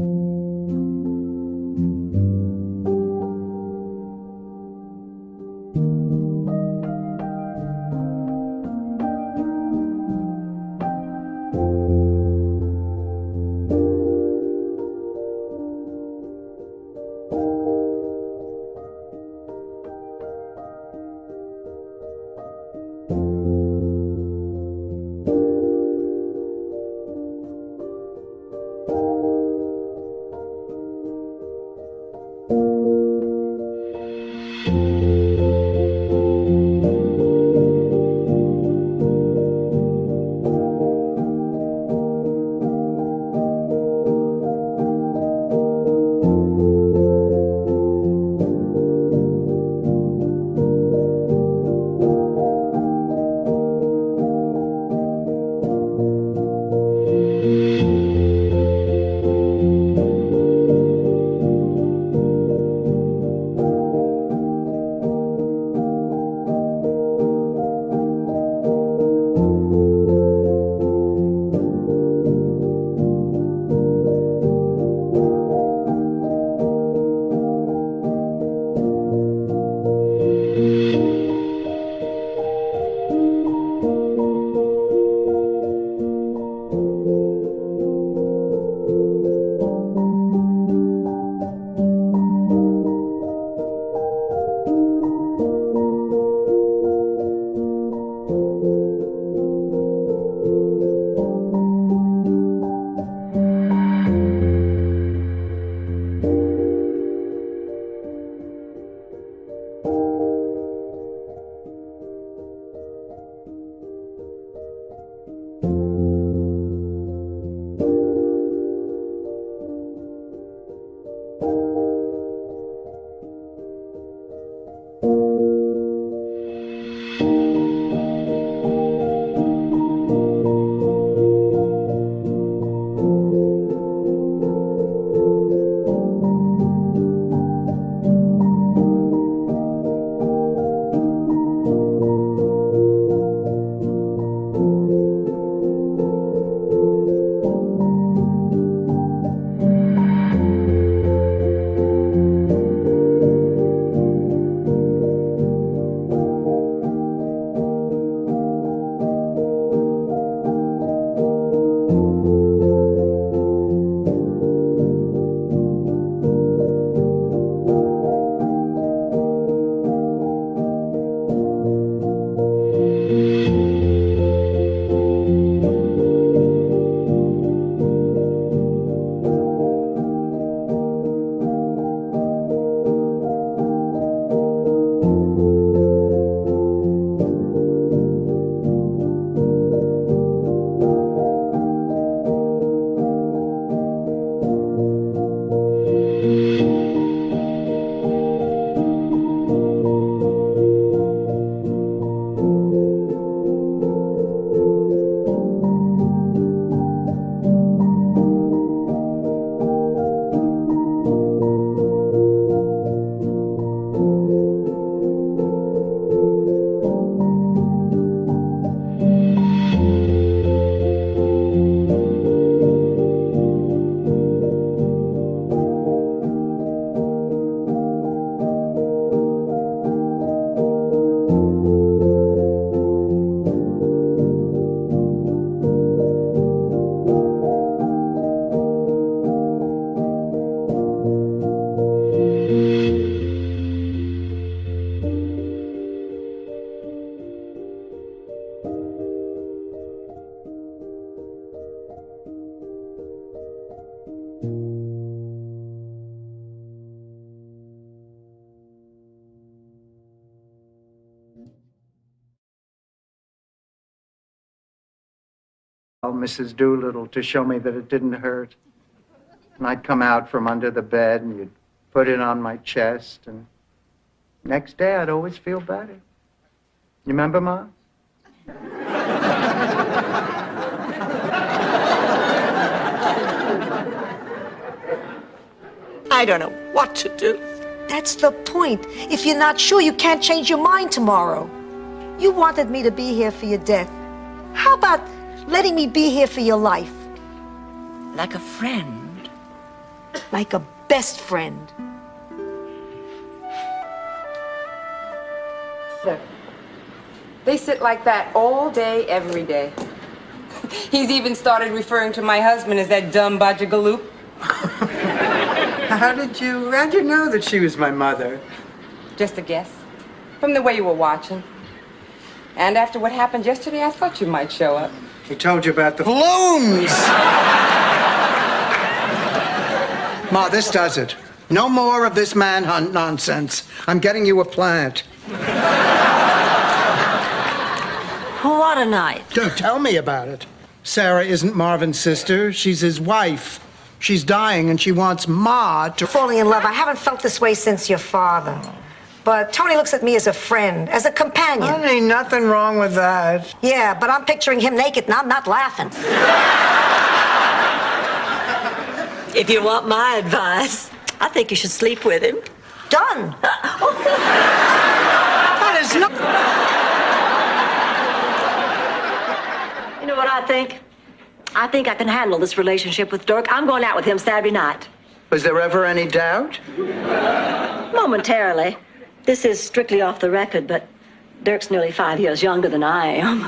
Mrs. Doolittle to show me that it didn't hurt. And I'd come out from under the bed and you'd put it on my chest, and next day I'd always feel better. You remember, Ma? I don't know what to do. That's the point. If you're not sure, you can't change your mind tomorrow. You wanted me to be here for your death. How about letting me be here for your life? Like a friend. Like a best friend. They sit like that all day, every day. He's even started referring to my husband as that dumb Bajagaloop. How'd you know that she was my mother? Just a guess. From the way you were watching. And after what happened yesterday, I thought you might show up. He told you about the balloons! Ma, this does it. No more of this manhunt nonsense. I'm getting you a plant. What a night. Don't tell me about it. Sarah isn't Marvin's sister. She's his wife. She's dying and she wants Ma to... Falling in love. I haven't felt this way since your father. But Tony looks at me as a friend, as a companion. Honey, nothing wrong with that. Yeah, but I'm picturing him naked and I'm not laughing. If you want my advice, I think you should sleep with him. Done. That is not... You know what I think? I think I can handle this relationship with Dirk. I'm going out with him Saturday night. Was there ever any doubt? Momentarily. This is strictly off the record, but Dirk's nearly 5 years younger than I am.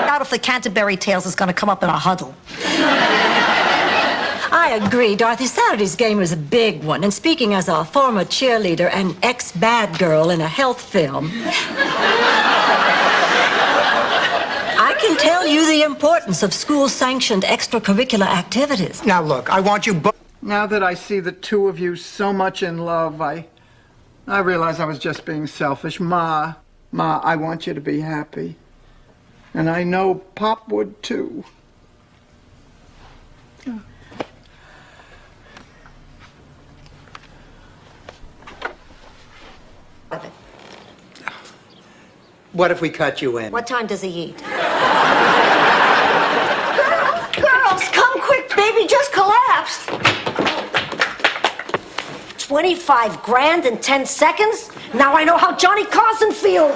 Out if the Canterbury Tales is going to come up in a huddle. I agree, Dorothy. Saturday's game was a big one. And speaking as a former cheerleader and ex-bad girl in a health film, I can tell you the importance of school-sanctioned extracurricular activities. Now, look, I want you both... Now that I see the two of you so much in love, I realize I was just being selfish. Ma, I want you to be happy. And I know Pop would, too. What if we cut you in? What time does he eat? Girls, come quick, baby just collapsed. 25 grand in 10 seconds? Now I know how Johnny Carson feels.